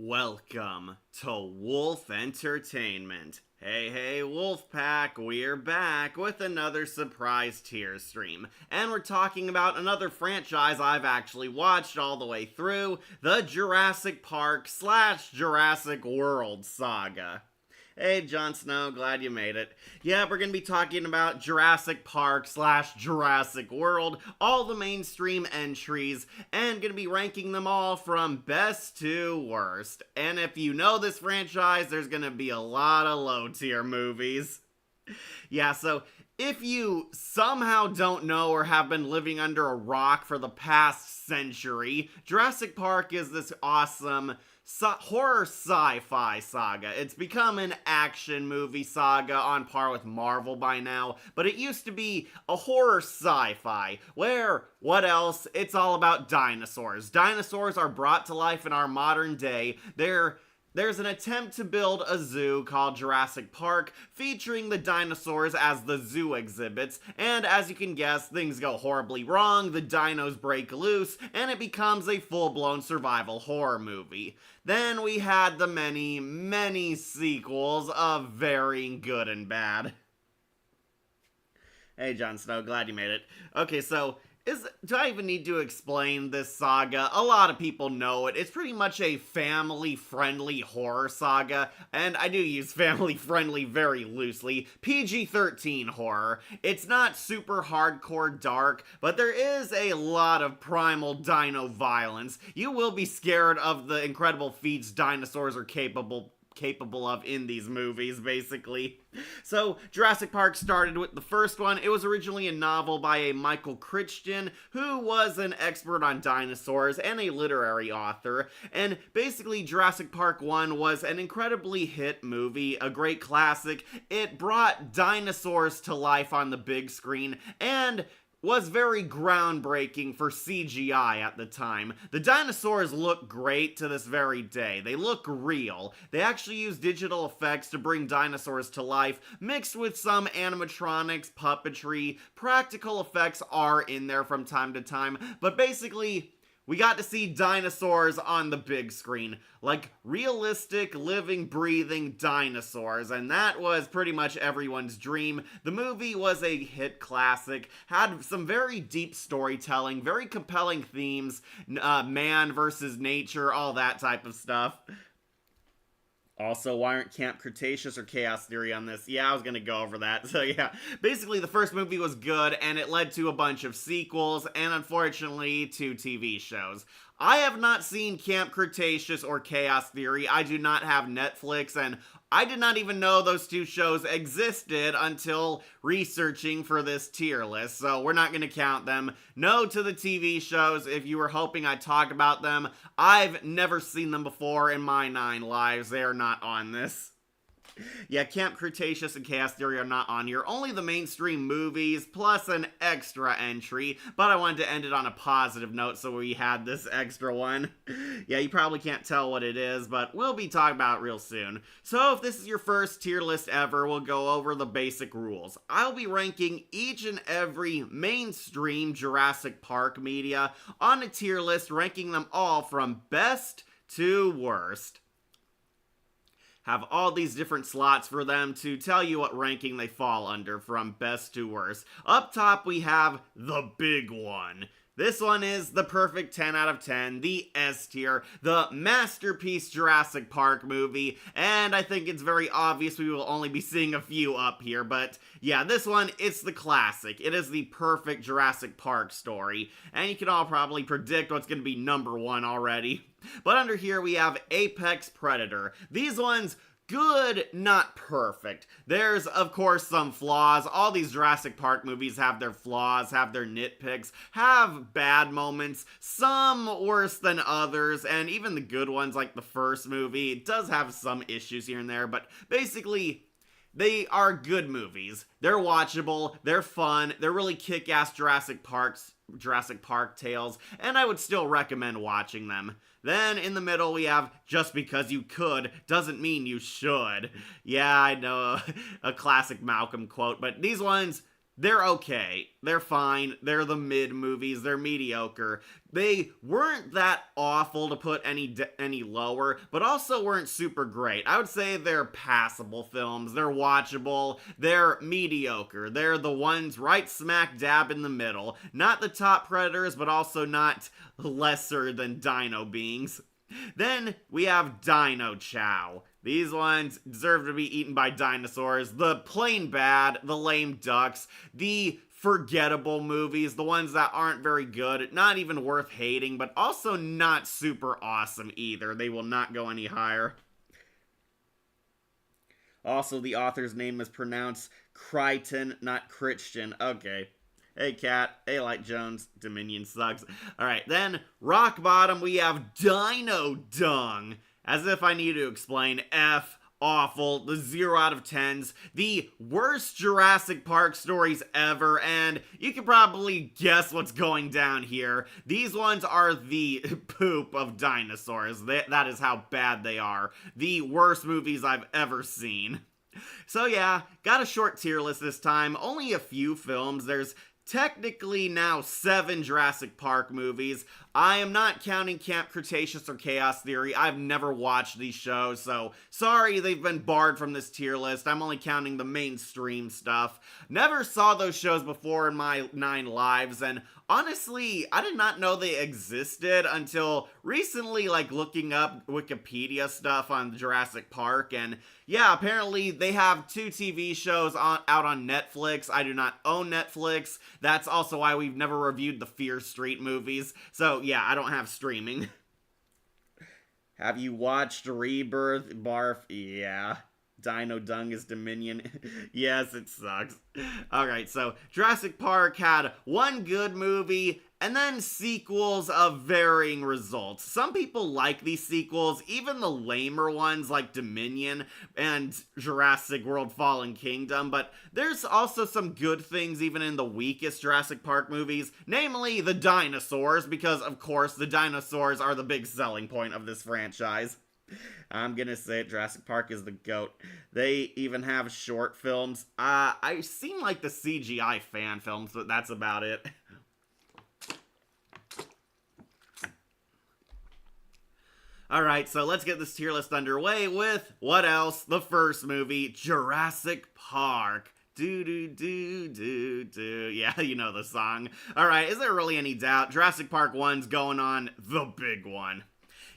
Welcome to Wolf Entertainment. Hey, Wolfpack, we're back with another surprise tier stream. And we're talking about another franchise I've actually watched all the way through, the Jurassic Park / Jurassic World saga. Hey, Jon Snow, glad you made it. Yeah, we're gonna be talking about Jurassic Park / Jurassic World, all the mainstream entries, and gonna be ranking them all from best to worst. And if you know this franchise, there's gonna be a lot of low tier movies. Yeah, so if you somehow don't know or have been living under a rock for the past century, Jurassic Park is this awesome horror sci-fi saga. It's become an action movie saga on par with Marvel by now, but it used to be a horror sci-fi where, what else? It's all about dinosaurs. Dinosaurs are brought to life in our modern day. There's an attempt to build a zoo called Jurassic Park, featuring the dinosaurs as the zoo exhibits, and as you can guess, things go horribly wrong, the dinos break loose, and it becomes a full-blown survival horror movie. Then we had the many sequels of varying good and bad. Hey, Jon Snow, glad you made it. Okay, so do I even need to explain this saga? A lot of people know it. It's pretty much a family-friendly horror saga, and I do use family-friendly very loosely. PG-13 horror. It's not super hardcore dark, but there is a lot of primal dino violence. You will be scared of the incredible feats dinosaurs are capable of in these movies, basically. So, Jurassic Park started with the first one. It was originally a novel by a Michael Crichton, who was an expert on dinosaurs and a literary author. And basically, Jurassic Park 1 was an incredibly hit movie, a great classic. It brought dinosaurs to life on the big screen, and was very groundbreaking for CGI at the time. The dinosaurs look great to this very day. They look real. They actually use digital effects to bring dinosaurs to life, mixed with some animatronics, puppetry. Practical effects are in there from time to time, but basically, we got to see dinosaurs on the big screen, like realistic, living, breathing dinosaurs, and that was pretty much everyone's dream. The movie was a hit classic, had some very deep storytelling, very compelling themes, man versus nature, all that type of stuff. Also, why aren't Camp Cretaceous or Chaos Theory on this? Yeah, I was gonna go over that. So yeah, basically the first movie was good, and it led to a bunch of sequels, and unfortunately, 2 TV shows. I have not seen Camp Cretaceous or Chaos Theory. I do not have Netflix, and I did not even know those 2 shows existed until researching for this tier list, so we're not going to count them. No to the TV shows. If you were hoping I'd talk about them, I've never seen them before in my 9 lives. They are not on this. Yeah, Camp Cretaceous and Chaos Theory are not on here. Only the mainstream movies, plus an extra entry. But I wanted to end it on a positive note, so we had this extra one. Yeah, you probably can't tell what it is, but we'll be talking about it real soon. So if this is your first tier list ever, we'll go over the basic rules. I'll be ranking each and every mainstream Jurassic Park media on a tier list, ranking them all from best to worst. Have all these different slots for them to tell you what ranking they fall under from best to worst. Up top, we have the big one. This one is the perfect 10 out of 10, the S tier, the masterpiece Jurassic Park movie, and I think it's very obvious we will only be seeing a few up here, but yeah, this one, it's the classic. It is the perfect Jurassic Park story, and you can all probably predict what's going to be number 1 already. But under here, we have Apex Predator. These ones, good, not perfect. There's, of course, some flaws. All these Jurassic Park movies have their flaws, have their nitpicks, have bad moments, some worse than others, and even the good ones, like the first movie, it does have some issues here and there, but basically, they are good movies. They're watchable, they're fun, they're really kick-ass Jurassic Park tales, and I would still recommend watching them. Then in the middle we have Just Because You Could Doesn't Mean You Should. Yeah, I know, a classic Malcolm quote, but these ones, They're okay. They're fine. They're the mid movies. They're mediocre. They weren't that awful to put any lower, but also weren't super great. I would say they're passable films. They're watchable. They're mediocre. They're the ones right smack dab in the middle. Not the top predators, but also not lesser than dino beings. Then we have Dino Chow. These ones deserve to be eaten by dinosaurs. The plain bad, the lame ducks, the forgettable movies, the ones that aren't very good, not even worth hating, but also not super awesome either. They will not go any higher. Also, the author's name is pronounced Crichton, not Christian. Okay. Hey, Cat. Hey, Light Jones. Dominion sucks. Alright, then, rock bottom, we have Dino Dung. As if I need to explain, F, awful, the 0 out of 10s, the worst Jurassic Park stories ever, and you can probably guess what's going down here. These ones are the poop of dinosaurs. That is how bad they are. The worst movies I've ever seen. So yeah, got a short tier list this time, only a few films. There's technically now 7 Jurassic Park movies. I am not counting Camp Cretaceous or Chaos Theory. I've never watched these shows, so sorry they've been barred from this tier list. I'm only counting the mainstream stuff. Never saw those shows before in my 9 lives, and honestly, I did not know they existed until recently, like looking up Wikipedia stuff on Jurassic Park, and yeah, apparently they have 2 TV shows out on Netflix. I do not own Netflix. That's also why we've never reviewed the Fear Street movies. So yeah, I don't have streaming. Have you watched Rebirth? Barf? Yeah. Dino Dung is Dominion. Yes, it sucks. Alright, so Jurassic Park had one good movie, and then sequels of varying results. Some people like these sequels, even the lamer ones like Dominion and Jurassic World Fallen Kingdom, but there's also some good things even in the weakest Jurassic Park movies, namely the dinosaurs, because of course the dinosaurs are the big selling point of this franchise. I'm gonna say it, Jurassic Park is the GOAT. They even have short films. I seem like the CGI fan films, but that's about it. Alright, so let's get this tier list underway with, what else? The first movie, Jurassic Park. Do. Yeah, you know the song. Alright, is there really any doubt? Jurassic Park 1's going on the big one.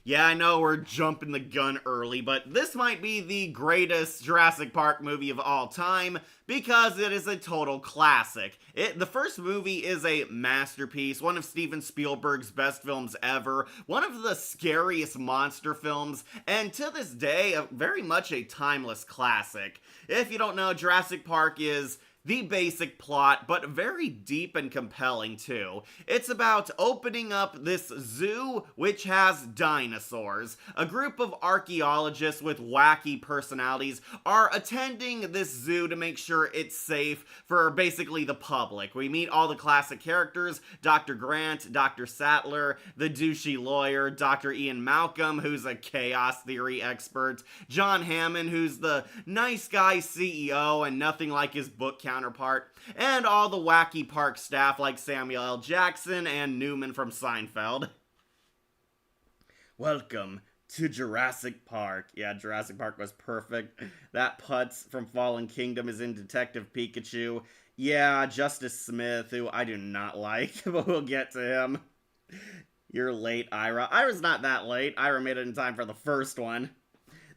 Yeah, I know we're jumping the gun early, but this might be the greatest Jurassic Park movie of all time because it is a total classic. The first movie is a masterpiece, one of Steven Spielberg's best films ever, one of the scariest monster films, and to this day, very much a timeless classic. If you don't know, Jurassic Park is the basic plot, but very deep and compelling too. It's about opening up this zoo which has dinosaurs. A group of archaeologists with wacky personalities are attending this zoo to make sure it's safe for basically the public. We meet all the classic characters, Dr. Grant, Dr. Sattler, the douchey lawyer, Dr. Ian Malcolm, who's a chaos theory expert, John Hammond, who's the nice guy CEO and nothing like his book counterpart, and all the wacky park staff like Samuel L. Jackson and Newman from Seinfeld. Welcome to Jurassic Park. Yeah, Jurassic Park was perfect. That Putz from Fallen Kingdom is in Detective Pikachu. Yeah, Justice Smith, who I do not like, but we'll get to him. You're late, Ira. Ira's not that late. Ira made it in time for the first one.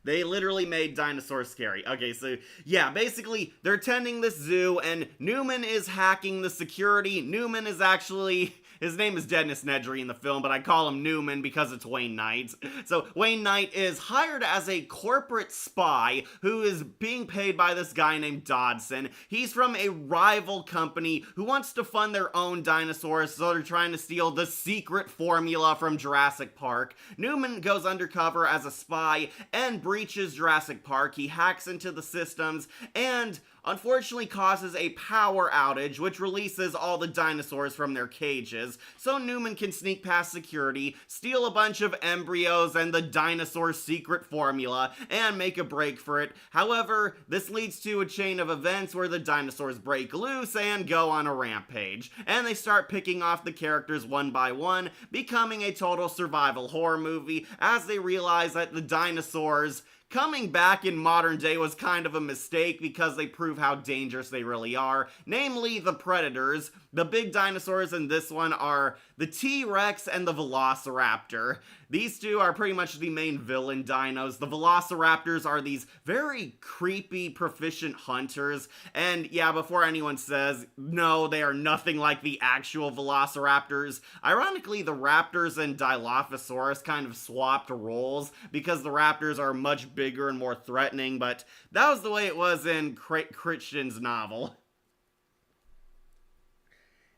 They literally made dinosaurs scary. Okay, so yeah, basically, they're attending this zoo, and Newman is hacking the security. Newman is actually, his name is Dennis Nedry in the film, but I call him Newman because it's Wayne Knight. So Wayne Knight is hired as a corporate spy who is being paid by this guy named Dodson. He's from a rival company who wants to fund their own dinosaurs, so they're trying to steal the secret formula from Jurassic Park. Newman goes undercover as a spy and breaches Jurassic Park. He hacks into the systems, and unfortunately causes a power outage which releases all the dinosaurs from their cages, so Newman can sneak past security, steal a bunch of embryos and the dinosaur secret formula, and make a break for it. However, this leads to a chain of events where the dinosaurs break loose and go on a rampage, and they start picking off the characters one by one, becoming a total survival horror movie as they realize that the dinosaurs coming back in modern day was kind of a mistake because they prove how dangerous they really are, namely the predators. The big dinosaurs in this one are the T-Rex and the Velociraptor. These two are pretty much the main villain dinos. The Velociraptors are these very creepy, proficient hunters, and yeah, before anyone says, no, they are nothing like the actual Velociraptors. Ironically, the Raptors and Dilophosaurus kind of swapped roles because the Raptors are much bigger and more threatening, but that was the way it was in Christian's novel.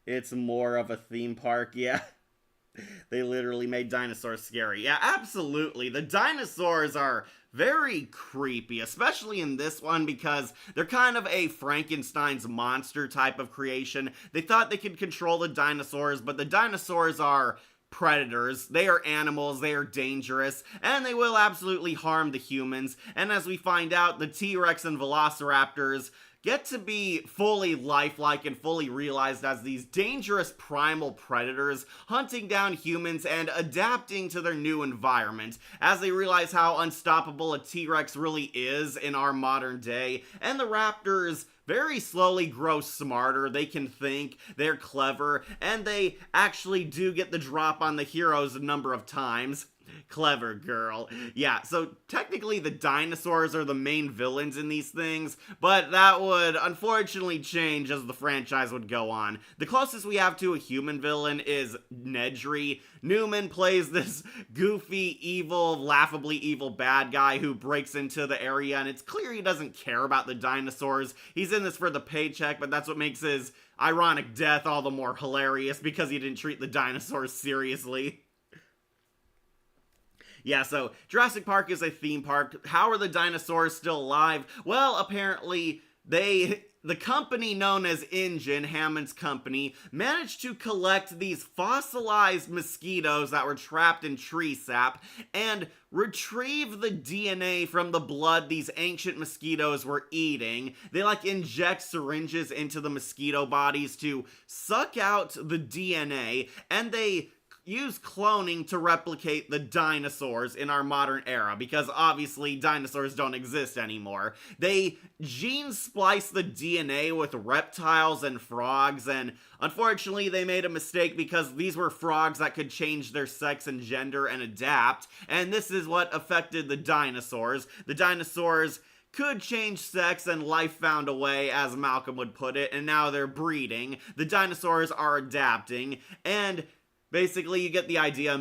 It's more of a theme park, yeah. They literally made dinosaurs scary. Yeah, absolutely. The dinosaurs are very creepy, especially in this one because they're kind of a Frankenstein's monster type of creation. They thought they could control the dinosaurs, but the dinosaurs are predators. They are animals, they are dangerous, and they will absolutely harm the humans. And as we find out, the T-Rex and Velociraptors get to be fully lifelike and fully realized as these dangerous primal predators, hunting down humans and adapting to their new environment, as they realize how unstoppable a T-Rex really is in our modern day, and the raptors very slowly grow smarter. They can think, they're clever, and they actually do get the drop on the heroes a number of times. Clever girl. Yeah, so technically the dinosaurs are the main villains in these things, but that would unfortunately change as the franchise would go on. The closest we have to a human villain is Nedry. Newman plays this goofy, evil, laughably evil bad guy who breaks into the area, and it's clear he doesn't care about the dinosaurs. He's in this for the paycheck, but that's what makes his ironic death all the more hilarious because he didn't treat the dinosaurs seriously. Yeah, so Jurassic Park is a theme park. How are the dinosaurs still alive? Well, apparently the company known as InGen, Hammond's company, managed to collect these fossilized mosquitoes that were trapped in tree sap and retrieve the DNA from the blood these ancient mosquitoes were eating. They inject syringes into the mosquito bodies to suck out the DNA, and they use cloning to replicate the dinosaurs in our modern era, because obviously dinosaurs don't exist anymore. They gene splice the DNA with reptiles and frogs, and unfortunately they made a mistake because these were frogs that could change their sex and gender and adapt, and this is what affected the dinosaurs. The dinosaurs could change sex and life found a way, as Malcolm would put it, and now they're breeding. The dinosaurs are adapting, and basically, you get the idea.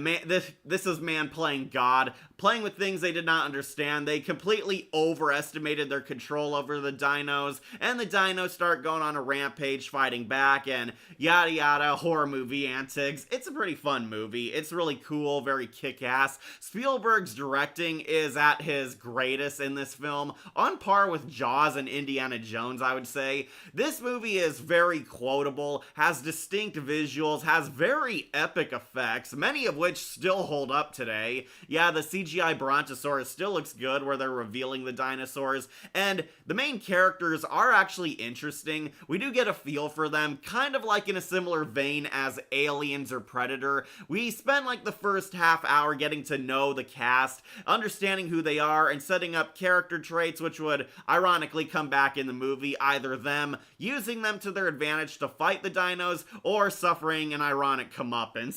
This is man playing God, playing with things they did not understand. They completely overestimated their control over the dinos, and the dinos start going on a rampage, fighting back, and yada yada, horror movie antics. It's a pretty fun movie. It's really cool, very kick-ass. Spielberg's directing is at his greatest in this film, on par with Jaws and Indiana Jones, I would say. This movie is very quotable, has distinct visuals, has very epic effects, many of which still hold up today. Yeah, the CGI Brontosaurus still looks good where they're revealing the dinosaurs, and the main characters are actually interesting. We do get a feel for them, kind of like in a similar vein as Aliens or Predator. We spend the first half hour getting to know the cast, understanding who they are, and setting up character traits which would ironically come back in the movie, either them using them to their advantage to fight the dinos, or suffering an ironic comeuppance.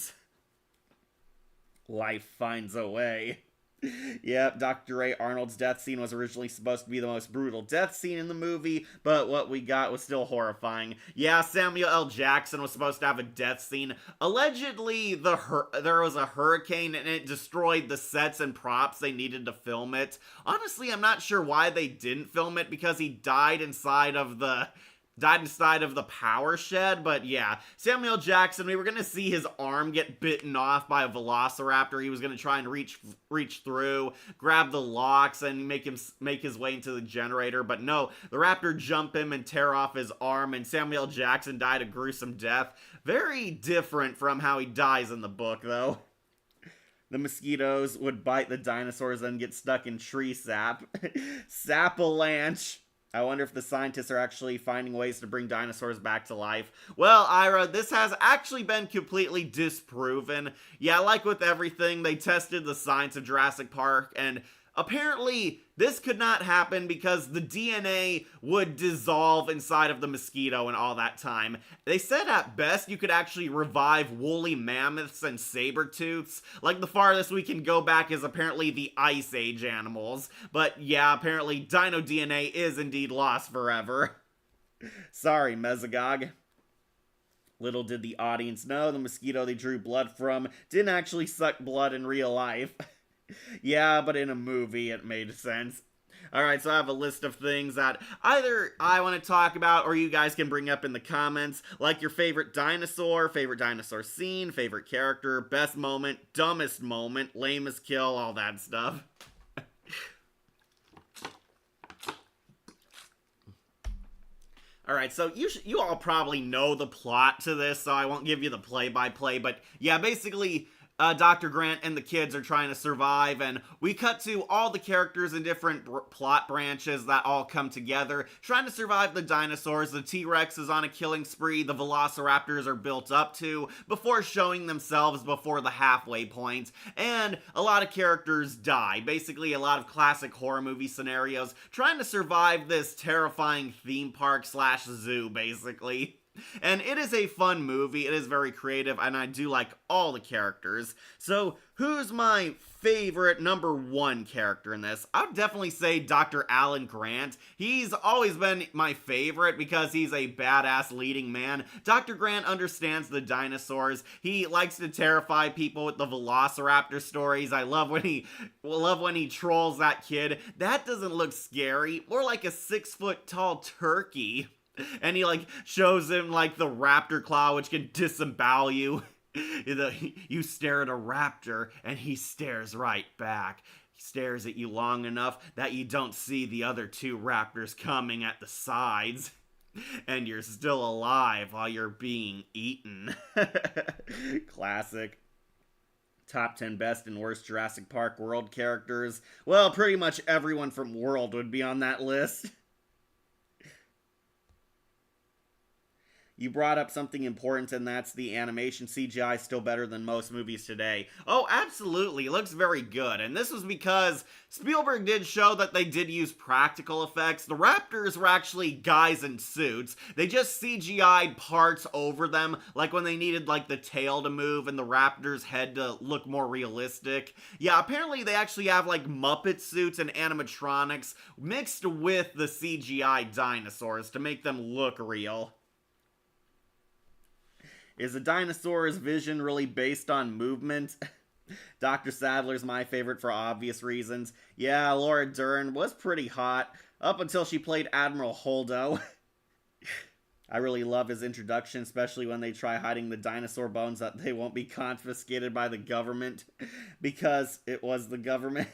Life finds a way. Yep, Dr. Ray Arnold's death scene was originally supposed to be the most brutal death scene in the movie, but what we got was still horrifying. Yeah, Samuel L. Jackson was supposed to have a death scene. Allegedly, there was a hurricane and it destroyed the sets and props they needed to film it. Honestly, I'm not sure why they didn't film it, because he died inside of the died inside of the power shed. But yeah, Samuel Jackson, we were gonna see his arm get bitten off by a velociraptor. He was gonna try and reach through, grab the locks, and make his way into the generator. But no, the raptor jump him and tear off his arm, and Samuel Jackson died a gruesome death. Very different from how he dies in the book, though. The mosquitoes would bite the dinosaurs and get stuck in tree sap. Sapalanche. I wonder if the scientists are actually finding ways to bring dinosaurs back to life. Well, Ira, this has actually been completely disproven. Yeah, like with everything, they tested the science of Jurassic Park, and apparently this could not happen because the DNA would dissolve inside of the mosquito in all that time. They said at best you could actually revive woolly mammoths and saber-tooths. Like, the farthest we can go back is apparently the Ice Age animals. But yeah, apparently dino DNA is indeed lost forever. Sorry, Mesogog. Little did the audience know, the mosquito they drew blood from didn't actually suck blood in real life. Yeah, but in a movie it made sense. Alright, so I have a list of things that either I want to talk about or you guys can bring up in the comments, like your favorite dinosaur scene, favorite character, best moment, dumbest moment, lamest kill, all that stuff. Alright, so you all probably know the plot to this, so I won't give you the play-by-play, but yeah, basically Dr. Grant and the kids are trying to survive, and we cut to all the characters in different plot branches that all come together, trying to survive the dinosaurs. The T-Rex is on a killing spree, the Velociraptors are built up to, before showing themselves before the halfway point, and a lot of characters die. Basically, a lot of classic horror movie scenarios, trying to survive this terrifying theme park slash zoo, basically. And it is a fun movie, it is very creative, and I do like all the characters. So, who's my favorite number one character in this? I would definitely say Dr. Alan Grant. He's always been my favorite because he's a badass leading man. Dr. Grant understands the dinosaurs. He likes to terrify people with the Velociraptor stories. I love when he trolls that kid. That doesn't look scary, more like a 6-foot tall turkey. And he, like, shows him, like, the raptor claw, which can disembowel you. You stare at a raptor, and he stares right back. He stares at you long enough that you don't see the other two raptors coming at the sides. And you're still alive while you're being eaten. Classic. Top 10 best and worst Jurassic Park World characters. Well, pretty much everyone from World would be on that list. You brought up something important, and that's the animation. CGI is still better than most movies today. Oh, absolutely. It looks very good. And this was because Spielberg did show that they did use practical effects. The raptors were actually guys in suits. They just CGI'd parts over them, like when they needed, like, the tail to move and the raptor's head to look more realistic. Yeah, apparently they actually have, like, Muppet suits and animatronics mixed with the CGI dinosaurs to make them look real. Is a dinosaur's vision really based on movement? Dr. Sadler's my favorite for obvious reasons. Yeah, Laura Dern was pretty hot, up until she played Admiral Holdo. I really love his introduction, especially when they try hiding the dinosaur bones that they won't be confiscated by the government, because it was the government.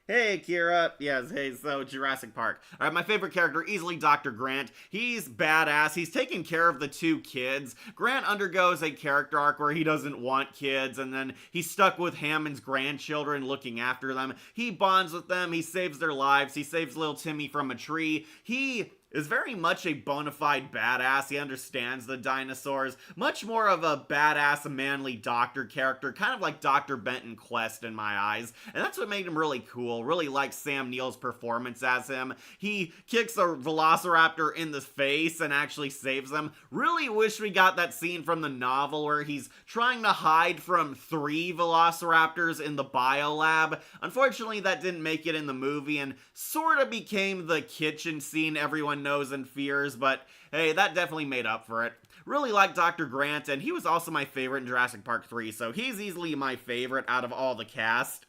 Hey, Kira. Yes, hey, so Jurassic Park. Alright, my favorite character, easily Dr. Grant. He's badass. He's taking care of the two kids. Grant undergoes a character arc where he doesn't want kids, and then he's stuck with Hammond's grandchildren looking after them. He bonds with them. He saves their lives. He saves little Timmy from a tree. He is very much a bona fide badass. He understands the dinosaurs. Much more of a badass, manly doctor character, kind of like Dr. Benton Quest in my eyes. And that's what made him really cool. Really like Sam Neill's performance as him. He kicks a velociraptor in the face and actually saves them. Really wish we got that scene from the novel where he's trying to hide from 3 velociraptors in the biolab. Unfortunately, that didn't make it in the movie and sort of became the kitchen scene everyone knows and fears, but hey, that definitely made up for it. Really like Dr. Grant, and he was also my favorite in Jurassic Park 3, so he's easily my favorite out of all the cast.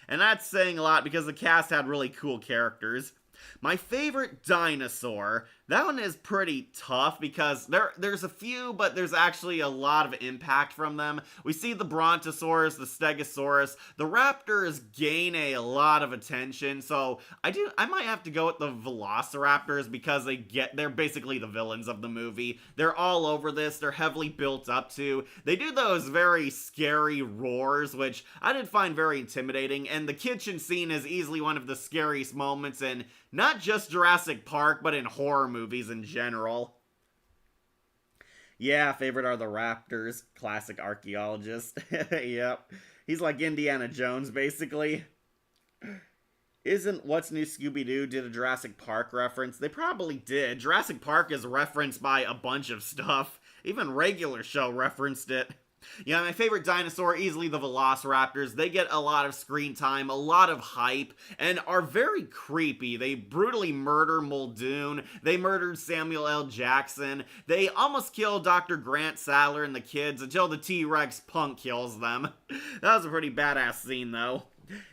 And that's saying a lot because the cast had really cool characters. My favorite dinosaur, that one is pretty tough because there's a few, but there's actually a lot of impact from them. We see the Brontosaurus, the Stegosaurus, the Raptors gain a lot of attention, so I might have to go with the Velociraptors because they're basically the villains of the movie. They're all over this, they're heavily built up to. They do those very scary roars, which I did find very intimidating, and the kitchen scene is easily one of the scariest moments in not just Jurassic Park, but in horror movies in general. Yeah, favorite are the Raptors. Classic archaeologist. Yep. He's like Indiana Jones, basically. Isn't What's New Scooby-Doo did a Jurassic Park reference? They probably did. Jurassic Park is referenced by a bunch of stuff. Even regular show referenced it. Yeah, my favorite dinosaur, easily the Velociraptors. They get a lot of screen time, a lot of hype, and are very creepy. They brutally murder Muldoon. They murdered Samuel L. Jackson. They almost kill Dr. Grant Sadler and the kids until the T-Rex punk kills them. That was a pretty badass scene, though.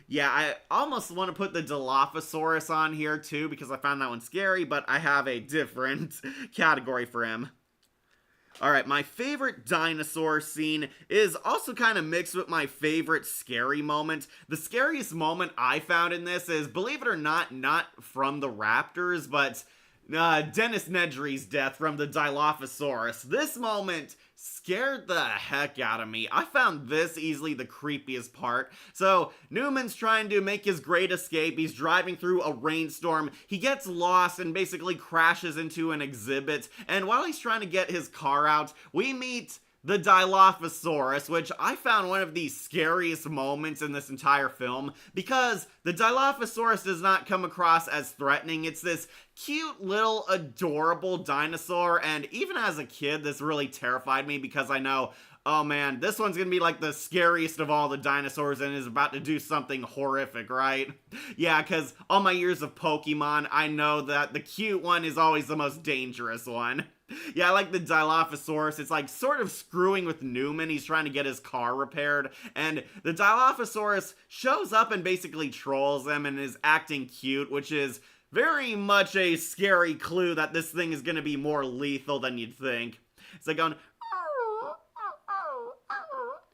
Yeah, I almost want to put the Dilophosaurus on here, too, because I found that one scary, but I have a different category for him. Alright, my favorite dinosaur scene is also kind of mixed with my favorite scary moment. The scariest moment I found in this is, believe it or not from the Raptors, but Dennis Nedry's death from the Dilophosaurus. This moment scared the heck out of me. I found this easily the creepiest part. So, Newman's trying to make his great escape. He's driving through a rainstorm. He gets lost and basically crashes into an exhibit. And while he's trying to get his car out, we meet the Dilophosaurus, which I found one of the scariest moments in this entire film, because the Dilophosaurus does not come across as threatening. It's this cute little adorable dinosaur, and even as a kid, this really terrified me because I know, oh man, this one's gonna be like the scariest of all the dinosaurs and is about to do something horrific, right? Yeah, because all my years of Pokemon, I know that the cute one is always the most dangerous one. Yeah, I like the Dilophosaurus. It's like sort of screwing with Newman. He's trying to get his car repaired. And the Dilophosaurus shows up and basically trolls him and is acting cute, which is very much a scary clue that this thing is going to be more lethal than you'd think. It's like going,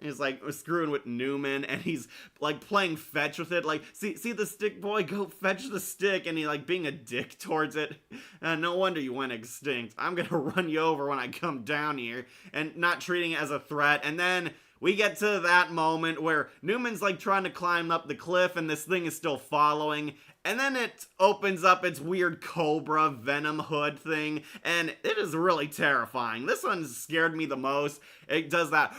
he's like screwing with Newman, and he's like playing fetch with it. Like, see the stick, boy, go fetch the stick. And he like being a dick towards it. No wonder you went extinct. I'm gonna run you over when I come down here, and not treating it as a threat. And then we get to that moment where Newman's like trying to climb up the cliff, and this thing is still following. And then it opens up its weird cobra venom hood thing, and it is really terrifying. This one scared me the most. It does that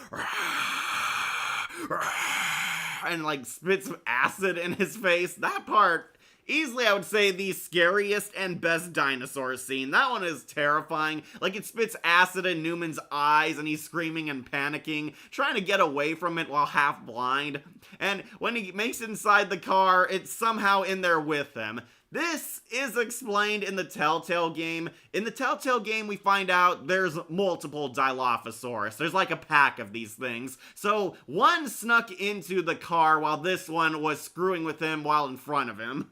and like spits acid in his face. That part, easily I would say the scariest and best dinosaur scene. That one is terrifying. Like, it spits acid in Newman's eyes and he's screaming and panicking, trying to get away from it while half blind. And when he makes it inside the car, it's somehow in there with him. This is explained in the Telltale game. In the Telltale game, we find out there's multiple Dilophosaurus. There's like a pack of these things. So one snuck into the car while this one was screwing with him while in front of him.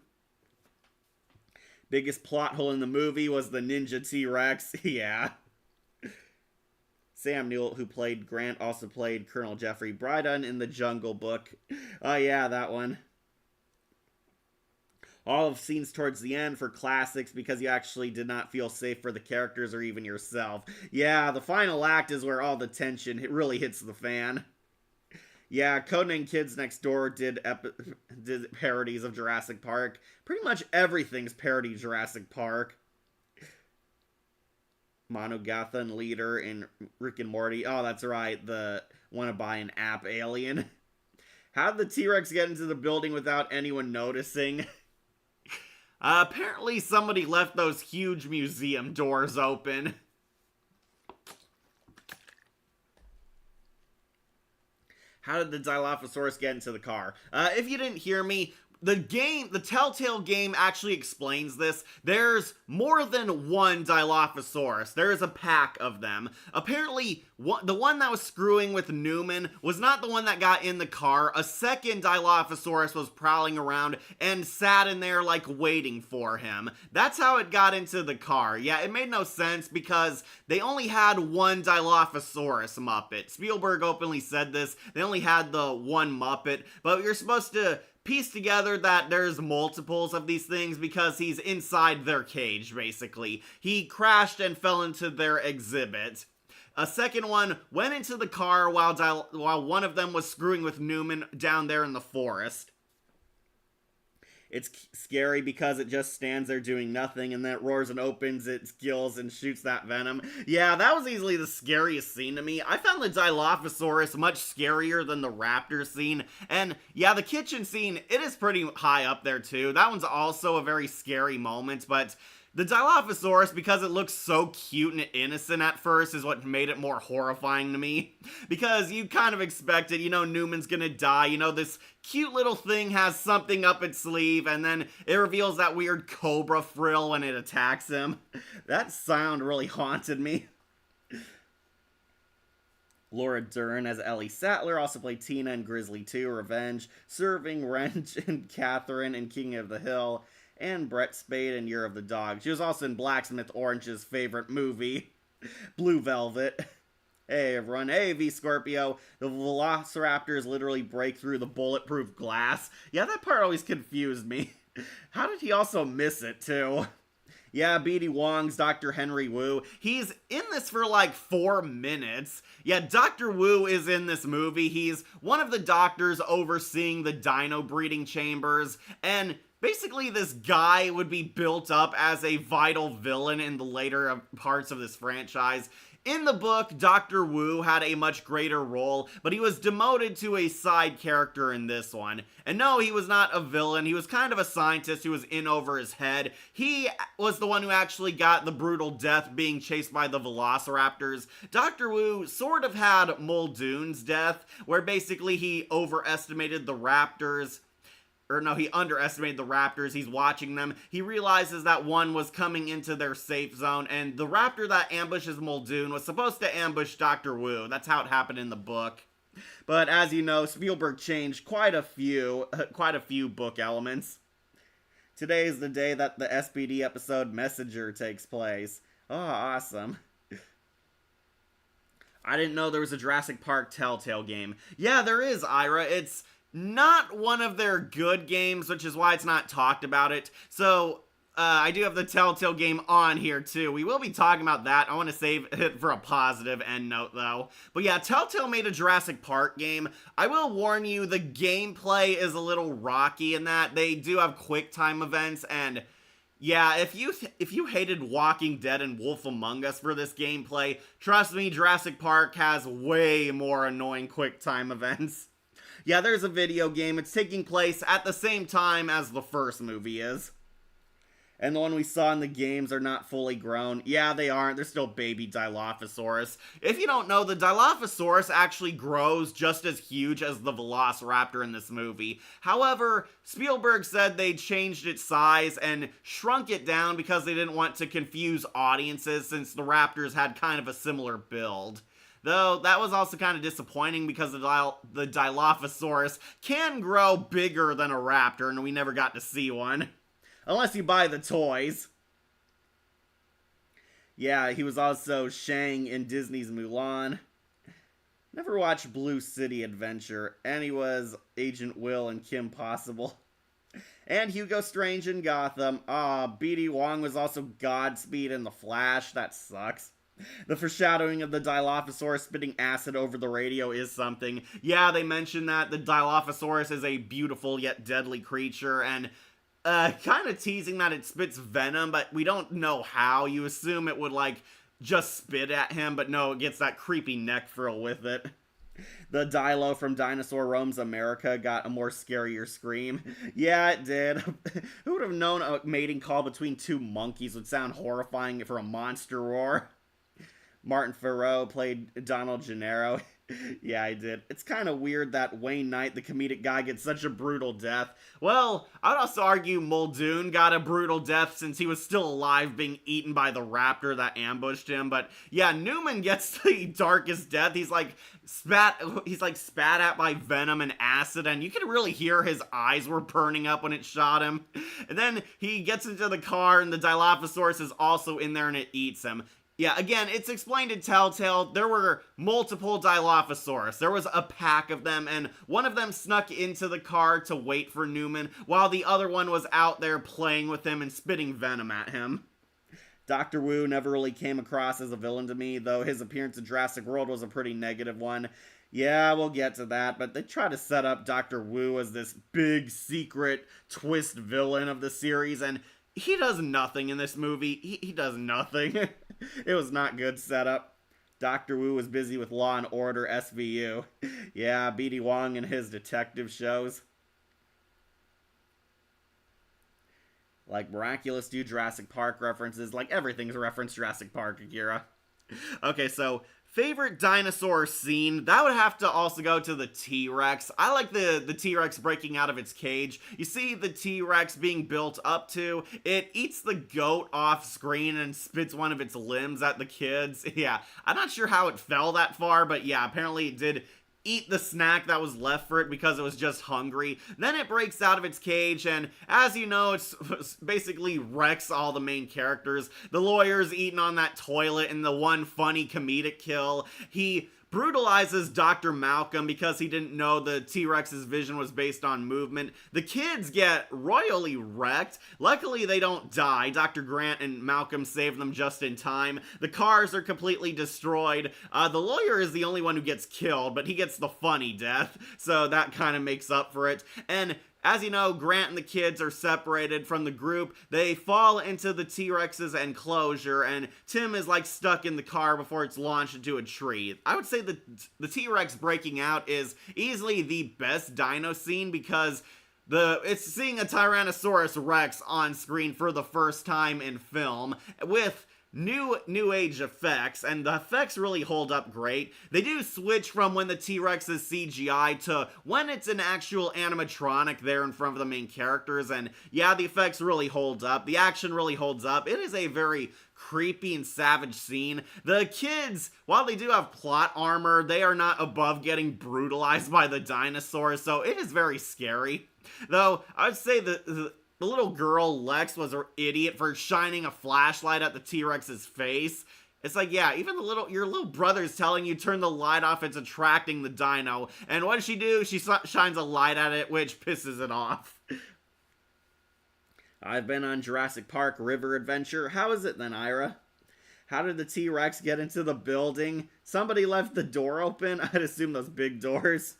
Biggest plot hole in the movie was the Ninja T-Rex. Yeah. Sam Neill, who played Grant, also played Colonel Jeffrey Brydon in The Jungle Book. Oh yeah, that one. All of scenes towards the end for classics because you actually did not feel safe for the characters or even yourself. Yeah, the final act is where all the tension really hits the fan. Yeah, Codename Kids Next Door did parodies of Jurassic Park. Pretty much everything's parody Jurassic Park. Monogathan leader in Rick and Morty. Oh, that's right, the wanna buy an app alien. How did the T-Rex get into the building without anyone noticing? Apparently somebody left those huge museum doors open. How did the Dilophosaurus get into the car? If you didn't hear me, the Telltale game actually explains this. There's more than one Dilophosaurus. There is a pack of them. Apparently, the one that was screwing with Newman was not the one that got in the car. A second Dilophosaurus was prowling around and sat in there like waiting for him. That's how it got into the car. Yeah, it made no sense because they only had one Dilophosaurus Muppet. Spielberg openly said this. They only had the one Muppet, but you're supposed to piece together that there's multiples of these things because he's inside their cage, basically. He crashed and fell into their exhibit. A second one went into the car while one of them was screwing with Newman down there in the forest. It's scary because it just stands there doing nothing, and then it roars and opens its gills and shoots that venom. Yeah, that was easily the scariest scene to me. I found the Dilophosaurus much scarier than the raptor scene, and yeah, the kitchen scene, it is pretty high up there too. That one's also a very scary moment, but the Dilophosaurus, because it looks so cute and innocent at first, is what made it more horrifying to me. Because you kind of expect it, Newman's gonna die, this cute little thing has something up its sleeve, and then it reveals that weird cobra frill when it attacks him. That sound really haunted me. Laura Dern as Ellie Sattler also played Tina in Grizzly 2, Revenge, serving Wrench and Catherine in King of the Hill, and Brett Spade in Year of the Dog. She was also in Blacksmith Orange's favorite movie, Blue Velvet. Hey everyone, hey V-Scorpio. The Velociraptors literally break through the bulletproof glass. Yeah, that part always confused me. How did he also miss it too? Yeah, B.D. Wong's Dr. Henry Wu. He's in this for like 4 minutes. Yeah, Dr. Wu is in this movie. He's one of the doctors overseeing the dino breeding chambers, and basically, this guy would be built up as a vital villain in the later parts of this franchise. In the book, Dr. Wu had a much greater role, but he was demoted to a side character in this one. And no, he was not a villain. He was kind of a scientist who was in over his head. He was the one who actually got the brutal death being chased by the Velociraptors. Dr. Wu sort of had Muldoon's death, where basically he overestimated the raptors. Or no, he underestimated the raptors. He's watching them. He realizes that one was coming into their safe zone, and the raptor that ambushes Muldoon was supposed to ambush Dr. Wu. That's how it happened in the book. But as you know, Spielberg changed quite a few book elements. Today is the day that the SPD episode Messenger takes place. Oh, awesome. I didn't know there was a Jurassic Park Telltale game. Yeah, there is, Ira. It's not one of their good games, which is why it's not talked about it. So, I do have the Telltale game on here, too. We will be talking about that. I want to save it for a positive end note, though. But yeah, Telltale made a Jurassic Park game. I will warn you, the gameplay is a little rocky in that. They do have quick time events, and yeah, if you hated Walking Dead and Wolf Among Us for this gameplay, trust me, Jurassic Park has way more annoying quick time events. Yeah, there's a video game. It's taking place at the same time as the first movie is. And the one we saw in the games are not fully grown. Yeah, they aren't. They're still baby Dilophosaurus. If you don't know, the Dilophosaurus actually grows just as huge as the Velociraptor in this movie. However, Spielberg said they changed its size and shrunk it down because they didn't want to confuse audiences since the raptors had kind of a similar build. Though, that was also kind of disappointing because the Dilophosaurus can grow bigger than a raptor, and we never got to see one. Unless you buy the toys. Yeah, he was also Shang in Disney's Mulan. Never watched Blue City Adventure, and he was Agent Will in Kim Possible. And Hugo Strange in Gotham. B.D. Wong was also Godspeed in The Flash. That sucks. The foreshadowing of the Dilophosaurus spitting acid over the radio is something. Yeah, they mentioned that the Dilophosaurus is a beautiful yet deadly creature, and kind of teasing that it spits venom, but we don't know how. You assume it would, just spit at him, but no, it gets that creepy neck frill with it. The Dilo from Dinosaur Roams America got a more scarier scream. Yeah, it did. Who would have known a mating call between two monkeys would sound horrifying for a monster roar? Martin Farrow played Donald Gennaro. Yeah, I did. It's kind of weird that Wayne Knight, the comedic guy, gets such a brutal death. Well, I'd also argue Muldoon got a brutal death since he was still alive being eaten by the raptor that ambushed him. But yeah, Newman gets the darkest death. He's like spat at by venom and acid, and you can really hear his eyes were burning up when it shot him. And then he gets into the car and the Dilophosaurus is also in there and it eats him. Yeah, again, it's explained in Telltale. There were multiple Dilophosaurus. There was a pack of them, and one of them snuck into the car to wait for Newman, while the other one was out there playing with him and spitting venom at him. Dr. Wu never really came across as a villain to me, though his appearance in Jurassic World was a pretty negative one. Yeah, we'll get to that, but they try to set up Dr. Wu as this big, secret, twist villain of the series, and he does nothing in this movie. He does nothing. It was not good setup. Dr. Wu was busy with Law and Order SVU. Yeah, B.D. Wong and his detective shows. Like, Miraculous do Jurassic Park references. Like, everything's referenced Jurassic Park, Akira. Okay, so favorite dinosaur scene, that would have to also go to the T-Rex. I like the T-Rex breaking out of its cage. You see the T-Rex being built up to, it eats the goat off screen and spits one of its limbs at the kids. Yeah, I'm not sure how it fell that far, but yeah, apparently it did eat the snack that was left for it because it was just hungry. Then it breaks out of its cage, and as you know, it's basically wrecks all the main characters. The lawyer's eating on that toilet in the one funny comedic kill. He brutalizes Dr. Malcolm because he didn't know the T-Rex's vision was based on movement. The kids get royally wrecked. Luckily, they don't die. Dr. Grant and Malcolm save them just in time. The cars are completely destroyed. The lawyer is the only one who gets killed, but he gets the funny death, so that kind of makes up for it. And as you know, Grant and the kids are separated from the group. They fall into the T-Rex's enclosure, and Tim is like stuck in the car before it's launched into a tree. I would say the T-Rex breaking out is easily the best dino scene because it's seeing a Tyrannosaurus Rex on screen for the first time in film with new age effects, and the effects really hold up great. They do switch from when the T-Rex is CGI to when it's an actual animatronic there in front of the main characters, and yeah, the effects really hold up. The action really holds up. It is a very creepy and savage scene. The kids, while they do have plot armor, they are not above getting brutalized by the dinosaurs, so it is very scary. Though, I would say the little girl, Lex, was an idiot for shining a flashlight at the T-Rex's face. It's like, yeah, even your little brother's telling you turn the light off, it's attracting the dino. And what does she do? She shines a light at it, which pisses it off. I've been on Jurassic Park River Adventure. How is it then, Ira? How did the T-Rex get into the building? Somebody left the door open? I'd assume those big doors.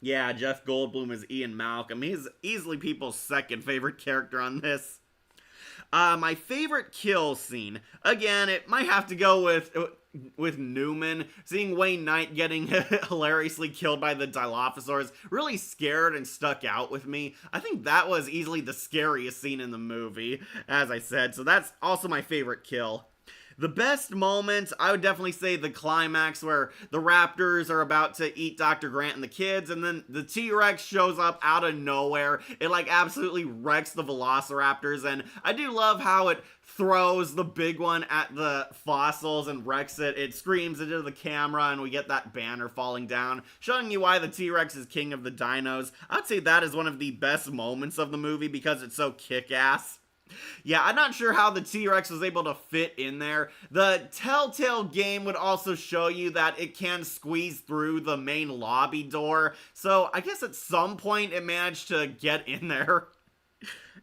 Yeah, Jeff Goldblum is Ian Malcolm. He's easily people's second favorite character on this. My favorite kill scene. Again, it might have to go with Newman. Seeing Wayne Knight getting hilariously killed by the Dilophosaurus really scared and stuck out with me. I think that was easily the scariest scene in the movie, as I said. So that's also my favorite kill. The best moment, I would definitely say the climax where the raptors are about to eat Dr. Grant and the kids, and then the T-Rex shows up out of nowhere. It like absolutely wrecks the velociraptors, and I do love how it throws the big one at the fossils and wrecks it. It screams into the camera, and we get that banner falling down, showing you why the T-Rex is king of the dinos. I'd say that is one of the best moments of the movie because it's so kick-ass. Yeah, I'm not sure how the T-Rex was able to fit in there. The Telltale game would also show you that it can squeeze through the main lobby door. So I guess at some point it managed to get in there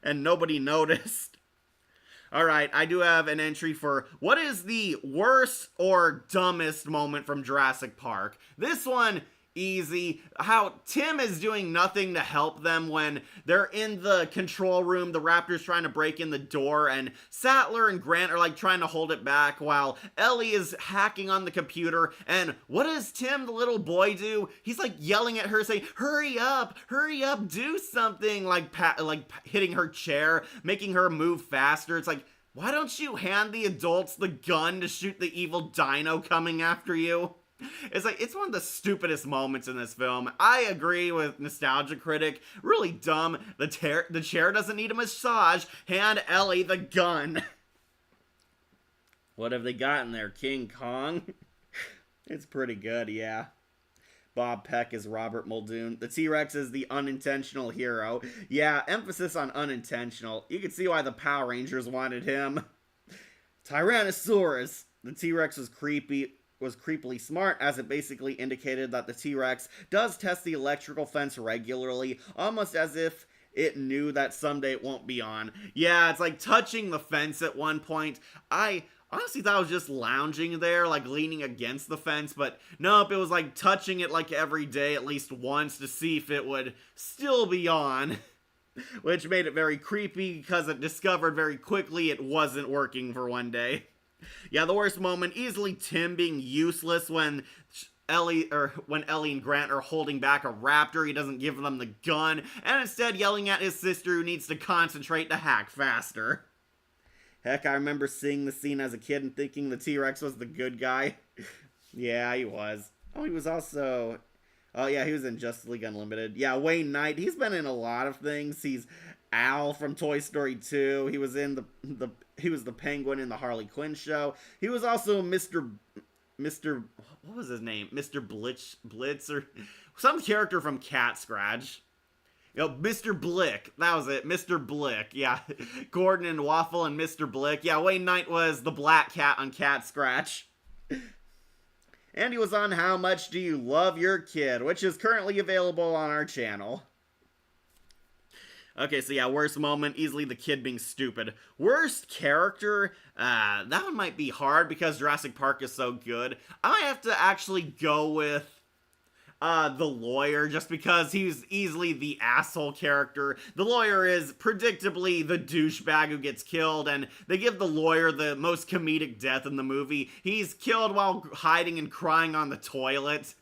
and nobody noticed. Alright, I do have an entry for what is the worst or dumbest moment from Jurassic Park. This one, easy. How Tim is doing nothing to help them when they're in the control room, the raptor's trying to break in the door, and Sattler and Grant are like trying to hold it back while Ellie is hacking on the computer. And what does Tim, the little boy, do? He's like yelling at her saying, hurry up, do something, like hitting her chair, making her move faster. It's like, Why don't you hand the adults the gun to shoot the evil dino coming after you? It's like, it's one of the stupidest moments in this film. I agree with Nostalgia Critic. Really dumb. The chair doesn't need a massage. Hand Ellie the gun. What have they got in there? King Kong? It's pretty good, yeah. Bob Peck is Robert Muldoon. The T-Rex is the unintentional hero. Yeah, emphasis on unintentional. You can see why the Power Rangers wanted him. Tyrannosaurus. The T-Rex was creepily smart, as it basically indicated that the T-Rex does test the electrical fence regularly, almost as if it knew that someday it won't be on. Yeah, it's like touching the fence at one point. I honestly thought I was just lounging there, like leaning against the fence, but nope, it was like touching it like every day at least once to see if it would still be on. Which made it very creepy because it discovered very quickly it wasn't working for one day. Yeah, the worst moment, easily Tim being useless when Ellie and Grant are holding back a raptor. He doesn't give them the gun, and instead yelling at his sister who needs to concentrate to hack faster. Heck, I remember seeing the scene as a kid and thinking the T-Rex was the good guy. Yeah, he was. Oh, he was also... Oh, yeah, he was in Justice League Unlimited. Yeah, Wayne Knight, he's been in a lot of things. He's Al from Toy Story 2. He was in he was the Penguin in the Harley Quinn show. He was also Mr. What was his name? Mr. Blitz or some character from Cat Scratch. You know, Mr. Blick. That was it. Mr. Blick. Yeah. Gordon and Waffle and Mr. Blick. Yeah, Wayne Knight was the black cat on Cat Scratch. And he was on How Much Do You Love Your Kid, which is currently available on our channel. Okay, so yeah, worst moment, easily the kid being stupid. Worst character, that one might be hard because Jurassic Park is so good. I might have to actually go with the lawyer, just because he's easily the asshole character. The lawyer is predictably the douchebag who gets killed, and they give the lawyer the most comedic death in the movie. He's killed while hiding and crying on the toilet.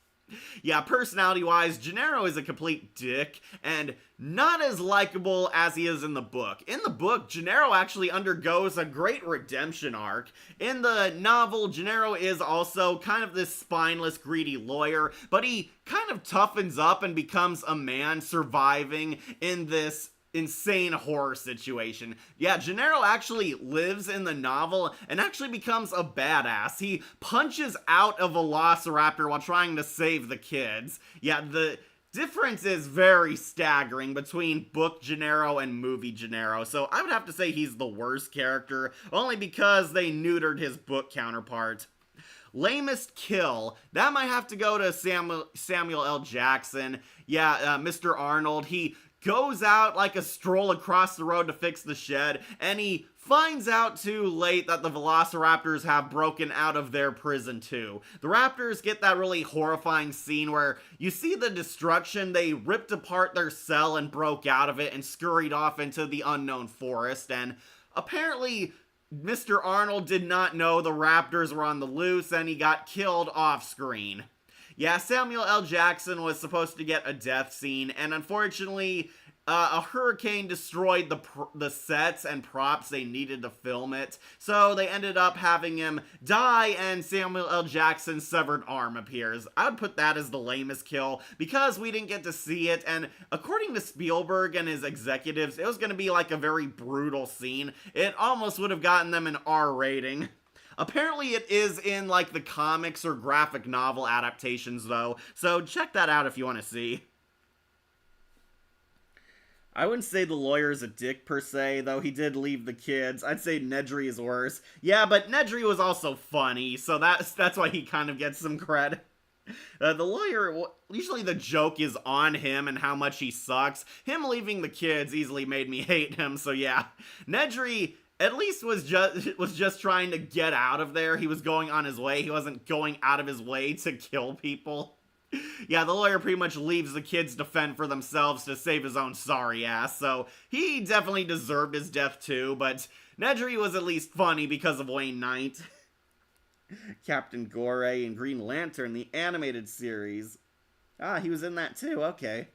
Yeah, personality-wise, Gennaro is a complete dick, and not as likable as he is in the book. In the book, Gennaro actually undergoes a great redemption arc. In the novel, Gennaro is also kind of this spineless, greedy lawyer, but he kind of toughens up and becomes a man surviving in this insane horror situation. Yeah, Gennaro actually lives in the novel and actually becomes a badass. He punches out a velociraptor while trying to save the kids. Yeah, the difference is very staggering between book Gennaro and movie Gennaro, so I would have to say he's the worst character, only because they neutered his book counterpart. Lamest kill, that might have to go to Samuel L. Jackson. Yeah, Mr. Arnold, he goes out like a stroll across the road to fix the shed, and he finds out too late that the velociraptors have broken out of their prison too. The raptors get that really horrifying scene where you see the destruction. They ripped apart their cell and broke out of it and scurried off into the unknown forest, and apparently Mr. Arnold did not know the raptors were on the loose, and he got killed off screen. Yeah, Samuel L. Jackson was supposed to get a death scene, and unfortunately, a hurricane destroyed the sets and props they needed to film it, so they ended up having him die, and Samuel L. Jackson's severed arm appears. I would put that as the lamest kill, because we didn't get to see it, and according to Spielberg and his executives, it was going to be like a very brutal scene. It almost would have gotten them an R rating. Apparently it is in, like, the comics or graphic novel adaptations, though, so check that out if you want to see. I wouldn't say the lawyer is a dick, per se, though he did leave the kids. I'd say Nedry is worse. Yeah, but Nedry was also funny, so that's why he kind of gets some cred. The lawyer, usually the joke is on him and how much he sucks. Him leaving the kids easily made me hate him, so yeah. Nedry at least was just trying to get out of there. He was going on his way. He wasn't going out of his way to kill people. Yeah, the lawyer pretty much leaves the kids to fend for themselves to save his own sorry ass, so he definitely deserved his death too, but Nedry was at least funny because of Wayne Knight. Captain Gore in Green Lantern, the animated series. Ah, he was in that too, okay.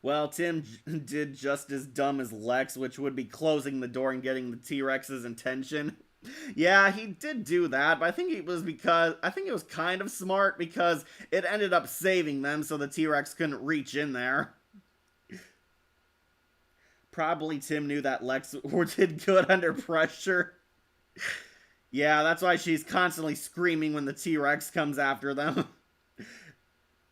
Well, Tim did just as dumb as Lex, which would be closing the door and getting the T-Rex's attention. Yeah, he did do that, but I think it was kind of smart because it ended up saving them so the T-Rex couldn't reach in there. Probably Tim knew that Lex did good under pressure. Yeah, that's why she's constantly screaming when the T-Rex comes after them.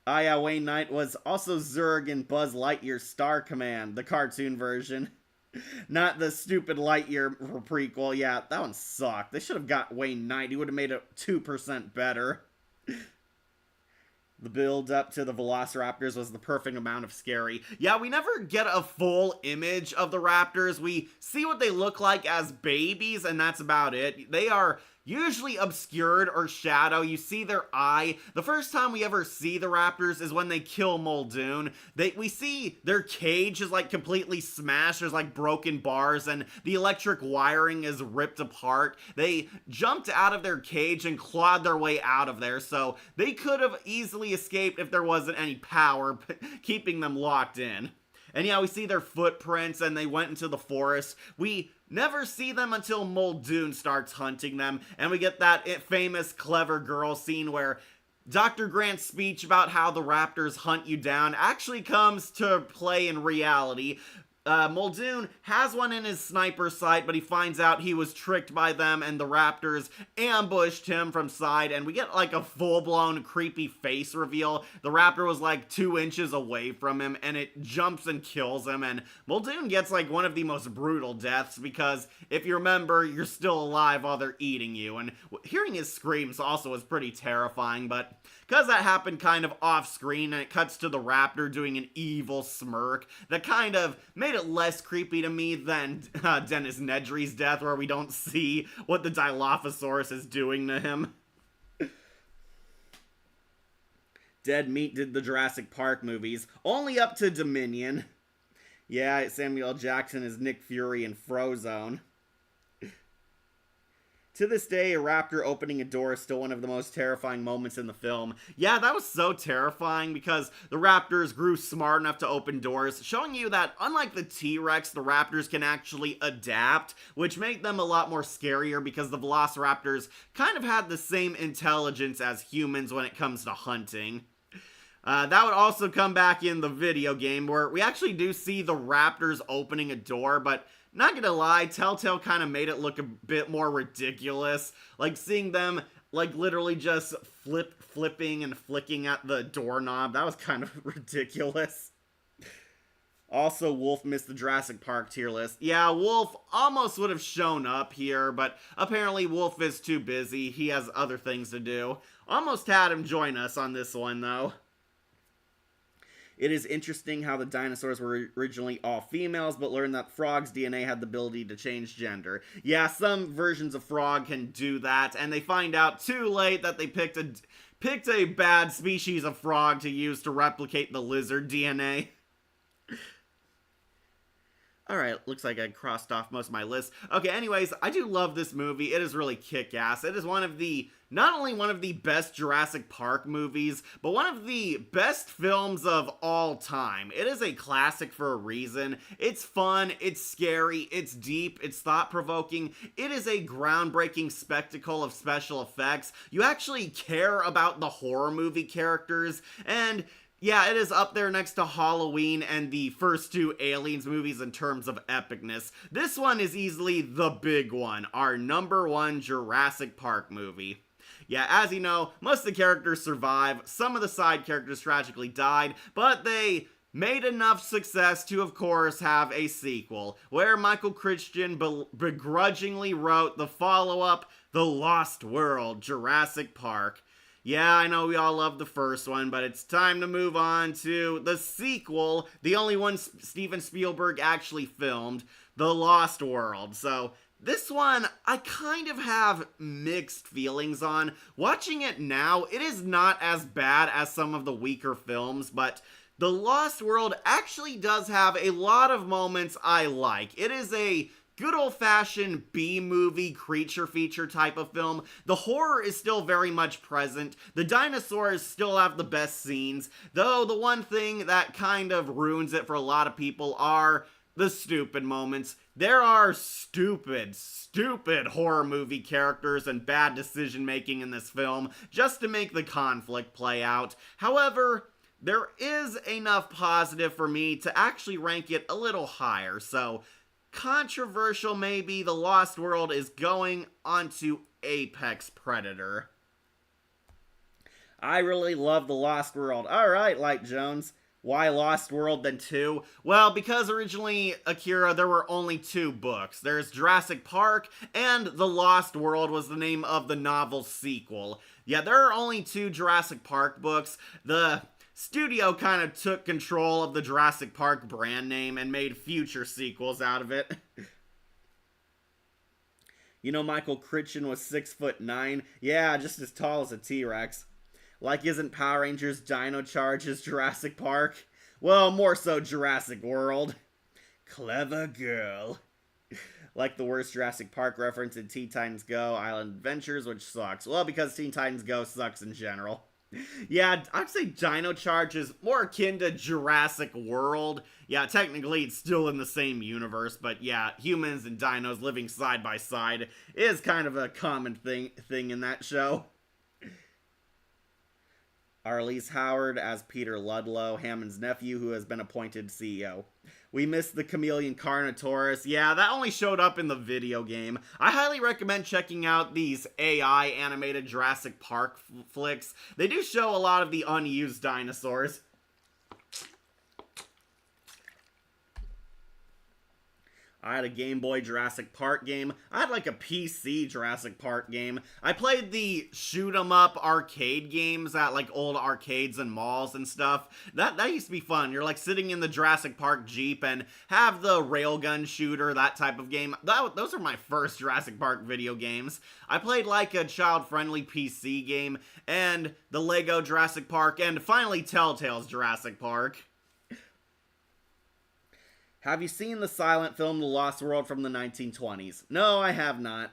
Ah, yeah, Wayne Knight was also Zurg in Buzz Lightyear's Star Command, the cartoon version. Not the stupid Lightyear prequel. Yeah, that one sucked. They should have got Wayne Knight. He would have made it 2% better. The build up to the Velociraptors was the perfect amount of scary. Yeah, we never get a full image of the raptors. We see what they look like as babies, and that's about it. They are usually obscured or shadow. You see their eye. The first time we ever see the raptors is when they kill Muldoon. We see their cage is like completely smashed. There's like broken bars and the electric wiring is ripped apart. They jumped out of their cage and clawed their way out of there, so they could have easily escaped if there wasn't any power keeping them locked in. And yeah, we see their footprints and they went into the forest. We never see them until Muldoon starts hunting them, and we get that famous clever girl scene where Dr. Grant's speech about how the raptors hunt you down actually comes to play in reality. Muldoon has one in his sniper sight, but he finds out he was tricked by them and the raptors ambushed him from side, and we get like a full-blown creepy face reveal. The raptor was like 2 inches away from him and it jumps and kills him, and Muldoon gets like one of the most brutal deaths because if you remember, you're still alive while they're eating you, and hearing his screams also was pretty terrifying, but because that happened kind of off screen and it cuts to the raptor doing an evil smirk, that kind of made it less creepy to me than Dennis Nedry's death, where we don't see what the Dilophosaurus is doing to him. Dead Meat did the Jurassic Park movies, only up to Dominion. Yeah, Samuel L. Jackson is Nick Fury in Frozone. To this day, a raptor opening a door is still one of the most terrifying moments in the film. Yeah, that was so terrifying because the raptors grew smart enough to open doors, showing you that unlike the T-Rex, the raptors can actually adapt, which made them a lot more scarier because the velociraptors kind of had the same intelligence as humans when it comes to hunting. That would also come back in the video game where we actually do see the raptors opening a door, but not gonna lie, Telltale kind of made it look a bit more ridiculous. Like seeing them like literally just flipping and flicking at the doorknob. That was kind of ridiculous. Also, Wolf missed the Jurassic Park tier list. Yeah, Wolf almost would have shown up here, but apparently Wolf is too busy. He has other things to do. Almost had him join us on this one, though. It is interesting how the dinosaurs were originally all females, but learned that Frog's DNA had the ability to change gender. Yeah, some versions of Frog can do that, and they find out too late that they picked a bad species of frog to use to replicate the lizard DNA. Alright, looks like I crossed off most of my list. Okay, anyways, I do love this movie. It is really kick-ass. It is not only one of the best Jurassic Park movies, but one of the best films of all time. It is a classic for a reason. It's fun, it's scary, it's deep, it's thought-provoking. It is a groundbreaking spectacle of special effects. You actually care about the horror movie characters, and yeah, it is up there next to Halloween and the first two Aliens movies in terms of epicness. This one is easily the big one, our #1 Jurassic Park movie. Yeah, as you know, most of the characters survive, some of the side characters tragically died, but they made enough success to, of course, have a sequel, where Michael Crichton begrudgingly wrote the follow-up, The Lost World, Jurassic Park. Yeah, I know we all love the first one, but it's time to move on to the sequel, the only one Steven Spielberg actually filmed, The Lost World. So, this one, I kind of have mixed feelings on. Watching it now, it is not as bad as some of the weaker films, but The Lost World actually does have a lot of moments I like. It is a good old-fashioned B-movie creature feature type of film. The horror is still very much present. The dinosaurs still have the best scenes, though the one thing that kind of ruins it for a lot of people are the stupid moments. There are stupid horror movie characters and bad decision making in this film just to make the conflict play out. However, there is enough positive for me to actually rank it a little higher, so controversial maybe, The Lost World is going onto Apex Predator. I really love The Lost World. Alright, Light Jones. Why Lost World then 2? Well, because originally, Akira, there were only 2 books. There's Jurassic Park, and The Lost World was the name of the novel sequel. Yeah, there are only 2 Jurassic Park books. The studio kind of took control of the Jurassic Park brand name and made future sequels out of it. You know Michael Crichton was 6'9"? Yeah, just as tall as a T-Rex. Like, isn't Power Rangers Dino Charges Jurassic Park? Well, more so Jurassic World. Clever girl. Like the worst Jurassic Park reference in Teen Titans Go Island Adventures, which sucks. Well, because Teen Titans Go sucks in general. Yeah, I'd say Dino Charge is more akin to Jurassic World. Yeah, technically it's still in the same universe, but yeah, humans and dinos living side by side is kind of a common thing in that show. Arliss Howard as Peter Ludlow, Hammond's nephew, who has been appointed CEO. We missed the Chameleon Carnotaurus. Yeah, that only showed up in the video game. I highly recommend checking out these AI animated Jurassic Park flicks. They do show a lot of the unused dinosaurs. I had a Game Boy Jurassic Park game. I had like a PC Jurassic Park game. I played the shoot 'em up arcade games at like old arcades and malls and stuff. That used to be fun. You're like sitting in the Jurassic Park Jeep and have the railgun shooter, that type of game. Those are my first Jurassic Park video games. I played like a child-friendly PC game and the Lego Jurassic Park and finally Telltale's Jurassic Park. Have you seen the silent film The Lost World from the 1920s? No, I have not.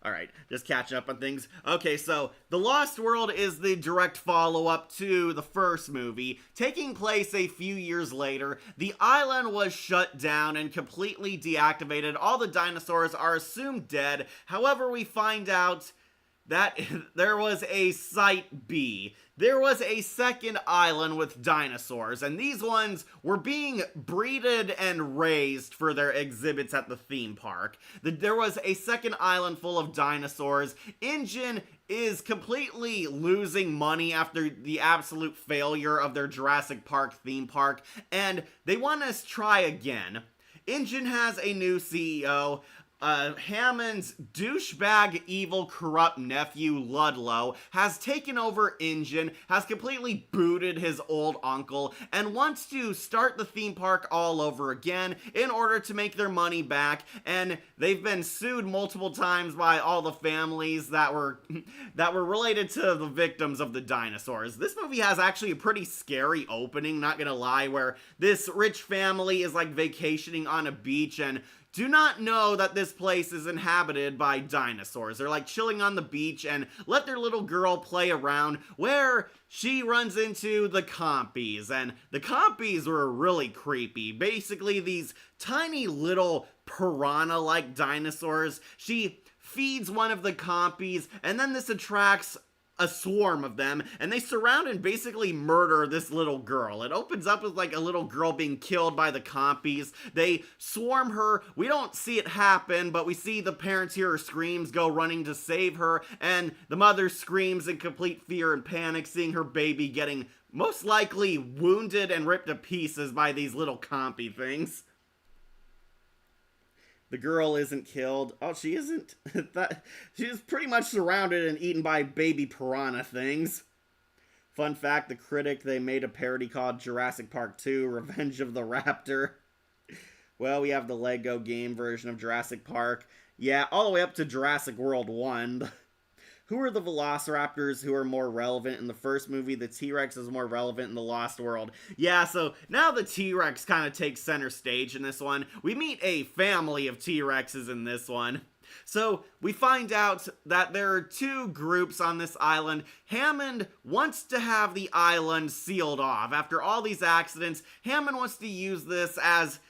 Alright, just catch up on things. Okay, so The Lost World is the direct follow-up to the first movie. Taking place a few years later, the island was shut down and completely deactivated. All the dinosaurs are assumed dead. However, we find out that there was a Site B. There was a second island with dinosaurs, and these ones were being breeded and raised for their exhibits at the theme park. There was a second island full of dinosaurs. InGen is completely losing money after the absolute failure of their Jurassic Park theme park, and they want us to try again. InGen has a new CEO. Hammond's douchebag, evil, corrupt nephew, Ludlow, has taken over InGen, has completely booted his old uncle, and wants to start the theme park all over again in order to make their money back, and they've been sued multiple times by all the families that were related to the victims of the dinosaurs. This movie has actually a pretty scary opening, not gonna lie, where this rich family is like vacationing on a beach and do not know that this place is inhabited by dinosaurs. They're like chilling on the beach and let their little girl play around, where she runs into the compies, and the compies were really creepy. Basically these tiny little piranha-like dinosaurs. She feeds one of the compies, and then this attracts a swarm of them, and they surround and basically murder this little girl. It opens up with like a little girl being killed by the compies. They swarm her. We don't see it happen, but we see the parents hear her screams, go running to save her, and the mother screams in complete fear and panic, seeing her baby getting most likely wounded and ripped to pieces by these little compy things. The girl isn't killed. Oh, she isn't? She's pretty much surrounded and eaten by baby piranha things. Fun fact, the critic, they made a parody called Jurassic Park 2, Revenge of the Raptor. Well, we have the Lego game version of Jurassic Park. Yeah, all the way up to Jurassic World 1. who are the velociraptors who are more relevant in the first movie? The T-Rex is more relevant in the Lost World. Yeah, so now the T-Rex kind of takes center stage in this one. We meet a family of T-Rexes in this one. So we find out that there are two groups on this island. Hammond wants to have the island sealed off. After all these accidents, Hammond wants to use this as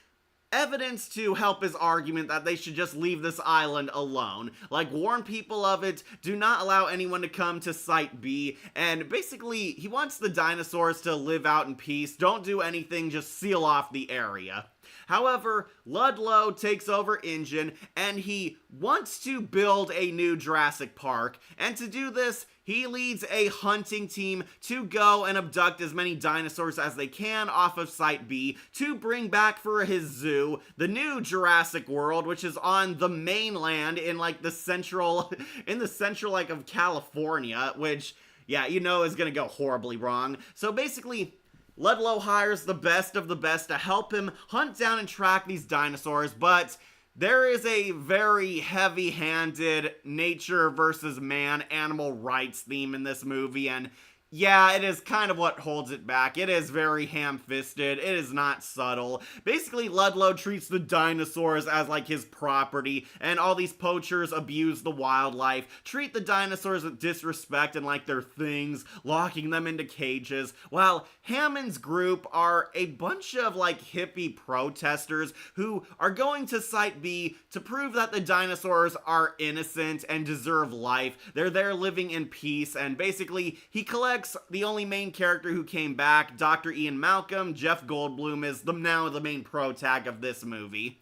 evidence to help his argument that they should just leave this island alone. Like, warn people of it, do not allow anyone to come to Site B, and basically, he wants the dinosaurs to live out in peace. Don't do anything, just seal off the area. However, Ludlow takes over InGen, and he wants to build a new Jurassic Park, and to do this, he leads a hunting team to go and abduct as many dinosaurs as they can off of Site B to bring back for his zoo the new Jurassic World, which is on the mainland in like the central, like of California, which, yeah, you know is gonna go horribly wrong. So basically, Ludlow hires the best of the best to help him hunt down and track these dinosaurs, but there is a very heavy-handed nature versus man animal rights theme in this movie, and yeah, it is kind of what holds it back. It is very ham-fisted. It is not subtle. Basically, Ludlow treats the dinosaurs as like his property, and all these poachers abuse the wildlife, treat the dinosaurs with disrespect and like they're things, locking them into cages, while Hammond's group are a bunch of like hippie protesters who are going to Site B to prove that the dinosaurs are innocent and deserve life. They're there living in peace, and basically, he collects the only main character who came back, Dr. Ian Malcolm. Jeff Goldblum is now the main protag of this movie.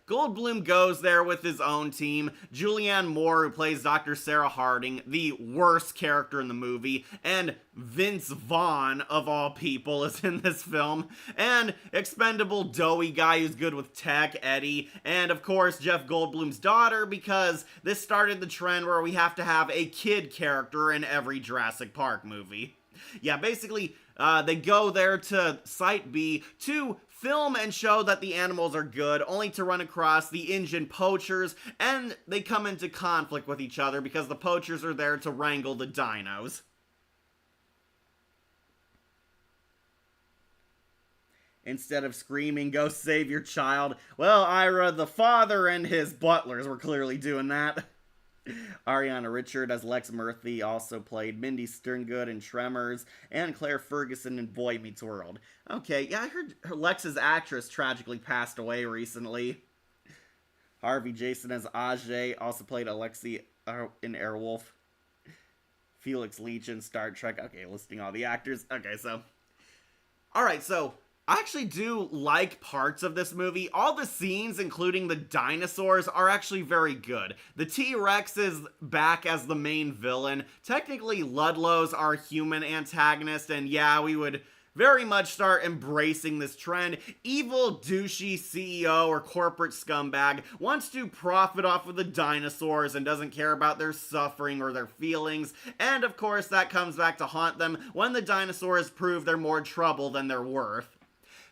Goldblum goes there with his own team. Julianne Moore, who plays Dr. Sarah Harding, the worst character in the movie, and Vince Vaughn, of all people, is in this film, and expendable doughy guy who's good with tech, Eddie, and of course Jeff Goldblum's daughter, because this started the trend where we have to have a kid character in every Jurassic Park movie. Yeah, basically, they go there to Site B to film and show that the animals are good, only to run across the InGen poachers, and they come into conflict with each other because the poachers are there to wrangle the dinos. Instead of screaming, "Go save your child," well, Ira, the father and his butlers were clearly doing that. Ariana Richard as Lex Murphy also played Mindy Sterngood in Tremors, and Claire Ferguson in Boy Meets World. Okay, yeah, I heard Lex's actress tragically passed away recently. Harvey Jason as Ajay also played Alexei in Airwolf. Felix Leach in Star Trek. Okay, listing all the actors. Okay, so. Alright, so I actually do like parts of this movie. All the scenes, including the dinosaurs, are actually very good. The T-Rex is back as the main villain. Technically, Ludlow's our human antagonist, and yeah, we would very much start embracing this trend. Evil, douchey CEO or corporate scumbag wants to profit off of the dinosaurs and doesn't care about their suffering or their feelings. And of course, that comes back to haunt them when the dinosaurs prove they're more trouble than they're worth.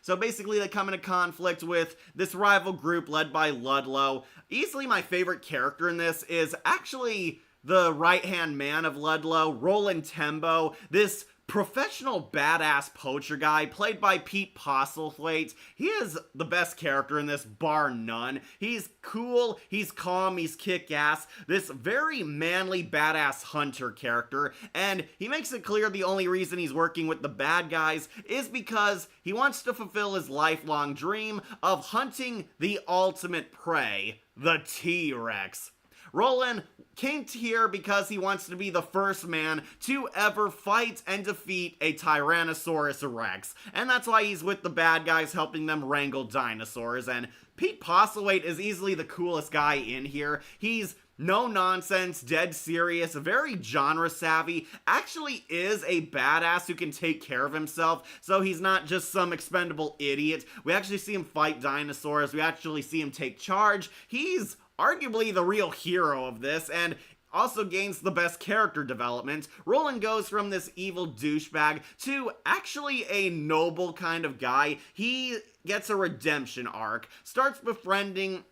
So basically, they come into conflict with this rival group led by Ludlow. Easily my favorite character in this is actually the right-hand man of Ludlow, Roland Tembo, this professional badass poacher guy played by Pete Postlethwaite. He is the best character in this, bar none. He's cool, he's calm, he's kick-ass, this very manly badass hunter character, and he makes it clear the only reason he's working with the bad guys is because he wants to fulfill his lifelong dream of hunting the ultimate prey, the T-Rex. Roland came here because he wants to be the first man to ever fight and defeat a Tyrannosaurus Rex. And that's why he's with the bad guys helping them wrangle dinosaurs. And Pete Postlethwaite is easily the coolest guy in here. He's no nonsense, dead serious, very genre savvy, actually is a badass who can take care of himself, so he's not just some expendable idiot. We actually see him fight dinosaurs, we actually see him take charge. He's arguably the real hero of this, and also gains the best character development. Roland goes from this evil douchebag to actually a noble kind of guy. He gets a redemption arc, starts befriending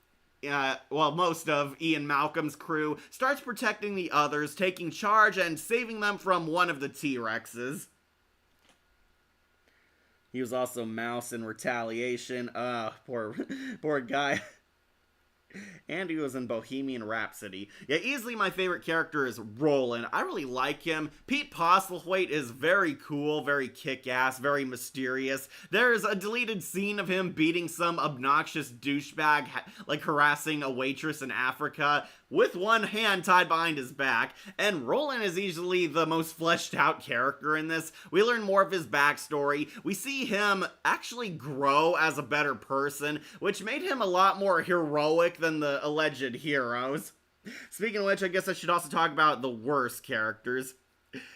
most of Ian Malcolm's crew, starts protecting the others, taking charge and saving them from one of the T-Rexes. He was also Mouse in Retaliation. Poor guy. And he was in Bohemian Rhapsody. Yeah, easily my favorite character is Roland. I really like him. Pete Postlethwaite is very cool, very kick-ass, very mysterious. There's a deleted scene of him beating some obnoxious douchebag, like harassing a waitress in Africa, with one hand tied behind his back, and Roland is easily the most fleshed out character in this. We learn more of his backstory. We see him actually grow as a better person, which made him a lot more heroic than the alleged heroes. Speaking of which, I guess I should also talk about the worst characters.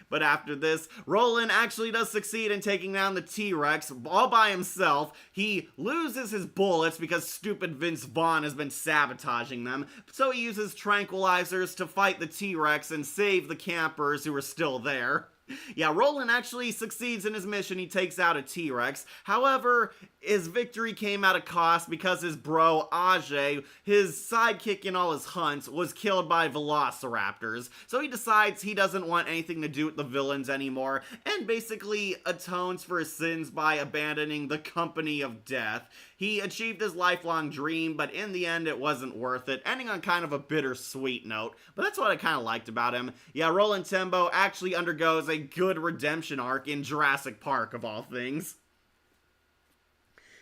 But after this, Roland actually does succeed in taking down the T-Rex all by himself. He loses his bullets because stupid Vince Vaughn has been sabotaging them, so he uses tranquilizers to fight the T-Rex and save the campers who are still there. Yeah, Roland actually succeeds in his mission. He takes out a T-Rex. However, his victory came at a cost because his bro, Ajay, his sidekick in all his hunts, was killed by velociraptors. So he decides he doesn't want anything to do with the villains anymore, and basically atones for his sins by abandoning the company of death. He achieved his lifelong dream, but in the end it wasn't worth it, ending on kind of a bittersweet note. But that's what I kind of liked about him. Yeah, Roland Tembo actually undergoes a good redemption arc in Jurassic Park, of all things.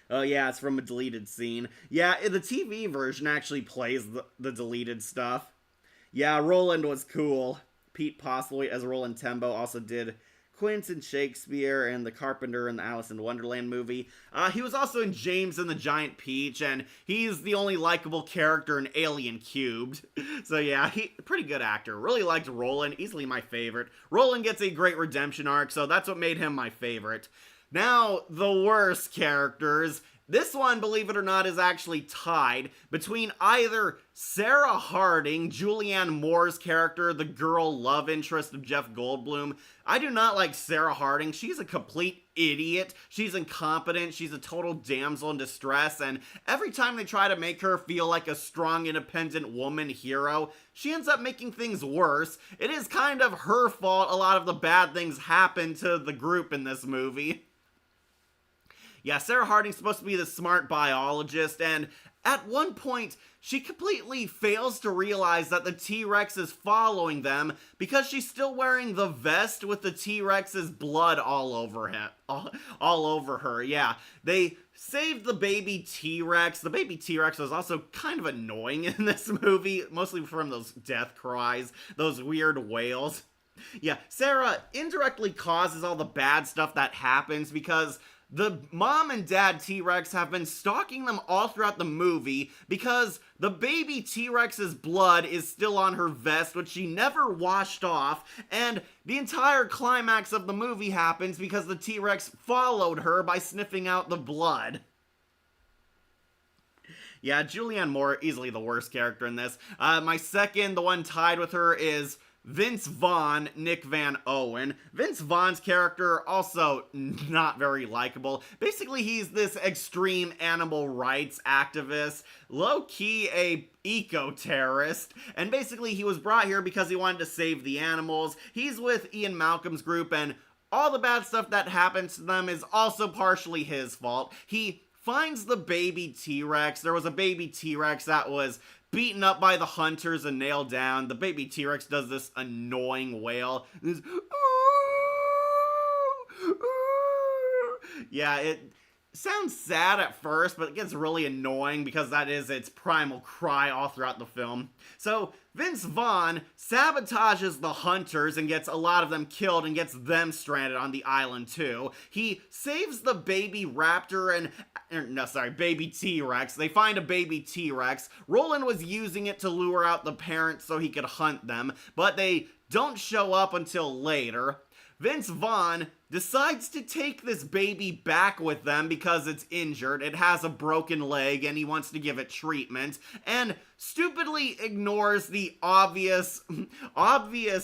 Oh yeah, it's from a deleted scene. Yeah, the TV version actually plays the deleted stuff. Yeah, Roland was cool. Pete Postlethwaite as Roland Tembo also did Quint in Shakespeare and the Carpenter in the Alice in Wonderland movie. He was also in James and the Giant Peach, and he's the only likable character in Alien Cubed. So yeah, pretty good actor. Really liked Roland, easily my favorite. Roland gets a great redemption arc, so that's what made him my favorite. Now, the worst characters. This one, believe it or not, is actually tied between either Sarah Harding, Julianne Moore's character, the girl love interest of Jeff Goldblum. I do not like Sarah Harding. She's a complete idiot. She's incompetent. She's a total damsel in distress. And every time they try to make her feel like a strong, independent woman hero, she ends up making things worse. It is kind of her fault a lot of the bad things happen to the group in this movie. Yeah, Sarah Harding's supposed to be the smart biologist, and at one point, she completely fails to realize that the T-Rex is following them because she's still wearing the vest with the T-Rex's blood all over her. Yeah, they saved the baby T-Rex. The baby T-Rex was also kind of annoying in this movie, mostly from those death cries, those weird wails. Yeah, Sarah indirectly causes all the bad stuff that happens because the mom and dad T-Rex have been stalking them all throughout the movie because the baby T-Rex's blood is still on her vest, which she never washed off, and the entire climax of the movie happens because the T-Rex followed her by sniffing out the blood. Yeah, Julianne Moore, easily the worst character in this. My second, the one tied with her, is Vince Vaughn, Nick Van Owen. Vince Vaughn's character, also not very likable. Basically, he's this extreme animal rights activist, low-key a eco-terrorist, and basically he was brought here because he wanted to save the animals. He's with Ian Malcolm's group, and all the bad stuff that happens to them is also partially his fault. He finds the baby T-Rex. There was a baby T-Rex that was beaten up by the hunters and nailed down. The baby T-Rex does this annoying wail. This, yeah, it sounds sad at first, but it gets really annoying because that is its primal cry all throughout the film. So Vince Vaughn sabotages the hunters and gets a lot of them killed and gets them stranded on the island too. He saves the baby raptor baby T-Rex. They find a baby T-Rex. Roland was using it to lure out the parents so he could hunt them, but they don't show up until later. Vince Vaughn decides to take this baby back with them because it's injured. It has a broken leg and he wants to give it treatment, and stupidly ignores the obvious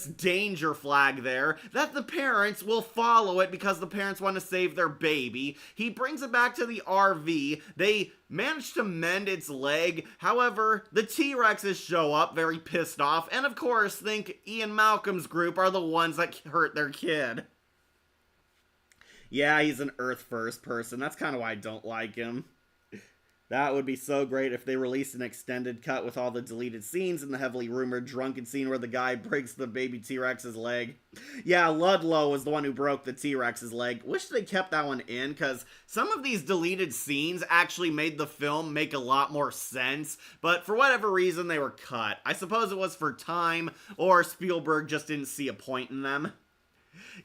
danger flag there that the parents will follow it because the parents want to save their baby. He brings it back to the RV. They manage to mend its leg. However, the T-Rexes show up very pissed off and of course think Ian Malcolm's group are the ones that hurt their kid. Yeah, he's an Earth First person. That's kind of why I don't like him. That would be so great if they released an extended cut with all the deleted scenes and the heavily rumored drunken scene where the guy breaks the baby T-Rex's leg. Yeah, Ludlow was the one who broke the T-Rex's leg. Wish they kept that one in, because some of these deleted scenes actually made the film make a lot more sense, but for whatever reason they were cut. I suppose it was for time, or Spielberg just didn't see a point in them.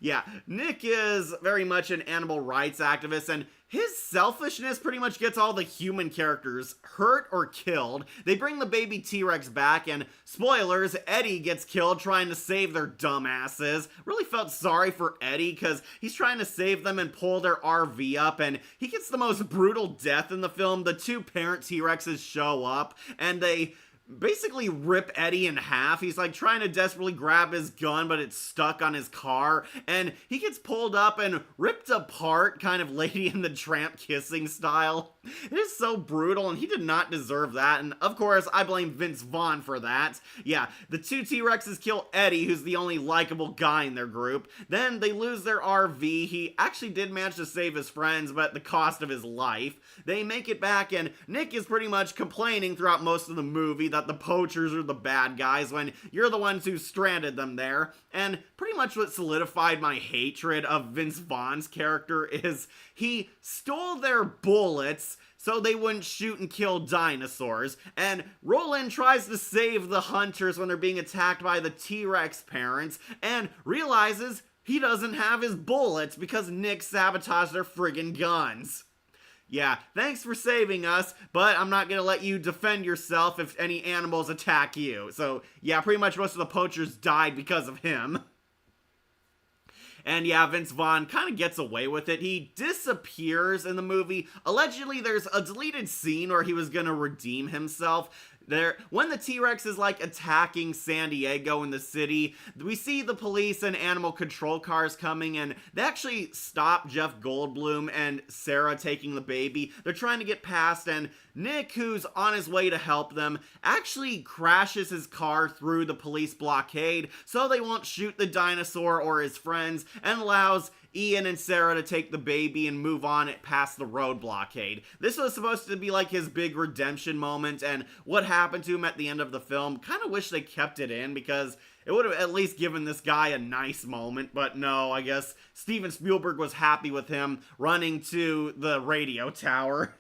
Yeah, Nick is very much an animal rights activist, and his selfishness pretty much gets all the human characters hurt or killed. They bring the baby T-Rex back, and spoilers, Eddie gets killed trying to save their dumbasses. Really felt sorry for Eddie, because he's trying to save them and pull their RV up, and he gets the most brutal death in the film. The two parent T-Rexes show up, and they basically rip Eddie in half. He's like trying to desperately grab his gun, but it's stuck on his car, and he gets pulled up and ripped apart, kind of Lady and the Tramp kissing style. It is so brutal, and he did not deserve that, and of course, I blame Vince Vaughn for that. Yeah, the two T-Rexes kill Eddie, who's the only likable guy in their group. Then they lose their RV. He actually did manage to save his friends, but at the cost of his life. They make it back, and Nick is pretty much complaining throughout most of the movie that the poachers are the bad guys when you're the ones who stranded them there. And pretty much what solidified my hatred of Vince Vaughn's character is he stole their bullets so they wouldn't shoot and kill dinosaurs, and Roland tries to save the hunters when they're being attacked by the T-Rex parents, and realizes he doesn't have his bullets because Nick sabotaged their friggin' guns. Yeah, thanks for saving us, but I'm not gonna let you defend yourself if any animals attack you. So, yeah, pretty much most of the poachers died because of him. And yeah, Vince Vaughn kind of gets away with it. He disappears in the movie. Allegedly, there's a deleted scene where he was gonna redeem himself. When the T-Rex is like attacking San Diego in the city, we see the police and animal control cars coming, and they actually stop Jeff Goldblum and Sarah taking the baby. They're trying to get past, and Nick, who's on his way to help them, actually crashes his car through the police blockade so they won't shoot the dinosaur or his friends, and allows Ian and Sarah to take the baby and move on past the road blockade. This was supposed to be like his big redemption moment, and what happened to him at the end of the film, kind of wish they kept it in because it would have at least given this guy a nice moment, but no, I guess Steven Spielberg was happy with him running to the radio tower.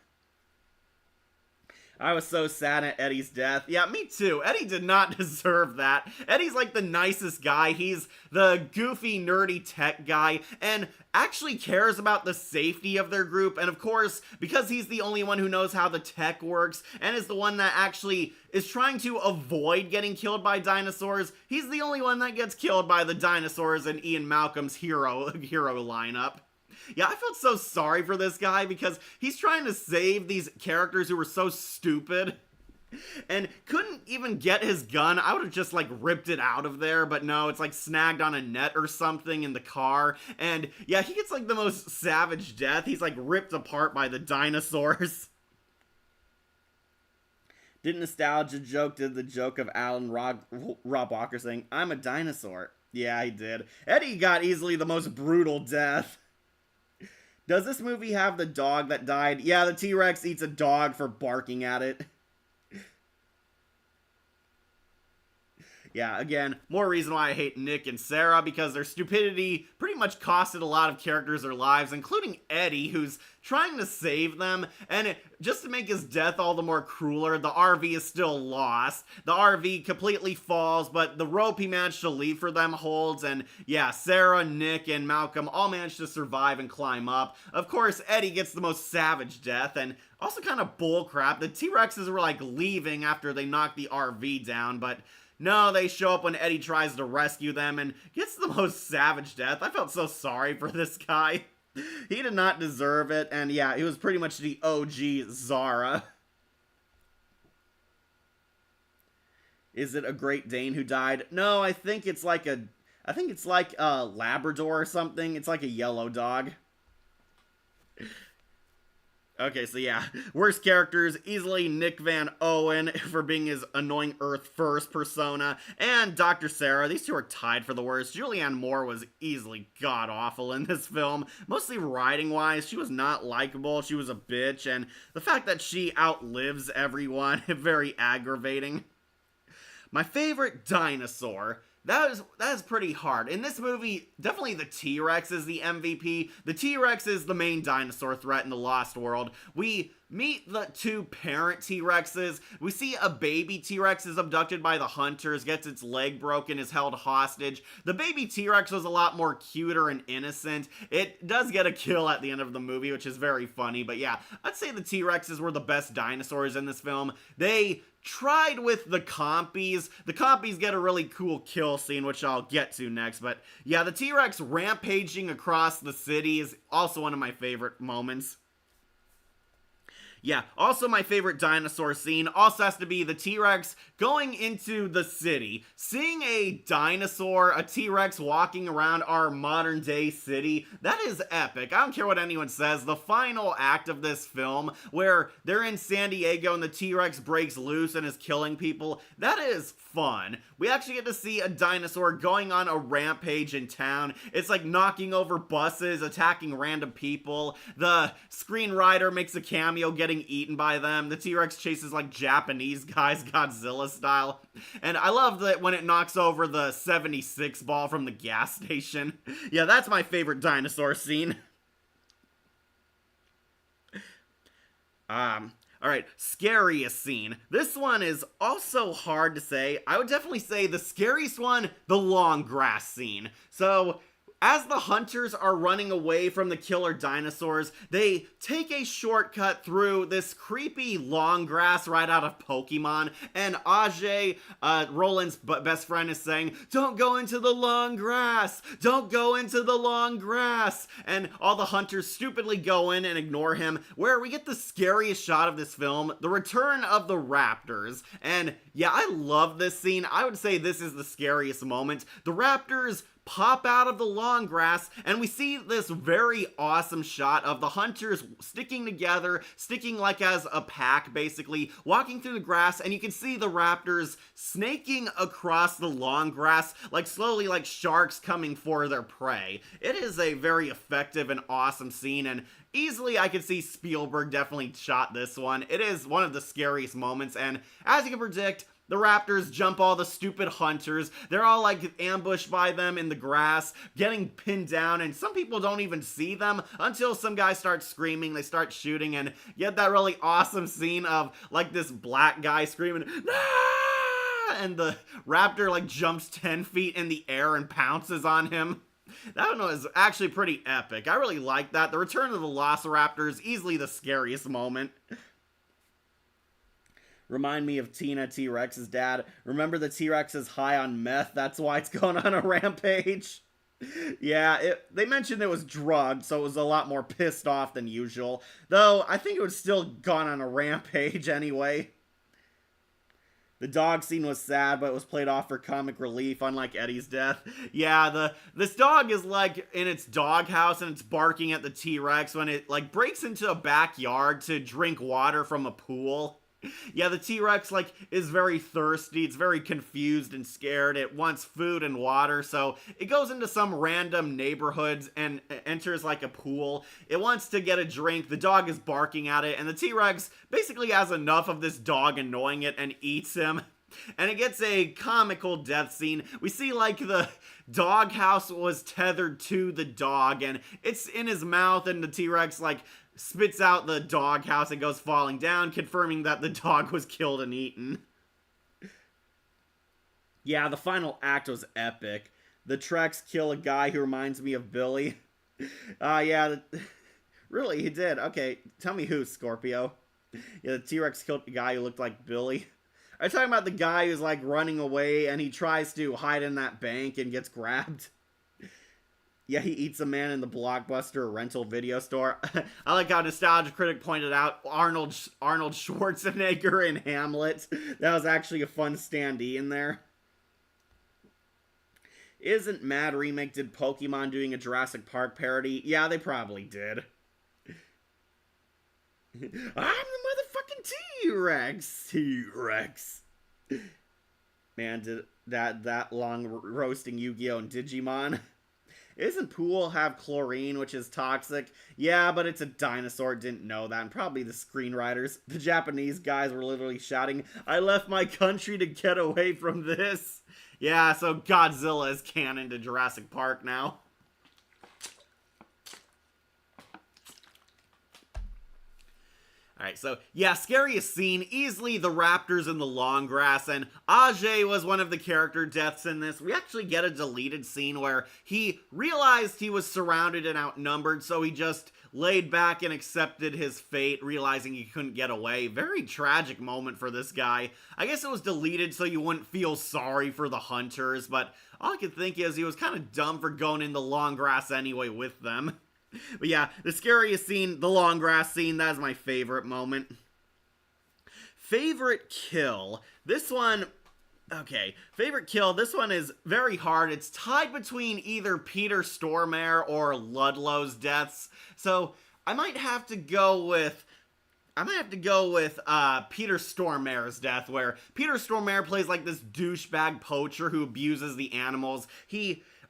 I was so sad at Eddie's death. Yeah, me too. Eddie did not deserve that. Eddie's like the nicest guy. He's the goofy, nerdy tech guy, and actually cares about the safety of their group. And of course, because he's the only one who knows how the tech works, and is the one that actually is trying to avoid getting killed by dinosaurs, he's the only one that gets killed by the dinosaurs in Ian Malcolm's hero lineup. Yeah, I felt so sorry for this guy because he's trying to save these characters who were so stupid and couldn't even get his gun. I would have just like ripped it out of there, but no, it's like snagged on a net or something in the car. And yeah, he gets like the most savage death. He's like ripped apart by the dinosaurs. Did Nostalgia Joke did the joke of Alan Rob Walker saying, "I'm a dinosaur." Yeah, he did. Eddie got easily the most brutal death. Does this movie have the dog that died? Yeah, the T-Rex eats a dog for barking at it. Yeah, again, more reason why I hate Nick and Sarah, because their stupidity pretty much costed a lot of characters their lives, including Eddie, who's trying to save them, and just to make his death all the more crueler, the RV is still lost. The RV completely falls, but the rope he managed to leave for them holds, and yeah, Sarah, Nick, and Malcolm all managed to survive and climb up. Of course, Eddie gets the most savage death, and also kind of bullcrap. The T-Rexes were like leaving after they knocked the RV down, but No, they show up when Eddie tries to rescue them and gets the most savage death. I felt so sorry for this guy. He did not deserve it, and yeah, he was pretty much the OG Zara. Is it a Great Dane who died? No, I think it's like a Labrador or something. It's like a yellow dog. Okay, so yeah, worst characters, easily Nick Van Owen for being his annoying Earth First persona, and Dr. Sarah. These two are tied for the worst. Julianne Moore was easily god-awful in this film. Mostly writing-wise, she was not likable, she was a bitch, and the fact that she outlives everyone, very aggravating. My favorite dinosaur. That is pretty hard. In this movie, definitely the T-Rex is the MVP. The T-Rex is the main dinosaur threat in the Lost World. We meet the two parent T-Rexes. We see a baby T-Rex is abducted by the hunters, gets its leg broken, is held hostage. The baby T-Rex was a lot more cuter and innocent. It does get a kill at the end of the movie, which is very funny. But yeah, I'd say the T-Rexes were the best dinosaurs in this film. They tried with the compies. The compies get a really cool kill scene, which I'll get to next. But yeah, the T-Rex rampaging across the city is also one of my favorite moments. Yeah, also my favorite dinosaur scene also has to be the T-Rex going into the city. Seeing a dinosaur, a T-Rex walking around our modern day city, that is epic. I don't care what anyone says. The final act of this film, where they're in San Diego and the T-Rex breaks loose and is killing people, that is fun. We actually get to see a dinosaur going on a rampage in town. It's like knocking over buses, attacking random people. The screenwriter makes a cameo getting eaten by them. The T-Rex chases like Japanese guys, Godzilla style. And I love that when it knocks over the 76 ball from the gas station. Yeah, that's my favorite dinosaur scene. Alright, scariest scene. This one is also hard to say. I would definitely say the scariest one, the long grass scene. So, as the hunters are running away from the killer dinosaurs, they take a shortcut through this creepy long grass right out of Pokemon, and Ajay, Roland's best friend, is saying, "Don't go into the long grass! Don't go into the long grass!" And all the hunters stupidly go in and ignore him, where we get the scariest shot of this film, the return of the raptors. And yeah, I love this scene. I would say this is the scariest moment. The raptors pop out of the long grass, and we see this very awesome shot of the hunters sticking together, sticking like as a pack, basically, walking through the grass, and you can see the raptors snaking across the long grass, like slowly like sharks coming for their prey. It is a very effective and awesome scene, and easily I could see Spielberg definitely shot this one. It is one of the scariest moments, and as you can predict, the raptors jump all the stupid hunters. They're all like ambushed by them in the grass, getting pinned down, and some people don't even see them until some guy starts screaming, they start shooting, and you get that really awesome scene of like this black guy screaming, "Ah!" and the raptor like jumps 10 feet in the air and pounces on him. That one was actually pretty epic. I really like that. The return of the Velociraptor, easily the scariest moment. Remind me of Tina, T-Rex's dad. Remember the T-Rex is high on meth, that's why it's going on a rampage? Yeah, they mentioned it was drugged, so it was a lot more pissed off than usual. Though, I think it was still gone on a rampage anyway. The dog scene was sad, but it was played off for comic relief, unlike Eddie's death. Yeah, this dog is like in its doghouse and it's barking at the T-Rex when it like breaks into a backyard to drink water from a pool. Yeah, the T-Rex, like, is very thirsty, it's very confused and scared, it wants food and water, so it goes into some random neighborhoods and enters, like, a pool. It wants to get a drink, the dog is barking at it, and the T-Rex basically has enough of this dog annoying it and eats him. And it gets a comical death scene. We see, like, the doghouse was tethered to the dog, and it's in his mouth, and the T-Rex, like, spits out the doghouse and goes falling down, confirming that the dog was killed and eaten. Yeah, the final act was epic. The Trex kill a guy who reminds me of Billy. Yeah, really, he did. Okay, tell me who, Scorpio. Yeah, the T-Rex killed a guy who looked like Billy. Are you talking about the guy who's like running away and he tries to hide in that bank and gets grabbed? Yeah, he eats a man in the Blockbuster rental video store. I like how Nostalgia Critic pointed out Arnold Schwarzenegger in Hamlet. That was actually a fun standee in there. Isn't Mad Remake did Pokemon doing a Jurassic Park parody? Yeah, they probably did. I'm the motherfucking T-Rex. T-Rex. Man, did that long roasting Yu-Gi-Oh! And Digimon. Isn't pool have chlorine, which is toxic? Yeah, but it's a dinosaur, didn't know that, and probably the screenwriters. The Japanese guys were literally shouting, I left my country to get away from this. Yeah, so Godzilla is canon to Jurassic Park now. Alright, so, yeah, scariest scene, easily the raptors in the long grass, and Ajay was one of the character deaths in this. We actually get a deleted scene where he realized he was surrounded and outnumbered, so he just laid back and accepted his fate, realizing he couldn't get away. Very tragic moment for this guy. I guess it was deleted so you wouldn't feel sorry for the hunters, but all I could think is he was kind of dumb for going in the long grass anyway with them. But yeah, the scariest scene, the long grass scene, that is my favorite moment. Favorite kill. This one, okay, favorite kill, this one is very hard. It's tied between either Peter Stormare or Ludlow's deaths. So, I might have to go with Peter Stormare's death, where Peter Stormare plays like this douchebag poacher who abuses the animals.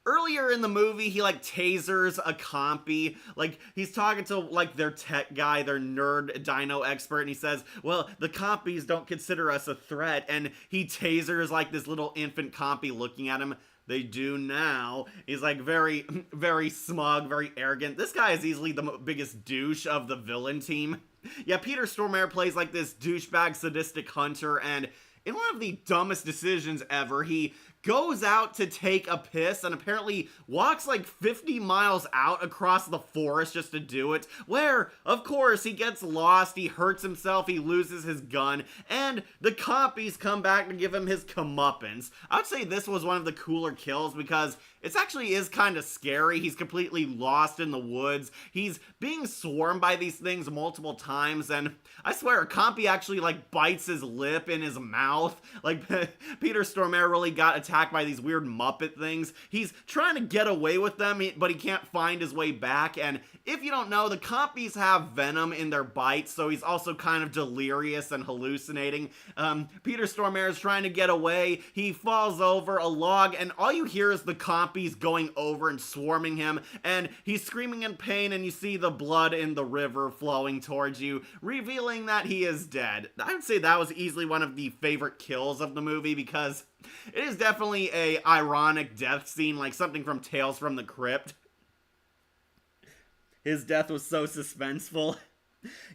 Earlier in the movie, he, like, tasers a compy. Like, he's talking to, like, their tech guy, their nerd dino expert, and he says, well, the compies don't consider us a threat, and he tasers, like, this little infant compy looking at him. They do now. He's, like, very, very smug, very arrogant. This guy is easily the biggest douche of the villain team. Yeah, Peter Stormare plays, like, this douchebag sadistic hunter, and in one of the dumbest decisions ever, he goes out to take a piss and apparently walks like 50 miles out across the forest just to do it, where, of course, he gets lost, he hurts himself, he loses his gun, and the compies come back to give him his comeuppance. I would say this was one of the cooler kills because it actually is kind of scary. He's completely lost in the woods. He's being swarmed by these things multiple times, and I swear, a compy actually, like, bites his lip in his mouth. Like, Peter Stormare really got attacked by these weird Muppet things. He's trying to get away with them, but he can't find his way back, and if you don't know, the compies have venom in their bites, so he's also kind of delirious and hallucinating. Peter Stormare is trying to get away. He falls over a log, and all you hear is the compies going over and swarming him, and he's screaming in pain, and you see the blood in the river flowing towards you, revealing that he is dead. I would say that was easily one of the favorite kills of the movie, because it is definitely a ironic death scene, like something from Tales from the Crypt. His death was so suspenseful.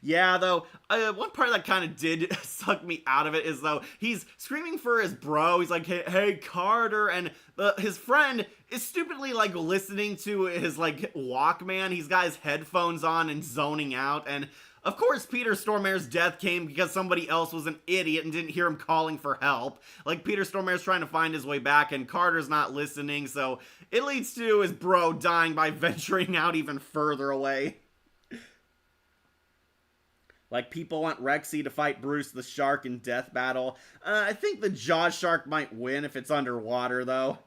Yeah, though, one part that kind of did suck me out of it is, though, he's screaming for his bro. He's like, hey, Carter, and his friend is stupidly, like, listening to his, like, Walkman. He's got his headphones on and zoning out, and of course, Peter Stormare's death came because somebody else was an idiot and didn't hear him calling for help. Like, Peter Stormare's trying to find his way back, and Carter's not listening, so it leads to his bro dying by venturing out even further away. Like, people want Rexy to fight Bruce the Shark in Death Battle. I think the Jaws Shark might win if it's underwater, though.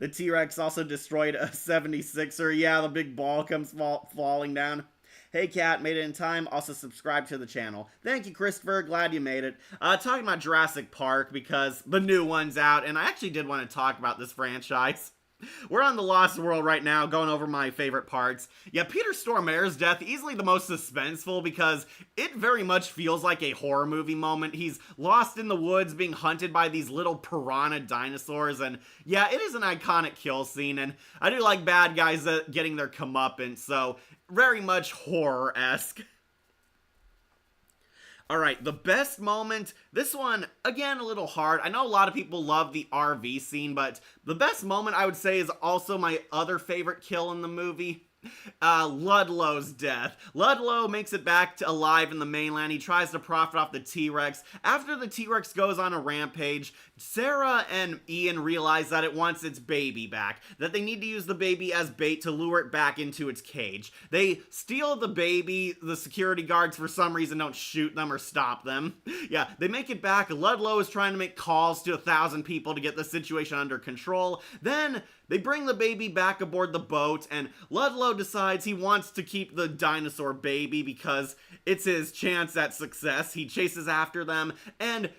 The T-Rex also destroyed a 76er. Yeah, the big ball comes falling down. Hey, Cat, made it in time. Also, subscribe to the channel. Thank you, Christopher. Glad you made it. Talking about Jurassic Park because the new one's out, and I actually did want to talk about this franchise. We're on the Lost World right now, going over my favorite parts. Yeah, Peter Stormare's death, easily the most suspenseful because it very much feels like a horror movie moment. He's lost in the woods, being hunted by these little piranha dinosaurs, and yeah, it is an iconic kill scene, and I do like bad guys getting their comeuppance, so very much horror-esque. Alright, the best moment, this one, again, a little hard. I know a lot of people love the RV scene, but the best moment I would say is also my other favorite kill in the movie. Ludlow's death. Ludlow makes it back to alive in the mainland. He tries to profit off the T-Rex. After the T-Rex goes on a rampage, Sarah and Ian realize that it wants its baby back, that they need to use the baby as bait to lure it back into its cage. They steal the baby. The security guards, for some reason, don't shoot them or stop them. Yeah, they make it back. Ludlow is trying to make calls to 1,000 people to get the situation under control. Then they bring the baby back aboard the boat, and Ludlow decides he wants to keep the dinosaur baby because it's his chance at success. He chases after them and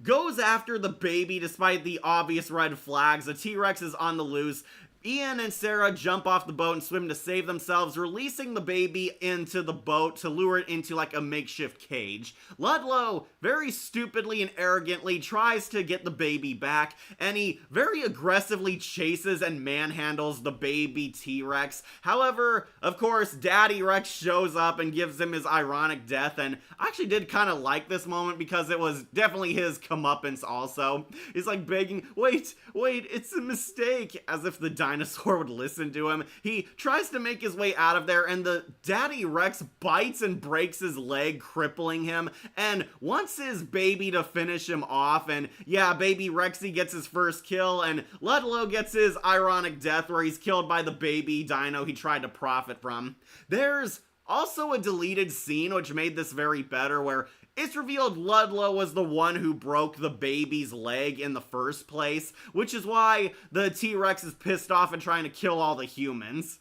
goes after the baby despite the obvious red flags. The T-Rex is on the loose. Ian and Sarah jump off the boat and swim to save themselves, releasing the baby into the boat to lure it into like a makeshift cage. Ludlow very stupidly and arrogantly tries to get the baby back, and he very aggressively chases and manhandles the baby T-Rex. However, of course, Daddy Rex shows up and gives him his ironic death, and I actually did kind of like this moment because it was definitely his comeuppance also. He's like begging, wait, it's a mistake, as if the dinosaur would listen to him. He tries to make his way out of there, and the Daddy Rex bites and breaks his leg, crippling him, and wants his baby to finish him off. And yeah, baby Rexy gets his first kill, and Ludlow gets his ironic death where he's killed by the baby dino he tried to profit from. There's also a deleted scene which made this very better, where it's revealed Ludlow was the one who broke the baby's leg in the first place, which is why the T-Rex is pissed off and trying to kill all the humans.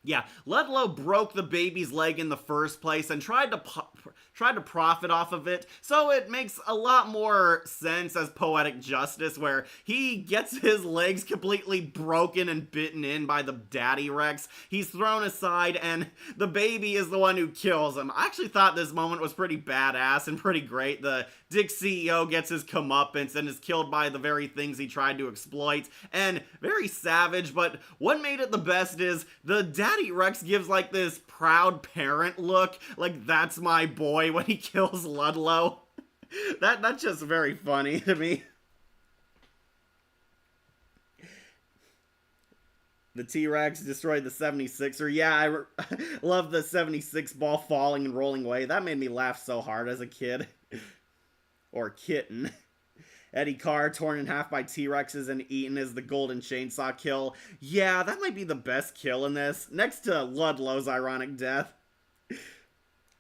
Yeah, Ludlow broke the baby's leg in the first place and tried to profit off of it, so it makes a lot more sense as poetic justice, where he gets his legs completely broken and bitten in by the Daddy Rex. He's thrown aside, and the baby is the one who kills him. I actually thought this moment was pretty badass and pretty great. The Dick CEO gets his comeuppance and is killed by the very things he tried to exploit, and very savage, but what made it the best is the Daddy Rex gives like this proud parent look, like that's my boy, when he kills Ludlow. That's just very funny to me. The T-Rex destroyed the 76er. Yeah, I love the 76 ball falling and rolling away. That made me laugh so hard as a kid. Or kitten. Eddie Carr torn in half by T-Rexes and eaten as the golden chainsaw kill. Yeah, that might be the best kill in this, next to Ludlow's ironic death.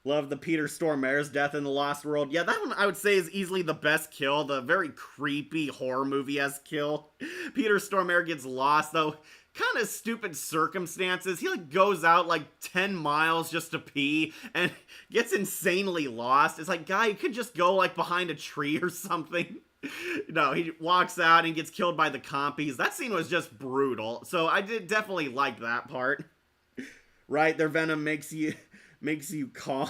Love the Peter Stormare's death in the Lost World. Yeah, that one I would say is easily the best kill, the very creepy horror movie-esque kill. Peter Stormare gets lost, though kind of stupid circumstances. He like goes out like 10 miles just to pee and gets insanely lost. It's like, guy, you could just go like behind a tree or something. No, he walks out and gets killed by the compies. That scene was just brutal, so I did definitely like that part. Right, their venom makes you calm.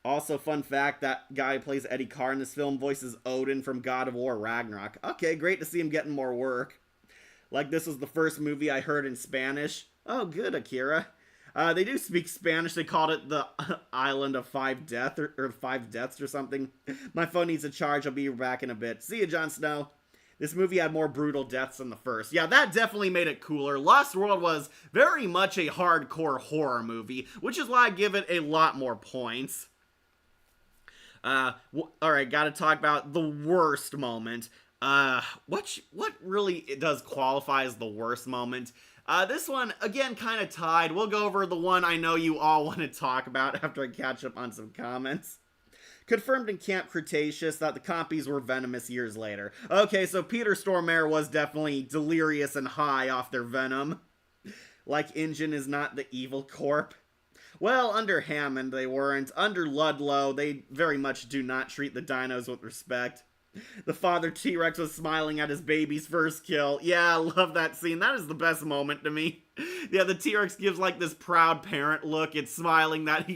Also, fun fact, that guy who plays Eddie Carr in this film voices Odin from God of War Ragnarok. Okay, great to see him getting more work. Like, this was the first movie I heard in Spanish. Oh, good, Akira. They do speak Spanish. They called it the Island of Five Deaths or Five Deaths or something. My phone needs a charge. I'll be back in a bit. See you, Jon Snow. This movie had more brutal deaths than the first. Yeah, that definitely made it cooler. Lost World was very much a hardcore horror movie, which is why I give it a lot more points. Alright, gotta talk about the worst moment. What really does qualify as the worst moment? This one, again, kind of tied. We'll go over the one I know you all want to talk about after I catch up on some comments. Confirmed in Camp Cretaceous that the compies were venomous years later. Okay, so Peter Stormare was definitely delirious and high off their venom. Like Injun is not the evil corp. Well, under Hammond they weren't. Under Ludlow, they very much do not treat the dinos with respect. The father T-Rex was smiling at his baby's first kill. Yeah, I love that scene. That is the best moment to me. Yeah, the T-Rex gives like this proud parent look. It's smiling that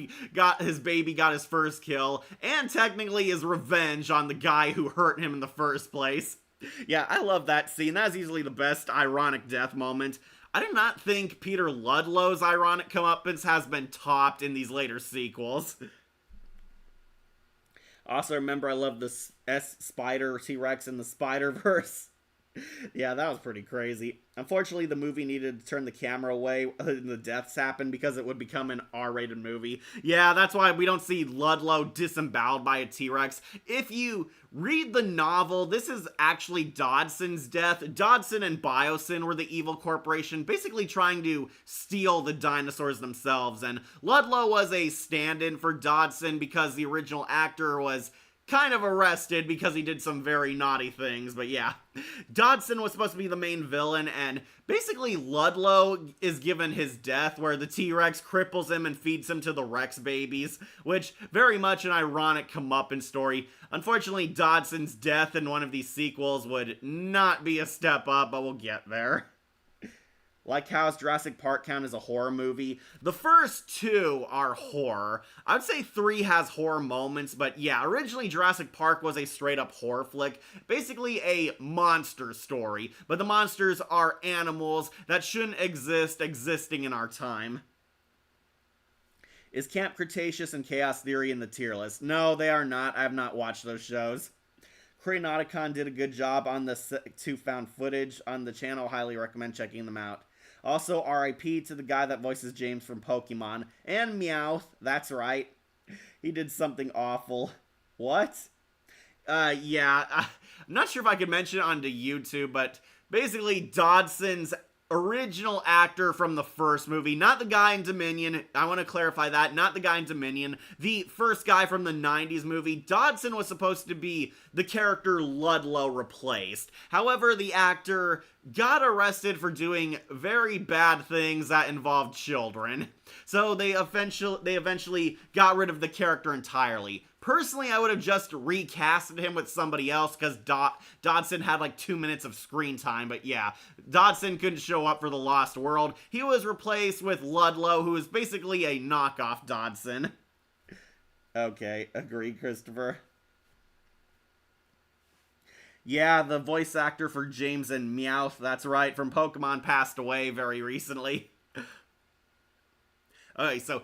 his baby got his first kill, and technically his revenge on the guy who hurt him in the first place. Yeah, I love that scene. That is easily the best ironic death moment. I do not think Peter Ludlow's ironic comeuppance has been topped in these later sequels. Also, remember, I love the S-Spider T-Rex in the Spider-Verse. Yeah, that was pretty crazy. Unfortunately, the movie needed to turn the camera away when the deaths happened because it would become an R-rated movie. Yeah, that's why we don't see Ludlow disemboweled by a T-Rex. If you read the novel, this is actually Dodson's death. Dodson and Biosyn were the evil corporation, basically trying to steal the dinosaurs themselves, and Ludlow was a stand-in for Dodson because the original actor was kind of arrested because he did some very naughty things, but yeah. Dodson was supposed to be the main villain, and basically Ludlow is given his death where the T-Rex cripples him and feeds him to the Rex babies, which very much an ironic comeuppance story. Unfortunately, Dodson's death in one of these sequels would not be a step up, but we'll get there. Like how's Jurassic Park count as a horror movie? The first two are horror. I'd say 3 has horror moments, but yeah, originally Jurassic Park was a straight up horror flick. Basically a monster story, but the monsters are animals that shouldn't exist existing in our time. Is Camp Cretaceous and Chaos Theory in the tier list? No, they are not. I have not watched those shows. Craynoticon did a good job on the 2 found footage on the channel. Highly recommend checking them out. Also, RIP to the guy that voices James from Pokemon. And Meowth, that's right. He did something awful. What? Yeah, I'm not sure if I could mention it onto YouTube, but basically Dodson's original actor from the first movie, not the guy in Dominion, I want to clarify that, not the guy in Dominion, the first guy from the 90s movie. Dodson was supposed to be the character Ludlow replaced. However, the actor got arrested for doing very bad things that involved children. So they eventually got rid of the character entirely. Personally, I would have just recasted him with somebody else because Dodson had like 2 minutes of screen time. But yeah, Dodson couldn't show up for The Lost World. He was replaced with Ludlow, who is basically a knockoff Dodson. Okay, agree, Christopher. Yeah, the voice actor for James and Meowth, that's right, from Pokemon passed away very recently. Okay, so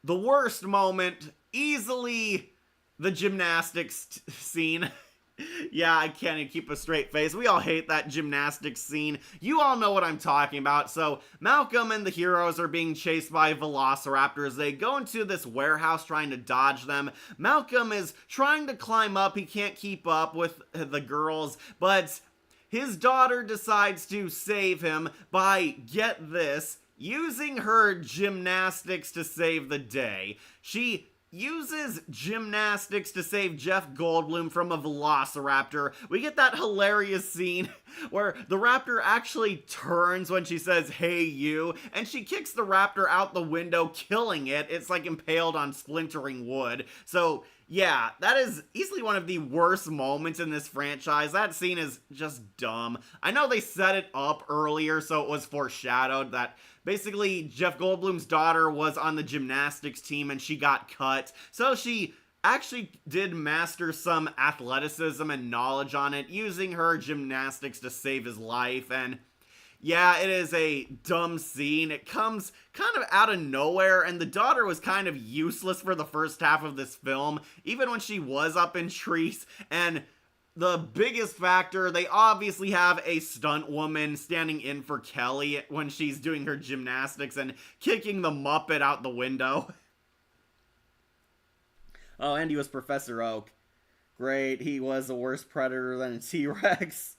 the worst moment, easily the gymnastics scene. Yeah, I can't even keep a straight face. We all hate that gymnastics scene. You all know what I'm talking about. So, Malcolm and the heroes are being chased by velociraptors. They go into this warehouse trying to dodge them. Malcolm is trying to climb up. He can't keep up with the girls, but his daughter decides to save him by, get this, using her gymnastics to save the day. She uses gymnastics to save Jeff Goldblum from a velociraptor. We get that hilarious scene where the raptor actually turns when she says, "Hey you," and she kicks the raptor out the window, killing it. It's like impaled on splintering wood. So yeah, that is easily one of the worst moments in this franchise. That scene is just dumb. I know they set it up earlier, so it was foreshadowed that basically Jeff Goldblum's daughter was on the gymnastics team and she got cut. So she actually did master some athleticism and knowledge on it, using her gymnastics to save his life. And yeah, it is a dumb scene. It comes kind of out of nowhere, and the daughter was kind of useless for the first half of this film, even when she was up in trees. And the biggest factor, they obviously have a stunt woman standing in for Kelly when she's doing her gymnastics and kicking the Muppet out the window. Oh, and he was Professor Oak. Great, he was a worse predator than a T-Rex.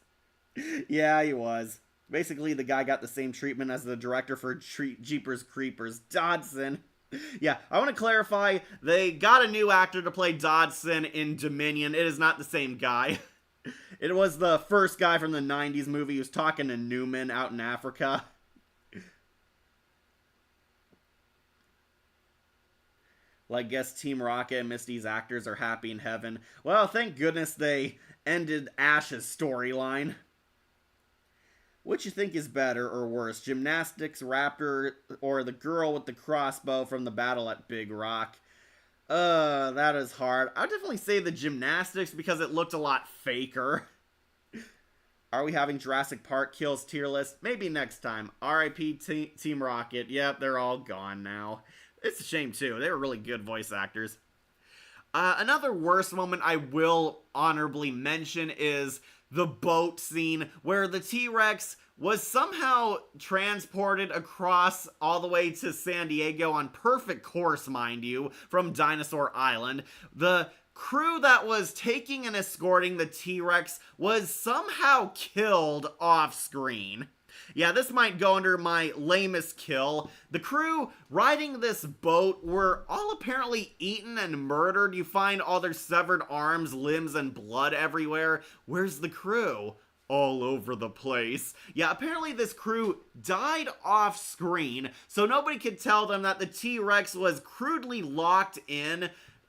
Yeah, he was. Basically, the guy got the same treatment as the director for Jeepers Creepers, Dodson. Yeah, I want to clarify, they got a new actor to play Dodson in Dominion. It is not the same guy. It was the first guy from the 90s movie who was talking to Newman out in Africa. Like, guess Team Rocket and Misty's actors are happy in heaven. Well, thank goodness they ended Ash's storyline. Which you think is better or worse, gymnastics, raptor, or the girl with the crossbow from the battle at Big Rock? That is hard. I would definitely say the gymnastics because it looked a lot faker. Are we having Jurassic Park kills tier list? Maybe next time. R.I.P. Team Rocket. Yep, they're all gone now. It's a shame too. They were really good voice actors. Another worst moment I will honorably mention is the boat scene where the T-Rex was somehow transported across all the way to San Diego on perfect course, mind you, from Dinosaur Island. The crew that was taking and escorting the T-Rex was somehow killed off screen. Yeah, this might go under my lamest kill. The crew riding this boat were all apparently eaten and murdered. You find all their severed arms, limbs, and blood everywhere. Where's the crew? All over the place. Yeah, apparently this crew died off screen, so nobody could tell them that the T-Rex was crudely locked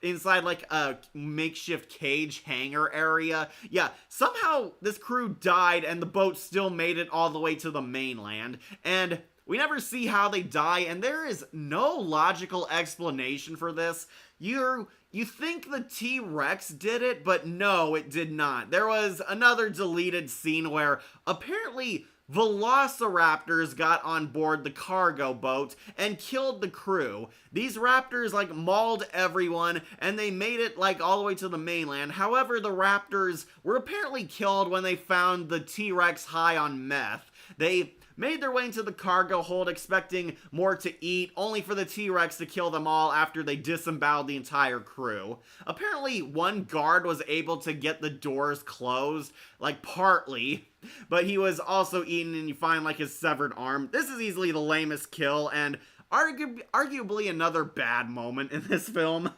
inside like a makeshift cage hangar area. Yeah, somehow this crew died and the boat still made it all the way to the mainland. And we never see how they die, and there is no logical explanation for this. You think the T-Rex did it, but no, it did not. There was another deleted scene where apparently velociraptors got on board the cargo boat and killed the crew. These raptors like mauled everyone and they made it like all the way to the mainland. However, the raptors were apparently killed when they found the T-Rex high on meth. They made their way into the cargo hold expecting more to eat, only for the T-Rex to kill them all after they disemboweled the entire crew. Apparently, one guard was able to get the doors closed, like partly, but he was also eaten and you find like his severed arm. This is easily the lamest kill and arguably another bad moment in this film.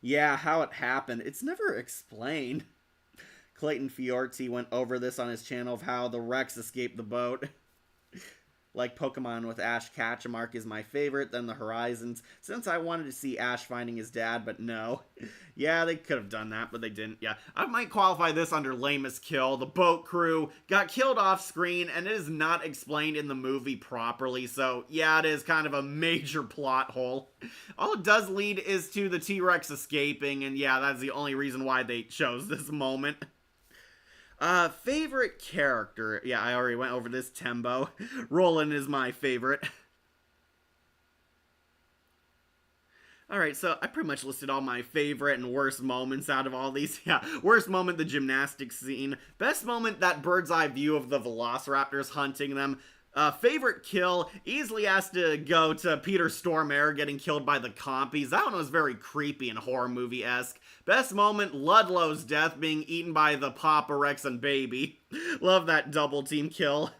Yeah, how it happened. It's never explained. Clayton Fiorti went over this on his channel of how the Rex escaped the boat. Like Pokemon with Ash Ketchmark is my favorite, then the Horizons, since I wanted to see Ash finding his dad, but no. Yeah, they could have done that, but they didn't. Yeah, I might qualify this under lamest kill. The boat crew got killed off screen, and it is not explained in the movie properly, so yeah, it is kind of a major plot hole. All it does lead is to the T-Rex escaping, and yeah, that's the only reason why they chose this moment. Favorite character. Yeah, I already went over this. Tembo. Roland is my favorite. Alright, so I pretty much listed all my favorite and worst moments out of all these. Yeah, worst moment, the gymnastics scene. Best moment, that bird's eye view of the velociraptors hunting them. Favorite kill easily has to go to Peter Stormare getting killed by the compies. That one was very creepy and horror movie-esque. Best moment, Ludlow's death, being eaten by the Papa Rex and baby. Love that double team kill.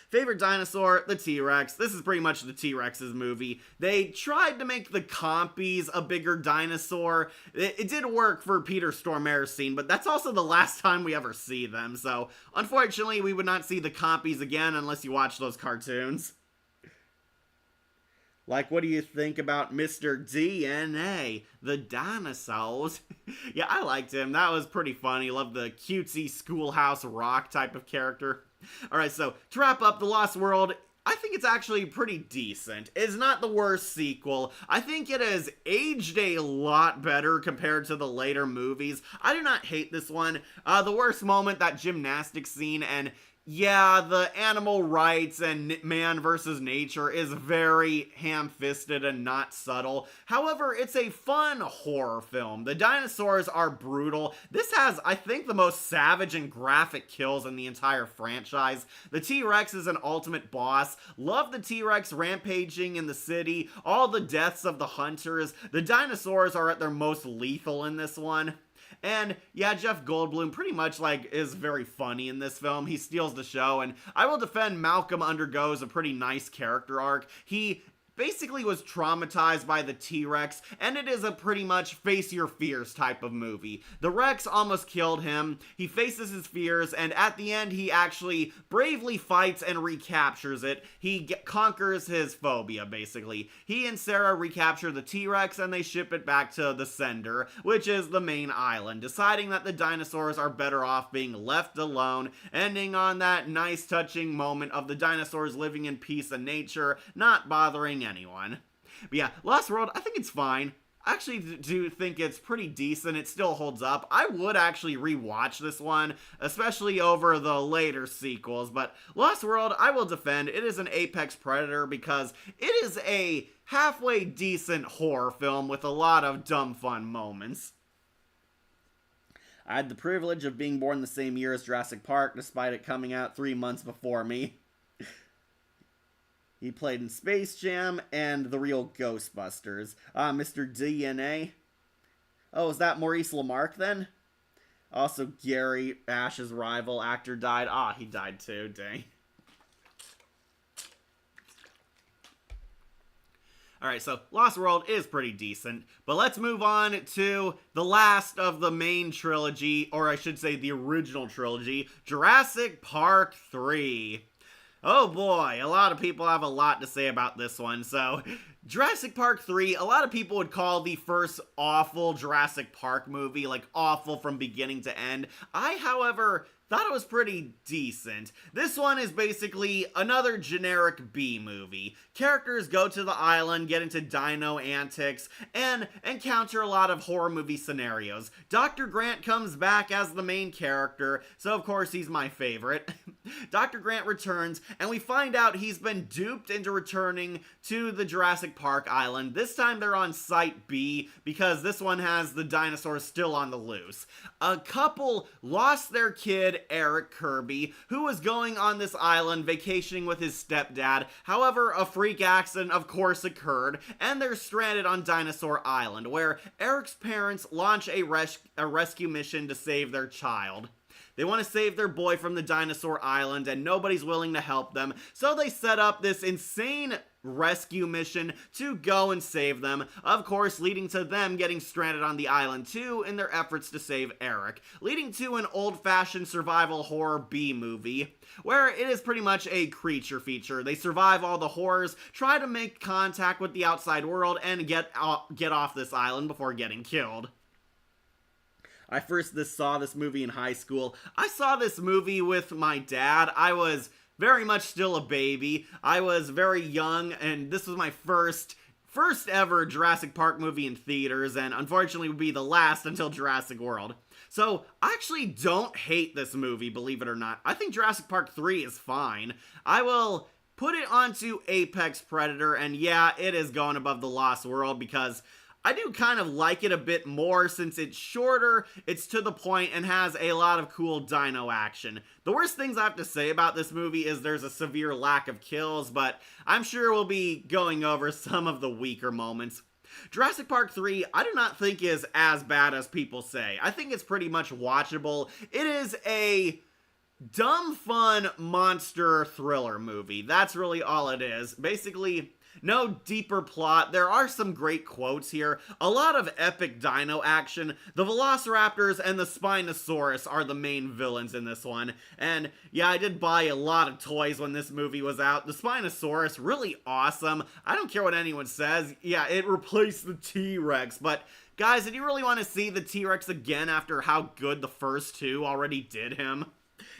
Favorite dinosaur, the T-Rex. This is pretty much the T-Rex's movie. They tried to make the compies a bigger dinosaur. It did work for Peter Stormare's scene, but that's also the last time we ever see them. So, unfortunately, we would not see the compies again unless you watch those cartoons. Like, what do you think about Mr. DNA, the dinosaurs? Yeah, I liked him. That was pretty funny. Loved the cutesy Schoolhouse Rock type of character. Alright, so to wrap up, The Lost World, I think it's actually pretty decent. It's not the worst sequel. I think it has aged a lot better compared to the later movies. I do not hate this one. The worst moment, that gymnastics scene, and yeah, the animal rights and man versus nature is very ham-fisted and not subtle. However, it's a fun horror film. The dinosaurs are brutal. This has, I think, the most savage and graphic kills in the entire franchise. The T-Rex is an ultimate boss. Love the T-Rex rampaging in the city. All the deaths of the hunters. The dinosaurs are at their most lethal in this one. And yeah, Jeff Goldblum pretty much like is very funny in this film. He steals the show, and I will defend Malcolm undergoes a pretty nice character arc. He basically was traumatized by the T-Rex, and it is a pretty much face your fears type of movie. The Rex almost killed him, he faces his fears, and at the end he actually bravely fights and recaptures it. He conquers his phobia, basically. He and Sarah recapture the T-Rex and they ship it back to the sender, which is the main island, deciding that the dinosaurs are better off being left alone, ending on that nice touching moment of the dinosaurs living in peace and nature, not bothering anyone. But yeah, Lost World, I think it's fine. I actually do think it's pretty decent. It still holds up. I would actually rewatch this one, especially over the later sequels, but Lost World, I will defend. It is an apex predator because it is a halfway decent horror film with a lot of dumb fun moments. I had the privilege of being born the same year as Jurassic Park, despite it coming out 3 months before me. He played in Space Jam and the real Ghostbusters. Mr. DNA. Oh, is that Maurice LaMarche then? Also, Gary, Ash's rival actor, died. He died too, dang. Alright, so Lost World is pretty decent, but let's move on to the last of the main trilogy, or I should say the original trilogy, Jurassic Park 3. Oh boy, a lot of people have a lot to say about this one. So, Jurassic Park 3, a lot of people would call the first awful Jurassic Park movie, like awful from beginning to end. I, however, thought it was pretty decent. This one is basically another generic B movie. Characters go to the island, get into dino antics, and encounter a lot of horror movie scenarios. Dr. Grant comes back as the main character, so of course he's my favorite. Dr. Grant returns, and we find out he's been duped into returning to the Jurassic Park island. This time they're on Site B, because this one has the dinosaurs still on the loose. A couple lost their kid, Eric Kirby, who was going on this island vacationing with his stepdad. However, a freak accident of course occurred, and they're stranded on Dinosaur Island, where Eric's parents launch a rescue mission to save their child. They want to save their boy from the Dinosaur Island, and nobody's willing to help them, so they set up this insane rescue mission to go and save them, of course leading to them getting stranded on the island too in their efforts to save Eric, leading to an old-fashioned survival horror B movie, where it is pretty much a creature feature. They survive all the horrors, try to make contact with the outside world, and get off this island before getting killed. I first saw this movie in high school. I saw this movie with my dad. I was very much still a baby. I was very young, and this was my first ever Jurassic Park movie in theaters, and unfortunately would be the last until Jurassic World. So, I actually don't hate this movie, believe it or not. I think Jurassic Park 3 is fine. I will put it onto Apex Predator, and yeah, it is going above the Lost World, because I do kind of like it a bit more since it's shorter, it's to the point, and has a lot of cool dino action. The worst things I have to say about this movie is there's a severe lack of kills, but I'm sure we'll be going over some of the weaker moments. Jurassic Park 3, I do not think is as bad as people say. I think it's pretty much watchable. It is a dumb fun monster thriller movie. That's really all it is. Basically, no deeper plot. There are some great quotes here. A lot of epic dino action. The Velociraptors and the Spinosaurus are the main villains in this one. And yeah, I did buy a lot of toys when this movie was out. The Spinosaurus, really awesome. I don't care what anyone says. Yeah, it replaced the T-Rex. But guys, did you really want to see the T-Rex again after how good the first two already did him?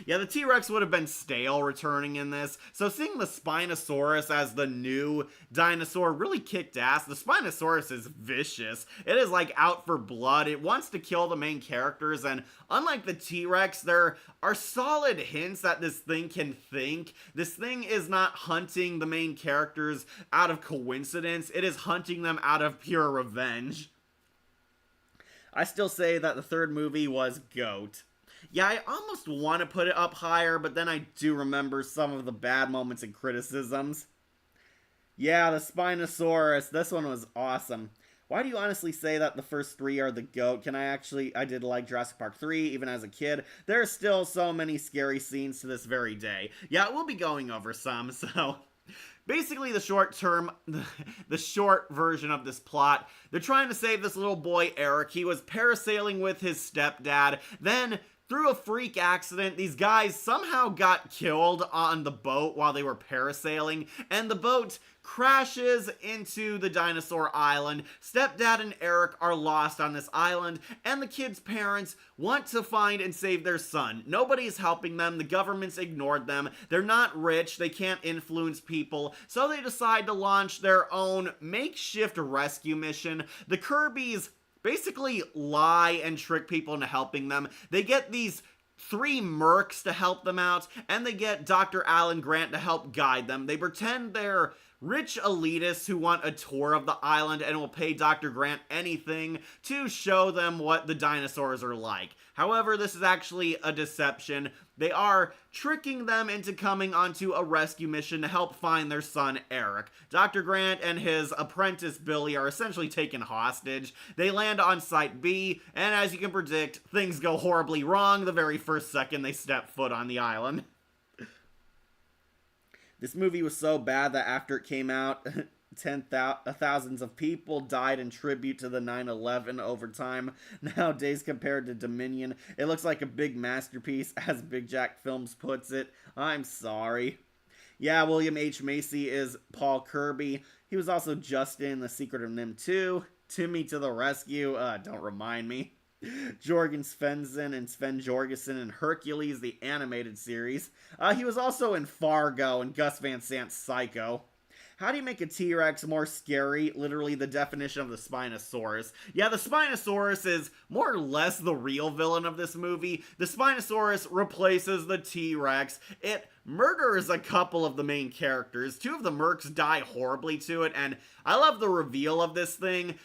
Yeah, the T-Rex would have been stale returning in this, so seeing the Spinosaurus as the new dinosaur really kicked ass. The Spinosaurus is vicious. It is like out for blood. It wants to kill the main characters, and unlike the T-Rex, there are solid hints that this thing can think. This thing is not hunting the main characters out of coincidence. It is hunting them out of pure revenge. I still say that the third movie was GOAT. Yeah, I almost want to put it up higher, but then I do remember some of the bad moments and criticisms. Yeah, the Spinosaurus, this one was awesome. Why do you honestly say that the first three are the GOAT? I did like Jurassic Park 3, even as a kid. There are still so many scary scenes to this very day. Yeah, we'll be going over some, so basically the short version of this plot, they're trying to save this little boy, Eric. He was parasailing with his stepdad, then through a freak accident, these guys somehow got killed on the boat while they were parasailing, and the boat crashes into the dinosaur island. Stepdad and Eric are lost on this island, and the kid's parents want to find and save their son. Nobody's helping them. The government's ignored them. They're not rich. They can't influence people, so they decide to launch their own makeshift rescue mission. The Kirbys basically lie and trick people into helping them. They get these 3 mercs to help them out, and they get Dr. Alan Grant to help guide them. They pretend they're rich elitists who want a tour of the island and will pay Dr. Grant anything to show them what the dinosaurs are like. However, this is actually a deception. They are tricking them into coming onto a rescue mission to help find their son Eric. Dr. Grant and his apprentice Billy are essentially taken hostage. They land on Site B, and as you can predict, things go horribly wrong the very first second they step foot on the island. This movie was so bad that after it came out, thousands of people died in tribute to the 9/11 over time. Nowadays, compared to Dominion, it looks like a big masterpiece, as Big Jack Films puts it. I'm sorry. Yeah, William H. Macy is Paul Kirby. He was also Justin in The Secret of NIMH 2. Timmy to the Rescue. Don't remind me. Jorgen Svensson and Sven Jorgensen in Hercules, the animated series. He was also in Fargo and Gus Van Sant's Psycho. How do you make a T-Rex more scary? Literally the definition of the Spinosaurus. Yeah, the Spinosaurus is more or less the real villain of this movie. The Spinosaurus replaces the T-Rex. It murders a couple of the main characters. Two of the mercs die horribly to it, and I love the reveal of this thing.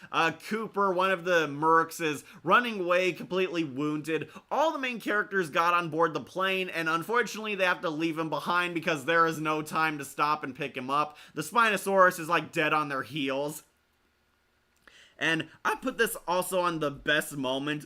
Cooper, one of the mercs, is running away completely wounded. All the main characters got on board the plane, and unfortunately they have to leave him behind because there is no time to stop and pick him up. The Spinosaurus is like dead on their heels. And I put this also on the best moment,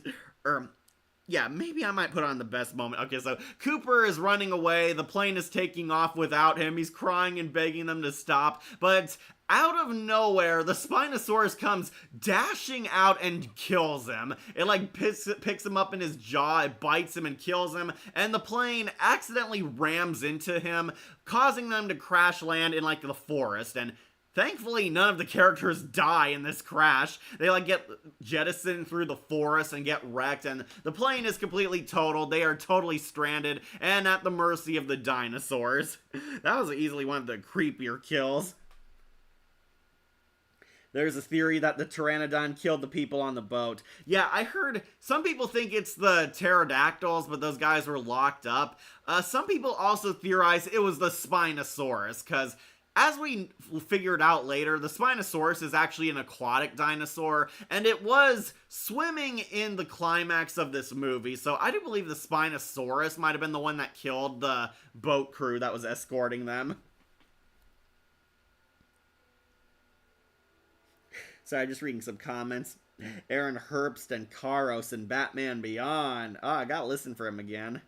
yeah, maybe I might put on the best moment. Okay, so Cooper is running away. The plane is taking off without him. He's crying and begging them to stop. But out of nowhere, the Spinosaurus comes dashing out and kills him. It like picks him up in his jaw, it bites him and kills him. And the plane accidentally rams into him, causing them to crash land in like the forest. And thankfully, none of the characters die in this crash. They like get jettisoned through the forest and get wrecked, and the plane is completely totaled. They are totally stranded and at the mercy of the dinosaurs. That was easily one of the creepier kills. There's a theory that the Pteranodon killed the people on the boat. Yeah, I heard some people think it's the pterodactyls, but those guys were locked up. Some people also theorize it was the Spinosaurus, because as we figured out later, the Spinosaurus is actually an aquatic dinosaur, and it was swimming in the climax of this movie, so I do believe the Spinosaurus might have been the one that killed the boat crew that was escorting them. Sorry, just reading some comments. Aaron Herbst and Karos and Batman Beyond. Oh, I gotta listen for him again.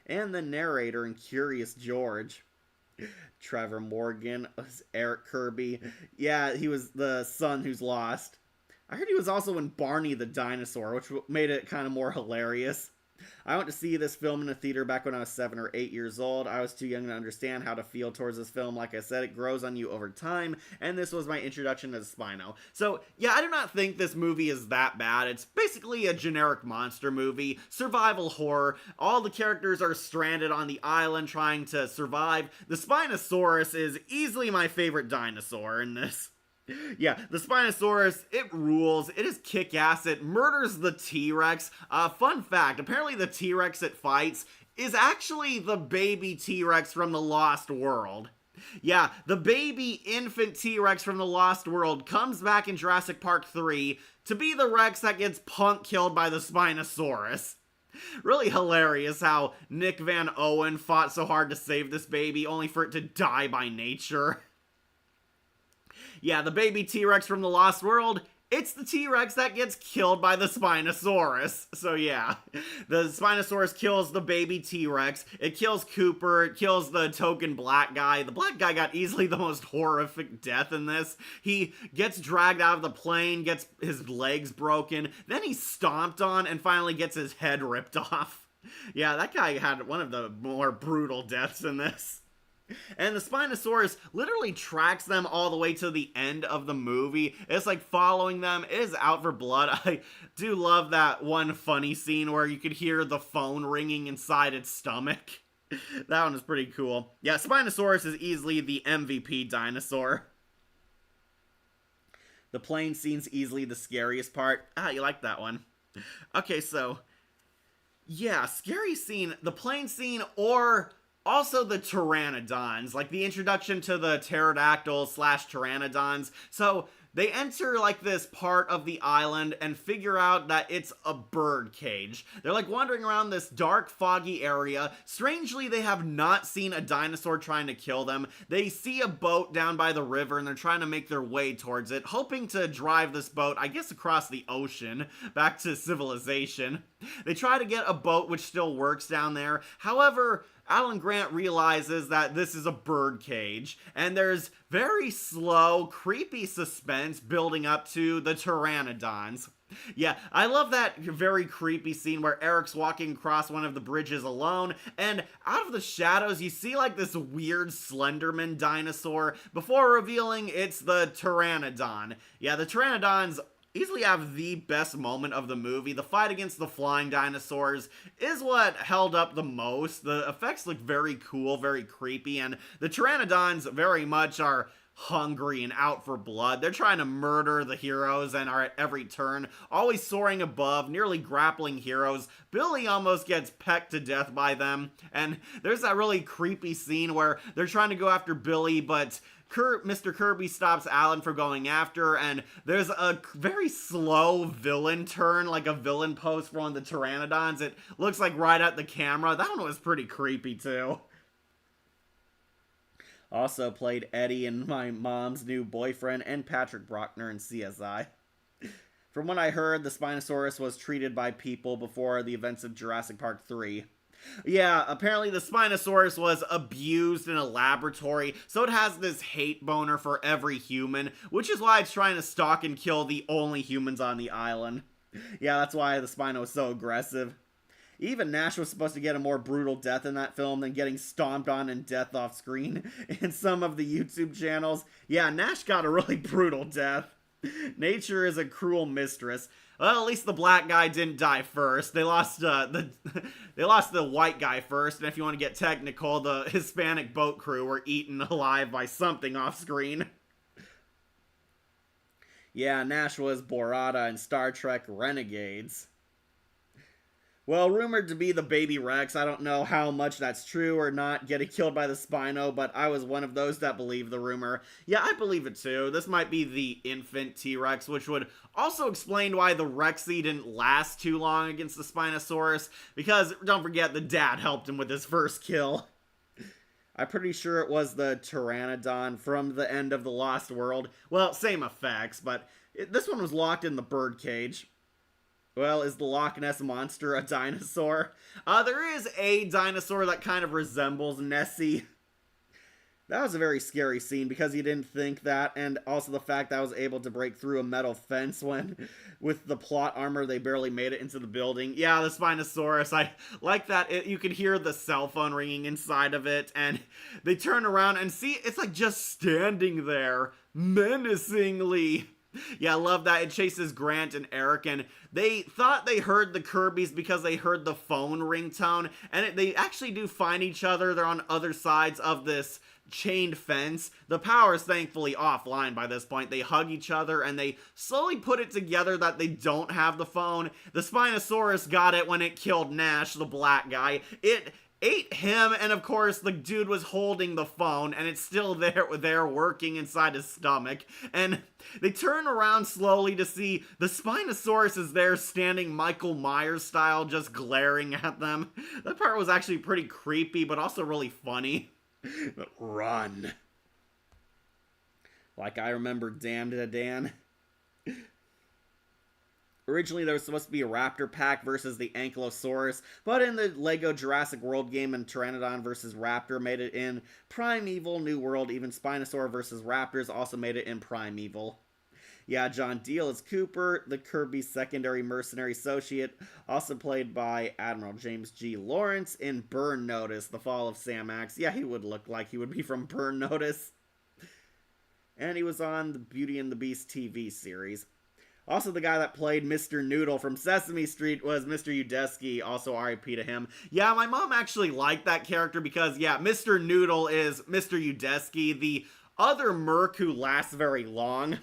And the narrator and Curious George. Trevor Morgan, Eric Kirby. Yeah, he was the son who's lost. I heard he was also in Barney the Dinosaur, which made it kind of more hilarious. I went to see this film in a theater back when I was 7 or 8 years old. I was too young to understand how to feel towards this film. Like I said, it grows on you over time, and this was my introduction to Spino. So, yeah, I do not think this movie is that bad. It's basically a generic monster movie, survival horror. All the characters are stranded on the island trying to survive. The Spinosaurus is easily my favorite dinosaur in this. Yeah, the Spinosaurus, it rules. It is kick-ass. It murders the T-Rex. Fun fact, apparently the T-Rex it fights is actually the baby T-Rex from the Lost World. Yeah, the baby infant T-Rex from the Lost World comes back in Jurassic Park 3 to be the Rex that gets punk killed by the Spinosaurus. Really hilarious how Nick Van Owen fought so hard to save this baby, only for it to die by nature. Yeah, the baby T-Rex from the Lost World, it's the T-Rex that gets killed by the Spinosaurus. So yeah, the Spinosaurus kills the baby T-Rex, it kills Cooper, it kills the token black guy. The black guy got easily the most horrific death in this. He gets dragged out of the plane, gets his legs broken, then he's stomped on, and finally gets his head ripped off. Yeah, that guy had one of the more brutal deaths in this. And the Spinosaurus literally tracks them all the way to the end of the movie. It's like following them. It is out for blood. I do love that one funny scene where you could hear the phone ringing inside its stomach. That one is pretty cool. Yeah, Spinosaurus is easily the MVP dinosaur. The plane scene's easily the scariest part. Ah, you like that one. Okay, so yeah, scary scene, the plane scene, or also the pteranodons, like the introduction to the pterodactyls slash pteranodons. So they enter like this part of the island and figure out that it's a bird cage. They're like wandering around this dark, foggy area. Strangely, they have not seen a dinosaur trying to kill them. They see a boat down by the river and they're trying to make their way towards it, hoping to drive this boat, I guess, across the ocean back to civilization. They try to get a boat which still works down there. However, Alan Grant realizes that this is a bird cage, and there's very slow, creepy suspense building up to the pteranodons. Yeah, I love that very creepy scene where Eric's walking across one of the bridges alone, and out of the shadows you see like this weird Slenderman dinosaur before revealing it's the pteranodon. Yeah, the pteranodons easily have the best moment of the movie. The fight against the flying dinosaurs is what held up the most. The effects look very cool, very creepy, and the pteranodons very much are hungry and out for blood. They're trying to murder the heroes and are at every turn, always soaring above, nearly grappling heroes. Billy almost gets pecked to death by them, and there's that really creepy scene where they're trying to go after Billy, but Mr. Kirby stops Alan from going after, and there's a very slow villain turn, like a villain pose for one of the pteranodons. It looks like right at the camera. That one was pretty creepy, too. Also played Eddie in My Mom's New Boyfriend and Patrick Brockner in CSI. From what I heard, the Spinosaurus was treated by people before the events of Jurassic Park 3. Yeah, apparently the Spinosaurus was abused in a laboratory, so it has this hate boner for every human, which is why it's trying to stalk and kill the only humans on the island. Yeah, that's why the Spino was so aggressive. Even Nash was supposed to get a more brutal death in that film than getting stomped on and death off screen in some of the YouTube channels. Yeah, Nash got a really brutal death. Nature is a cruel mistress. Well, at least the black guy didn't die first. They lost the white guy first, and if you want to get technical, the Hispanic boat crew were eaten alive by something off screen. Yeah, Nash was Borata in Star Trek Renegades. Well, rumored to be the baby Rex. I don't know how much that's true or not, getting killed by the Spino, but I was one of those that believed the rumor. Yeah, I believe it too. This might be the infant T-Rex, which would also explain why the Rexy didn't last too long against the Spinosaurus, because, don't forget, the dad helped him with his first kill. I'm pretty sure it was the Pteranodon from the end of The Lost World. Well, same effects, but this one was locked in the birdcage. Well, is the Loch Ness Monster a dinosaur? There is a dinosaur that kind of resembles Nessie. That was a very scary scene because you didn't think that, and also the fact that I was able to break through a metal fence when, with the plot armor, they barely made it into the building. Yeah, the Spinosaurus, I like that. You could hear the cell phone ringing inside of it, and they turn around and see it's like just standing there, menacingly. Yeah, I love that. It chases Grant and Eric, and they thought they heard the Kirbys because they heard the phone ringtone, and they actually do find each other. They're on other sides of this chained fence. The power is thankfully offline by this point. They hug each other, and they slowly put it together that they don't have the phone. The Spinosaurus got it when it killed Nash, the black guy. It ate him, and of course the dude was holding the phone, and it's still there working inside his stomach. And they turn around slowly to see the Spinosaurus is there standing Michael Myers style, just glaring at them. That part was actually pretty creepy, but also really funny. Run. Like I remember Damned to Dan. Originally, there was supposed to be a Raptor pack versus the Ankylosaurus, but in the LEGO Jurassic World game and Pteranodon versus Raptor made it in Primeval New World. Even Spinosaur versus Raptors also made it in Primeval. Yeah, John Deal is Cooper, the Kirby's secondary mercenary associate, also played by Admiral James G. Lawrence in Burn Notice, The Fall of Sam Axe. Yeah, he would look like he would be from Burn Notice. And he was on the Beauty and the Beast TV series. Also, the guy that played Mr. Noodle from Sesame Street was Mr. Udesky, also R.I.P. to him. Yeah, my mom actually liked that character because, yeah, Mr. Noodle is Mr. Udesky, the other merc who lasts very long.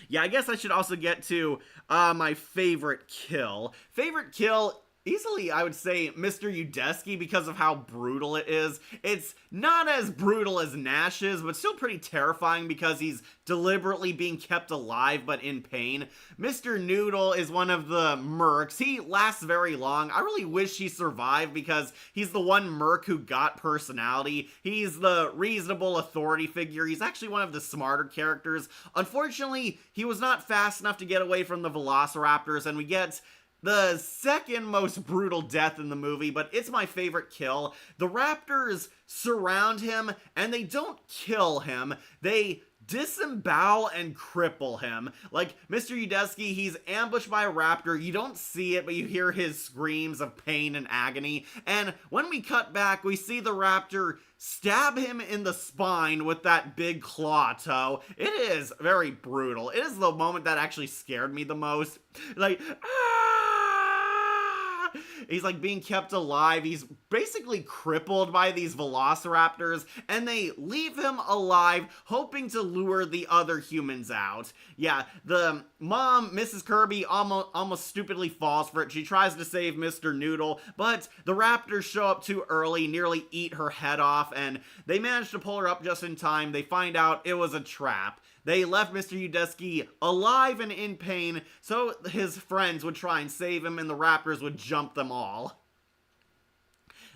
Yeah, I guess I should also get to my favorite kill. Favorite kill easily, I would say, Mr. Udesky because of how brutal it is. It's not as brutal as Nash's, but still pretty terrifying because he's deliberately being kept alive but in pain. Mr. Noodle is one of the mercs. He lasts very long. I really wish he survived because he's the one merc who got personality. He's the reasonable authority figure. He's actually one of the smarter characters. Unfortunately, he was not fast enough to get away from the velociraptors, and we get the second most brutal death in the movie, but it's my favorite kill. The raptors surround him, and they don't kill him. They disembowel and cripple him. Like, Mr. Udesky, he's ambushed by a raptor. You don't see it, but you hear his screams of pain and agony. And when we cut back, we see the raptor stab him in the spine with that big claw toe. It is very brutal. It is the moment that actually scared me the most. Like, he's like being kept alive. He's basically crippled by these velociraptors, and they leave him alive, hoping to lure the other humans out. Yeah, the mom, Mrs. Kirby, almost stupidly falls for it. She tries to save Mr. Noodle, but the raptors show up too early, nearly eat her head off, and they manage to pull her up just in time. They find out it was a trap. They left Mr. Udesky alive and in pain, so his friends would try and save him, and the raptors would jump them all.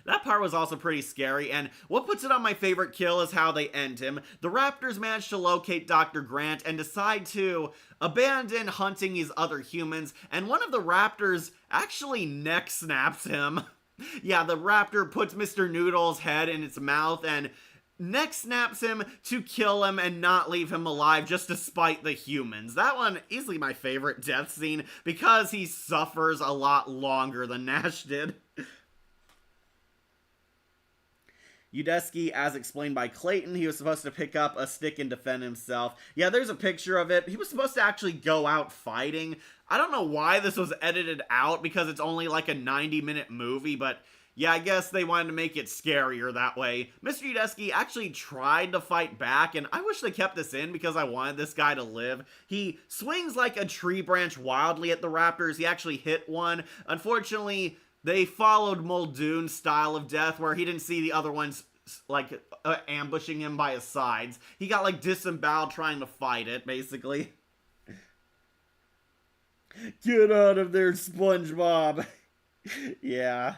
That part was also pretty scary, and what puts it on my favorite kill is how they end him. The raptors manage to locate Dr. Grant and decide to abandon hunting these other humans, and one of the raptors actually neck snaps him. Yeah, the raptor puts Mr. Noodle's head in its mouth and neck snaps him to kill him and not leave him alive just to spite the humans. That one, easily my favorite death scene because he suffers a lot longer than Nash did. Udesky, as explained by Clayton, he was supposed to pick up a stick and defend himself. Yeah, there's a picture of it. He was supposed to actually go out fighting. I don't know why this was edited out because it's only like a 90-minute movie, but yeah, I guess they wanted to make it scarier that way. Mr. Udesky actually tried to fight back, and I wish they kept this in because I wanted this guy to live. He swings like a tree branch wildly at the raptors. He actually hit one. Unfortunately, they followed Muldoon's style of death where he didn't see the other ones like ambushing him by his sides. He got like disemboweled trying to fight it, basically. Get out of there, SpongeBob. Yeah.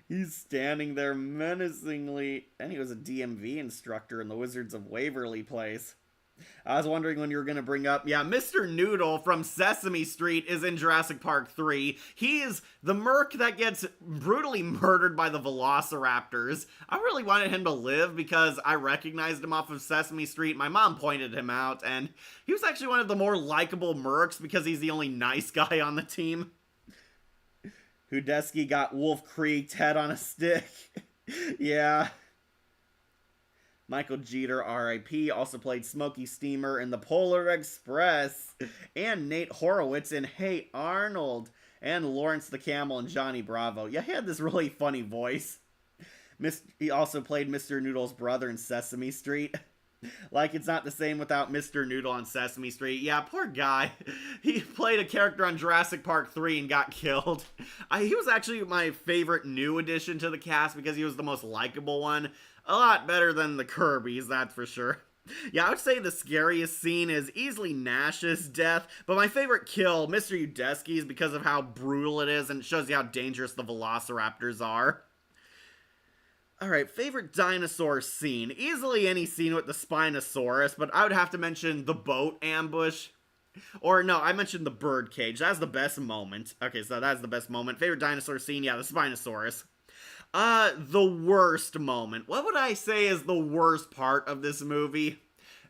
He's standing there menacingly, and he was a DMV instructor in the Wizards of Waverly Place. I was wondering when you were going to bring up, yeah, Mr. Noodle from Sesame Street is in Jurassic Park 3. He is the merc that gets brutally murdered by the velociraptors. I really wanted him to live because I recognized him off of Sesame Street. My mom pointed him out, and he was actually one of the more likable mercs because he's the only nice guy on the team. Udesky got Wolf Creek's head on a stick. Yeah. Michael Jeter, R.I.P., also played Smokey Steamer in The Polar Express. And Nate Horowitz in Hey Arnold. And Lawrence the Camel and Johnny Bravo. Yeah, he had this really funny voice. He also played Mr. Noodle's brother in Sesame Street. Like it's not the same without Mr. Noodle on Sesame Street. Yeah, poor guy. He played a character on Jurassic Park 3 and got killed. He was actually my favorite new addition to the cast because he was the most likable one. A lot better than the Kirbys, that's for sure. Yeah, I would say the scariest scene is easily Nash's death, but my favorite kill, Mr. Udesky's, because of how brutal it is and it shows you how dangerous the velociraptors are. Alright, favorite dinosaur scene. Easily any scene with the Spinosaurus, but I would have to mention the boat ambush. Or no, I mentioned the bird cage. That's the best moment. Okay, so that's the best moment. Favorite dinosaur scene, yeah, the Spinosaurus. The worst moment. What would I say is the worst part of this movie?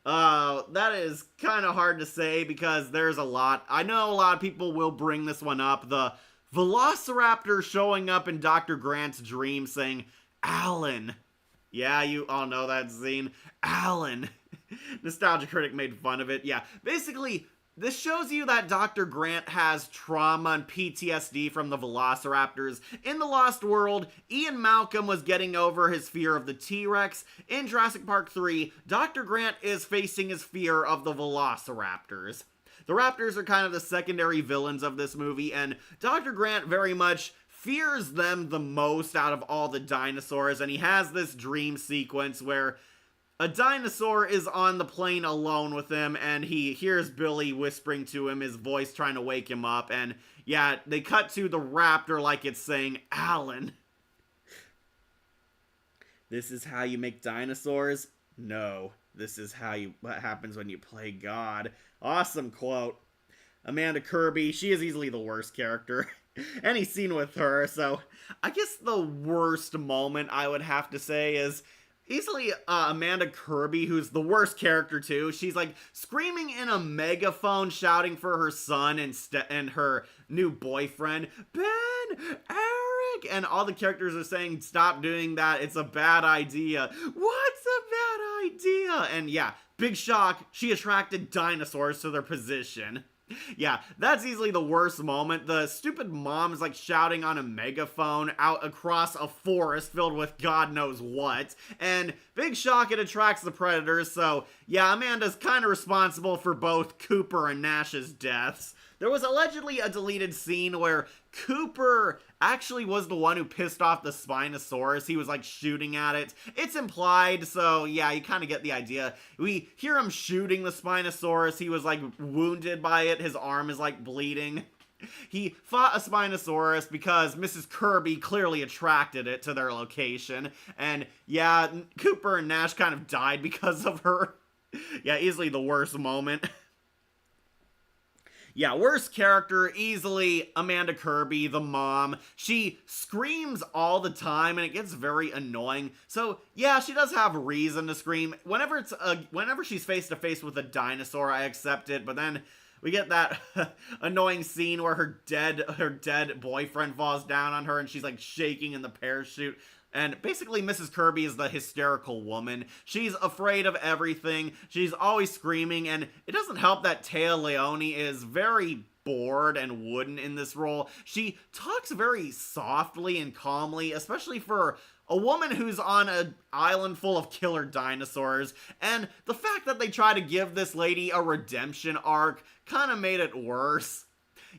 That is kind of hard to say because there's a lot. I know a lot of people will bring this one up. The Velociraptor showing up in Dr. Grant's dream saying, Alan. Yeah, you all know that scene. Alan. Nostalgia Critic made fun of it. Yeah, basically, this shows you that Dr. Grant has trauma and PTSD from the Velociraptors. In The Lost World, Ian Malcolm was getting over his fear of the T-Rex. In Jurassic Park 3, Dr. Grant is facing his fear of the Velociraptors. The raptors are kind of the secondary villains of this movie, and Dr. Grant very much fears them the most out of all the dinosaurs, and he has this dream sequence where a dinosaur is on the plane alone with him, and he hears Billy whispering to him, his voice trying to wake him up, and yeah, they cut to the raptor like it's saying, Alan. This is how you make dinosaurs? No, this is what happens when you play God. Awesome quote. Amanda Kirby, she is easily the worst character. Any scene with her, so I guess the worst moment I would have to say is easily Amanda Kirby, who's the worst character too. She's like screaming in a megaphone, shouting for her son and her new boyfriend, Ben, Eric, and all the characters are saying, stop doing that, it's a bad idea. What's a bad idea? And yeah, big shock, she attracted dinosaurs to their position. Yeah, that's easily the worst moment. The stupid mom is like shouting on a megaphone out across a forest filled with God knows what. And big shock, it attracts the predators. So yeah, Amanda's kind of responsible for both Cooper and Nash's deaths. There was allegedly a deleted scene where Cooper actually was the one who pissed off the Spinosaurus. He was like shooting at it. It's implied, so yeah, you kind of get the idea. We hear him shooting the Spinosaurus. He was like wounded by it. His arm is like bleeding. He fought a Spinosaurus because Mrs. Kirby clearly attracted it to their location. And yeah, Cooper and Nash kind of died because of her. Yeah, easily the worst moment. Yeah, worst character, easily Amanda Kirby, the mom. She screams all the time, and it gets very annoying. So, yeah, she does have reason to scream. Whenever she's face to face with a dinosaur, I accept it, but then we get that annoying scene where her dead boyfriend falls down on her, and she's, like, shaking in the parachute. And basically, Mrs. Kirby is the hysterical woman. She's afraid of everything. She's always screaming, and it doesn't help that Téa Leoni is very bored and wooden in this role. She talks very softly and calmly, especially for a woman who's on an island full of killer dinosaurs. And the fact that they try to give this lady a redemption arc kind of made it worse.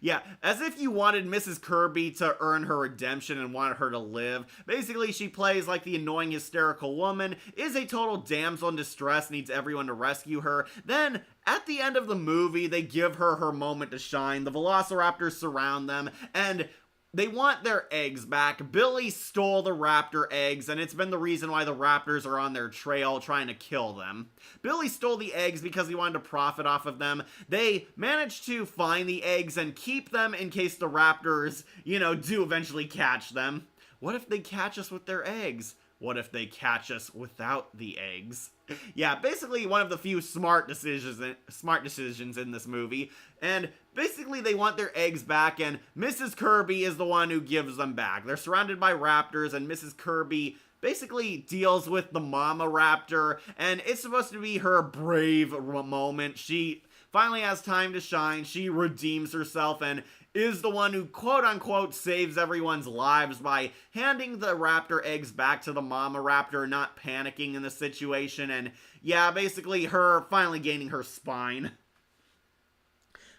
Yeah, as if you wanted Mrs. Kirby to earn her redemption and wanted her to live. Basically, she plays like the annoying hysterical woman, is a total damsel in distress, needs everyone to rescue her. Then, at the end of the movie, they give her her moment to shine. The velociraptors surround them, and they want their eggs back. Billy stole the raptor eggs, and it's been the reason why the raptors are on their trail trying to kill them. Billy stole the eggs because he wanted to profit off of them. They managed to find the eggs and keep them in case the raptors, do eventually catch them. What if they catch us with their eggs? What if they catch us without the eggs? Yeah, basically one of the few smart decisions in this movie. And basically they want their eggs back, and Mrs. Kirby is the one who gives them back. They're surrounded by raptors, and Mrs. Kirby basically deals with the mama raptor, and it's supposed to be her brave moment. She finally has time to shine. She redeems herself and is the one who quote-unquote saves everyone's lives by handing the raptor eggs back to the mama raptor, not panicking in the situation, and yeah, basically her finally gaining her spine.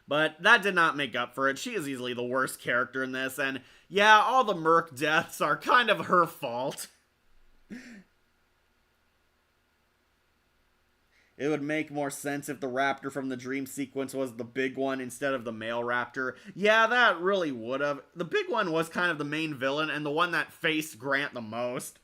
But that did not make up for it. She is easily the worst character in this, and yeah, all the Merc deaths are kind of her fault. It would make more sense if the raptor from the dream sequence was the big one instead of the male raptor. Yeah, that really would have. The big one was kind of the main villain and the one that faced Grant the most.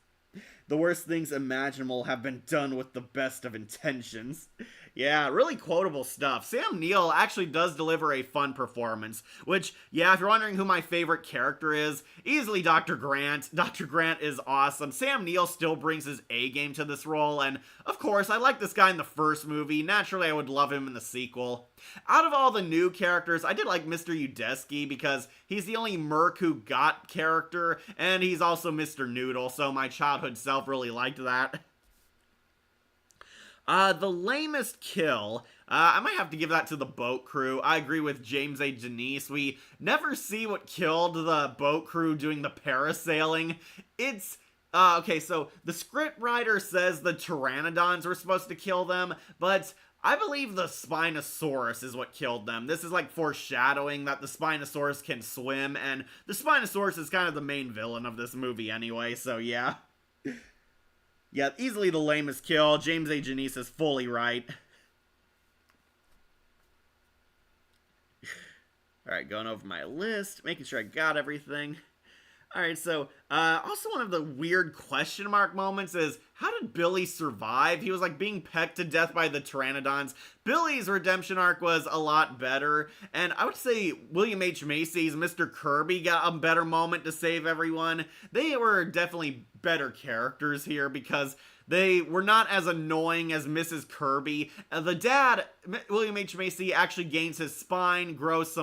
The worst things imaginable have been done with the best of intentions. Yeah, really quotable stuff. Sam Neill actually does deliver a fun performance, which, yeah, if you're wondering who my favorite character is, easily Dr. Grant. Dr. Grant is awesome. Sam Neill still brings his A-game to this role, and of course, I like this guy in the first movie. Naturally, I would love him in the sequel. Out of all the new characters, I did like Mr. Udesky because he's the only Merc who got character, and he's also Mr. Noodle, so my childhood self really liked that. The lamest kill, I might have to give that to the boat crew. I agree with James A. Denise. We never see what killed the boat crew doing the parasailing. It's, okay, so the scriptwriter says the pteranodons were supposed to kill them, but I believe the Spinosaurus is what killed them. This is like foreshadowing that the Spinosaurus can swim, and the Spinosaurus is kind of the main villain of this movie anyway, so yeah. Yeah, easily the lamest kill. James A. Janice is fully right. Alright, going over my list, making sure I got everything. Alright, so, also one of the weird question mark moments is, how did Billy survive? He was, like, being pecked to death by the Pteranodons. Billy's redemption arc was a lot better, and I would say William H. Macy's Mr. Kirby got a better moment to save everyone. They were definitely better characters here, because they were not as annoying as Mrs. Kirby. The dad, William H. Macy, actually gains his spine, grows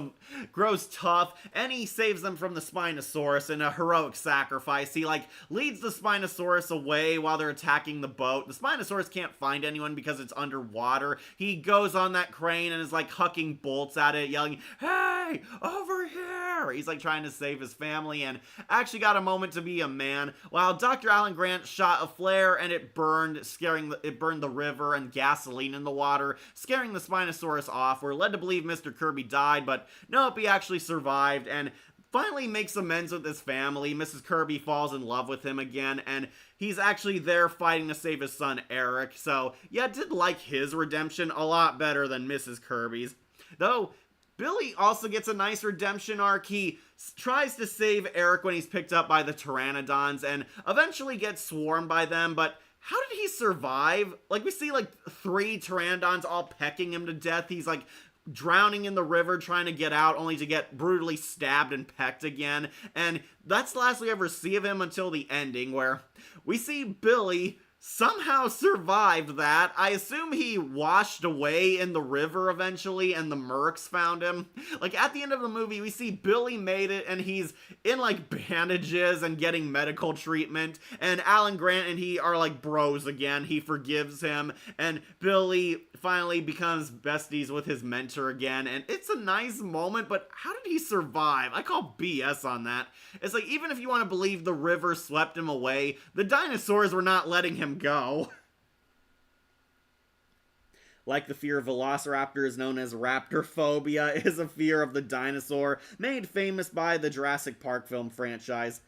tough, and he saves them from the Spinosaurus in a heroic sacrifice. He, like, leads the Spinosaurus away while they're attacking the boat. The Spinosaurus can't find anyone because it's underwater. He goes on that crane and is, like, hucking bolts at it, yelling, "Hey, over here!" He's, like, trying to save his family, and actually got a moment to be a man, while Dr. Alan Grant shot a flare, and it burned the river and gasoline in the water, scaring the Spinosaurus off. We're led to believe Mr. Kirby died, but nope, he actually survived, and finally makes amends with his family. Mrs. Kirby falls in love with him again, and he's actually there fighting to save his son, Eric. So, yeah, I did like his redemption a lot better than Mrs. Kirby's. Though, Billy also gets a nice redemption arc. He tries to save Eric when he's picked up by the Pteranodons, and eventually gets swarmed by them, but how did he survive? Like, we see, like, 3 Pteranodons all pecking him to death. He's, like, drowning in the river trying to get out, only to get brutally stabbed and pecked again. And that's the last we ever see of him until the ending, where we see Billy somehow survived that. I assume he washed away in the river eventually, and the Mercs found him. Like, at the end of the movie, we see Billy made it, and he's in, like, bandages and getting medical treatment, and Alan Grant and he are, like, bros again. He forgives him, and Billy finally becomes besties with his mentor again, and it's a nice moment, but how did he survive? I call BS on that. It's like, even if you want to believe the river swept him away, the dinosaurs were not letting him go. Like the fear of velociraptors, known as raptor phobia, is a fear of the dinosaur, made famous by the Jurassic Park film franchise.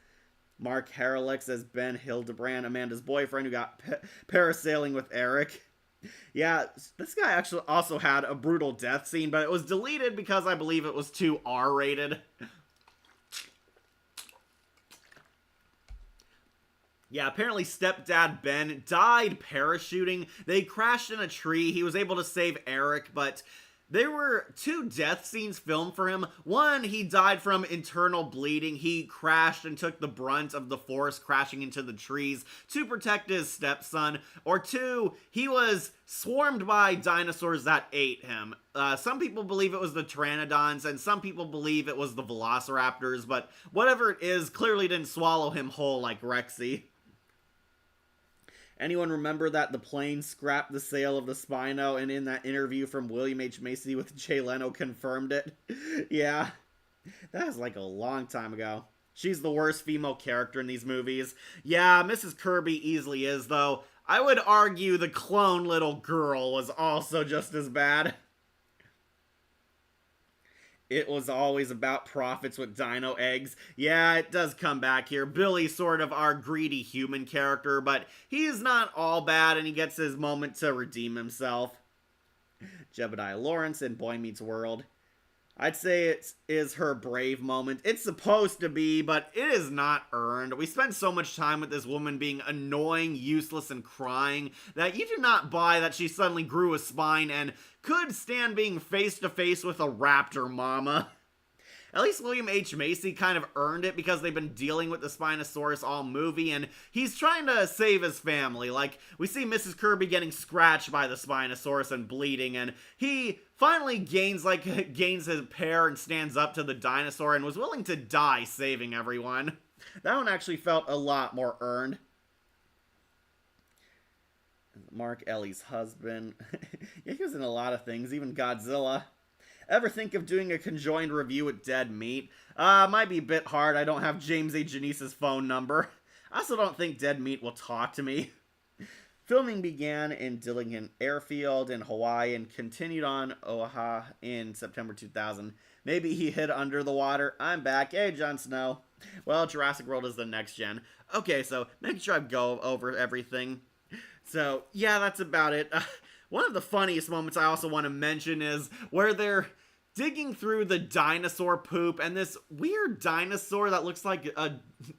Mark Harrelix as Ben Hildebrand, Amanda's boyfriend who got parasailing with Eric. Yeah, this guy actually also had a brutal death scene, but it was deleted because I believe it was too R-rated. Yeah, apparently stepdad Ben died parachuting. They crashed in a tree. He was able to save Eric, but there were 2 death scenes filmed for him. One, he died from internal bleeding. He crashed and took the brunt of the force crashing into the trees to protect his stepson. Or 2, he was swarmed by dinosaurs that ate him. Some people believe it was the Pteranodons, and some people believe it was the Velociraptors, but whatever it is, clearly didn't swallow him whole like Rexy. Anyone remember that the plane scrapped the sale of the Spino, and in that interview from William H. Macy with Jay Leno confirmed it? Yeah, that was like a long time ago. She's the worst female character in these movies. Yeah, Mrs. Kirby easily is, though. I would argue the clone little girl was also just as bad. It was always about profits with dino eggs. Yeah, it does come back here. Billy's sort of our greedy human character, but he is not all bad, and he gets his moment to redeem himself. Jebediah Lawrence in Boy Meets World. I'd say it is her brave moment. It's supposed to be, but it is not earned. We spend so much time with this woman being annoying, useless, and crying that you do not buy that she suddenly grew a spine and could stand being face-to-face with a raptor mama. At least William H. Macy kind of earned it because they've been dealing with the Spinosaurus all movie, and he's trying to save his family. Like, we see Mrs. Kirby getting scratched by the Spinosaurus and bleeding, and he finally gains his pair and stands up to the dinosaur and was willing to die saving everyone. That one actually felt a lot more earned. Mark Ellie's husband. Yeah, he was in a lot of things, even Godzilla. Ever think of doing a conjoined review with Dead Meat? Might be a bit hard. I don't have James A. Janice's phone number. I also don't think Dead Meat will talk to me. Filming began in Dillingham Airfield in Hawaii and continued on Oahu in September 2000. Maybe he hid under the water. I'm back. Hey, Jon Snow. Well, Jurassic World is the next gen. Okay, so making sure I go over everything. So, yeah, that's about it. One of the funniest moments I also want to mention is where they're digging through the dinosaur poop, and this weird dinosaur that looks like a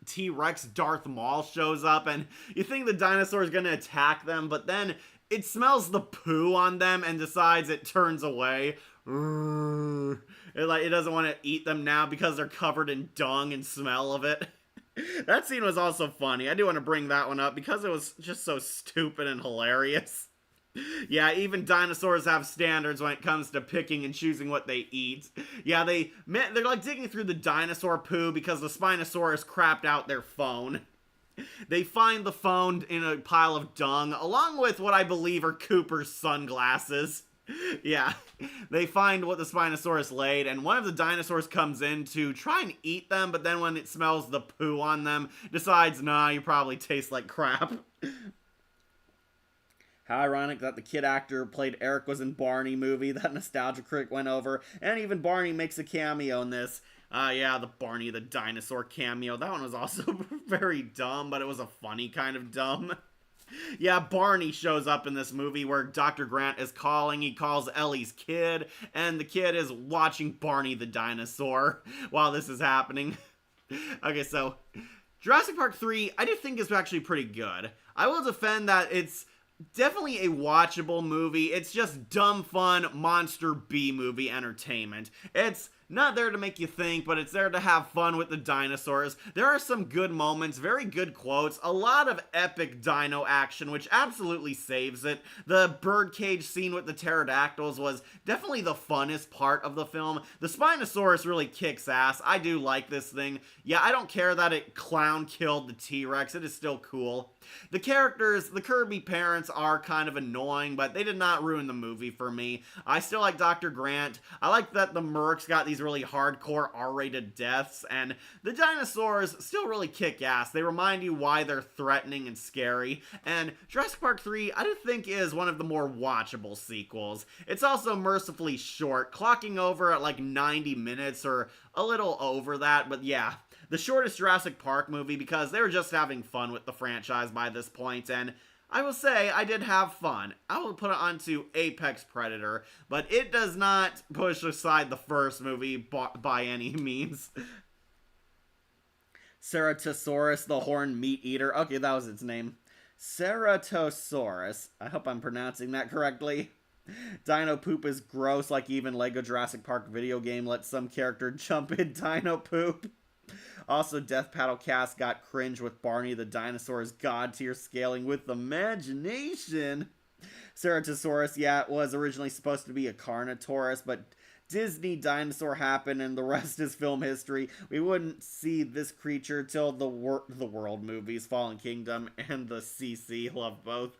T-Rex Darth Maul shows up, and you think the dinosaur is going to attack them, but then it smells the poo on them and decides it turns away. It doesn't want to eat them now because they're covered in dung and smell of it. That scene was also funny. I do want to bring that one up because it was just so stupid and hilarious. Yeah, even dinosaurs have standards when it comes to picking and choosing what they eat. Yeah, they're like digging through the dinosaur poo because the Spinosaurus crapped out their phone. They find the phone in a pile of dung, along with what I believe are Cooper's sunglasses. Yeah, they find what the Spinosaurus laid, and one of the dinosaurs comes in to try and eat them, but then when it smells the poo on them, decides, nah, you probably taste like crap. How ironic that the kid actor who played Eric was in Barney movie that Nostalgia Critic went over, and even Barney makes a cameo in this. Yeah, the Barney the Dinosaur cameo. That one was also very dumb, but it was a funny kind of dumb. Yeah, Barney shows up in this movie where Dr. Grant is calling. He calls Ellie's kid, and the kid is watching Barney the Dinosaur while this is happening. Okay, so Jurassic Park 3, I do think is actually pretty good. I will defend that it's definitely a watchable movie. It's just dumb fun monster B-movie entertainment. It's not there to make you think, but it's there to have fun with the dinosaurs. There are some good moments, very good quotes, a lot of epic dino action, which absolutely saves it. The birdcage scene with the pterodactyls was definitely the funnest part of the film. The Spinosaurus really kicks ass. I do like this thing. Yeah, I don't care that it clown killed the T-Rex. It is still cool. The characters, the Kirby parents, are kind of annoying, but they did not ruin the movie for me. I still like Dr. Grant. I like that the Mercs got these really hardcore R-rated deaths, and the dinosaurs still really kick ass. They remind you why they're threatening and scary, and Jurassic Park 3, I do think, is one of the more watchable sequels. It's also mercifully short, clocking over at like 90 minutes or a little over that, but yeah. The shortest Jurassic Park movie because they were just having fun with the franchise by this point, and I will say I did have fun. I will put it onto Apex Predator, but it does not push aside the first movie by any means. Ceratosaurus, the horned meat eater. Okay, that was its name. Ceratosaurus. I hope I'm pronouncing that correctly. Dino poop is gross, like even Lego Jurassic Park video game lets some character jump in dino poop. Also, Death Paddle Cast got cringe with Barney the Dinosaur's god tier scaling with imagination. Ceratosaurus, yeah, it was originally supposed to be a Carnotaurus, but Disney Dinosaur happened and the rest is film history. We wouldn't see this creature till the World movies, Fallen Kingdom and the CC, love both.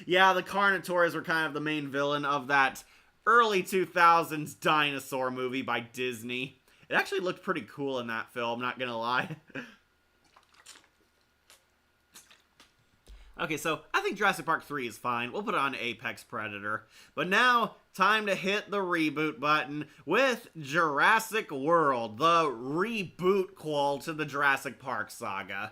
Yeah, the Carnotaurs were kind of the main villain of that early 2000s dinosaur movie by Disney. It actually looked pretty cool in that film, not gonna lie. Okay, so I think Jurassic Park 3 is fine. We'll put it on Apex Predator. But now, time to hit the reboot button with Jurassic World, the reboot-quel to the Jurassic Park saga.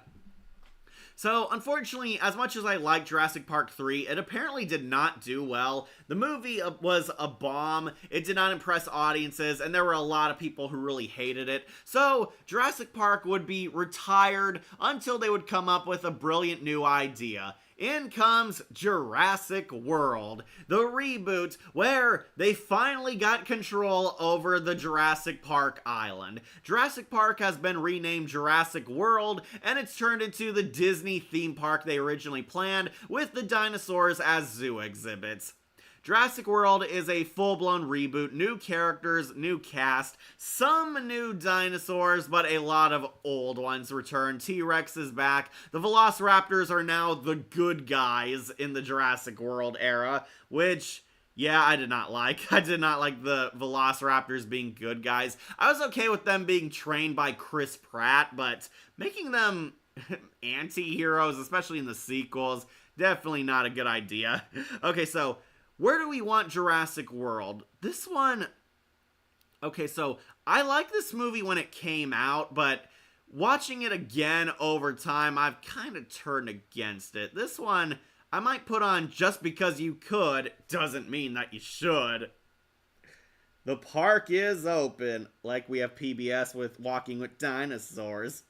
So, unfortunately, as much as I like Jurassic Park 3, it apparently did not do well. The movie was a bomb, it did not impress audiences, and there were a lot of people who really hated it. So, Jurassic Park would be retired until they would come up with a brilliant new idea. In comes Jurassic World, the reboot where they finally got control over the Jurassic Park island. Jurassic Park has been renamed Jurassic World, and it's turned into the Disney theme park they originally planned, with the dinosaurs as zoo exhibits. Jurassic World is a full-blown reboot, new characters, new cast, some new dinosaurs, but a lot of old ones return. T-Rex is back. The Velociraptors are now the good guys in the Jurassic World era, which, yeah, I did not like. I did not like the Velociraptors being good guys. I was okay with them being trained by Chris Pratt, but making them anti-heroes, especially in the sequels, definitely not a good idea. Okay, so where do we want Jurassic World? This one... Okay, so I liked this movie when it came out, but watching it again over time, I've kind of turned against it. This one, I might put on just because you could, doesn't mean that you should. The park is open, like we have PBS with Walking with Dinosaurs.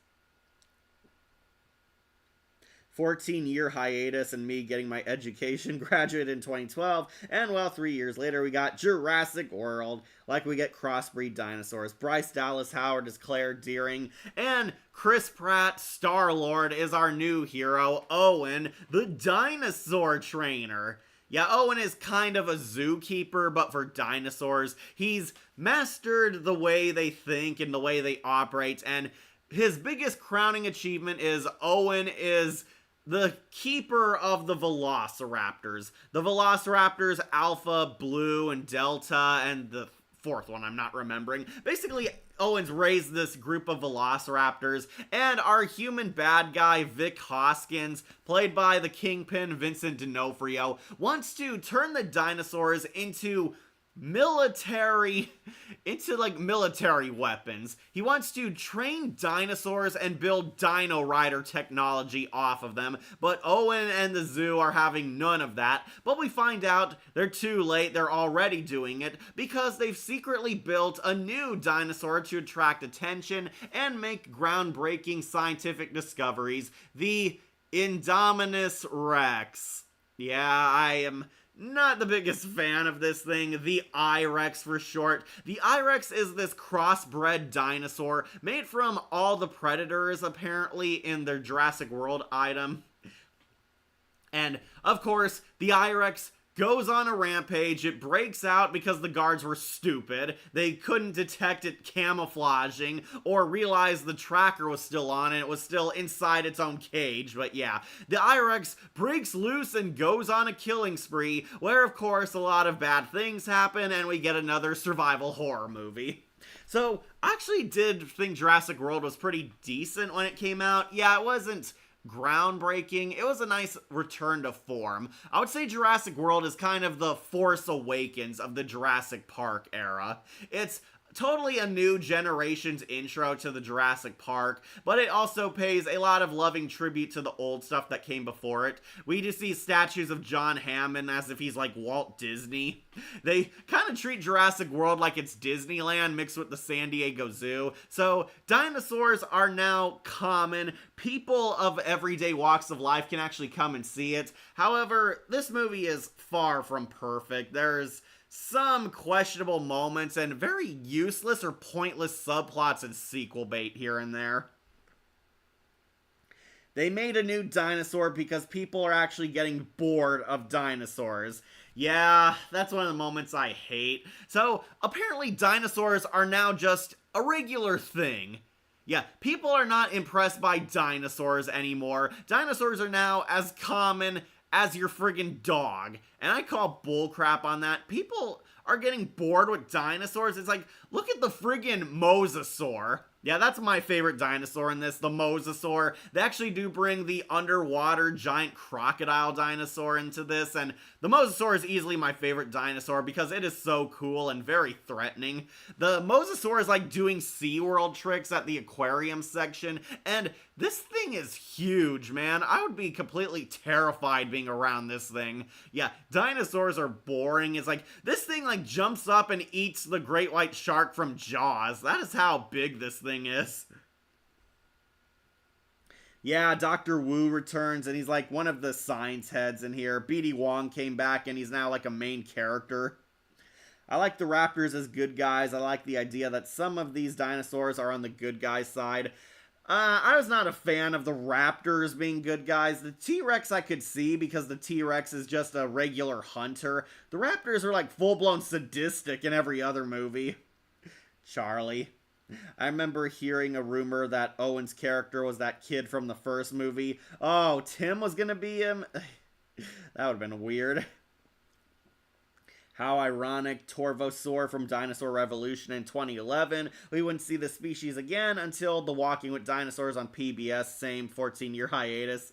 14-year hiatus and me getting my education, graduated in 2012, and well, 3 years later we got Jurassic World, like we get crossbreed dinosaurs. Bryce Dallas Howard is Claire Deering, and Chris Pratt, Star-Lord, is our new hero, Owen, the dinosaur trainer. Yeah, Owen is kind of a zookeeper, but for dinosaurs. He's mastered the way they think and the way they operate, and his biggest crowning achievement is Owen is the keeper of the Velociraptors. The Velociraptors, Alpha, Blue, and Delta, and the fourth one I'm not remembering. Basically, Owen's raised this group of Velociraptors, and our human bad guy, Vic Hoskins, played by the Kingpin Vincent D'Onofrio, wants to turn the dinosaurs into military weapons. He wants to train dinosaurs and build Dino Rider technology off of them, but Owen and the zoo are having none of that. But we find out they're too late, they're already doing it, because they've secretly built a new dinosaur to attract attention and make groundbreaking scientific discoveries, the Indominus Rex. Yeah, I am not the biggest fan of this thing, the I-Rex for short. The I-Rex is this crossbred dinosaur made from all the predators, apparently, in their Jurassic World item. And, of course, the I-Rex goes on a rampage. It breaks out because the guards were stupid. They couldn't detect it camouflaging or realize the tracker was still on and it was still inside its own cage. But yeah, the I-Rex breaks loose and goes on a killing spree where, of course, a lot of bad things happen and we get another survival horror movie. So, I actually did think Jurassic World was pretty decent when it came out. Yeah, it wasn't groundbreaking. It was a nice return to form. I would say Jurassic World is kind of the Force Awakens of the Jurassic Park era. It's totally a new generation's intro to the Jurassic Park, but it also pays a lot of loving tribute to the old stuff that came before it. We just see statues of John Hammond as if he's like Walt Disney. They kind of treat Jurassic World like it's Disneyland mixed with the San Diego Zoo. So dinosaurs are now common. People of everyday walks of life can actually come and see it. However, this movie is far from perfect. There's some questionable moments and very useless or pointless subplots and sequel bait here and there. They made a new dinosaur because people are actually getting bored of dinosaurs. Yeah, that's one of the moments I hate. So, apparently dinosaurs are now just a regular thing. Yeah, people are not impressed by dinosaurs anymore. Dinosaurs are now as common as your friggin' dog. And I call bullcrap on that. People are getting bored with dinosaurs. It's like, look at the friggin' mosasaur. Yeah, that's my favorite dinosaur in this, the mosasaur. They actually do bring the underwater giant crocodile dinosaur into this, and the mosasaur is easily my favorite dinosaur because it is so cool and very threatening. The mosasaur is like doing SeaWorld tricks at the aquarium section, and this thing is huge, man. I would be completely terrified being around this thing. Yeah, dinosaurs are boring. It's like, this thing like jumps up and eats the great white shark from Jaws. That is how big this thing is. Yeah, Dr. Wu returns, and he's like one of the science heads in here. BD Wong came back, and he's now like a main character. I like the raptors as good guys. I like the idea that some of these dinosaurs are on the good guy side. I was not a fan of the raptors being good guys. The T-Rex I could see because the T-Rex is just a regular hunter. The raptors are like full-blown sadistic in every other movie. Charlie. I remember hearing a rumor that Owen's character was that kid from the first movie. Oh, Tim was gonna be him? That would've been weird. How ironic, Torvosaur from Dinosaur Revolution in 2011. We wouldn't see the species again until The Walking with Dinosaurs on PBS, same 14-year hiatus.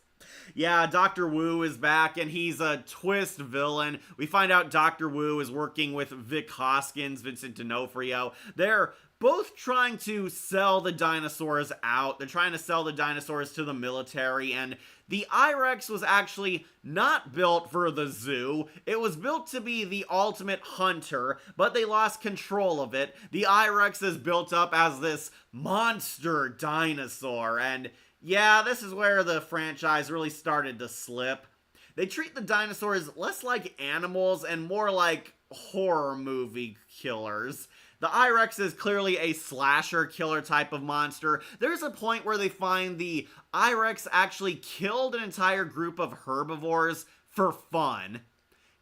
Yeah, Dr. Wu is back, and he's a twist villain. We find out Dr. Wu is working with Vic Hoskins, Vincent D'Onofrio. They're both trying to sell the dinosaurs out. They're trying to sell the dinosaurs to the military, and the I-Rex was actually not built for the zoo. It was built to be the ultimate hunter, but they lost control of it. The I-Rex is built up as this monster dinosaur, and yeah, this is where the franchise really started to slip. They treat the dinosaurs less like animals and more like horror movie killers. The I-Rex is clearly a slasher killer type of monster. There's a point where they find the I-Rex actually killed an entire group of herbivores for fun.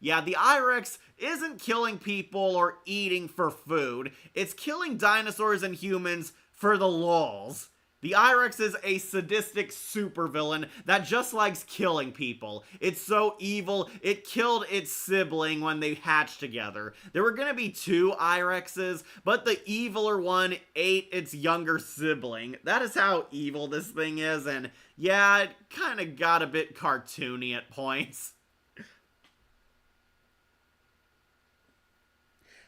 Yeah, the I-Rex isn't killing people or eating for food. It's killing dinosaurs and humans for the lulz. The I-Rex is a sadistic supervillain that just likes killing people. It's so evil, it killed its sibling when they hatched together. There were gonna be two I-Rexes, but the eviler one ate its younger sibling. That is how evil this thing is, and yeah, it kinda got a bit cartoony at points.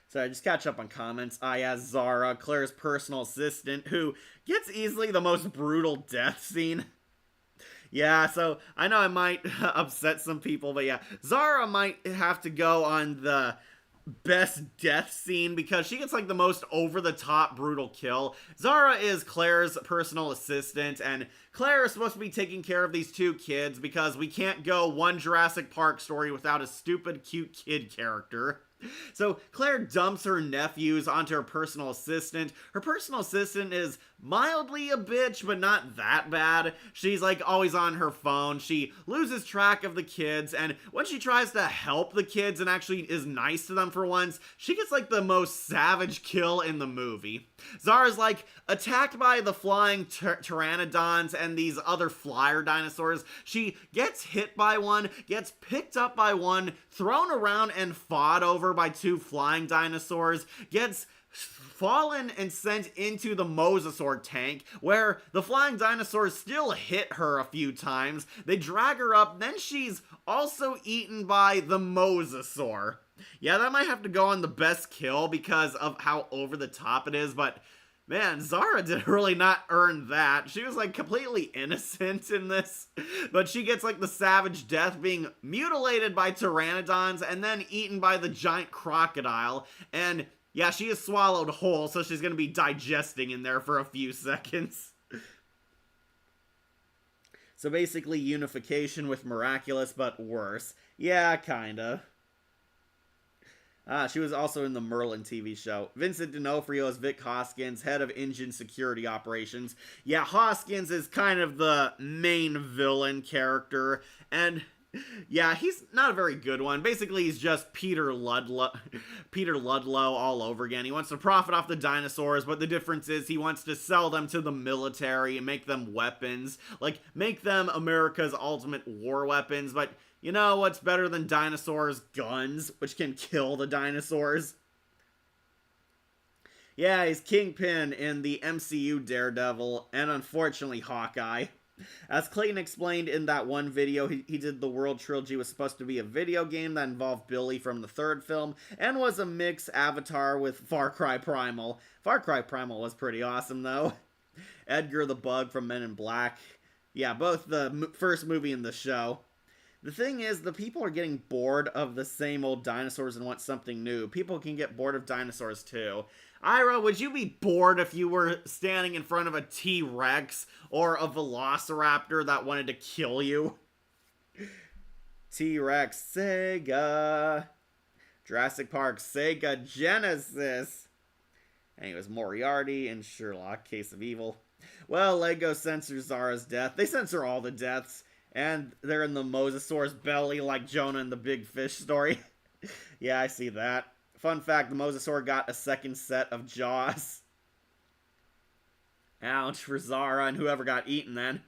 So I just catch up on comments. Yeah, Zara, Claire's personal assistant, who gets easily the most brutal death scene. Yeah, so I know I might upset some people, but yeah, Zara might have to go on the best death scene because she gets like the most over-the-top brutal kill. Zara is Claire's personal assistant, and Claire is supposed to be taking care of these two kids because we can't go one Jurassic Park story without a stupid, cute kid character. So Claire dumps her nephews onto her personal assistant. Her personal assistant is mildly a bitch, but not that bad. She's like always on her phone. She loses track of the kids, and when she tries to help the kids and actually is nice to them for once, she gets like the most savage kill in the movie. Zara's like attacked by the flying pteranodons and these other flyer dinosaurs. She gets hit by one, gets picked up by one, thrown around and fought over by two flying dinosaurs, gets fallen and sent into the mosasaur tank, where the flying dinosaurs still hit her a few times. They drag her up, then she's also eaten by the mosasaur. Yeah, that might have to go on the best kill because of how over the top it is, but man, Zara did really not earn that. She was like completely innocent in this, but she gets like the savage death being mutilated by pteranodons and then eaten by the giant crocodile. And yeah, she is swallowed whole, so she's gonna be digesting in there for a few seconds. So basically unification with Miraculous, but worse. Yeah, kinda. She was also in the Merlin TV show. Vincent D'Onofrio as Vic Hoskins, head of engine security operations. Yeah, Hoskins is kind of the main villain character, and yeah, he's not a very good one. Basically, he's just Peter Ludlow all over again. He wants to profit off the dinosaurs, but the difference is he wants to sell them to the military and make them weapons. Like, make them America's ultimate war weapons, but you know what's better than dinosaurs? Guns, which can kill the dinosaurs. Yeah, he's Kingpin in the MCU Daredevil, and unfortunately Hawkeye. As Clayton explained in that one video, he did the World Trilogy was supposed to be a video game that involved Billy from the third film, and was a mixed Avatar with Far Cry Primal. Far Cry Primal was pretty awesome, though. Edgar the Bug from Men in Black. Yeah, both the first movie and the show. The thing is, the people are getting bored of the same old dinosaurs and want something new. People can get bored of dinosaurs too. Ira, would you be bored if you were standing in front of a T-Rex or a Velociraptor that wanted to kill you? T-Rex, Sega. Jurassic Park, Sega Genesis. Anyways, Moriarty and Sherlock, Case of Evil. Well, Lego censors Zara's death. They censor all the deaths. And they're in the mosasaur's belly like Jonah in the Big Fish story. Yeah, I see that. Fun fact, the mosasaur got a second set of jaws. Ouch for Zara and whoever got eaten then.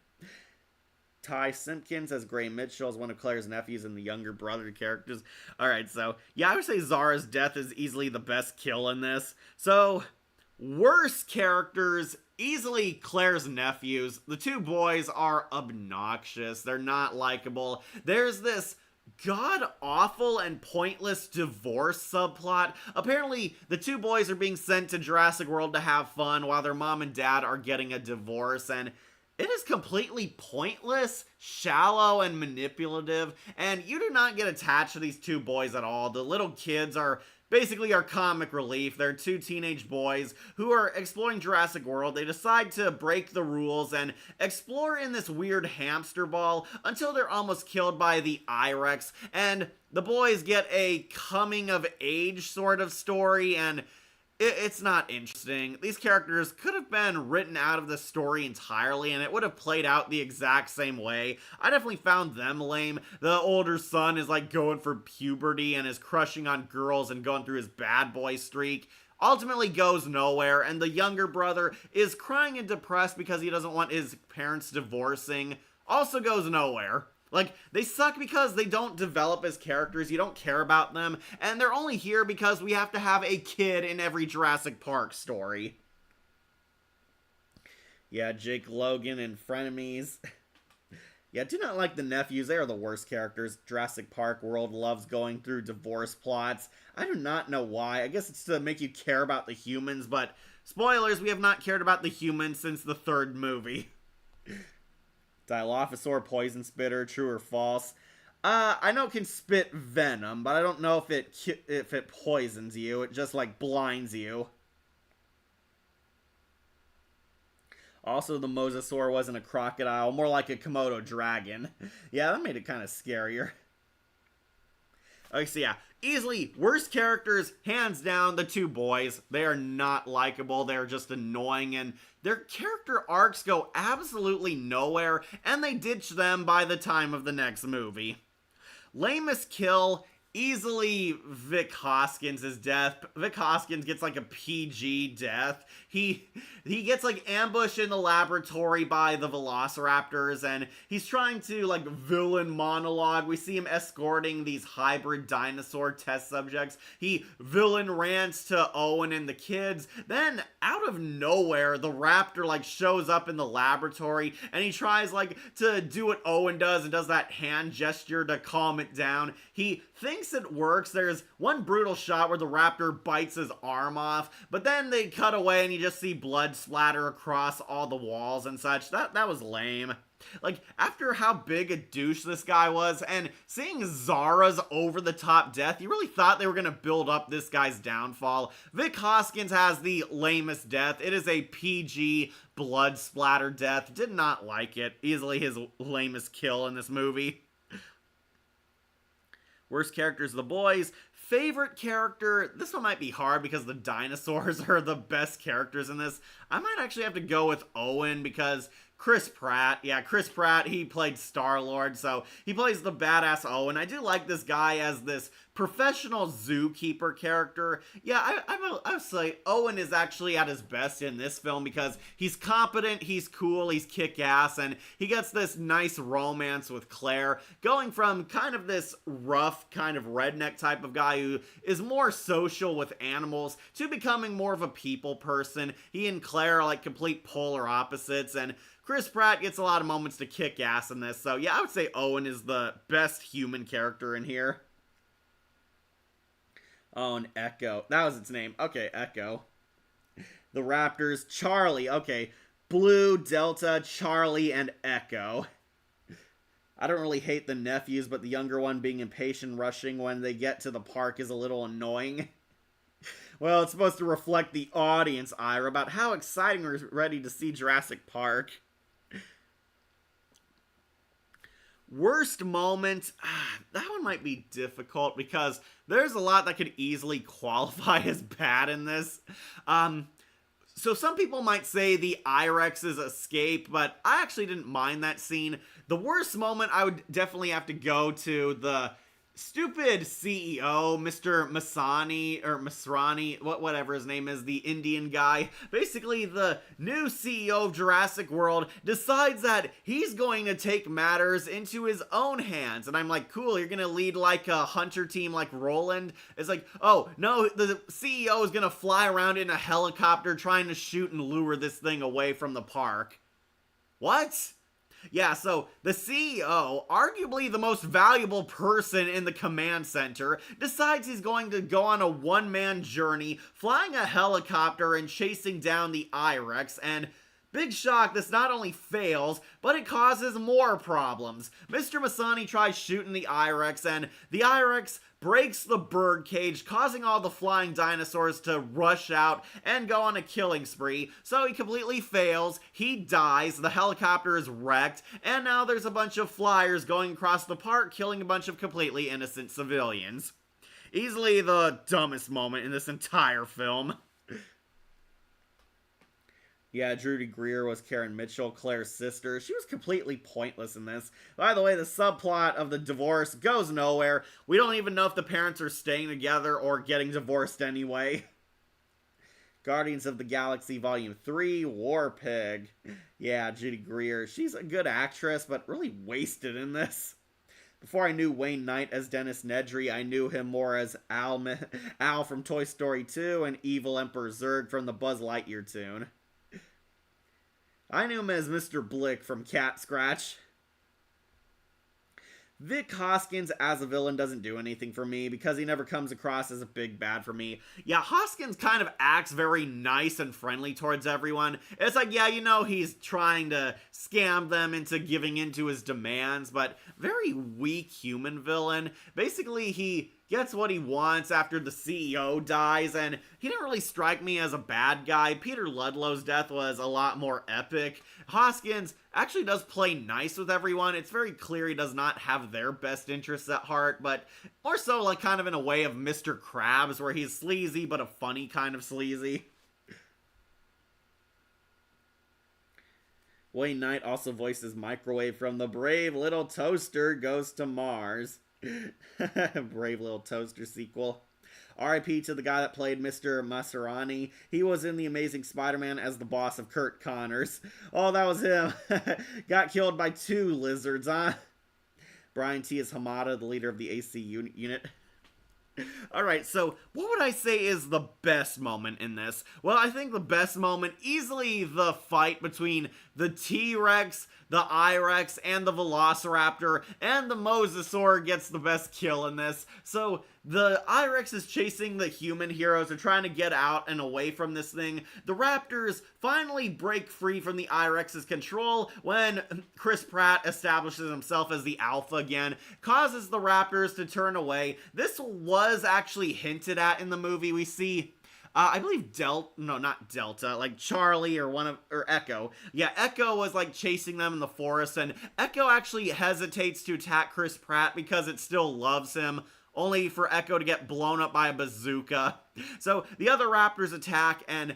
Ty Simpkins as Gray Mitchell as one of Claire's nephews and the younger brother characters. Alright, so, yeah, I would say Zara's death is easily the best kill in this. So, Worst characters, easily Claire's nephews. The two boys are obnoxious. They're not likable. There's this god awful and pointless divorce subplot. Apparently, the two boys are being sent to Jurassic World to have fun while their mom and dad are getting a divorce, and it is completely pointless, shallow, and manipulative, and you do not get attached to these two boys at all. The little kids are basically our comic relief. They're two teenage boys who are exploring Jurassic World. They decide to break the rules and explore in this weird hamster ball until they're almost killed by the I-Rex, and the boys get a coming of age sort of story, and it's not interesting. These characters could have been written out of the story entirely, and it would have played out the exact same way. I definitely found them lame. The older son is like going for puberty and is crushing on girls and going through his bad boy streak. Ultimately goes nowhere, and the younger brother is crying and depressed because he doesn't want his parents divorcing. Also goes nowhere. Like, they suck because they don't develop as characters, you don't care about them, and they're only here because we have to have a kid in every Jurassic Park story. Yeah, Jake Logan and Frenemies. Yeah, do not like the nephews, they are the worst characters. Jurassic Park World loves going through divorce plots. I do not know why, I guess it's to make you care about the humans, but spoilers, we have not cared about the humans since the third movie. Dilophosaur poison spitter, true or false? I know it can spit venom, but I don't know if it poisons you. It just like blinds you. Also, the mosasaur wasn't a crocodile, more like a Komodo dragon. Yeah, that made it kind of scarier. Okay, so yeah, easily worst characters, hands down, the two boys. They are not likable, they're just annoying, and their character arcs go absolutely nowhere, and they ditch them by the time of the next movie. Lamest kill, easily Vic Hoskins' death. Vic Hoskins gets like a PG death. He gets like ambushed in the laboratory by the velociraptors, and he's trying to like villain monologue. We see him escorting these hybrid dinosaur test subjects. He villain rants to Owen and the kids. Then out of nowhere, the raptor like shows up in the laboratory, and he tries like to do what Owen does and does that hand gesture to calm it down. He thinks it works. There's one brutal shot where the raptor bites his arm off, but then they cut away and you just see blood splatter across all the walls and such. That was lame. Like, after how big a douche this guy was, and seeing Zara's over-the-top death, you really thought they were going to build up this guy's downfall. Vic Hoskins has the lamest death. It is a PG blood splatter death. Did not like it. Easily his lamest kill in this movie. Worst characters, the boys. Favorite character, this one might be hard because the dinosaurs are the best characters in this. I might actually have to go with Owen because Chris Pratt, he played Star-Lord, so he plays the badass Owen. I do like this guy as this professional zookeeper character. Yeah, I would say Owen is actually at his best in this film because he's competent, he's cool, he's kick-ass, and he gets this nice romance with Claire, going from kind of this rough, kind of redneck type of guy who is more social with animals to becoming more of a people person. He and Claire are like complete polar opposites, and Chris Pratt gets a lot of moments to kick ass in this, so yeah, I would say Owen is the best human character in here. Oh, and Echo. That was its name. Okay, Echo. The Raptors, Charlie. Okay, Blue, Delta, Charlie, and Echo. I don't really hate the nephews, but the younger one being impatient rushing when they get to the park is a little annoying. Well, it's supposed to reflect the audience, Ira, about how exciting we're ready to see Jurassic Park. Worst moment, that one might be difficult because there's a lot that could easily qualify as bad in this. So some people might say the I-Rex's escape, but I actually didn't mind that scene. The worst moment, I would definitely have to go to the stupid CEO, Mr. Masani, or Masrani, whatever his name is, the Indian guy, basically the new CEO of Jurassic World, decides that he's going to take matters into his own hands. And I'm like, cool, you're gonna lead like a hunter team like Roland? It's like, oh, no, the CEO is gonna fly around in a helicopter trying to shoot and lure this thing away from the park. What? Yeah, so the CEO, arguably the most valuable person in the command center, decides he's going to go on a one-man journey, flying a helicopter and chasing down the I-Rex, and big shock, this not only fails, but it causes more problems. Mr. Masani tries shooting the I-Rex, and the I-Rex breaks the bird cage, causing all the flying dinosaurs to rush out and go on a killing spree. So he completely fails, he dies, the helicopter is wrecked, and now there's a bunch of flyers going across the park, killing a bunch of completely innocent civilians. Easily the dumbest moment in this entire film. Yeah, Judy Greer was Karen Mitchell, Claire's sister. She was completely pointless in this. By the way, the subplot of the divorce goes nowhere. We don't even know if the parents are staying together or getting divorced anyway. Guardians of the Galaxy Volume 3, War Pig. Yeah, Judy Greer. She's a good actress, but really wasted in this. Before I knew Wayne Knight as Dennis Nedry, I knew him more as Al from Toy Story 2 and Evil Emperor Zurg from the Buzz Lightyear tune. I knew him as Mr. Blick from Cat Scratch. Vic Hoskins as a villain doesn't do anything for me because he never comes across as a big bad for me. Yeah, Hoskins kind of acts very nice and friendly towards everyone. It's like, yeah, you know, he's trying to scam them into giving into his demands, but very weak human villain. Basically, he gets what he wants after the CEO dies, and he didn't really strike me as a bad guy. Peter Ludlow's death was a lot more epic. Hoskins actually does play nice with everyone. It's very clear he does not have their best interests at heart, but more so like kind of in a way of Mr. Krabs, where he's sleazy, but a funny kind of sleazy. Wayne Knight also voices Microwave from The Brave Little Toaster Goes to Mars. Brave Little Toaster sequel. R.I.P. to the guy that played Mr. Maserani. He was in The Amazing Spider-Man as the boss of Kurt Connors. Oh, that was him. Got killed by 2 lizards, huh? Brian T. is Hamada, the leader of the AC unit. Alright, so what would I say is the best moment in this? Well, I think the best moment, easily the fight between the T-Rex, the I-Rex, and the Velociraptor, and the Mosasaur gets the best kill in this. So the I-Rex is chasing the human heroes. They're trying to get out and away from this thing. The Raptors finally break free from the I-Rex's control when Chris Pratt establishes himself as the Alpha again, causes the Raptors to turn away. This was actually hinted at in the movie. We see I believe like Charlie or Echo. Yeah, Echo was like chasing them in the forest, and Echo actually hesitates to attack Chris Pratt because it still loves him, only for Echo to get blown up by a bazooka. So the other Raptors attack, and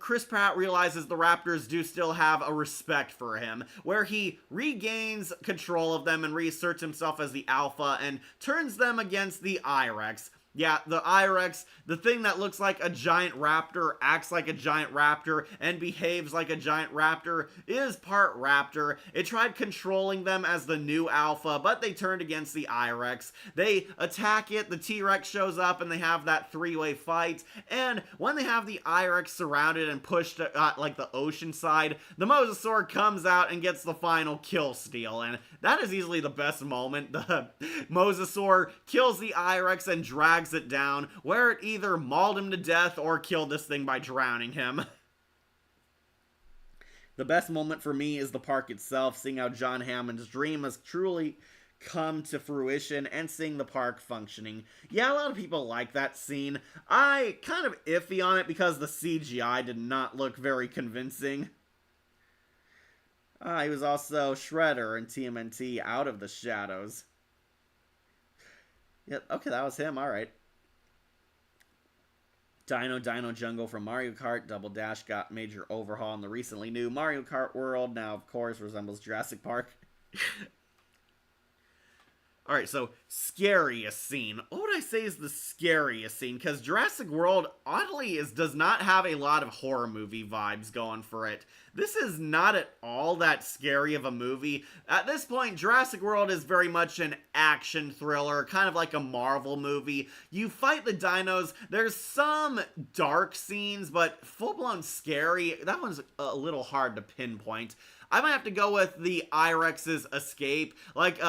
Chris Pratt realizes the Raptors do still have a respect for him, where he regains control of them and reasserts himself as the Alpha and turns them against the I-Rex. Yeah, the I-Rex, the thing that looks like a giant raptor, acts like a giant raptor, and behaves like a giant raptor, is part raptor. It tried controlling them as the new Alpha, but they turned against the I-Rex. They attack it, the T-Rex shows up, and they have that 3-way fight. And when they have the I-Rex surrounded and pushed at like the ocean side, the Mosasaur comes out and gets the final kill steal. And that is easily the best moment. The Mosasaur kills the I-Rex and drags it down, where it either mauled him to death or killed this thing by drowning him. The best moment for me is the park itself, seeing how John Hammond's dream has truly come to fruition and seeing the park functioning. Yeah, a lot of people like that scene. I kind of iffy on it because the CGI did not look very convincing. He was also Shredder in TMNT Out of the Shadows. Yep, okay, that was him, alright. Dino Jungle from Mario Kart Double Dash got major overhaul in the recently new Mario Kart World. Now, of course, resembles Jurassic Park. Alright, so Scariest scene. What would I say is the scariest scene? Because Jurassic World, oddly, does not have a lot of horror movie vibes going for it. This is not at all that scary of a movie. At this point, Jurassic World is very much an action thriller, kind of like a Marvel movie. You fight the dinos, there's some dark scenes, but full-blown scary, that one's a little hard to pinpoint. I might have to go with the I-Rex's escape. Like,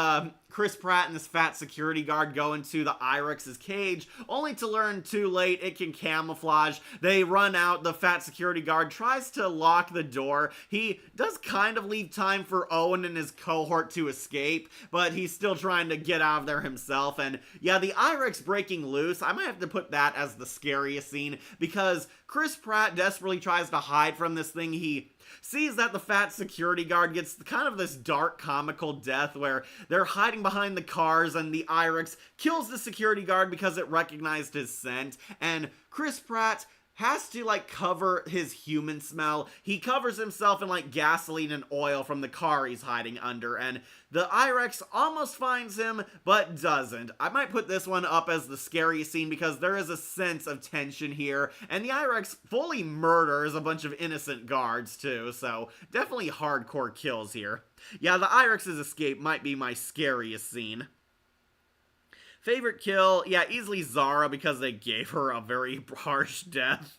Chris Pratt and this fat security guard go into the I-Rex's cage, only to learn too late it can camouflage. They run out, the fat security guard tries to lock the door. He does kind of leave time for Owen and his cohort to escape, but he's still trying to get out of there himself. And yeah, the I-Rex breaking loose, I might have to put that as the scariest scene, because Chris Pratt desperately tries to hide from this thing. He sees that the fat security guard gets kind of this dark comical death where they're hiding behind the cars and the I-Rex kills the security guard because it recognized his scent, and Chris Pratt has to, like, cover his human smell. He covers himself in, like, gasoline and oil from the car he's hiding under, and the I-Rex almost finds him, but doesn't. I might put this one up as the scariest scene because there is a sense of tension here, and the I-Rex fully murders a bunch of innocent guards, too, so definitely hardcore kills here. Yeah, the I-Rex's escape might be my scariest scene. Favorite kill, yeah, easily Zara because they gave her a very harsh death.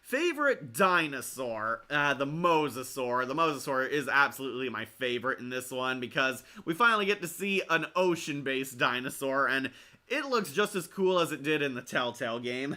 Favorite dinosaur, the Mosasaur. The Mosasaur is absolutely my favorite in this one because we finally get to see an ocean-based dinosaur, and it looks just as cool as it did in the Telltale game.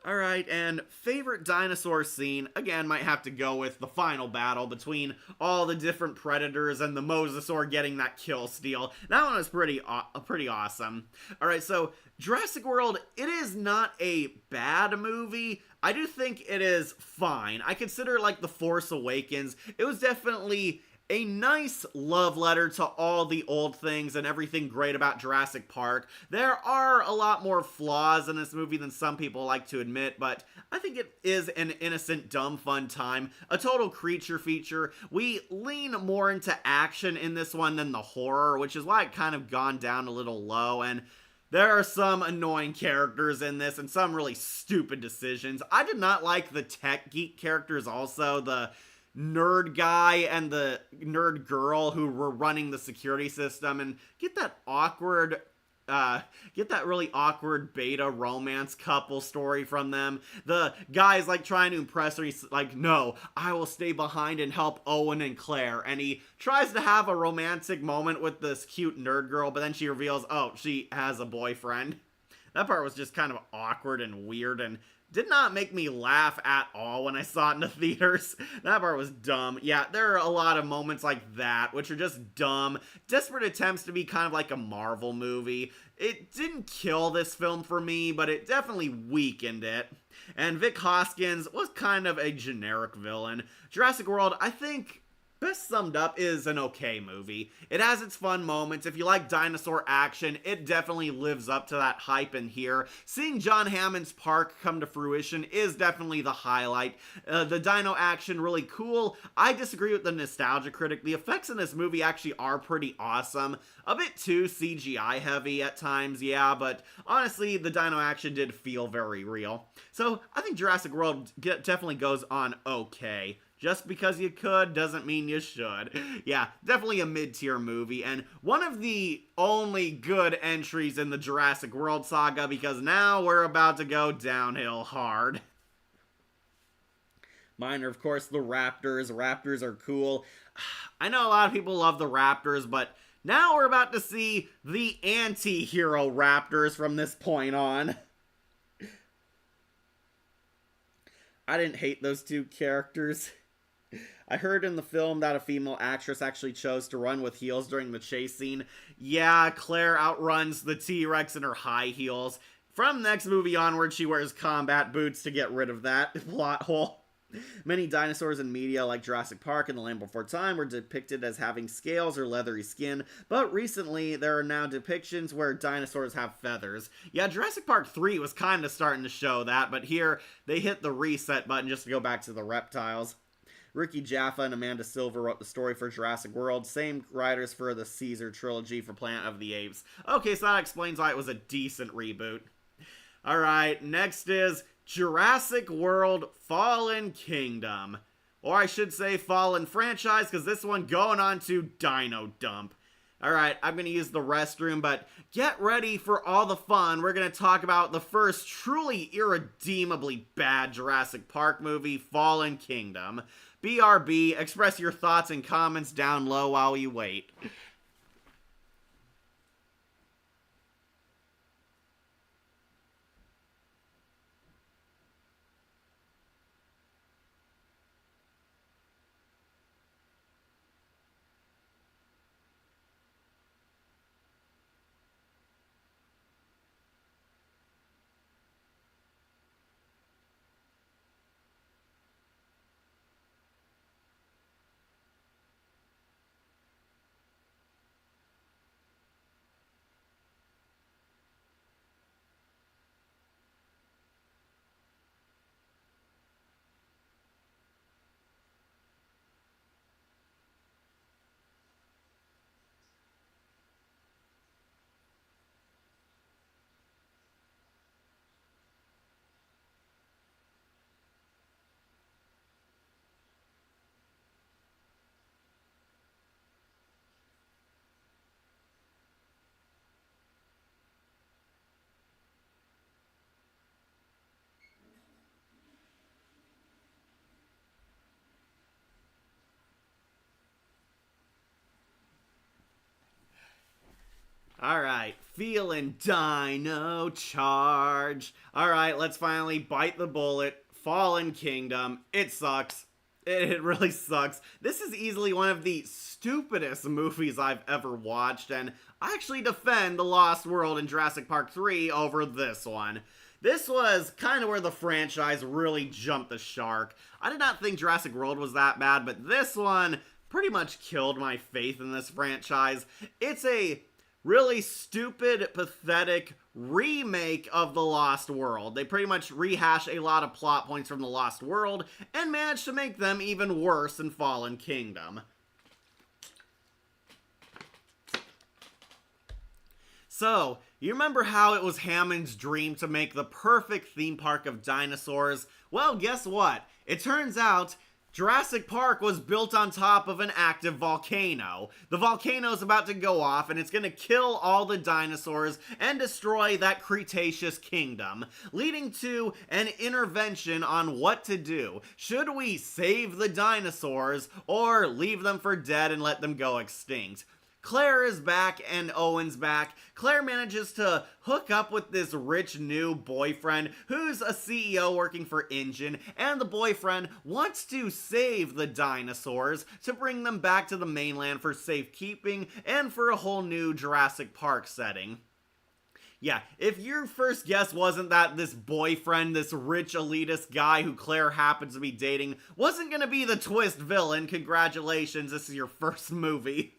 Alright, and favorite dinosaur scene, again, might have to go with the final battle between all the different predators and the Mosasaur getting that kill steal. That one was pretty awesome. Alright, so Jurassic World, it is not a bad movie. I do think it is fine. I consider it like The Force Awakens. It was definitely a nice love letter to all the old things and everything great about Jurassic Park. There are a lot more flaws in this movie than some people like to admit, but I think it is an innocent, dumb, fun time. A total creature feature. We lean more into action in this one than the horror, which is why it kind of gone down a little low, and there are some annoying characters in this and some really stupid decisions. I did not like the tech geek characters also, the nerd guy and the nerd girl who were running the security system, and get that really awkward beta romance couple story from them. The guy's like trying to impress her. He's like, no, I will stay behind and help Owen and Claire. And he tries to have a romantic moment with this cute nerd girl, but then she reveals, oh, she has a boyfriend. That part was just kind of awkward and weird and did not make me laugh at all when I saw it in the theaters. That part was dumb. Yeah, there are a lot of moments like that, which are just dumb, desperate attempts to be kind of like a Marvel movie. It didn't kill this film for me, but it definitely weakened it. And Vic Hoskins was kind of a generic villain. Jurassic World, I think, best summed up, is an okay movie. It has its fun moments. If you like dinosaur action, it definitely lives up to that hype in here. Seeing John Hammond's park come to fruition is definitely the highlight. The dino action, really cool. I disagree with the nostalgia critic. The effects in this movie actually are pretty awesome. A bit too CGI heavy at times, yeah, but honestly, the dino action did feel very real. So I think Jurassic World definitely goes on okay. Just because you could doesn't mean you should. Yeah, definitely a mid-tier movie, and one of the only good entries in the Jurassic World saga, because now we're about to go downhill hard. Mine are, of course, the Raptors. Raptors are cool. I know a lot of people love the Raptors, but now we're about to see the anti-hero Raptors from this point on. I didn't hate those two characters. I heard in the film that a female actress actually chose to run with heels during the chase scene. Yeah, Claire outruns the T-Rex in her high heels. From next movie onward, she wears combat boots to get rid of that plot hole. Many dinosaurs in media like Jurassic Park and The Land Before Time were depicted as having scales or leathery skin, but recently there are now depictions where dinosaurs have feathers. Yeah, Jurassic Park 3 was kind of starting to show that, but here they hit the reset button just to go back to the reptiles. Ricky Jaffa and Amanda Silver wrote the story for Jurassic World. Same writers for the Caesar trilogy for Planet of the Apes. Okay, so that explains why it was a decent reboot. Alright, next is Jurassic World Fallen Kingdom. Or I should say Fallen Franchise, because this one going on to Dino Dump. Alright, I'm going to use the restroom, but get ready for all the fun. We're going to talk about the first truly irredeemably bad Jurassic Park movie, Fallen Kingdom. BRB, express your thoughts and comments down low while you wait. Alright, feeling dino charge. Alright, let's finally bite the bullet. Fallen Kingdom. It sucks. It really sucks. This is easily one of the stupidest movies I've ever watched, and I actually defend The Lost World and Jurassic Park 3 over this one. This was kind of where the franchise really jumped the shark. I did not think Jurassic World was that bad, but this one pretty much killed my faith in this franchise. It's a really stupid, pathetic remake of The Lost World. They pretty much rehash a lot of plot points from The Lost World and manage to make them even worse in Fallen Kingdom. So, you remember how it was Hammond's dream to make the perfect theme park of dinosaurs? Well, guess what? It turns out Jurassic Park was built on top of an active volcano. The volcano's about to go off and it's gonna kill all the dinosaurs and destroy that Cretaceous kingdom, leading to an intervention on what to do. Should we save the dinosaurs or leave them for dead and let them go extinct? Claire is back and Owen's back. Claire manages to hook up with this rich new boyfriend who's a CEO working for InGen, and the boyfriend wants to save the dinosaurs to bring them back to the mainland for safekeeping and for a whole new Jurassic Park setting. Yeah, if your first guess wasn't that this boyfriend, this rich elitist guy who Claire happens to be dating, wasn't gonna be the twist villain, congratulations, this is your first movie.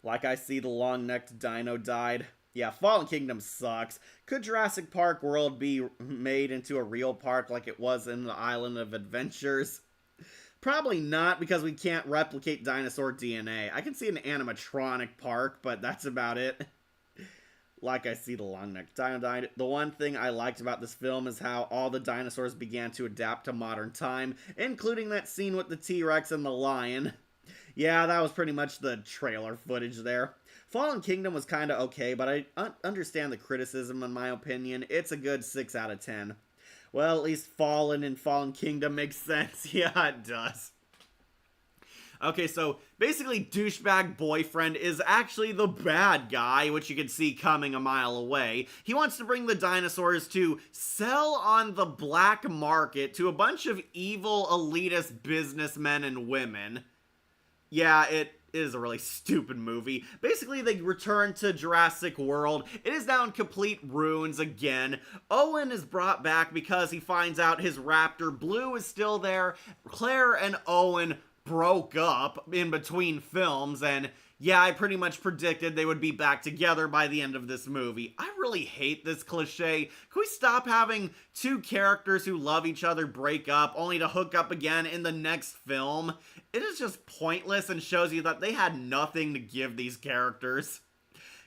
Like I see the long-necked dino died. Yeah, Fallen Kingdom sucks. Could Jurassic Park World be made into a real park like it was in the Island of Adventures? Probably not, because we can't replicate dinosaur DNA. I can see an animatronic park, but that's about it. Like I see the long-necked dino died. The one thing I liked about this film is how all the dinosaurs began to adapt to modern time, including that scene with the T-Rex and the lion. Yeah, that was pretty much the trailer footage there. Fallen Kingdom was kinda okay, but I understand the criticism in my opinion. It's a good 6 out of 10. Well, at least Fallen and Fallen Kingdom makes sense. Yeah, it does. Okay, so basically douchebag boyfriend is actually the bad guy, which you can see coming a mile away. He wants to bring the dinosaurs to sell on the black market to a bunch of evil elitist businessmen and women. Yeah, it is a really stupid movie. Basically, they return to Jurassic World. It is now in complete ruins again. Owen is brought back because he finds out his raptor Blue is still there. Claire and Owen broke up in between films, and Yeah, I pretty much predicted they would be back together by the end of this movie. I really hate this cliche. Can we stop having two characters who love each other break up only to hook up again in the next film? It is just pointless and shows you that they had nothing to give these characters.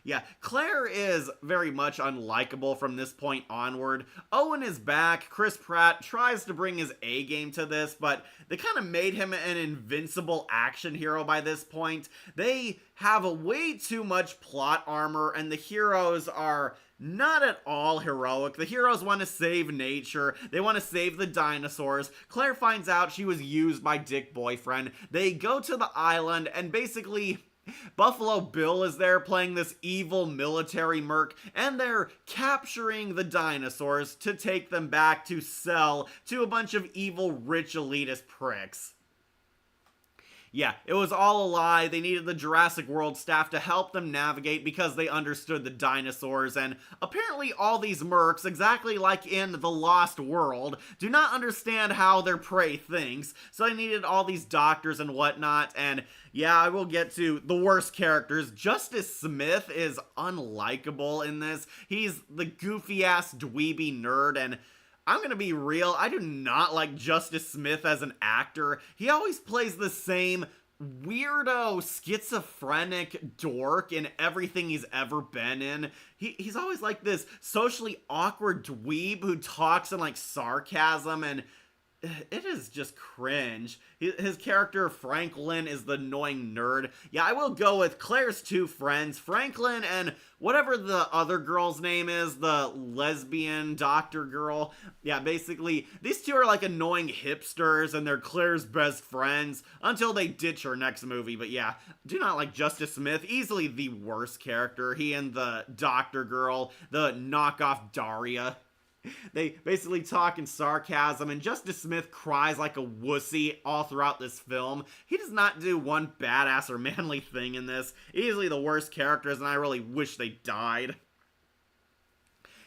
Yeah, Claire is very much unlikable from this point onward. Owen is back. Chris Pratt tries to bring his A game to this, but they kind of made him an invincible action hero by this point. They have a way too much plot armor, and the heroes are not at all heroic. The heroes want to save nature. They want to save the dinosaurs. Claire finds out she was used by Dick Boyfriend. They go to the island, and basically Buffalo Bill is there playing this evil military merc, and they're capturing the dinosaurs to take them back to sell to a bunch of evil rich elitist pricks. Yeah, it was all a lie. They needed the Jurassic World staff to help them navigate because they understood the dinosaurs, and apparently all these mercs, exactly like in The Lost World, do not understand how their prey thinks, so they needed all these doctors and whatnot, and yeah, I will get to the worst characters. Justice Smith is unlikable in this. He's the goofy-ass dweeby nerd, and I'm gonna be real, I do not like Justice Smith as an actor. He always plays the same weirdo, schizophrenic dork in everything he's ever been in. He's always like this socially awkward dweeb who talks in like sarcasm, and it is just cringe. His character, Franklin, is the annoying nerd. Yeah, I will go with Claire's two friends, Franklin and whatever the other girl's name is, the lesbian doctor girl. Yeah, basically, these two are like annoying hipsters, and they're Claire's best friends until they ditch her next movie. But yeah, do not like Justice Smith. Easily the worst character. He and the doctor girl, the knockoff Daria. They basically talk in sarcasm, and Justice Smith cries like a wussy all throughout this film. He does not do one badass or manly thing in this. Easily the worst characters, and I really wish they died.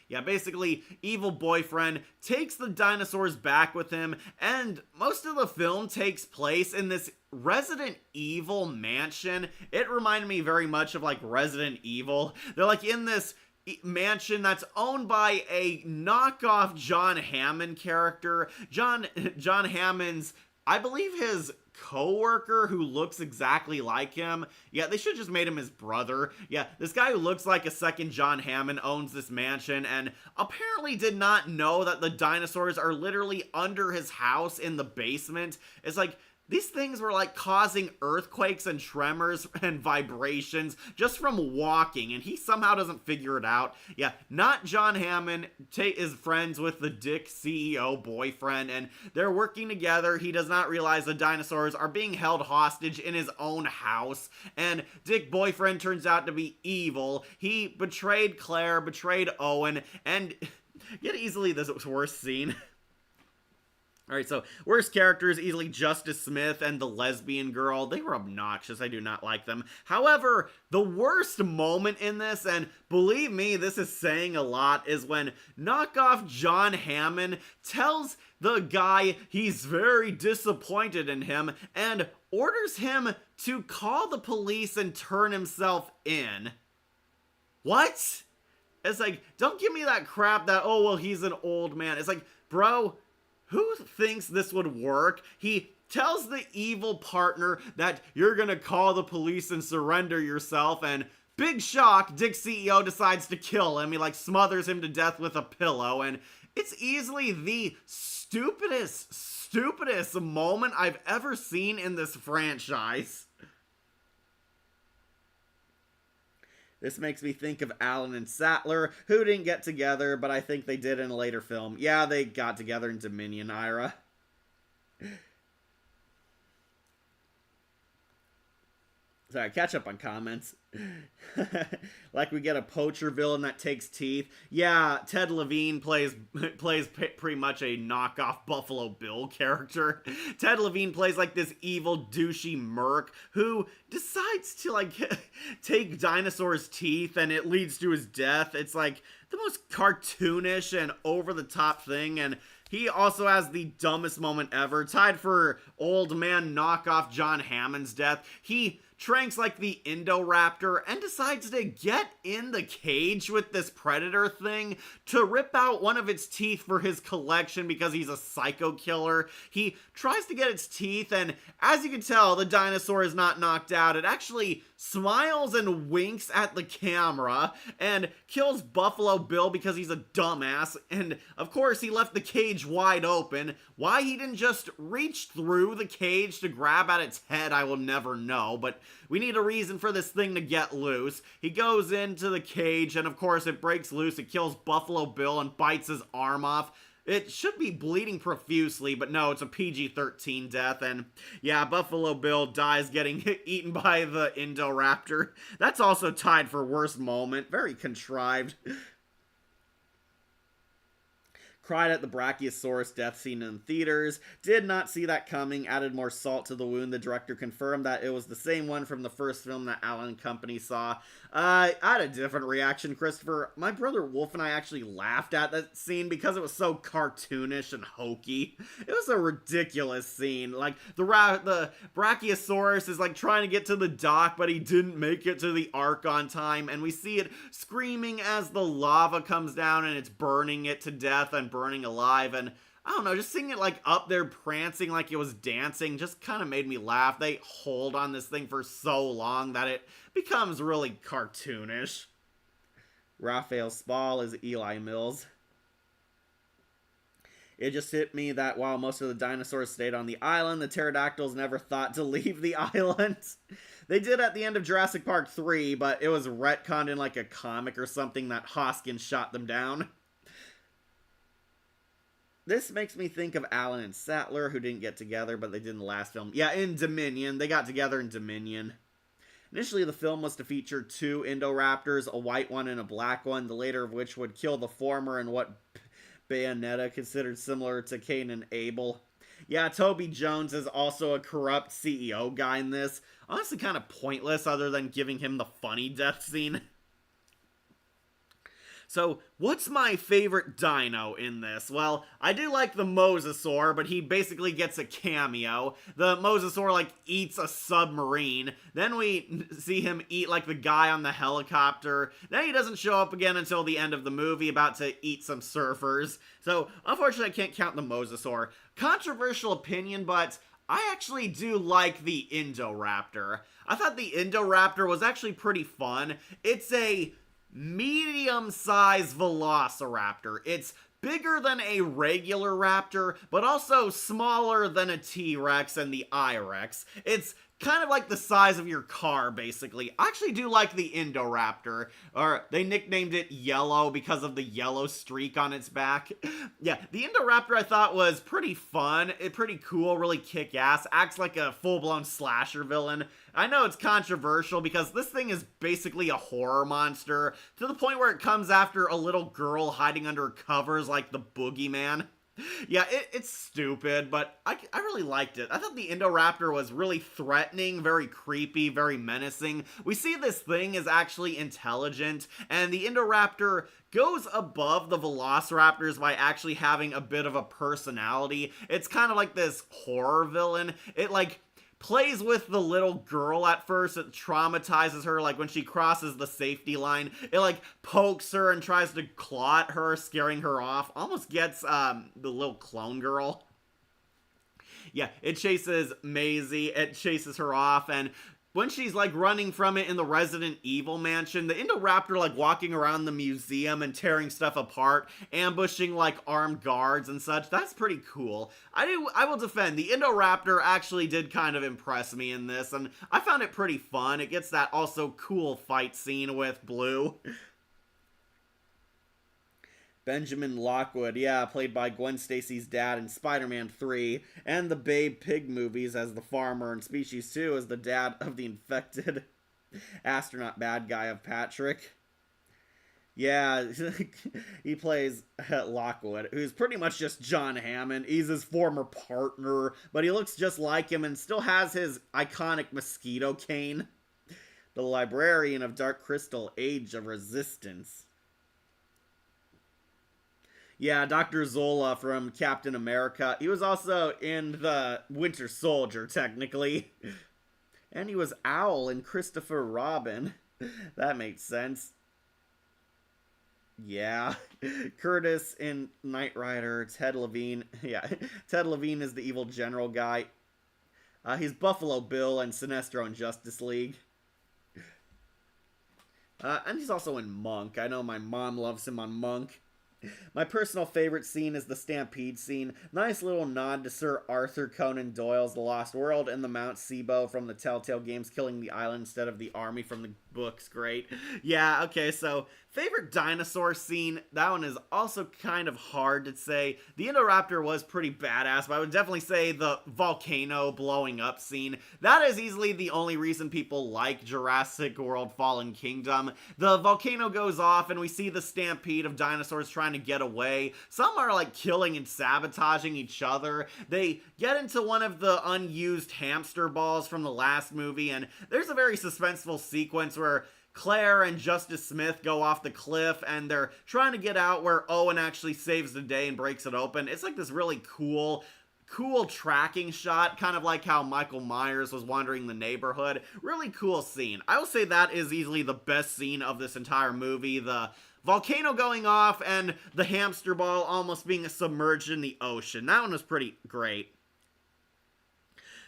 Yeah, basically, evil boyfriend takes the dinosaurs back with him, and most of the film takes place in this Resident Evil mansion. It reminded me very much of, like, Resident Evil. They're, like, in this mansion that's owned by a knockoff John Hammond character. John Hammond's, I believe, his co-worker who looks exactly like him. Yeah, they should just made him his brother. Yeah, this guy who looks like a second John Hammond owns this mansion, and apparently did not know that the dinosaurs are literally under his house in the basement. It's like, these things were like causing earthquakes and tremors and vibrations just from walking, and he somehow doesn't figure it out. Yeah, not John Hammond is friends with the Dick CEO boyfriend, and they're working together. He does not realize the dinosaurs are being held hostage in his own house, and Dick boyfriend turns out to be evil. He betrayed Claire, betrayed Owen, and yet easily this worst scene. Alright, so worst characters, easily Justice Smith and the lesbian girl. They were obnoxious. I do not like them. However, the worst moment in this, and believe me, this is saying a lot, is when knockoff John Hammond tells the guy he's very disappointed in him and orders him to call the police and turn himself in. What? It's like, don't give me that crap that, oh, well, he's an old man. It's like, bro, who thinks this would work? He tells the evil partner that you're gonna call the police and surrender yourself, and big shock, Dick CEO decides to kill him. He like smothers him to death with a pillow, and it's easily the stupidest moment I've ever seen in this franchise. This makes me think of Alan and Sattler, who didn't get together, but I think they did in a later film. Yeah, they got together in Dominion Ira. Sorry, catch up on comments. Like we get a poacher villain that takes teeth. Yeah, Ted Levine plays pretty much a knockoff Buffalo Bill character. Ted Levine plays like this evil douchey merc who decides to like take dinosaurs' teeth, and it leads to his death. It's like the most cartoonish and over-the-top thing, and he also has the dumbest moment ever, tied for old man knockoff John Hammond's death. He Tranks like the Indoraptor and decides to get in the cage with this predator thing to rip out one of its teeth for his collection because he's a psycho killer. He tries to get its teeth, and as you can tell, the dinosaur is not knocked out. It actually smiles and winks at the camera and kills Buffalo Bill because he's a dumbass. And of course, he left the cage wide open. Why he didn't just reach through the cage to grab at its head, I will never know, but we need a reason for this thing to get loose. He goes into the cage, and of course it breaks loose. It kills Buffalo Bill and bites his arm off. It should be bleeding profusely, but no, it's a PG-13 death, and yeah, Buffalo Bill dies getting eaten by the Indoraptor. That's also tied for worst moment. Very contrived. Cried at the Brachiosaurus death scene in theaters. Did not see that coming. Added more salt to the wound. The director confirmed that it was the same one from the first film that Allen and Company saw. I had a different reaction, Christopher. My brother Wolf and I actually laughed at that scene because it was so cartoonish and hokey. It was a ridiculous scene. Like, the Brachiosaurus is like trying to get to the dock, but he didn't make it to the Ark on time, and we see it screaming as the lava comes down and it's burning it to death and burning alive, and I don't know, just seeing it like up there prancing like it was dancing just kind of made me laugh. They hold on this thing for so long that it becomes really cartoonish. Raphael Spall is Eli Mills. It just hit me that while most of the dinosaurs stayed on the island, the pterodactyls never thought to leave the island. They did at the end of Jurassic Park 3, but it was retconned in like a comic or something that Hoskins shot them down. This makes me think of Alan and Sattler, who didn't get together, but they did in the last film. Yeah, in Dominion. They got together in Dominion. Initially, the film was to feature two Indoraptors, a white one and a black one, the later of which would kill the former in what Bayonetta considered similar to Cain and Abel. Yeah, Toby Jones is also a corrupt CEO guy in this. Honestly, kind of pointless other than giving him the funny death scene. So, what's my favorite dino in this? Well, I do like the Mosasaur, but he basically gets a cameo. The Mosasaur, like, eats a submarine. Then we see him eat, like, the guy on the helicopter. Then he doesn't show up again until the end of the movie, about to eat some surfers. So, unfortunately, I can't count the Mosasaur. Controversial opinion, but I actually do like the Indoraptor. I thought the Indoraptor was actually pretty fun. It's a medium-sized velociraptor. It's bigger than a regular raptor, but also smaller than a T-Rex and the I-Rex. It's kind of like the size of your car, basically. I actually do like the Indoraptor, or they nicknamed it Yellow because of the yellow streak on its back. Yeah, the Indoraptor I thought was pretty fun, pretty cool, really kick-ass, acts like a full-blown slasher villain. I know it's controversial because this thing is basically a horror monster, to the point where it comes after a little girl hiding under covers like the Boogeyman. Yeah, it's stupid, but I really liked it. I thought the Indoraptor was really threatening, very creepy, very menacing. We see this thing is actually intelligent, and the Indoraptor goes above the Velociraptors by actually having a bit of a personality. It's kind of like this horror villain. It, like, plays with the little girl at first. It traumatizes her, like when she crosses the safety line. It like pokes her and tries to claw at her, scaring her off. Almost gets the little clone girl. Yeah, it chases Maisie. It chases her off, and when she's like running from it in the Resident Evil mansion, the Indoraptor like walking around the museum and tearing stuff apart, ambushing like armed guards and such. That's pretty cool. I will defend, the Indoraptor actually did kind of impress me in this, and I found it pretty fun. It gets that also cool fight scene with Blue. Benjamin Lockwood, yeah, played by Gwen Stacy's dad in Spider-Man 3, and the Babe Pig movies as the farmer, and Species 2 as the dad of the infected astronaut bad guy of Patrick. Yeah, he plays Lockwood, who's pretty much just John Hammond. He's his former partner, but he looks just like him and still has his iconic mosquito cane. The librarian of Dark Crystal, Age of Resistance. Yeah, Dr. Zola from Captain America. He was also in the Winter Soldier, technically. And he was Owl in Christopher Robin. That makes sense. Yeah. Curtis in Knight Rider. Ted Levine. Yeah. Ted Levine is the evil general guy. He's Buffalo Bill and Sinestro in Justice League. And he's also in Monk. I know my mom loves him on Monk. My personal favorite scene is the Stampede scene. Nice little nod to Sir Arthur Conan Doyle's The Lost World and the Mount Sibo from the Telltale games killing the island instead of the army from the books. Great. Yeah, okay, so favorite dinosaur scene, that one is also kind of hard to say. The Indoraptor was pretty badass, but I would definitely say the volcano blowing up scene. That is easily the only reason people like Jurassic World Fallen Kingdom. The volcano goes off and we see the stampede of dinosaurs trying to get away. Some are like killing and sabotaging each other. They get into one of the unused hamster balls from the last movie, and there's a very suspenseful sequence where Claire and Justice Smith go off the cliff and they're trying to get out, where Owen actually saves the day and breaks it open. It's like this really cool tracking shot, kind of like how Michael Myers was wandering the neighborhood. Really cool scene. I will say that is easily the best scene of this entire movie. The volcano going off and the hamster ball almost being submerged in the ocean. That one was pretty great.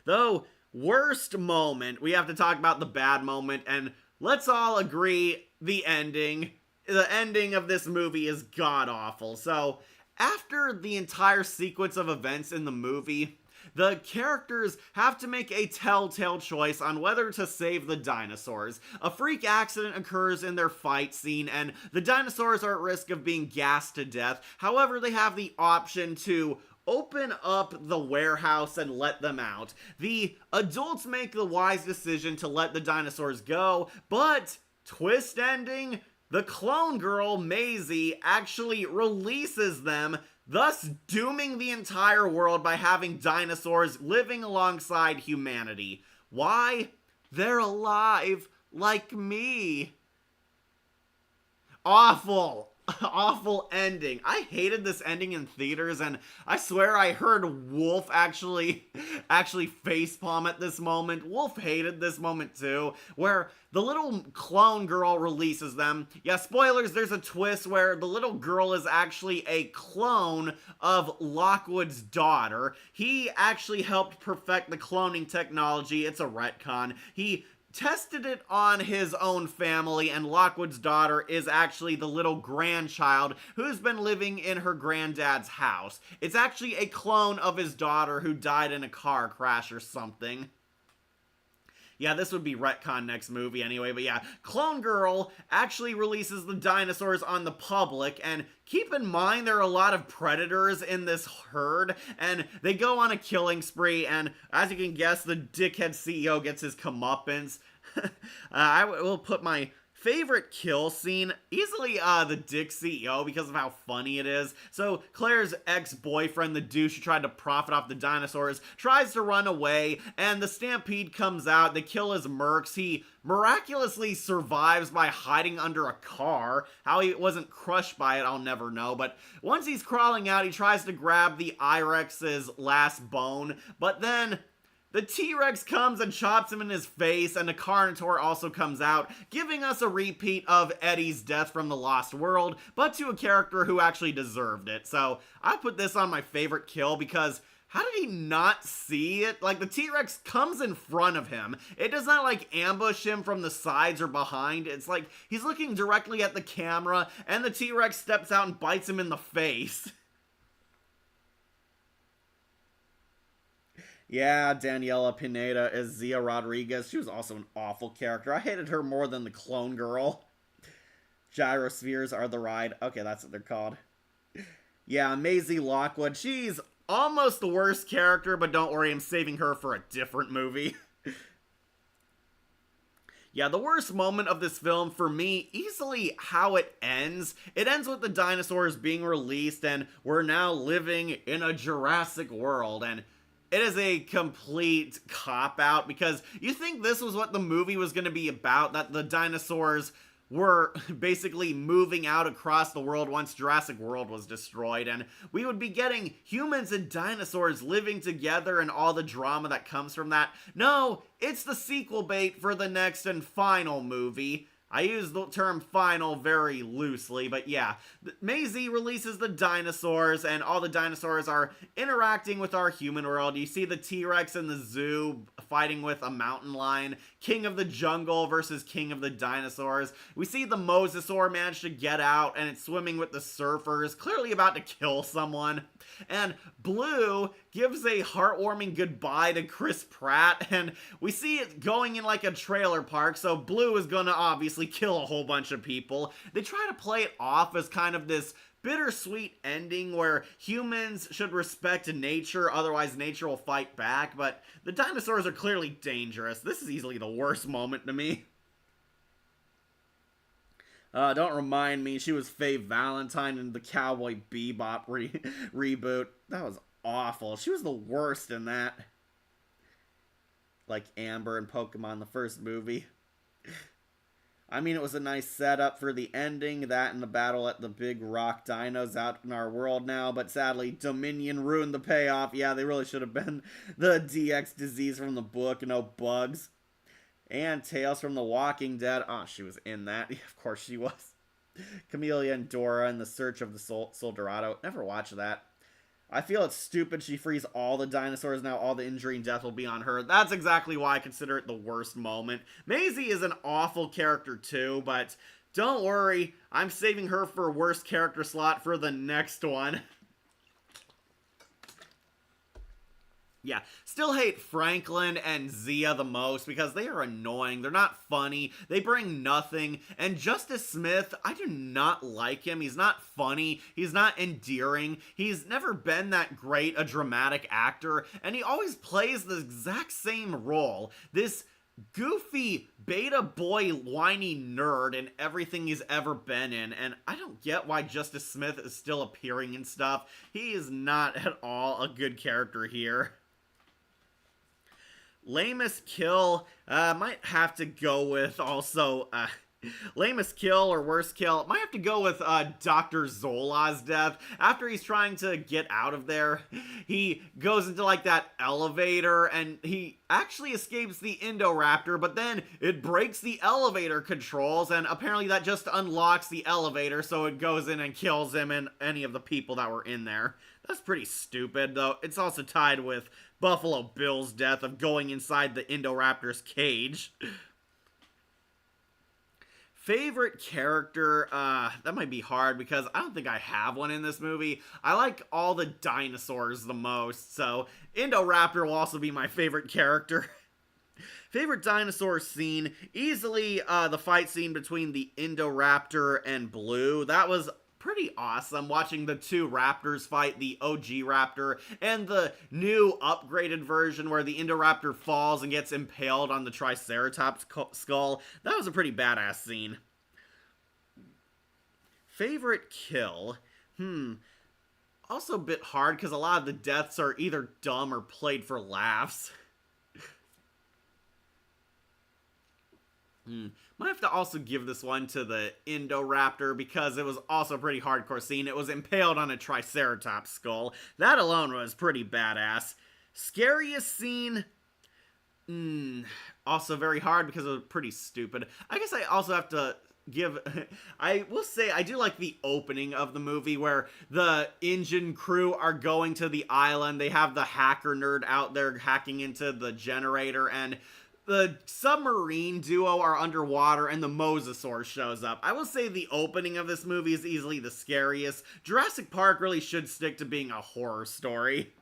Though, worst moment, we have to talk about the bad moment, and let's all agree the ending. The ending of this movie is god-awful. So, after the entire sequence of events in the movie, the characters have to make a telltale choice on whether to save the dinosaurs. A freak accident occurs in their fight scene, and the dinosaurs are at risk of being gassed to death. However, they have the option to open up the warehouse and let them out. The adults make the wise decision to let the dinosaurs go, but twist ending, the clone girl, Maisie, actually releases them, thus dooming the entire world by having dinosaurs living alongside humanity. Why? They're alive, like me. Awful. Awful ending. I hated this ending in theaters, and I swear I heard Wolf actually facepalm at this moment. Wolf hated this moment too, where the little clone girl releases them. Yeah, spoilers, there's a twist where the little girl is actually a clone of Lockwood's daughter. He actually helped perfect the cloning technology. It's a retcon. He tested it on his own family, and Lockwood's daughter is actually the little grandchild who's been living in her granddad's house. It's actually a clone of his daughter who died in a car crash or something. Yeah, this would be retcon next movie anyway, but yeah, Clone Girl actually releases the dinosaurs on the public, and keep in mind there are a lot of predators in this herd, and they go on a killing spree, and as you can guess, the dickhead CEO gets his comeuppance. I will put my favorite kill scene, easily the Dick CEO because of how funny it is. So Claire's ex-boyfriend, the douche who tried to profit off the dinosaurs, tries to run away, and the stampede comes out. They kill his mercs. He miraculously survives by hiding under a car. How he wasn't crushed by it, I'll never know. But once he's crawling out, he tries to grab the I-Rex's last bone, but then the T-Rex comes and chops him in his face, and the Carnotaur also comes out, giving us a repeat of Eddie's death from The Lost World, but to a character who actually deserved it. So I put this on my favorite kill because how did he not see it? Like, the T-Rex comes in front of him. It does not, like, ambush him from the sides or behind. It's like he's looking directly at the camera, and the T-Rex steps out and bites him in the face. Yeah, Daniela Pineda is Zia Rodriguez. She was also an awful character. I hated her more than the clone girl. Gyrospheres are the ride. Okay, that's what they're called. Yeah, Maisie Lockwood. She's almost the worst character, but don't worry, I'm saving her for a different movie. Yeah, the worst moment of this film, for me, easily how it ends. It ends with the dinosaurs being released, and we're now living in a Jurassic World, and it is a complete cop-out because you think this was what the movie was going to be about, that the dinosaurs were basically moving out across the world once Jurassic World was destroyed, and we would be getting humans and dinosaurs living together and all the drama that comes from that. No, it's the sequel bait for the next and final movie. I use the term final very loosely, but yeah. Maisie releases the dinosaurs, and all the dinosaurs are interacting with our human world. You see the T-Rex in the zoo fighting with a mountain lion, King of the Jungle versus King of the Dinosaurs. We see the Mosasaur manage to get out, and it's swimming with the surfers, clearly about to kill someone. And Blue gives a heartwarming goodbye to Chris Pratt, and we see it going in like a trailer park, so Blue is gonna obviously kill a whole bunch of people. They try to play it off as kind of this bittersweet ending where humans should respect nature, otherwise nature will fight back, but the dinosaurs are clearly dangerous. This is easily the worst moment to me. Don't remind me, she was Faye Valentine in the Cowboy Bebop reboot. That was awful. She was the worst in that. Like Amber in Pokemon, the first movie. I mean, it was a nice setup for the ending, that and the battle at the big rock dinos out in our world now, but sadly, Dominion ruined the payoff. Yeah, they really should have been the DX disease from the book, no bugs. And Tales from the Walking Dead. Oh, she was in that. Of course she was. Camellia and Dora in the Search of the Sol Dorado. Never watched that. I feel it's stupid she frees all the dinosaurs. Now all the injury and death will be on her. That's exactly why I consider it the worst moment. Maisie is an awful character too, but don't worry. I'm saving her for worst character slot for the next one. Yeah, still hate Franklin and Zia the most because they are annoying. They're not funny. They bring nothing. And Justice Smith, I do not like him. He's not funny. He's not endearing. He's never been that great a dramatic actor. And he always plays the exact same role. This goofy beta boy whiny nerd in everything he's ever been in, and I don't get why Justice Smith is still appearing in stuff. He is not at all a good character here. Lamest kill, might have to go with also, lamest kill or worst kill, might have to go with Dr. Zola's death. After he's trying to get out of there, he goes into like that elevator and he actually escapes the Indoraptor, but then it breaks the elevator controls and apparently that just unlocks the elevator, so it goes in and kills him and any of the people that were in there. That's pretty stupid, though. It's also tied with Buffalo Bill's death of going inside the Indoraptor's cage. Favorite character, that might be hard because I don't think I have one in this movie. I like all the dinosaurs the most, so Indoraptor will also be my favorite character. Favorite dinosaur scene, easily the fight scene between the Indoraptor and Blue. That was pretty awesome, watching the two raptors fight, the OG raptor and the new upgraded version where the Indoraptor falls and gets impaled on the Triceratops skull. That was a pretty badass scene. Favorite kill? Also a bit hard because a lot of the deaths are either dumb or played for laughs. Might have to also give this one to the Indoraptor because it was also a pretty hardcore scene. It was impaled on a Triceratops skull. That alone was pretty badass. Scariest scene? Also very hard because it was pretty stupid. I guess I also have to give... I will say I do like the opening of the movie where the engine crew are going to the island. They have the hacker nerd out there hacking into the generator, and the submarine duo are underwater and the Mosasaur shows up. I will say the opening of this movie is easily the scariest. Jurassic Park really should stick to being a horror story.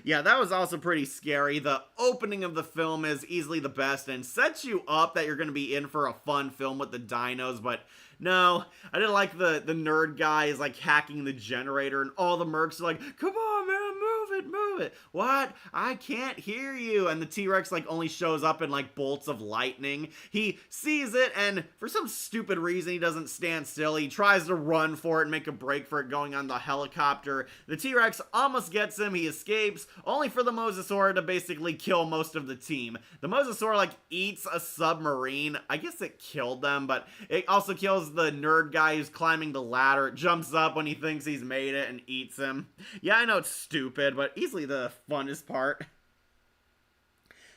Yeah, that was also pretty scary. The opening of the film is easily the best and sets you up that you're going to be in for a fun film with the dinos, but no, I didn't like the nerd guy is like hacking the generator and all the mercs are like, come on man, move move it. What? I can't hear you. And the T-Rex like only shows up in like bolts of lightning. He sees it, and for some stupid reason he doesn't stand still. He tries to run for it and make a break for it going on the helicopter. The T-Rex almost gets him. He escapes, only for the Mosasaur to basically kill most of the team. The Mosasaur like eats a submarine. I guess it killed them, but it also kills the nerd guy who's climbing the ladder. It jumps up when he thinks he's made it and eats him. Yeah, I know it's stupid, but easily the funnest part.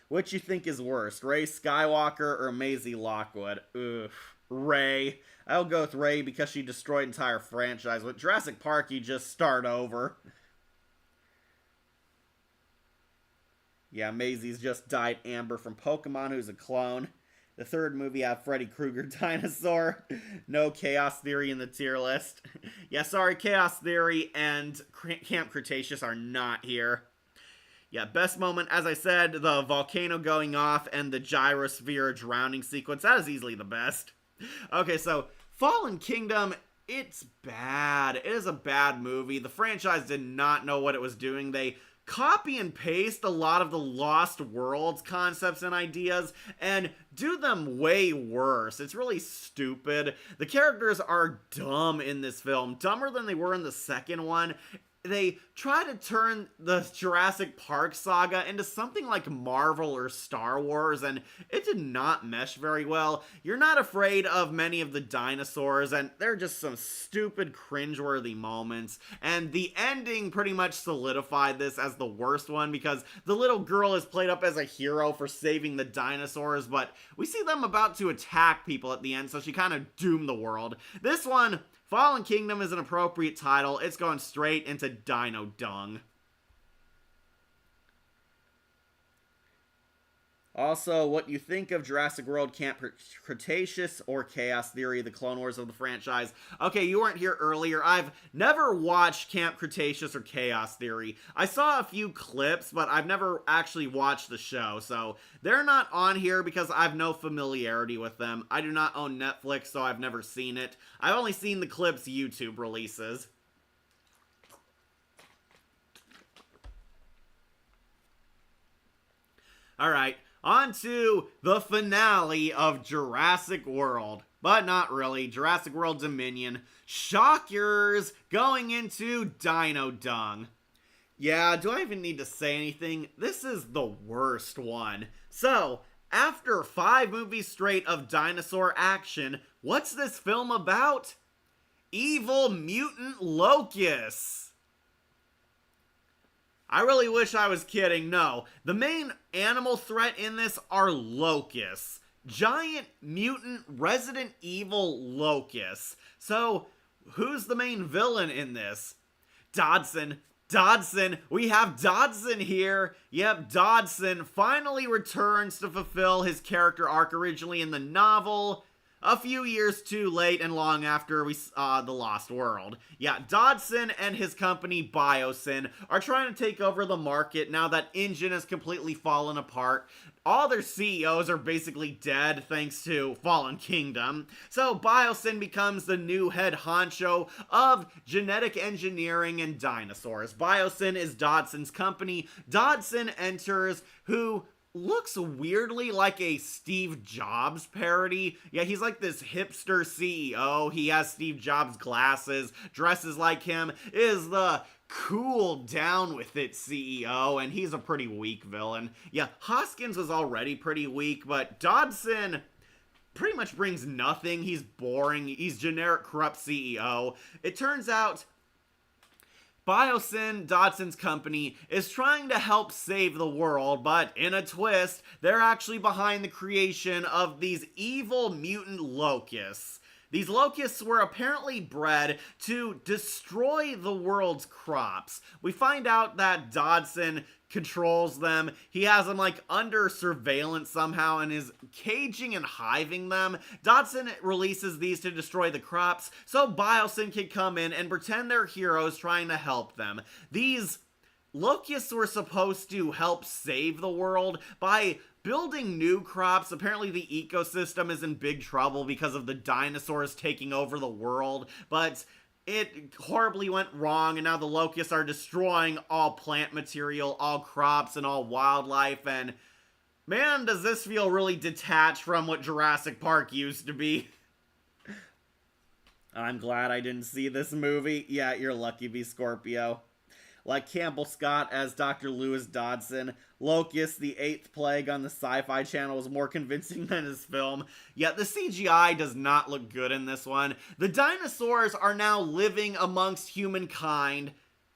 Which you think is worst, Rey Skywalker or Maisie Lockwood? Oof. Rey. I'll go with Rey because she destroyed an entire franchise. With Jurassic Park, you just start over. Yeah, Maisie's just died Amber from Pokemon, who's a clone. The third movie had Freddy Krueger dinosaur. No Chaos Theory in the tier list. Yeah, sorry, Chaos Theory and Camp Cretaceous are not here. Yeah, best moment, as I said, the volcano going off and the gyrosphere drowning sequence. That is easily the best. Okay, so Fallen Kingdom, it's bad. It is a bad movie. The franchise did not know what it was doing. They copy and paste a lot of the Lost Worlds concepts and ideas and do them way worse. It's really stupid. The characters are dumb in this film, dumber than they were in the second one. They try to turn the Jurassic Park saga into something like Marvel or Star Wars, and it did not mesh very well. You're not afraid of many of the dinosaurs, and they're just some stupid, cringeworthy moments. And the ending pretty much solidified this as the worst one, because the little girl is played up as a hero for saving the dinosaurs, but we see them about to attack people at the end, so she kind of doomed the world. This one, Fallen Kingdom, is an appropriate title. It's going straight into Dino Dung. Also, what you think of Jurassic World Camp Cretaceous or Chaos Theory, the Clone Wars of the franchise. Okay, you weren't here earlier. I've never watched Camp Cretaceous or Chaos Theory. I saw a few clips, but I've never actually watched the show, so they're not on here because I have no familiarity with them. I do not own Netflix, so I've never seen it. I've only seen the clips YouTube releases. Alright. On to the finale of Jurassic World. But not really. Jurassic World Dominion. Shockers going into Dino Dung. Yeah, do I even need to say anything? This is the worst one. So, after 5 movies straight of dinosaur action, what's this film about? Evil mutant locusts. I really wish I was kidding. No, the main animal threat in this are locusts. Giant mutant Resident Evil locusts. So, who's the main villain in this? Dodson. Dodson. We have Dodson here. Yep, Dodson finally returns to fulfill his character arc originally in the novel. A few years too late and long after we saw The Lost World. Yeah, Dodson and his company Biosyn are trying to take over the market now that InGen has completely fallen apart. All their CEOs are basically dead thanks to Fallen Kingdom. So Biosyn becomes the new head honcho of genetic engineering and dinosaurs. Biosyn is Dodson's company. Dodson enters, who looks weirdly like a Steve Jobs parody. Yeah, he's like this hipster CEO. He has Steve Jobs glasses, dresses like him, is the cool down with it CEO, and he's a pretty weak villain. Yeah, Hoskins was already pretty weak, but Dodson pretty much brings nothing. He's boring. He's generic corrupt CEO. It turns out Biosyn, Dodson's company, is trying to help save the world, but in a twist, they're actually behind the creation of these evil mutant locusts. These locusts were apparently bred to destroy the world's crops. We find out that Dodson controls them. He has them like under surveillance somehow and is caging and hiving them. Dodson releases these to destroy the crops so Biosyn can come in and pretend they're heroes trying to help them. These locusts were supposed to help save the world by building new crops. Apparently the ecosystem is in big trouble because of the dinosaurs taking over the world, but it horribly went wrong, and now the locusts are destroying all plant material, all crops, and all wildlife, and man, does this feel really detached from what Jurassic Park used to be. I'm glad I didn't see this movie. Yeah, you're lucky, V Scorpio. Like Campbell Scott as Dr. Lewis Dodson, Locust, the eighth plague on the Sci-Fi Channel, was more convincing than his film. Yet the CGI does not look good in this one. The dinosaurs are now living amongst humankind,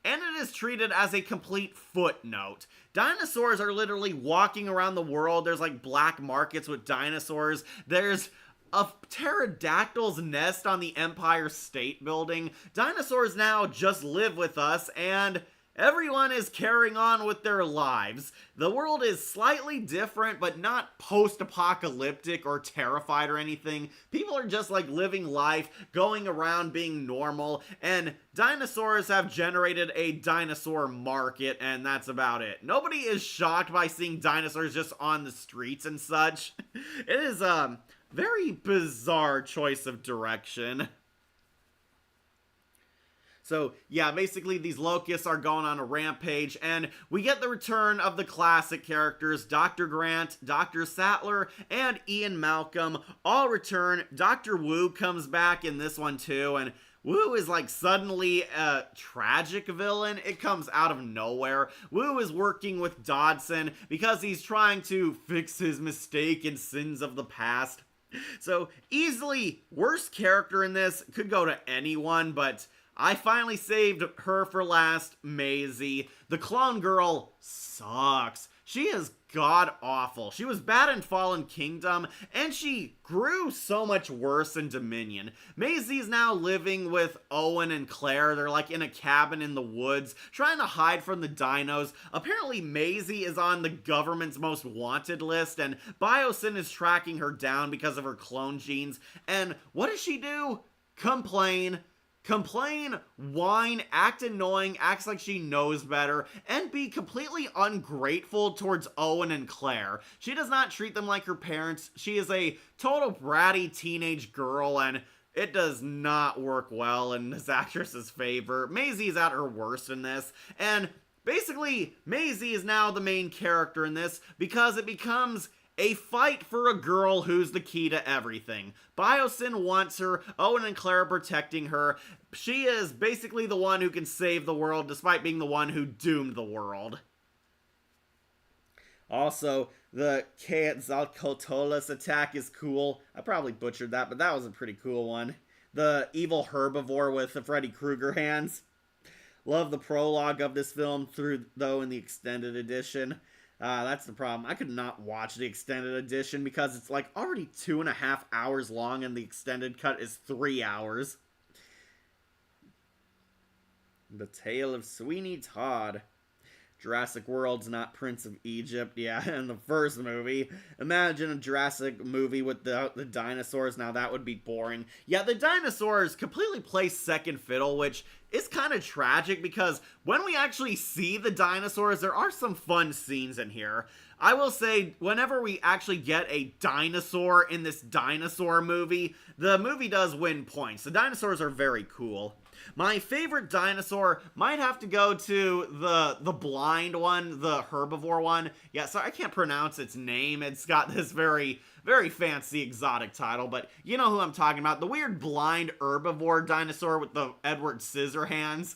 and it is treated as a complete footnote. Dinosaurs are literally walking around the world. There's like black markets with dinosaurs. There's a pterodactyl's nest on the Empire State Building. Dinosaurs now just live with us, and everyone is carrying on with their lives. The world is slightly different, but not post-apocalyptic or terrified or anything. People are just like living life, going around being normal, and dinosaurs have generated a dinosaur market, and that's about it. Nobody is shocked by seeing dinosaurs just on the streets and such. It is a very bizarre choice of direction. So, yeah, basically these locusts are going on a rampage, and we get the return of the classic characters. Dr. Grant, Dr. Sattler, and Ian Malcolm all return. Dr. Wu comes back in this one too, and Wu is like suddenly a tragic villain. It comes out of nowhere. Wu is working with Dodson because he's trying to fix his mistake and sins of the past. So, easily worst character in this, could go to anyone, but I finally saved her for last, Maisie. The clone girl sucks. She is god-awful. She was bad in Fallen Kingdom, and she grew so much worse in Dominion. Maisie's now living with Owen and Claire. They're like in a cabin in the woods, trying to hide from the dinos. Apparently, Maisie is on the government's most wanted list, and Biosyn is tracking her down because of her clone genes. And what does she do? Complain, whine, act annoying, acts like she knows better, and be completely ungrateful towards Owen and Claire. She does not treat them like her parents. She is a total bratty teenage girl, and it does not work well in this actress's favor. Maisie is at her worst in this, and basically, Maisie is now the main character in this because it becomes a fight for a girl who's the key to everything. Biosyn wants her, Owen and Claire are protecting her. She is basically the one who can save the world, despite being the one who doomed the world. Also, the Quetzalcoatlus attack is cool. I probably butchered that, but that was a pretty cool one. The evil herbivore with the Freddy Krueger hands. Love the prologue of this film, though in the extended edition. That's the problem. I could not watch the extended edition because it's like already 2.5 hours long and the extended cut is 3 hours. The Tale of Sweeney Todd. Jurassic World's not Prince of Egypt. Yeah, in the first movie. Imagine a Jurassic movie without the dinosaurs. Now that would be boring. Yeah, the dinosaurs completely play second fiddle, which is kind of tragic because when we actually see the dinosaurs, there are some fun scenes in here. I will say, whenever we actually get a dinosaur in this dinosaur movie, the movie does win points. The dinosaurs are very cool. My favorite dinosaur might have to go to the blind one, the herbivore one. Yeah, so I can't pronounce its name. It's got this very, very fancy exotic title, but you know who I'm talking about. The weird blind herbivore dinosaur with the Edward Scissorhands.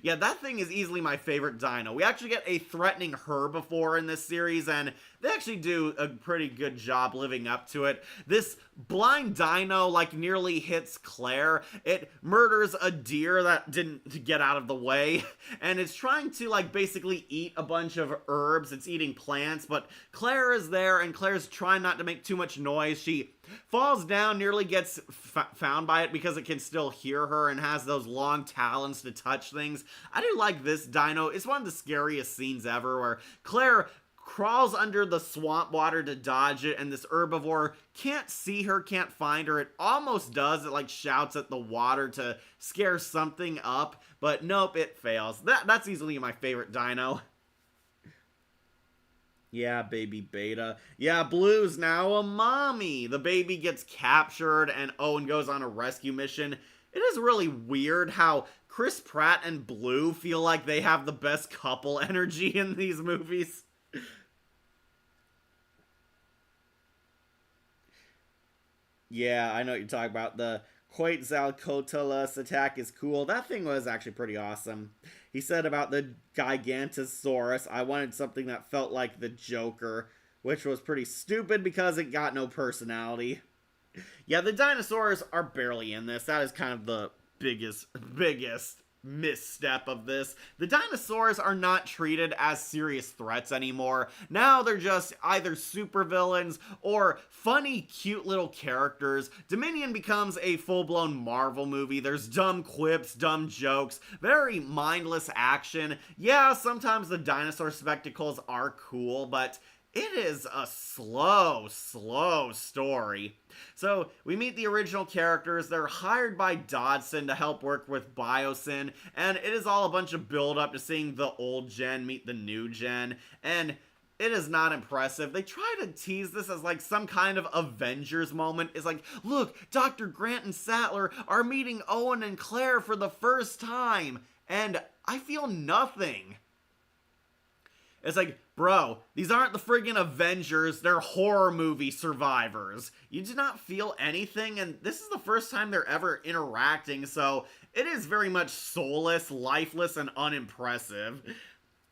Yeah, that thing is easily my favorite dino. We actually get a threatening herbivore in this series, and they actually do a pretty good job living up to it. This blind dino, like, nearly hits Claire. It murders a deer that didn't get out of the way, and it's trying to, like, basically eat a bunch of herbs. It's eating plants, but Claire is there, and Claire's trying not to make too much noise. She falls down, nearly gets found by it because it can still hear her and has those long talons to touch things. I do like this dino. It's one of the scariest scenes ever where Claire crawls under the swamp water to dodge it, and this herbivore can't see her, can't find her. It almost does. It like shouts at the water to scare something up, but nope, it fails. That's easily my favorite dino. Yeah, baby Beta. Yeah, Blue's now a mommy. The baby gets captured and Owen goes on a rescue mission. It is really weird how Chris Pratt and Blue feel like they have the best couple energy in these movies. Yeah, I know what you're talking about. The Quetzalcoatlus attack is cool. That thing was actually pretty awesome. He said about the Gigantosaurus, I wanted something that felt like the Joker, which was pretty stupid because it got no personality. Yeah, the dinosaurs are barely in this. That is kind of the biggest misstep of this. The dinosaurs are not treated as serious threats anymore. Now they're just either supervillains or funny, cute little characters. Dominion becomes a full-blown Marvel movie. There's dumb quips, dumb jokes, very mindless action. Yeah, sometimes the dinosaur spectacles are cool, but it is a slow story. So, we meet the original characters. They're hired by Dodson to help work with Biosyn, and it is all a bunch of build up to seeing the old gen meet the new gen, and it is not impressive. They try to tease this as like some kind of Avengers moment. It's like, look, Dr. Grant and Sattler are meeting Owen and Claire for the first time, and I feel nothing. It's like, bro, these aren't the friggin' Avengers, they're horror movie survivors. You do not feel anything, and this is the first time they're ever interacting, so it is very much soulless, lifeless, and unimpressive.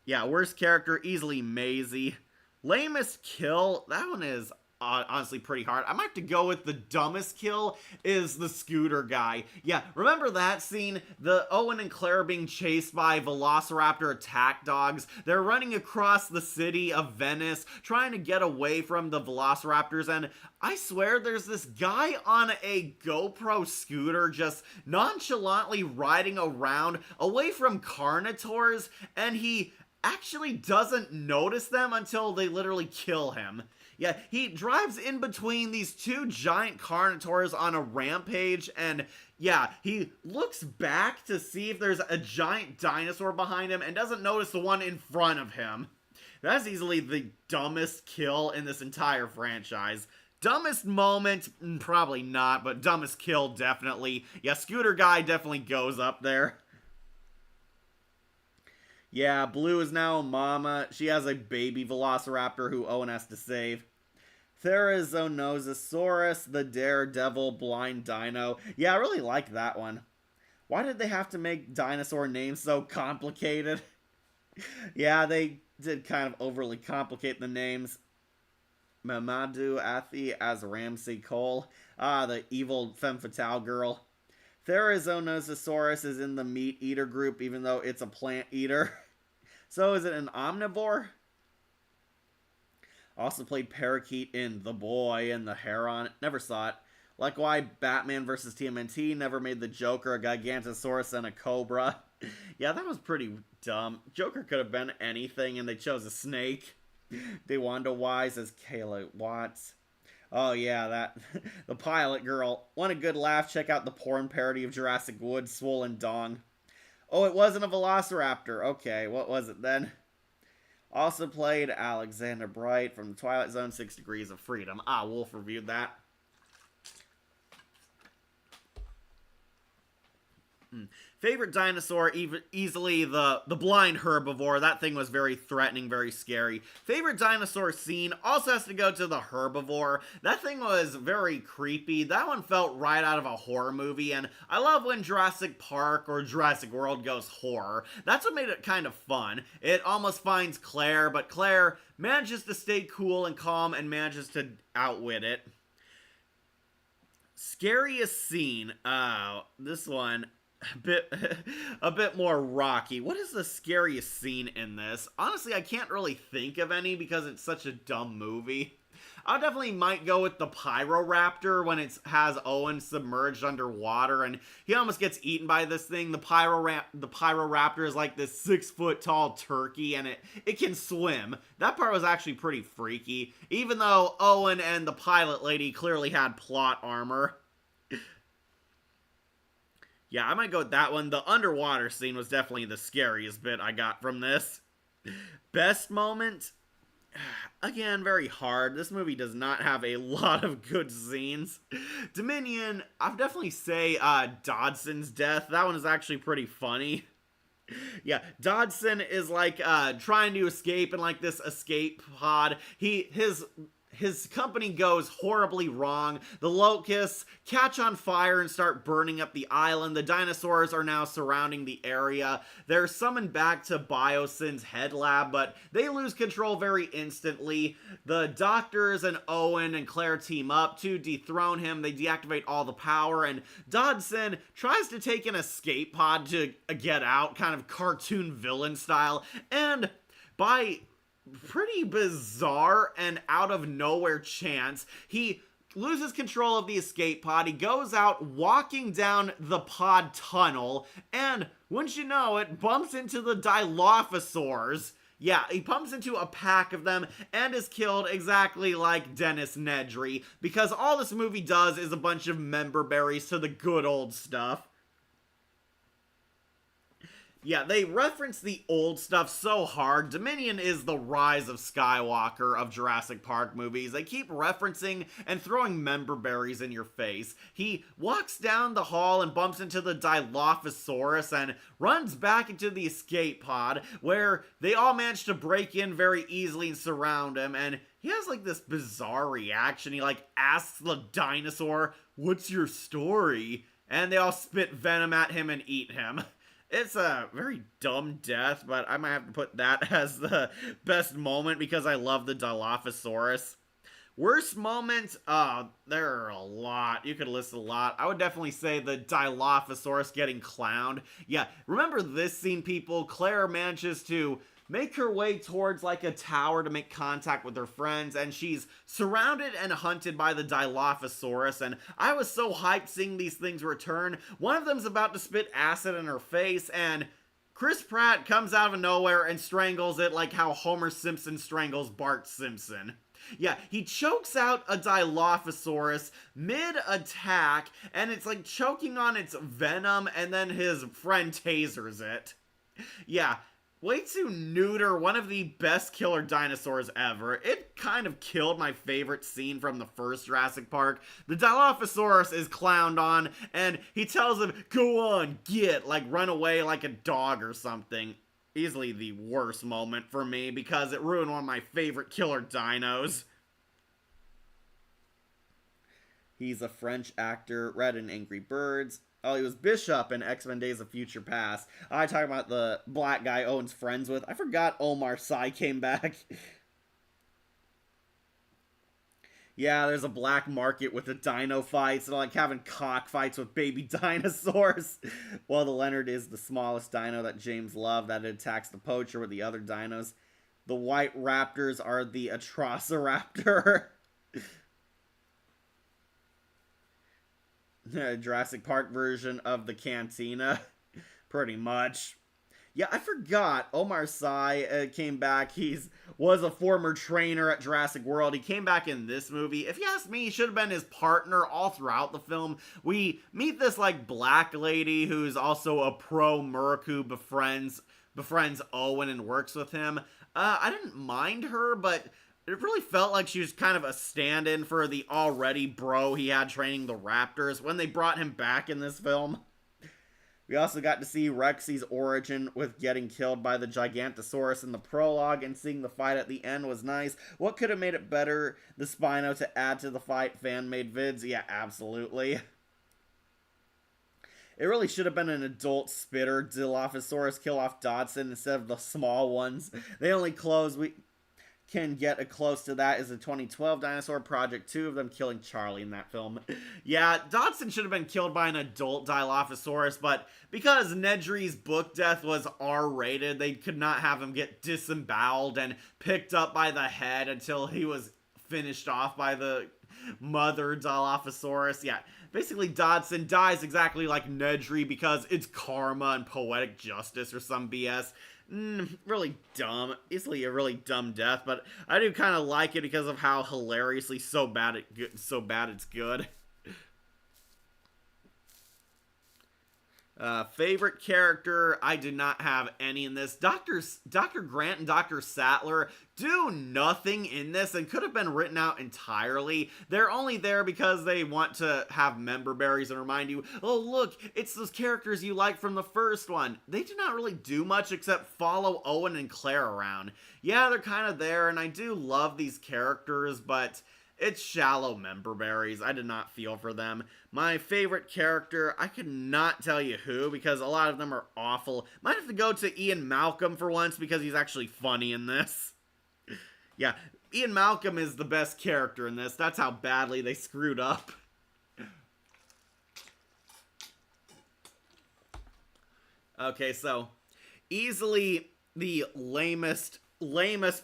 Yeah, worst character, easily Maisie. Lamest kill, that one is honestly pretty hard. I might have to go with the dumbest kill is the scooter guy. Yeah, remember that scene? The Owen and Claire being chased by Velociraptor attack dogs. They're running across the city of Venice, trying to get away from the Velociraptors, and I swear there's this guy on a GoPro scooter just nonchalantly riding around away from Carnotaurs, and he actually doesn't notice them until they literally kill him. Yeah, he drives in between these two giant Carnotaurs on a rampage, and yeah, he looks back to see if there's a giant dinosaur behind him and doesn't notice the one in front of him. That's easily the dumbest kill in this entire franchise. Dumbest moment, probably not, but dumbest kill, definitely. Yeah, Scooter Guy definitely goes up there. Yeah, Blue is now a mama. She has a baby Velociraptor who Owen has to save. Therizinosaurus, the daredevil blind dino. Yeah, I really like that one. Why did they have to make dinosaur names so complicated? Yeah, they did kind of overly complicate the names. Mamadou Athi as Ramsey Cole. Ah, the evil femme fatale girl. Therizinosaurus is in the meat eater group, even though it's a plant eater. So is it an omnivore? Also played Parakeet in The Boy and The Heron. Never saw it. Like why Batman vs. TMNT never made the Joker a Gigantosaurus and a Cobra. Yeah, that was pretty dumb. Joker could have been anything and they chose a snake. DeWanda Wise as Kayla Watts. Oh yeah, that the pilot girl. Want a good laugh? Check out the porn parody of Jurassic Wood, Swollen Dong. Oh, it wasn't a Velociraptor. Okay, what was it then? Also played Alexander Bright from The Twilight Zone, 6 Degrees of Freedom. Ah, Wolf reviewed that. Favorite dinosaur, easily the blind herbivore. That thing was very threatening, very scary. Favorite dinosaur scene also has to go to the herbivore. That thing was very creepy. That one felt right out of a horror movie, and I love when Jurassic Park or Jurassic World goes horror. That's what made it kind of fun. It almost finds Claire, but Claire manages to stay cool and calm and manages to outwit it. Scariest scene. Oh, this one... a bit more rocky. What is the scariest scene in this? Honestly, I can't really think of any because it's such a dumb movie. I definitely might go with the Pyroraptor when it has Owen submerged underwater and he almost gets eaten by this thing. The Pyroraptor is like this 6-foot tall turkey and it can swim. That part was actually pretty freaky, even though Owen and the pilot lady clearly had plot armor. Yeah, I might go with that one. The underwater scene was definitely the scariest bit I got from this. Best moment? Again, very hard. This movie does not have a lot of good scenes. Dominion, I'd definitely say Dodson's death. That one is actually pretty funny. Yeah, Dodson is like trying to escape in like this escape pod. His company goes horribly wrong. The locusts catch on fire and start burning up the island. The dinosaurs are now surrounding the area. They're summoned back to Biosyn's head lab, but they lose control very instantly. The doctors and Owen and Claire team up to dethrone him. They deactivate all the power, and Dodson tries to take an escape pod to get out, kind of cartoon villain style, and by pretty bizarre and out of nowhere chance, he loses control of the escape pod. He goes out walking down the pod tunnel, and wouldn't you know it, bumps into the Dilophosaurs. Yeah, he bumps into a pack of them and is killed exactly like Dennis Nedry, because all this movie does is a bunch of member berries to the good old stuff. Yeah, they reference the old stuff so hard. Dominion is the Rise of Skywalker of Jurassic Park movies. They keep referencing and throwing member berries in your face. He walks down the hall and bumps into the Dilophosaurus and runs back into the escape pod, where they all manage to break in very easily and surround him, and he has like this bizarre reaction. He like asks the dinosaur, "What's your story?" And they all spit venom at him and eat him. It's a very dumb death, but I might have to put that as the best moment because I love the Dilophosaurus. Worst moment, there are a lot. You could list a lot. I would definitely say the Dilophosaurus getting clowned. Yeah, remember this scene, people? Claire manages to make her way towards like a tower to make contact with her friends, and she's surrounded and hunted by the Dilophosaurus, and I was so hyped seeing these things return. One of them's about to spit acid in her face, and Chris Pratt comes out of nowhere and strangles it like how Homer Simpson strangles Bart Simpson. Yeah, he chokes out a Dilophosaurus mid-attack, and it's like choking on its venom, and then his friend tasers it. Yeah, way to neuter one of the best killer dinosaurs ever. It kind of killed my favorite scene from the first Jurassic Park. The Dilophosaurus is clowned on, and he tells him, "Go on, get," like run away like a dog or something. Easily the worst moment for me because it ruined one of my favorite killer dinos. He's a French actor, read in Angry Birds. Oh, he was Bishop in X-Men Days of Future Past. I talk about the black guy Owen's friends with. I forgot Omar Sy came back. Yeah, there's a black market with the dino fights and like having cockfights with baby dinosaurs. Well, the Leonard is the smallest dino that James loved that attacks the poacher with the other dinos. The white raptors are the Atrociraptor. Jurassic Park version of the Cantina. Pretty much. Yeah, I forgot. Omar Sy came back. Was a former trainer at Jurassic World. He came back in this movie. If you ask me, he should have been his partner all throughout the film. We meet this like black lady who's also a pro-merc who befriends Owen and works with him. I didn't mind her, but it really felt like she was kind of a stand-in for the already bro he had training the Raptors when they brought him back in this film. We also got to see Rexy's origin with getting killed by the Gigantosaurus in the prologue, and seeing the fight at the end was nice. What could have made it better? The Spino to add to the fight, fan-made vids? Yeah, absolutely. It really should have been an adult spitter Dilophosaurus kill off Dodson instead of the small ones. The only close we can get a close to that is the 2012 Dinosaur Project 2 of them killing Charlie in that film. Yeah, Dodson should have been killed by an adult Dilophosaurus, but because Nedry's book death was R-rated, they could not have him get disemboweled and picked up by the head until he was finished off by the mother Dilophosaurus. Yeah, basically Dodson dies exactly like Nedry because it's karma and poetic justice or some BS. Really dumb. Easily a really dumb death, but I do kind of like it because of how hilariously so bad it's good. Favorite character, I did not have any in this. Dr. Grant and Dr. Sattler do nothing in this and could have been written out entirely. They're only there because they want to have member berries and remind you, oh look, it's those characters you like from the first one. They do not really do much except follow Owen and Claire around. Yeah, they're kind of there, and I do love these characters, but it's shallow member berries. I did not feel for them. My favorite character, I could not tell you who because a lot of them are awful. Might have to go to Ian Malcolm for once because he's actually funny in this. Yeah, Ian Malcolm is the best character in this. That's how badly they screwed up. Okay, so easily the lamest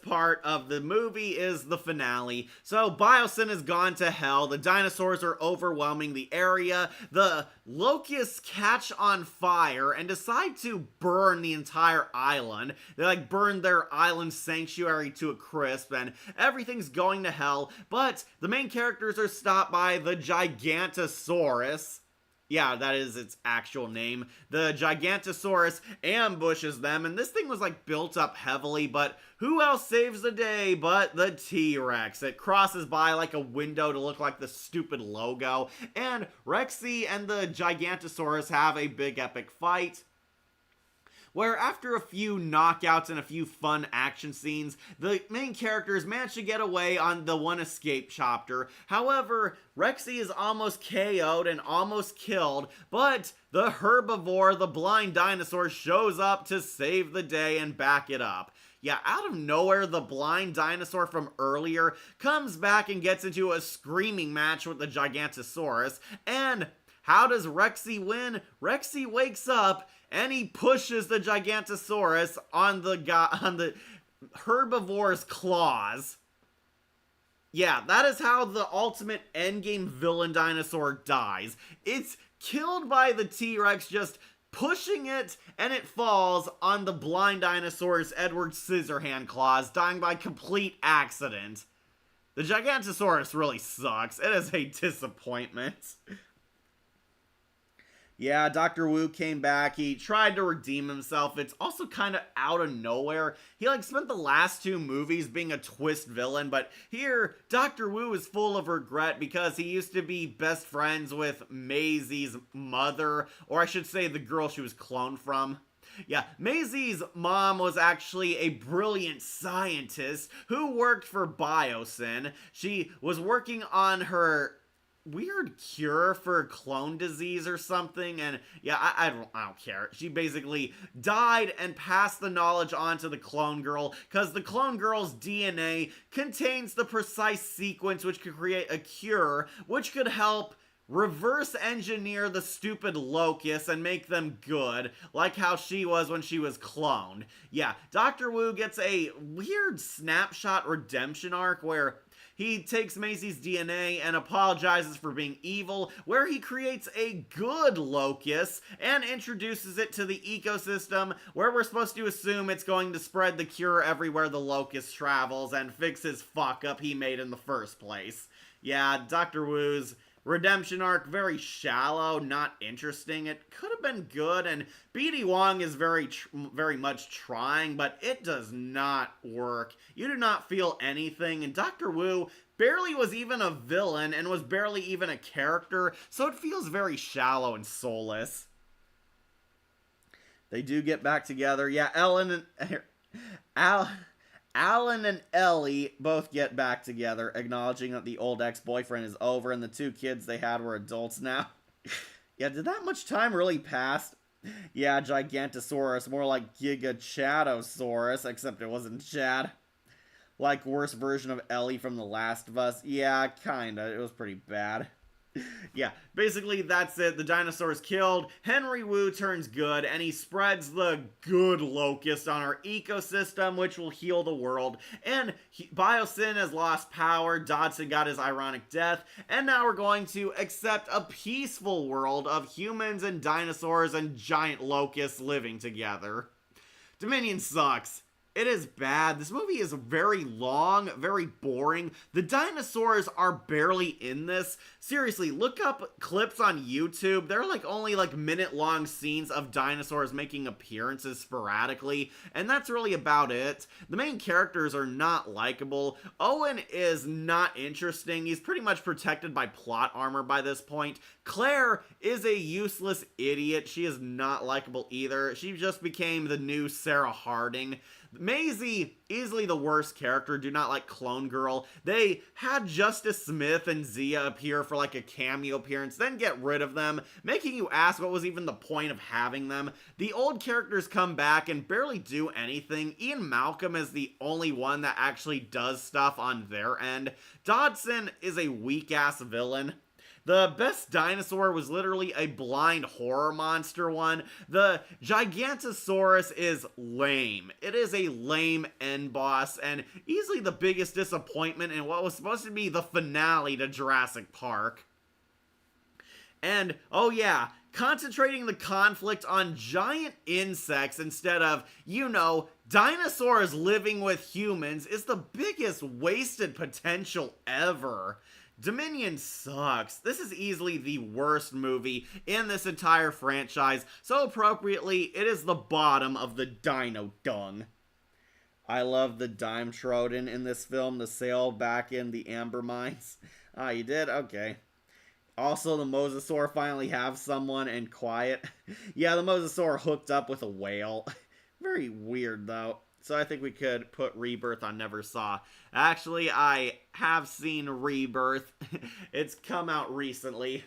part of the movie is the finale. So Biosyn has gone to hell. The dinosaurs are overwhelming the area. The locusts catch on fire and decide to burn the entire island. They burn their island sanctuary to a crisp and everything's going to hell. But the main characters are stopped by the Gigantosaurus. Yeah, that is its actual name. The Gigantosaurus ambushes them, and this thing was built up heavily, but who else saves the day but the T-Rex? It crosses by like a window to look like the stupid logo, and Rexy and the Gigantosaurus have a big epic fight, where after a few knockouts and a few fun action scenes, the main characters manage to get away on the one escape chopper. However, Rexy is almost KO'd and almost killed, but the herbivore, the blind dinosaur, shows up to save the day and back it up. Yeah, out of nowhere, the blind dinosaur from earlier comes back and gets into a screaming match with the Gigantosaurus, and how does Rexy win? Rexy wakes up and he pushes the Gigantosaurus on the herbivore's claws. Yeah, that is how the ultimate endgame villain dinosaur dies. It's killed by the T-Rex just pushing it, and it falls on the blind dinosaur's Edward Scissorhand claws, dying by complete accident. The Gigantosaurus really sucks. It is a disappointment. Yeah, Dr. Wu came back. He tried to redeem himself. It's also kind of out of nowhere. He spent the last two movies being a twist villain, but here Dr. Wu is full of regret because he used to be best friends with Maisie's mother, or I should say the girl she was cloned from. Yeah, Maisie's mom was actually a brilliant scientist who worked for Biosyn. She was working on her weird cure for clone disease or something, and yeah, I don't care. She basically died and passed the knowledge on to the clone girl, because the clone girl's DNA contains the precise sequence which could create a cure, which could help reverse engineer the stupid locusts and make them good, like how she was when she was cloned. Yeah, Dr. Wu gets a weird snapshot redemption arc where he takes Maisie's DNA and apologizes for being evil, where he creates a good locust and introduces it to the ecosystem, where we're supposed to assume it's going to spread the cure everywhere the locust travels and fix his fuck up he made in the first place. Yeah, Dr. Wu's redemption arc, very shallow, not interesting. It could have been good, and BD Wong is very much trying, but it does not work. You do not feel anything, and Dr. Wu barely was even a villain and was barely even a character, so it feels very shallow and soulless. They do get back together. Yeah, Alan and Ellie both get back together, acknowledging that the old ex-boyfriend is over and the two kids they had were adults now. Yeah, did that much time really pass? Yeah, Gigantosaurus, more like Gigachadosaurus, except it wasn't Chad. Like, worse version of Ellie from The Last of Us. Yeah, kinda. It was pretty bad. Yeah, basically that's it. The dinosaur's killed. Henry Wu turns good, and he spreads the good locust on our ecosystem, which will heal the world. And Biosyn has lost power. Dodson got his ironic death. And now we're going to accept a peaceful world of humans and dinosaurs and giant locusts living together. Dominion sucks. It is bad. This movie is very long, very boring. The dinosaurs are barely in this. Seriously, look up clips on YouTube. They're like only like minute-long scenes of dinosaurs making appearances sporadically, and that's really about it. The main characters are not likable. Owen is not interesting. He's pretty much protected by plot armor by this point. Claire is a useless idiot. She is not likable either. She just became the new Sarah Harding. Maisie, easily the worst character. Do not like Clone Girl. They had Justice Smith and Zia appear for like a cameo appearance, then get rid of them, making you ask what was even the point of having them. The old characters come back and barely do anything. Ian Malcolm is the only one that actually does stuff on their end. Dodson is a weak-ass villain. The best dinosaur was literally a blind horror monster one. The Gigantosaurus is lame. It is a lame end boss and easily the biggest disappointment in what was supposed to be the finale to Jurassic Park. And, oh yeah, concentrating the conflict on giant insects instead of, you know, dinosaurs living with humans is the biggest wasted potential ever. Dominion sucks. This is easily the worst movie in this entire franchise, so appropriately, it is the bottom of the dino dung. I love the Dimetrodon in this film, the sail back in the amber mines. Ah, you did? Okay. Also, the Mosasaur finally have someone and quiet. Yeah, the Mosasaur hooked up with a whale. Very weird, though. So I think we could put Rebirth on Never Saw. Actually, I have seen Rebirth. It's come out recently.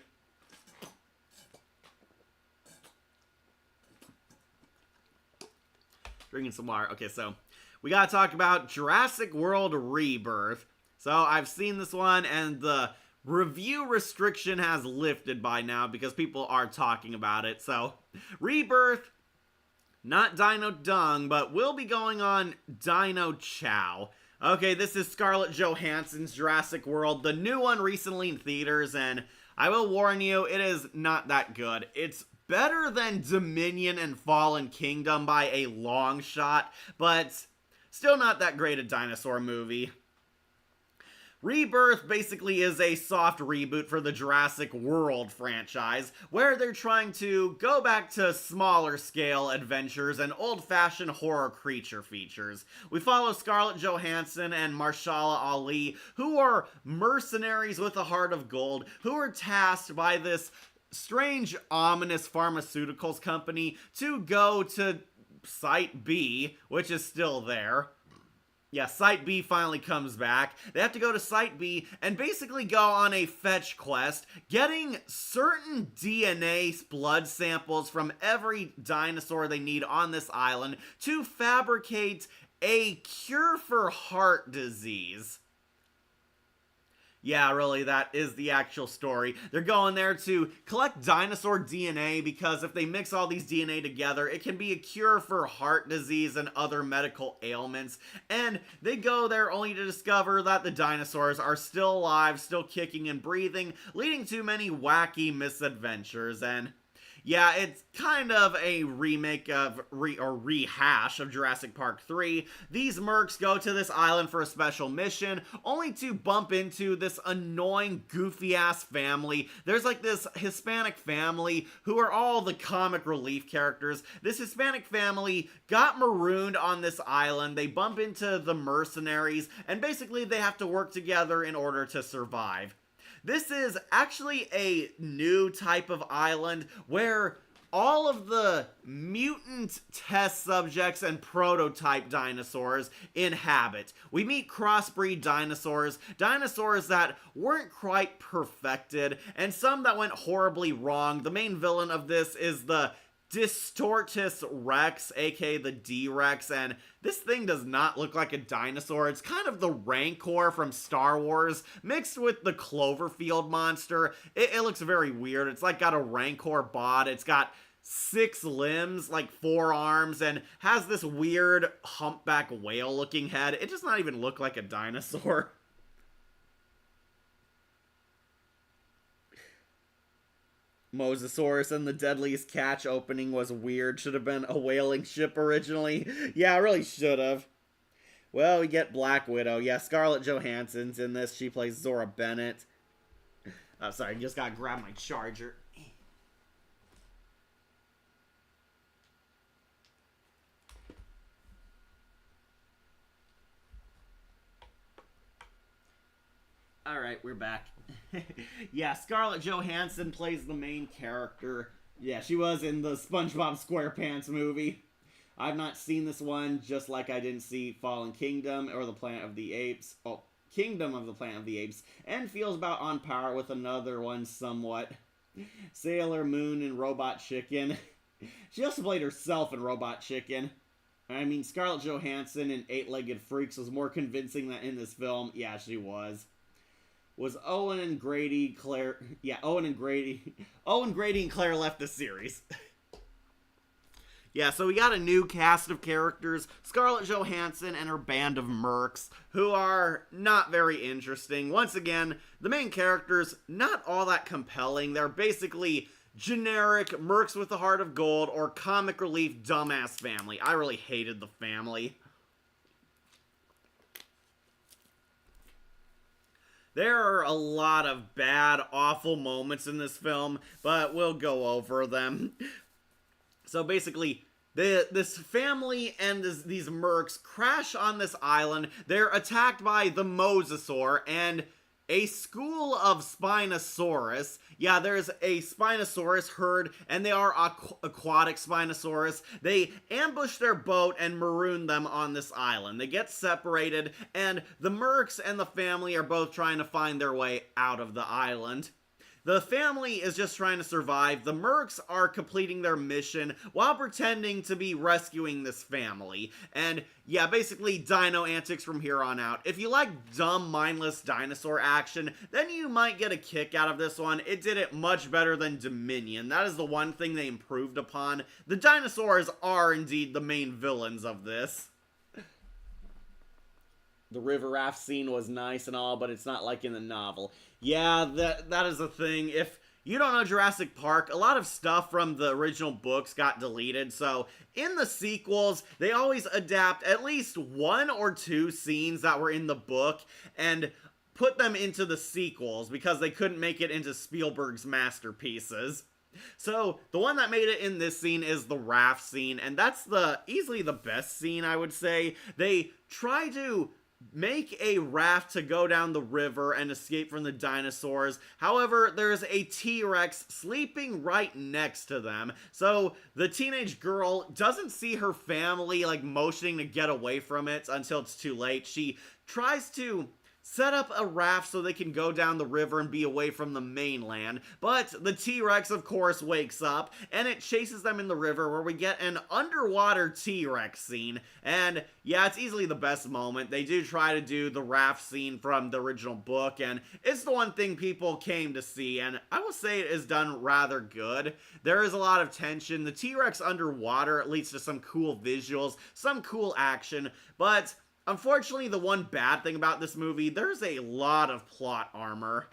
Drinking some water. Okay, so we gotta talk about Jurassic World Rebirth. So I've seen this one, and the review restriction has lifted by now because people are talking about it. So, Rebirth, not Dino Dung, but we'll be going on Dino Chow. Okay, this is Scarlett Johansson's Jurassic World, the new one recently in theaters, and I will warn you, it is not that good. It's better than Dominion and Fallen Kingdom by a long shot, but still not that great a dinosaur movie. Rebirth basically is a soft reboot for the Jurassic World franchise, where they're trying to go back to smaller scale adventures and old-fashioned horror creature features. We follow Scarlett Johansson and Mahershala Ali, who are mercenaries with a heart of gold, who are tasked by this strange, ominous pharmaceuticals company to go to Site B, which is still there. Yeah, Site B finally comes back. They have to go to Site B and basically go on a fetch quest, getting certain DNA blood samples from every dinosaur they need on this island to fabricate a cure for heart disease. Yeah, really, that is the actual story. They're going there to collect dinosaur DNA because if they mix all these DNA together, it can be a cure for heart disease and other medical ailments. And they go there only to discover that the dinosaurs are still alive, still kicking and breathing, leading to many wacky misadventures. And yeah, it's kind of a remake of, rehash of Jurassic Park 3. These mercs go to this island for a special mission, only to bump into this annoying, goofy-ass family. There's like this Hispanic family who are all the comic relief characters. This Hispanic family got marooned on this island. They bump into the mercenaries, and basically they have to work together in order to survive. This is actually a new type of island where all of the mutant test subjects and prototype dinosaurs inhabit. We meet crossbreed dinosaurs, dinosaurs that weren't quite perfected, and some that went horribly wrong. The main villain of this is the Distortus Rex, aka the D-Rex, and this thing does not look like a dinosaur. It's kind of the Rancor from Star Wars mixed with the Cloverfield monster. It looks very weird. It's like got a Rancor bod. It's got 6 limbs, like 4 arms, and has this weird humpback whale looking head. It does not even look like a dinosaur. Mosasaurus and the Deadliest Catch opening was weird. Should have been a whaling ship originally. Yeah, it really should have. Well, we get Black Widow. Yeah, Scarlett Johansson's in this. She plays Zora Bennett. Oh, sorry, just gotta grab my charger. Alright, we're back. Yeah, Scarlett Johansson plays the main character. Yeah, she was in the SpongeBob SquarePants movie. I've not seen this one, just like I didn't see Fallen Kingdom or the Planet of the Apes. Oh, Kingdom of the Planet of the Apes. And feels about on par with another one somewhat. Sailor Moon and Robot Chicken. She also played herself in Robot Chicken. I mean, Scarlett Johansson in Eight-Legged Freaks was more convincing than in this film. Yeah, she was. Was Owen and Grady, Claire... Yeah, Owen and Grady... Owen, Grady, and Claire left the series. Yeah, so we got a new cast of characters. Scarlett Johansson and her band of mercs, who are not very interesting. Once again, the main characters, not all that compelling. They're basically generic mercs with a heart of gold or comic relief dumbass family. I really hated the family. There are a lot of bad, awful moments in this film, but we'll go over them. So basically, this family and these mercs crash on this island. They're attacked by the Mosasaur and a school of Spinosaurus. Yeah, there's a Spinosaurus herd, and they are aquatic Spinosaurus. They ambush their boat and maroon them on this island. They get separated, and the mercs and the family are both trying to find their way out of the island. The family is just trying to survive. The mercs are completing their mission while pretending to be rescuing this family. And yeah, basically dino antics from here on out. If you like dumb, mindless dinosaur action, then you might get a kick out of this one. It did it much better than Dominion. That is the one thing they improved upon. The dinosaurs are indeed the main villains of this. The river raft scene was nice and all, but it's not like in the novel. Yeah, that is a thing. If you don't know Jurassic Park, a lot of stuff from the original books got deleted, so in the sequels, they always adapt at least one or two scenes that were in the book and put them into the sequels because they couldn't make it into Spielberg's masterpieces. So, the one that made it in this scene is the raft scene, and that's easily the best scene, I would say. They try to make a raft to go down the river and escape from the dinosaurs. However, there's a T-Rex sleeping right next to them. So the teenage girl doesn't see her family like motioning to get away from it until it's too late. She tries to set up a raft so they can go down the river and be away from the mainland. But the T-Rex, of course, wakes up, and it chases them in the river, where we get an underwater T-Rex scene. And yeah, it's easily the best moment. They do try to do the raft scene from the original book, and it's the one thing people came to see, and I will say it is done rather good. There is a lot of tension. The T-Rex underwater leads to some cool visuals, some cool action, but unfortunately, the one bad thing about this movie, there's a lot of plot armor.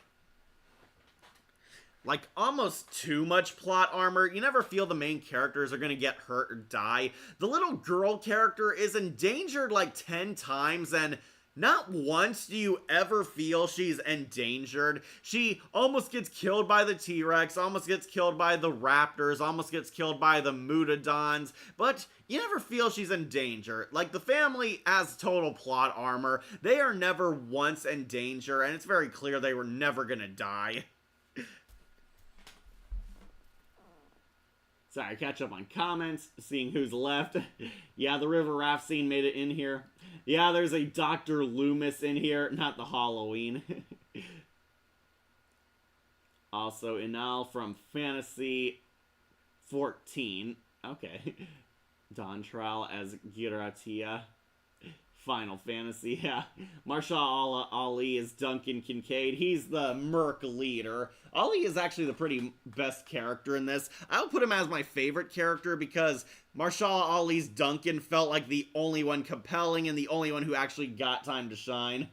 Like, almost too much plot armor. You never feel the main characters are gonna get hurt or die. The little girl character is endangered like 10 times, and not once do you ever feel she's endangered. She almost gets killed by the T-Rex, almost gets killed by the raptors, almost gets killed by the Mutodons, but you never feel she's in danger. Like, the family has total plot armor. They are never once in danger, and it's very clear they were never gonna die. Sorry, catch up on comments, seeing who's left. Yeah, the river raft scene made it in here. Yeah, there's a Dr. Loomis in here, not the Halloween. Also, Inal from Fantasy 14. Okay. Don Trowell as Giratia. Final Fantasy, yeah. Marshall Ali is Duncan Kincaid. He's the merc leader. Ali is actually the pretty best character in this. I'll put him as my favorite character because Marshall Ali's Duncan felt like the only one compelling and the only one who actually got time to shine.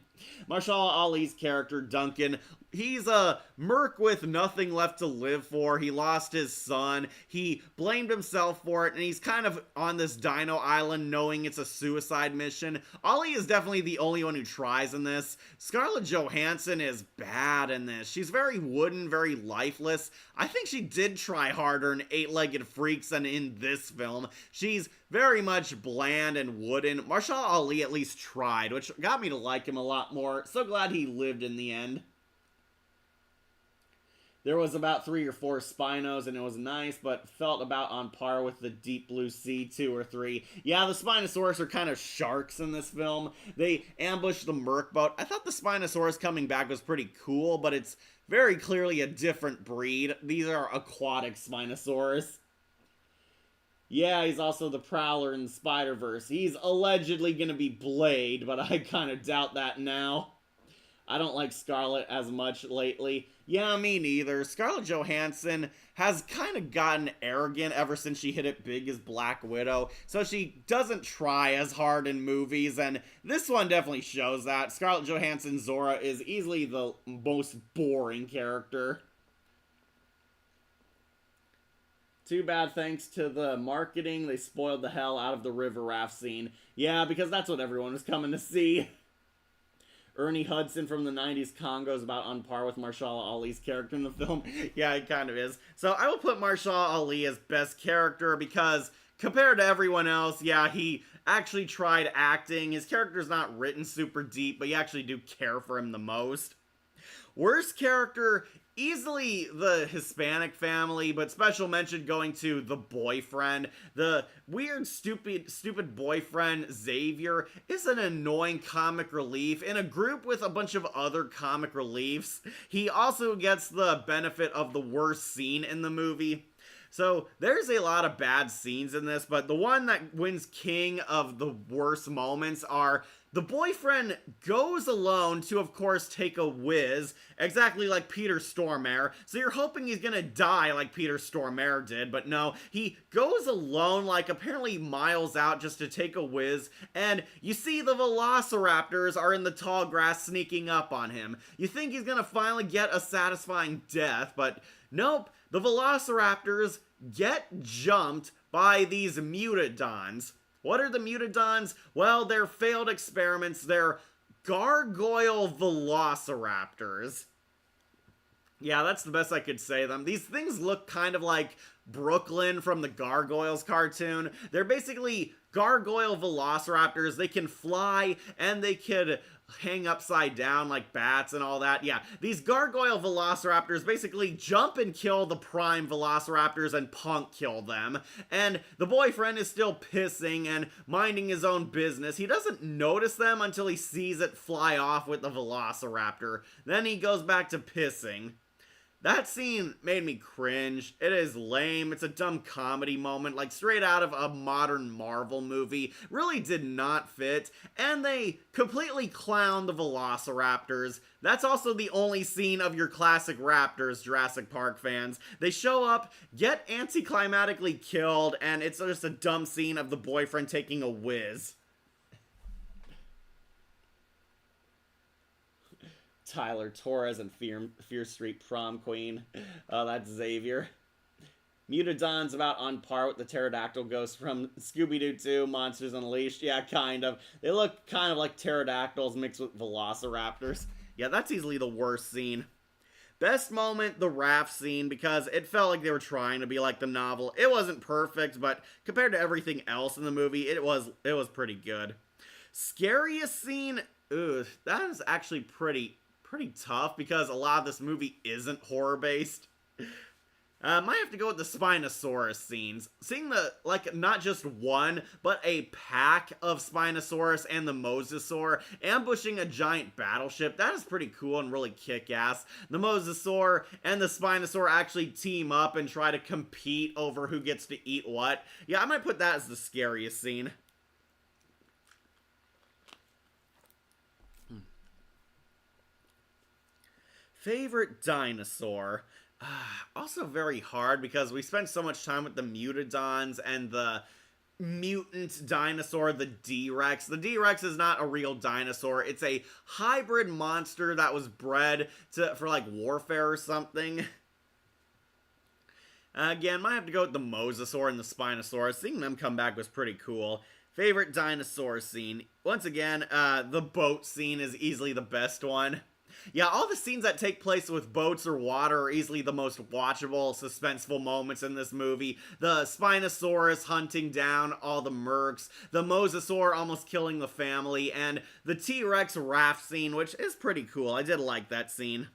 Marshall Ali's character, Duncan, He's a merc with nothing left to live for. He lost his son. He blamed himself for it, and he's kind of on this dino island knowing it's a suicide mission. Ollie is definitely the only one who tries in this. Scarlett Johansson is bad in this. She's very wooden, very lifeless. I think she did try harder in Eight-Legged Freaks than in this film. She's very much bland and wooden. Mahershala Ali at least tried, which got me to like him a lot more. So glad he lived in the end. There was about 3 or 4 Spinos, and it was nice, but felt about on par with the Deep Blue Sea 2 or 3. Yeah, the Spinosaurus are kind of sharks in this film. They ambush the Merc boat. I thought the Spinosaurus coming back was pretty cool, but it's very clearly a different breed. These are aquatic Spinosaurus. Yeah, he's also the Prowler in Spider-Verse. He's allegedly gonna be Blade, but I kind of doubt that now. I don't like Scarlett as much lately. Yeah, me neither. Scarlett Johansson has kind of gotten arrogant ever since she hit it big as Black Widow, so she doesn't try as hard in movies, and this one definitely shows that. Scarlett Johansson Zora is easily the most boring character. Too bad thanks to the marketing, they spoiled the hell out of the river raft scene. Yeah, because that's what everyone was coming to see. Ernie Hudson from the 90s Congo is about on par with Mahershala Ali's character in the film. Yeah, it kind of is. So I will put Mahershala Ali as best character because compared to everyone else, yeah, he actually tried acting. His character's not written super deep, but you actually do care for him the most. Worst character, easily the Hispanic family, but special mention going to the boyfriend. The weird, stupid boyfriend, Xavier, is an annoying comic relief in a group with a bunch of other comic reliefs. He also gets the benefit of the worst scene in the movie. So there's a lot of bad scenes in this, but the one that wins king of the worst moments are the boyfriend goes alone to, of course, take a whiz, exactly like Peter Stormare. So you're hoping he's gonna die like Peter Stormare did, but no, he goes alone, like apparently miles out just to take a whiz, and you see the velociraptors are in the tall grass sneaking up on him. You think he's gonna finally get a satisfying death, but nope, the velociraptors get jumped by these mutodons. What are the mutodons? Well, they're failed experiments. They're gargoyle velociraptors. Yeah, that's the best I could say them. These things look kind of like Brooklyn from the Gargoyles cartoon. They're basically gargoyle velociraptors. They can fly and they could hang upside down like bats and all that. Yeah, these gargoyle velociraptors basically jump and kill the prime velociraptors and punk kill them. And the boyfriend is still pissing and minding his own business. He doesn't notice them until he sees it fly off with the velociraptor. Then he goes back to pissing. That scene made me cringe. It is lame. It's a dumb comedy moment, like straight out of a modern Marvel movie. Really did not fit. And they completely clown the velociraptors. That's also the only scene of your classic raptors, Jurassic Park fans. They show up, get anticlimactically killed, and it's just a dumb scene of the boyfriend taking a whiz. Tyler Torres and Fear Street Prom Queen. That's Xavier. Mutodon's about on par with the pterodactyl ghosts from Scooby-Doo 2, Monsters Unleashed. Yeah, kind of. They look kind of like pterodactyls mixed with velociraptors. Yeah, that's easily the worst scene. Best moment, the raft scene, because it felt like they were trying to be like the novel. It wasn't perfect, but compared to everything else in the movie, it was pretty good. Scariest scene, that is actually pretty tough because a lot of this movie isn't horror based. Might have to go with the Spinosaurus scenes. Seeing not just one, but a pack of Spinosaurus and the Mosasaur ambushing a giant battleship, that is pretty cool and really kick-ass. The Mosasaur and the Spinosaur actually team up and try to compete over who gets to eat what. Yeah, I might put that as the scariest scene. Favorite dinosaur? Also very hard because we spent so much time with the Mutodons and the mutant dinosaur, the D-Rex. The D-Rex is not a real dinosaur. It's a hybrid monster that was bred for like warfare or something. Again, might have to go with the Mosasaur and the Spinosaurus. Seeing them come back was pretty cool. Favorite dinosaur scene. Once again, the boat scene is easily the best one. Yeah, all the scenes that take place with boats or water are easily the most watchable, suspenseful moments in this movie. The Spinosaurus hunting down all the mercs, the Mosasaur almost killing the family, and the T-Rex raft scene, which is pretty cool. I did like that scene.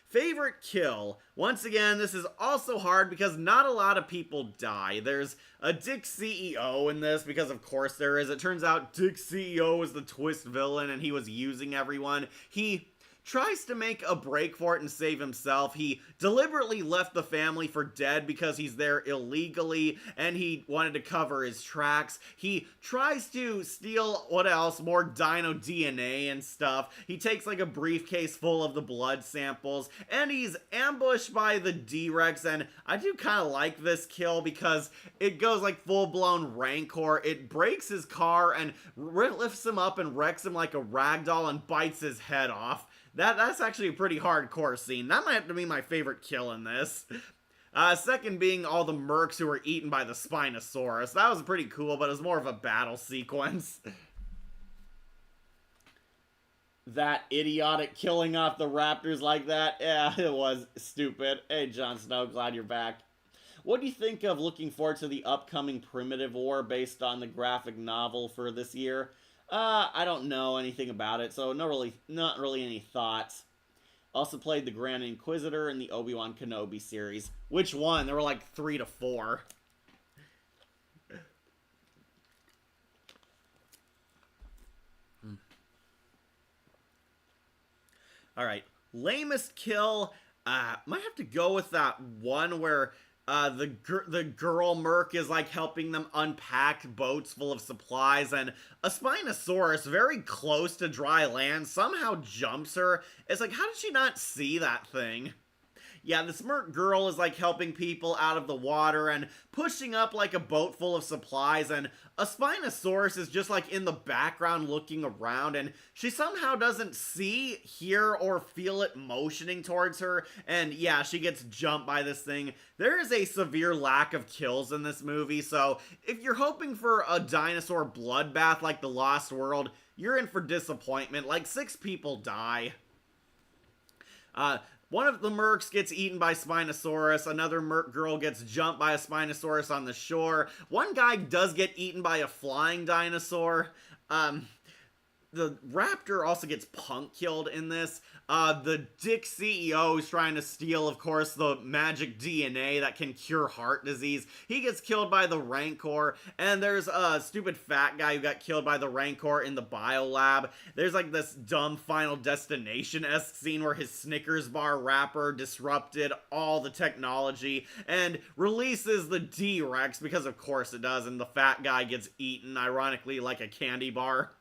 Favorite kill. Once again, this is also hard because not a lot of people die. There's a Dick CEO in this, because of course there is. It turns out Dick CEO was the twist villain and he was using everyone. He tries to make a break for it and save himself. He deliberately left the family for dead because he's there illegally and he wanted to cover his tracks. He tries to steal, what else, more dino DNA and stuff. He takes like a briefcase full of the blood samples and he's ambushed by the D-Rex, and I do kind of like this kill because it goes like full-blown Rancor. It breaks his car and lifts him up and wrecks him like a ragdoll and bites his head off. That's actually a pretty hardcore scene. That might have to be my favorite kill in this. Second being all the mercs who were eaten by the Spinosaurus. That was pretty cool, but it was more of a battle sequence. That idiotic killing off the raptors like that, yeah, it was stupid. Hey, Jon Snow, glad you're back. What do you think of looking forward to the upcoming Primitive War based on the graphic novel for this year? I don't know anything about it, so not really any thoughts. Also played the Grand Inquisitor in the Obi-Wan Kenobi series. Which one? There were like 3 to 4. Alright, lamest kill. Might have to go with that one where the girl merc is like helping them unpack boats full of supplies, and a Spinosaurus very close to dry land somehow jumps her. It's like, how did she not see that thing? Yeah, this merc girl is like helping people out of the water and pushing up like a boat full of supplies, and a Spinosaurus is just like in the background looking around, and she somehow doesn't see, hear, or feel it motioning towards her, and yeah, she gets jumped by this thing. There is a severe lack of kills in this movie, so if you're hoping for a dinosaur bloodbath like The Lost World, you're in for disappointment. Like 6 people die. One of the mercs gets eaten by Spinosaurus, another merc girl gets jumped by a Spinosaurus on the shore, one guy does get eaten by a flying dinosaur. The raptor also gets punk killed in this. The Dick CEO is trying to steal, of course, the magic DNA that can cure heart disease. He gets killed by the Rancor, and there's a stupid fat guy who got killed by the Rancor in the biolab. There's like this dumb Final Destination-esque scene where his Snickers bar wrapper disrupted all the technology and releases the D-Rex, because of course it does, and the fat guy gets eaten, ironically, like a candy bar.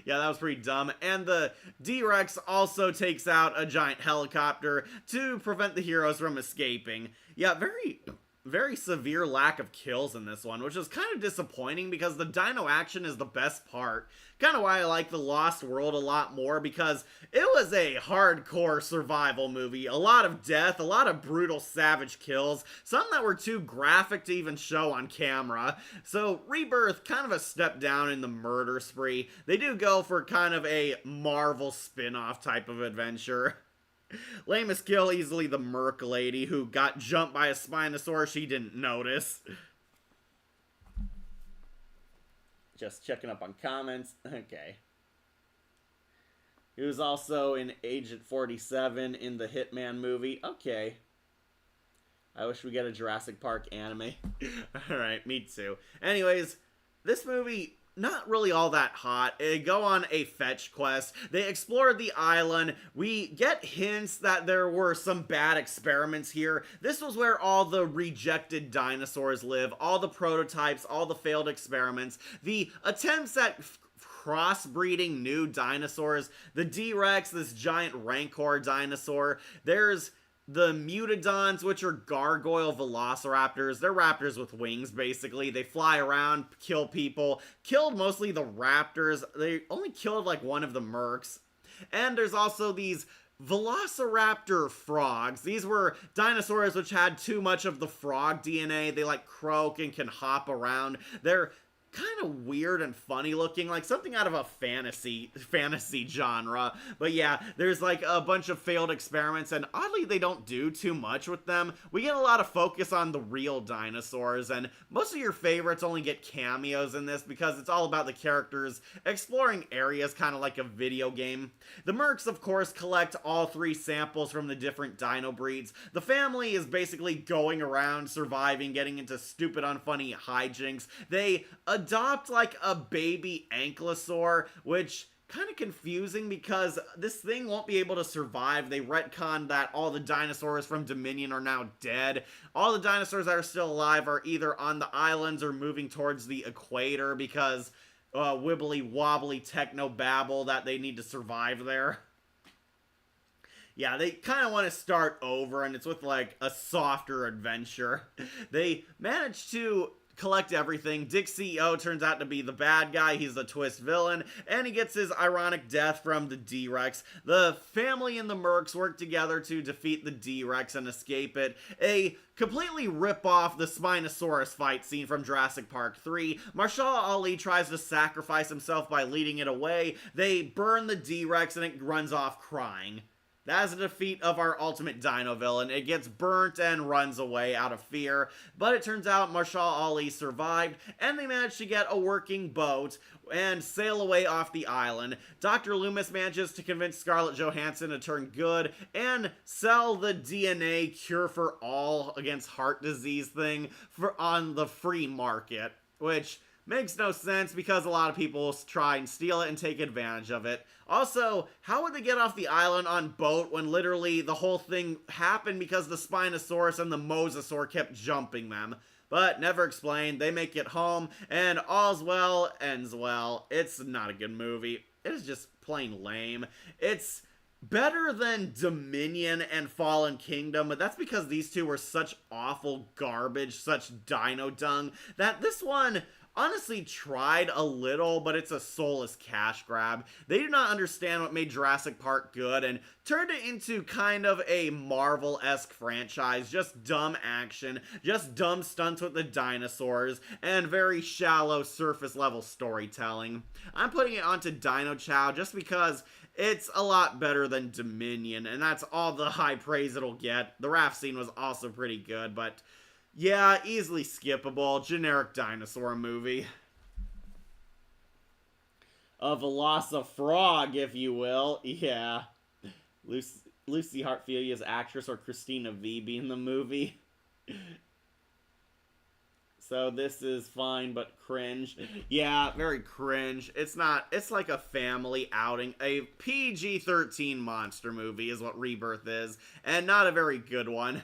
Yeah, that was pretty dumb. And the D-Rex also takes out a giant helicopter to prevent the heroes from escaping. Yeah, very severe lack of kills in this one, which is kind of disappointing because the dino action is the best part. Kind of why I like The Lost World a lot more, because it was a hardcore survival movie. A lot of death, a lot of brutal, savage kills, some that were too graphic to even show on camera. So Rebirth, kind of a step down in the murder spree. They do go for kind of a Marvel spin-off type of adventure. Lamest kill, easily the Merc lady who got jumped by a Spinosaurus she didn't notice. Just checking up on comments. Okay. He was also in Agent 47 in the Hitman movie. Okay. I wish we get a Jurassic Park anime. Alright, me too. Anyways, this movie, not really all that hot. They go on a fetch quest. They explore the island. We get hints that there were some bad experiments here. This was where all the rejected dinosaurs live, all the prototypes, all the failed experiments, the attempts at crossbreeding new dinosaurs, the D-Rex, this giant Rancor dinosaur. There's the Mutodons, which are gargoyle velociraptors. They're raptors with wings, basically. They fly around, kill people. Killed mostly the raptors. They only killed like one of the mercs. And there's also these Velociraptor frogs. These were dinosaurs which had too much of the frog DNA. They like croak and can hop around. They're kind of weird and funny looking, like something out of a fantasy genre. But yeah, there's like a bunch of failed experiments, and oddly they don't do too much with them. We get a lot of focus on the real dinosaurs, and most of your favorites only get cameos in this because it's all about the characters exploring areas, kind of like a video game. The mercs, of course, collect all 3 samples from the different dino breeds. The family is basically going around surviving, getting into stupid unfunny hijinks. They adopt like a baby ankylosaur, which kind of confusing because this thing won't be able to survive. They retconned that all the dinosaurs from Dominion are now dead. All the dinosaurs that are still alive are either on the islands or moving towards the equator because wibbly wobbly techno babble that they need to survive there. Yeah, they kind of want to start over, and it's with like a softer adventure. They managed to collect everything. Dick CEO turns out to be the bad guy. He's the twist villain, and he gets his ironic death from the D-Rex. The family and the mercs work together to defeat the D-Rex and escape it. A completely rip off the Spinosaurus fight scene from Jurassic Park 3. Marshall Ali tries to sacrifice himself by leading it away. They burn the D-Rex and it runs off crying. That is the defeat of our ultimate dino villain. It gets burnt and runs away out of fear, but it turns out Marshall Ali survived, and they managed to get a working boat and sail away off the island. Dr. Loomis manages to convince Scarlett Johansson to turn good and sell the DNA cure for all against heart disease thing on the free market, which makes no sense because a lot of people will try and steal it and take advantage of it. Also, how would they get off the island on boat when literally the whole thing happened because the Spinosaurus and the Mosasaur kept jumping them? But never explained. They make it home, and all's well ends well. It's not a good movie. It is just plain lame. It's better than Dominion and Fallen Kingdom, but that's because these two were such awful garbage, such dino dung, that this one honestly tried a little, but it's a soulless cash grab. They do not understand what made Jurassic Park good and turned it into kind of a Marvel-esque franchise. Just dumb action, just dumb stunts with the dinosaurs, and very shallow surface level storytelling. I'm putting it onto Dino Chow just because it's a lot better than Dominion, and that's all the high praise it'll get. The raft scene was also pretty good, but yeah, easily skippable. Generic dinosaur movie. A Velocifrog, if you will. Yeah. Lucy Hartfilia's actress or Christina Vee in the movie. So this is fine, but cringe. Yeah, very cringe. It's like a family outing. A PG-13 monster movie is what Rebirth is, and not a very good one.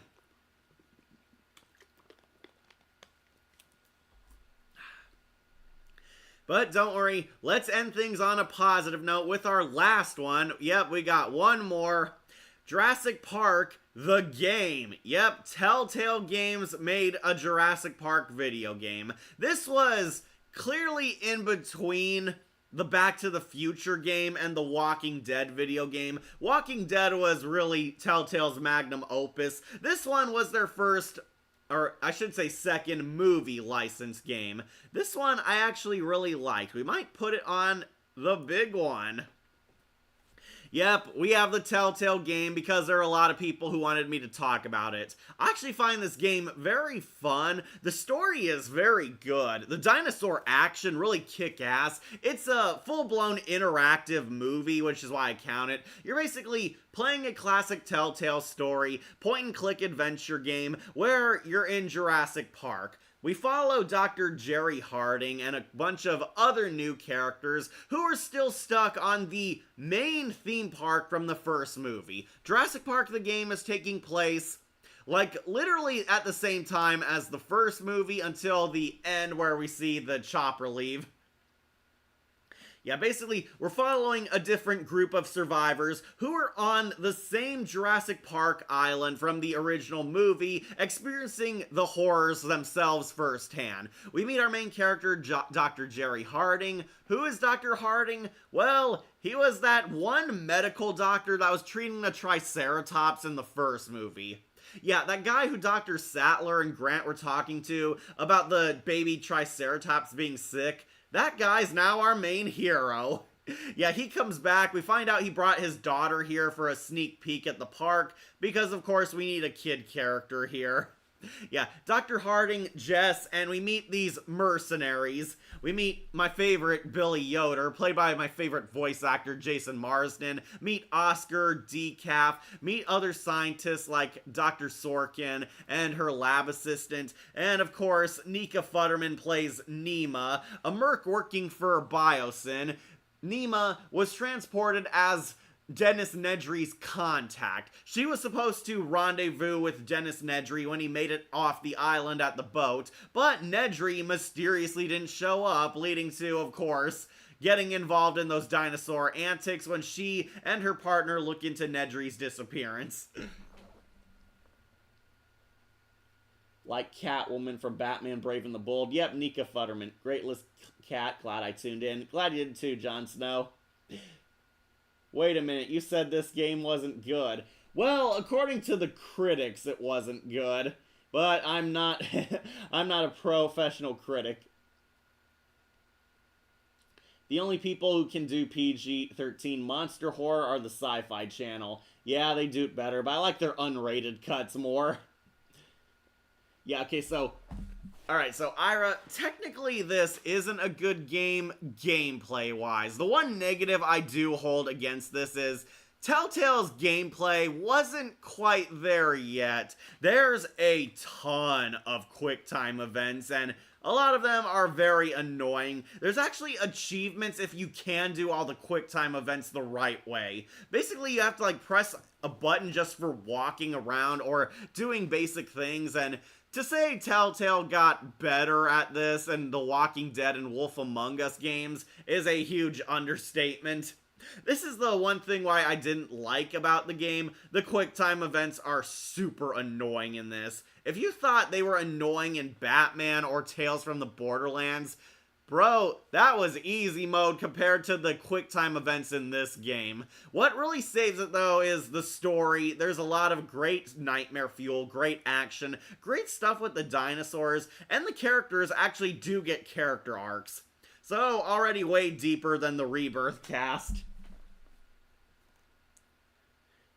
But don't worry, let's end things on a positive note with our last one. Yep, we got one more. Jurassic Park, the game. Yep, Telltale Games made a Jurassic Park video game. This was clearly in between the Back to the Future game and the Walking Dead video game. Walking Dead was really Telltale's magnum opus. This one was their first, or I should say second, movie license game. This one I actually really liked. We might put it on the big one. Yep, we have the Telltale game because there are a lot of people who wanted me to talk about it. I actually find this game very fun. The story is very good. The dinosaur action really kick-ass. It's a full-blown interactive movie, which is why I count it. You're basically playing a classic Telltale story, point-and-click adventure game where you're in Jurassic Park. We follow Dr. Jerry Harding and a bunch of other new characters who are still stuck on the main theme park from the first movie. Jurassic Park the game is taking place like literally at the same time as the first movie until the end where we see the chopper leave. Yeah, basically, we're following a different group of survivors who are on the same Jurassic Park island from the original movie, experiencing the horrors themselves firsthand. We meet our main character, Dr. Jerry Harding. Who is Dr. Harding? Well, he was that one medical doctor that was treating the Triceratops in the first movie. Yeah, that guy who Dr. Sattler and Grant were talking to about the baby Triceratops being sick, that guy's now our main hero. Yeah, he comes back. We find out he brought his daughter here for a sneak peek at the park because, of course, we need a kid character here. Yeah, Dr. Harding, Jess, and we meet these mercenaries. We meet my favorite, Billy Yoder, played by my favorite voice actor, Jason Marsden. Meet Oscar, Decaf. Meet other scientists like Dr. Sorkin and her lab assistant. And, of course, Nika Futterman plays Nema, a merc working for Biosyn. Nema was transported as Dennis Nedry's contact. She was supposed to rendezvous with Dennis Nedry when he made it off the island at the boat, but Nedry mysteriously didn't show up, leading to, of course, getting involved in those dinosaur antics when she and her partner look into Nedry's disappearance. Like Catwoman from Batman Brave and the Bold. Yep, Nika Futterman. Great list, cat. Glad I tuned in. Glad you did too, Jon Snow. Wait a minute, you said this game wasn't good. Well, according to the critics, it wasn't good. But I'm not I'm not a professional critic. The only people who can do PG-13 monster horror are the Sci-Fi Channel. Yeah, they do it better, but I like their unrated cuts more. Yeah, okay, so alright, so Ira, technically this isn't a good game gameplay-wise. The one negative I do hold against this is Telltale's gameplay wasn't quite there yet. There's a ton of quick-time events, and a lot of them are very annoying. There's actually achievements if you can do all the quick-time events the right way. Basically, you have to, like, press a button just for walking around or doing basic things, and to say Telltale got better at this and The Walking Dead and Wolf Among Us games is a huge understatement. This is the one thing why I didn't like about the game. The QuickTime events are super annoying in this. If you thought they were annoying in Batman or Tales from the Borderlands, bro, that was easy mode compared to the QuickTime events in this game. What really saves it, though, is the story. There's a lot of great nightmare fuel, great action, great stuff with the dinosaurs, and the characters actually do get character arcs. So, already way deeper than the Rebirth cast.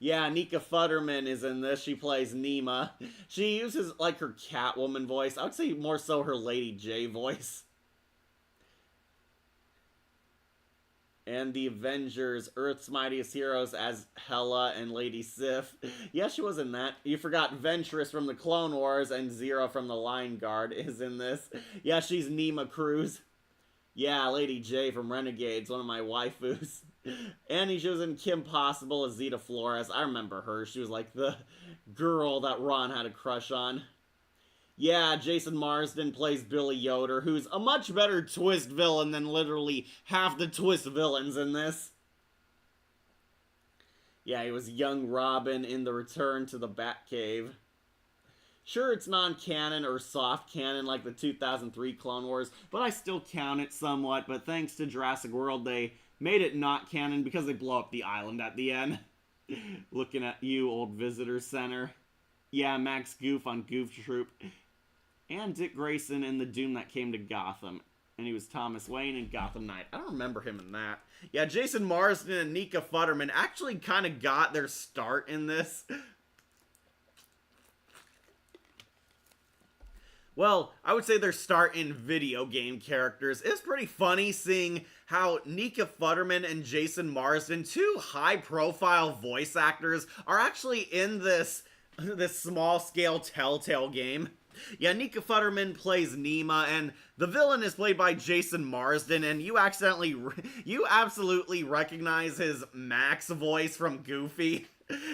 Yeah, Nika Futterman is in this. She plays Nema. She uses, like, her Catwoman voice. I would say more so her Lady J voice. And the Avengers, Earth's Mightiest Heroes as Hela and Lady Sif. Yeah, she was in that. You forgot Ventress from the Clone Wars and Zero from the Line Guard is in this. Yeah, she's Nema Cruz. Yeah, Lady J from Renegades, one of my waifus. And she was in Kim Possible as Zeta Flores. I remember her. She was like the girl that Ron had a crush on. Yeah, Jason Marsden plays Billy Yoder, who's a much better twist villain than literally half the twist villains in this. Yeah, he was young Robin in The Return to the Batcave. Sure, it's non-canon or soft canon like the 2003 Clone Wars, but I still count it somewhat, but thanks to Jurassic World, they made it not canon because they blow up the island at the end. Looking at you, old visitor center. Yeah, Max Goof on Goof Troop. And Dick Grayson in The Doom That Came to Gotham. And he was Thomas Wayne in Gotham Knight. I don't remember him in that. Yeah, Jason Marsden and Nika Futterman actually kind of got their start in this. Well, I would say their start in video game characters. It's pretty funny seeing how Nika Futterman and Jason Marsden, two high-profile voice actors, are actually in this small-scale Telltale game. Yeah, Nika Futterman plays Nema, and the villain is played by Jason Marsden, and you absolutely recognize his Max voice from Goofy.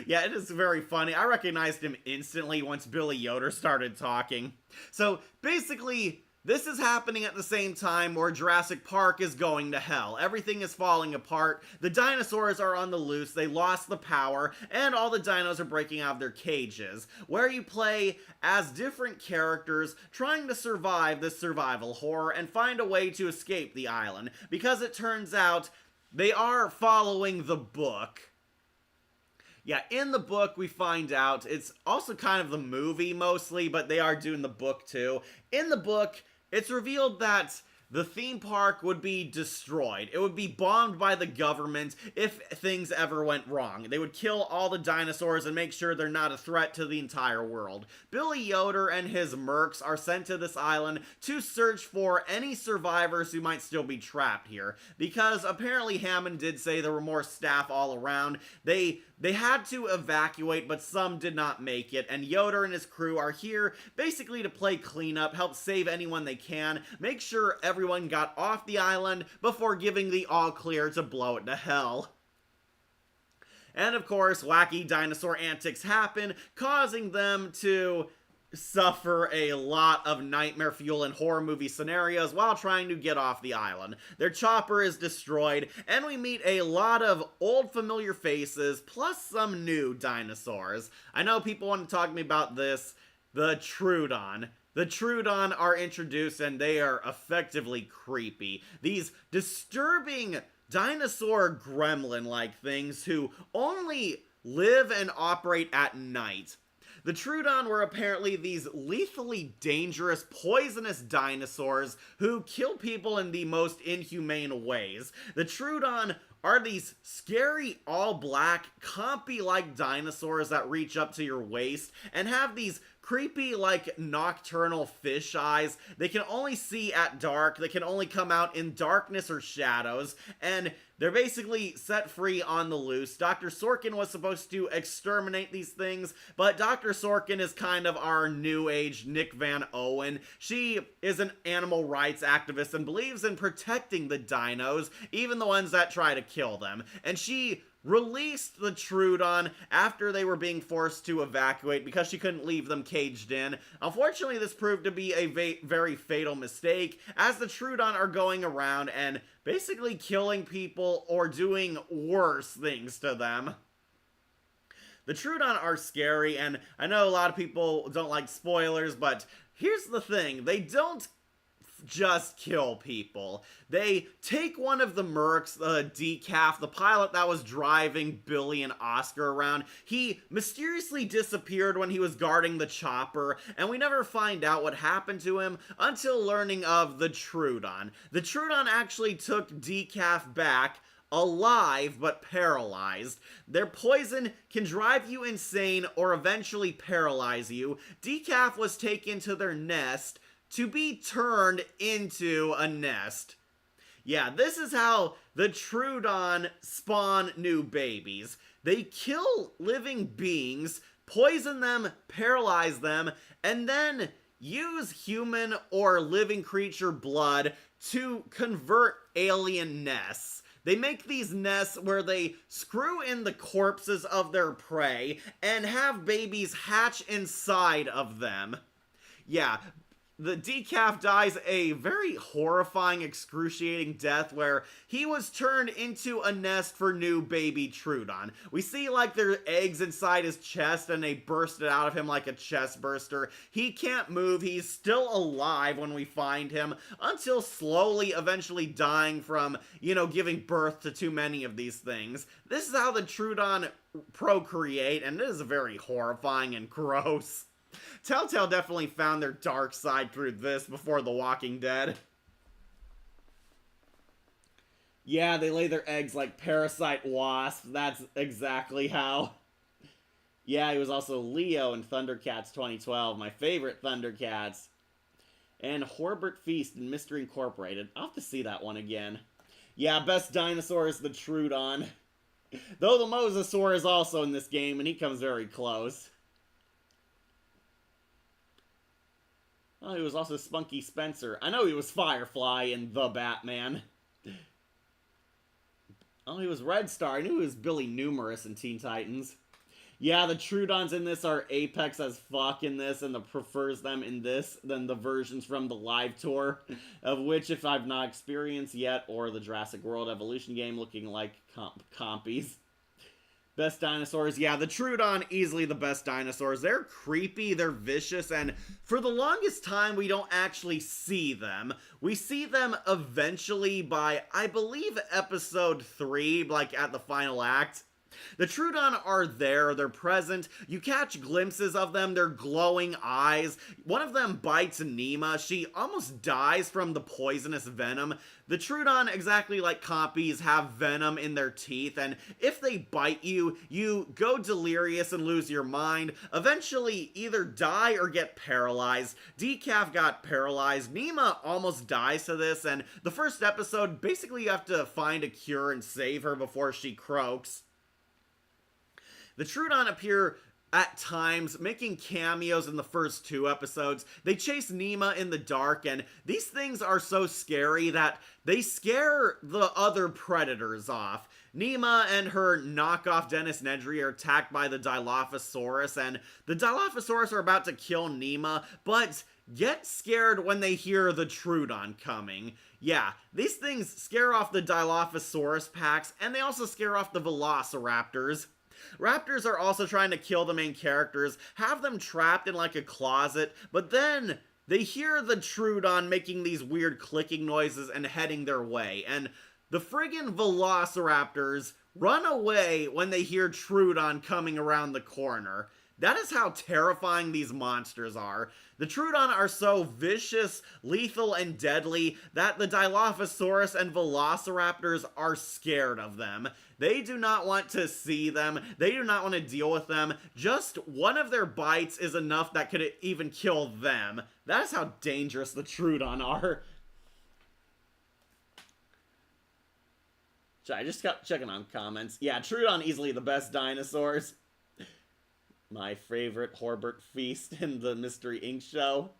Yeah, it is very funny. I recognized him instantly once Billy Yoder started talking. So, basically, This is happening at the same time where Jurassic Park is going to hell. Everything is falling apart. The dinosaurs are on the loose. They lost the power, and all the dinos are breaking out of their cages, where you play as different characters trying to survive this survival horror and find a way to escape the island, because it turns out they are following the book. Yeah, in the book we find out, it's also kind of the movie mostly, but they are doing the book too. In the book, it's revealed that the theme park would be destroyed. It would be bombed by the government if things ever went wrong. They would kill all the dinosaurs and make sure they're not a threat to the entire world. Billy Yoder and his mercs are sent to this island to search for any survivors who might still be trapped here, because apparently Hammond did say there were more staff all around. They had to evacuate, but some did not make it, and Yoder and his crew are here basically to play cleanup, help save anyone they can, make sure everyone got off the island before giving the all-clear to blow it to hell. And of course, wacky dinosaur antics happen, causing them to suffer a lot of nightmare fuel and horror movie scenarios while trying to get off the island. Their chopper is destroyed, and we meet a lot of old familiar faces, plus some new dinosaurs. I know people want to talk to me about this. The Troodon. The Troodon are introduced, and they are effectively creepy. These disturbing dinosaur gremlin-like things who only live and operate at night. The Troodon were apparently these lethally dangerous, poisonous dinosaurs who kill people in the most inhumane ways. The Troodon are these scary, all-black, compy-like dinosaurs that reach up to your waist and have these creepy, like, nocturnal fish eyes. They can only see at dark, they can only come out in darkness or shadows, and they're basically set free on the loose. Dr. Sorkin was supposed to exterminate these things, but Dr. Sorkin is kind of our new age Nick Van Owen. She is an animal rights activist and believes in protecting the dinos, even the ones that try to kill them. And she released the Troodon after they were being forced to evacuate because she couldn't leave them caged in. Unfortunately, this proved to be a very fatal mistake, as the Troodon are going around and basically killing people or doing worse things to them. The Troodon are scary, and I know a lot of people don't like spoilers, but here's the thing. They don't just kill people. They take one of the mercs, Decaf, the pilot that was driving Billy and Oscar around. He mysteriously disappeared when he was guarding the chopper, and we never find out what happened to him until learning of the Troodon. The Troodon actually took Decaf back, alive but paralyzed. Their poison can drive you insane or eventually paralyze you. Decaf was taken to their nest to be turned into a nest. Yeah, this is how the Troodon spawn new babies. They kill living beings, poison them, paralyze them, and then use human or living creature blood to convert alien nests. They make these nests where they screw in the corpses of their prey and have babies hatch inside of them. Yeah, the Decaf dies a very horrifying, excruciating death where he was turned into a nest for new baby Troodon. We see like their eggs inside his chest and they bursted out of him like a chest burster. He can't move, he's still alive when we find him, until slowly eventually dying from, giving birth to too many of these things. This is how the Troodon procreate, and it is very horrifying and gross. Telltale definitely found their dark side through this before The Walking Dead. Yeah, they lay their eggs like parasite wasps. That's exactly how. Yeah, he was also Leo in Thundercats 2012, my favorite Thundercats. And Horbert Feast in Mystery Incorporated. I'll have to see that one again. Yeah, best dinosaur is the Troodon. Though the Mosasaur is also in this game, and he comes very close. Oh, he was also Spunky Spencer. I know he was Firefly in The Batman. Oh, he was Red Star. I knew he was Billy Numerous in Teen Titans. Yeah, the Troodons in this are apex as fuck in this, and the prefers them in this than the versions from the live tour, of which if I've not experienced yet, or the Jurassic World Evolution game looking like compies. Best dinosaurs, yeah, the Troodon, easily the best dinosaurs. They're creepy, they're vicious, and for the longest time, we don't actually see them. We see them eventually by, I believe, episode 3, like at the final act. The Troodon are there, they're present, you catch glimpses of them, their glowing eyes. One of them bites Nema, she almost dies from the poisonous venom. The Troodon, exactly like compies, have venom in their teeth, and if they bite you, you go delirious and lose your mind, eventually either die or get paralyzed. Decaf got paralyzed, Nema almost dies to this, and the first episode, basically you have to find a cure and save her before she croaks. The Troodon appear at times, making cameos in the first 2 episodes. They chase Nema in the dark, and these things are so scary that they scare the other predators off. Nema and her knockoff Dennis Nedry are attacked by the Dilophosaurus, and the Dilophosaurus are about to kill Nema, but get scared when they hear the Troodon coming. Yeah, these things scare off the Dilophosaurus packs, and they also scare off the Velociraptors. Raptors are also trying to kill the main characters, have them trapped in like a closet, but then they hear the Troodon making these weird clicking noises and heading their way, and the friggin' Velociraptors run away when they hear Troodon coming around the corner. That is how terrifying these monsters are. The Troodon are so vicious, lethal, and deadly that the Dilophosaurus and Velociraptors are scared of them. They do not want to see them. They do not want to deal with them. Just one of their bites is enough that could even kill them. That is how dangerous the Troodon are. I just kept checking on comments. Yeah, Troodon easily the best dinosaurs. My favorite Horbert Feast in the Mystery Inc. show.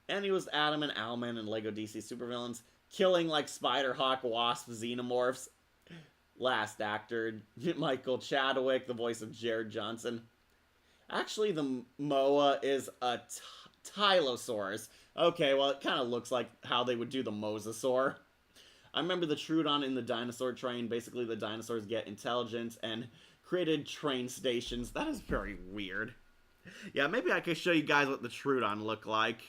And he was Adam and Owlman in Lego DC Supervillains, killing like Spider-Hawk, Wasp, Xenomorphs. Last actor, Michael Chadwick, the voice of Jared Johnson. Actually, the Moa is a Tylosaurus. Okay, well, it kind of looks like how they would do the Mosasaur. I remember the Troodon in the dinosaur train. Basically, the dinosaurs get intelligence and created train stations. That is very weird. Yeah, maybe I could show you guys what the Troodon look like.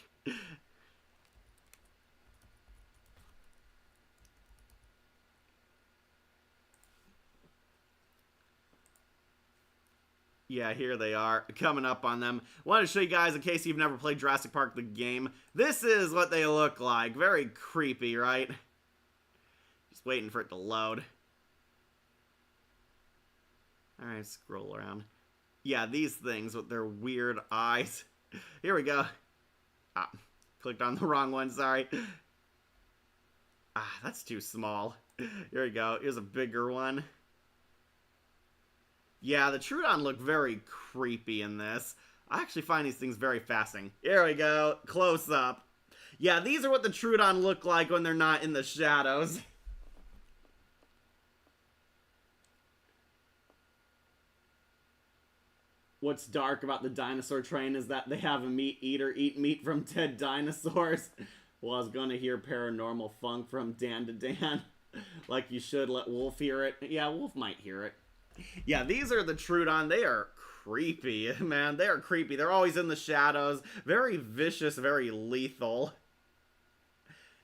Yeah, here they are, coming up on them. Wanted to show you guys, in case you've never played Jurassic Park the game, this is what they look like. Very creepy, right? Just waiting for it to load. Alright, scroll around. Yeah, these things with their weird eyes. Here we go. Ah, clicked on the wrong one, sorry. Ah, that's too small. Here we go, here's a bigger one. Yeah, the Troodon look very creepy in this. I actually find these things very fascinating. Here we go, close up. Yeah, these are what the Troodon look like when they're not in the shadows. What's dark about the dinosaur train is that they have a meat eater eat meat from dead dinosaurs. Well, I was gonna hear paranormal funk from Dan to Dan. Like you should let Wolf hear it. Yeah, Wolf might hear it. Yeah, these are the Troodon. They are creepy, man. They are creepy. They're always in the shadows. Very vicious, very lethal.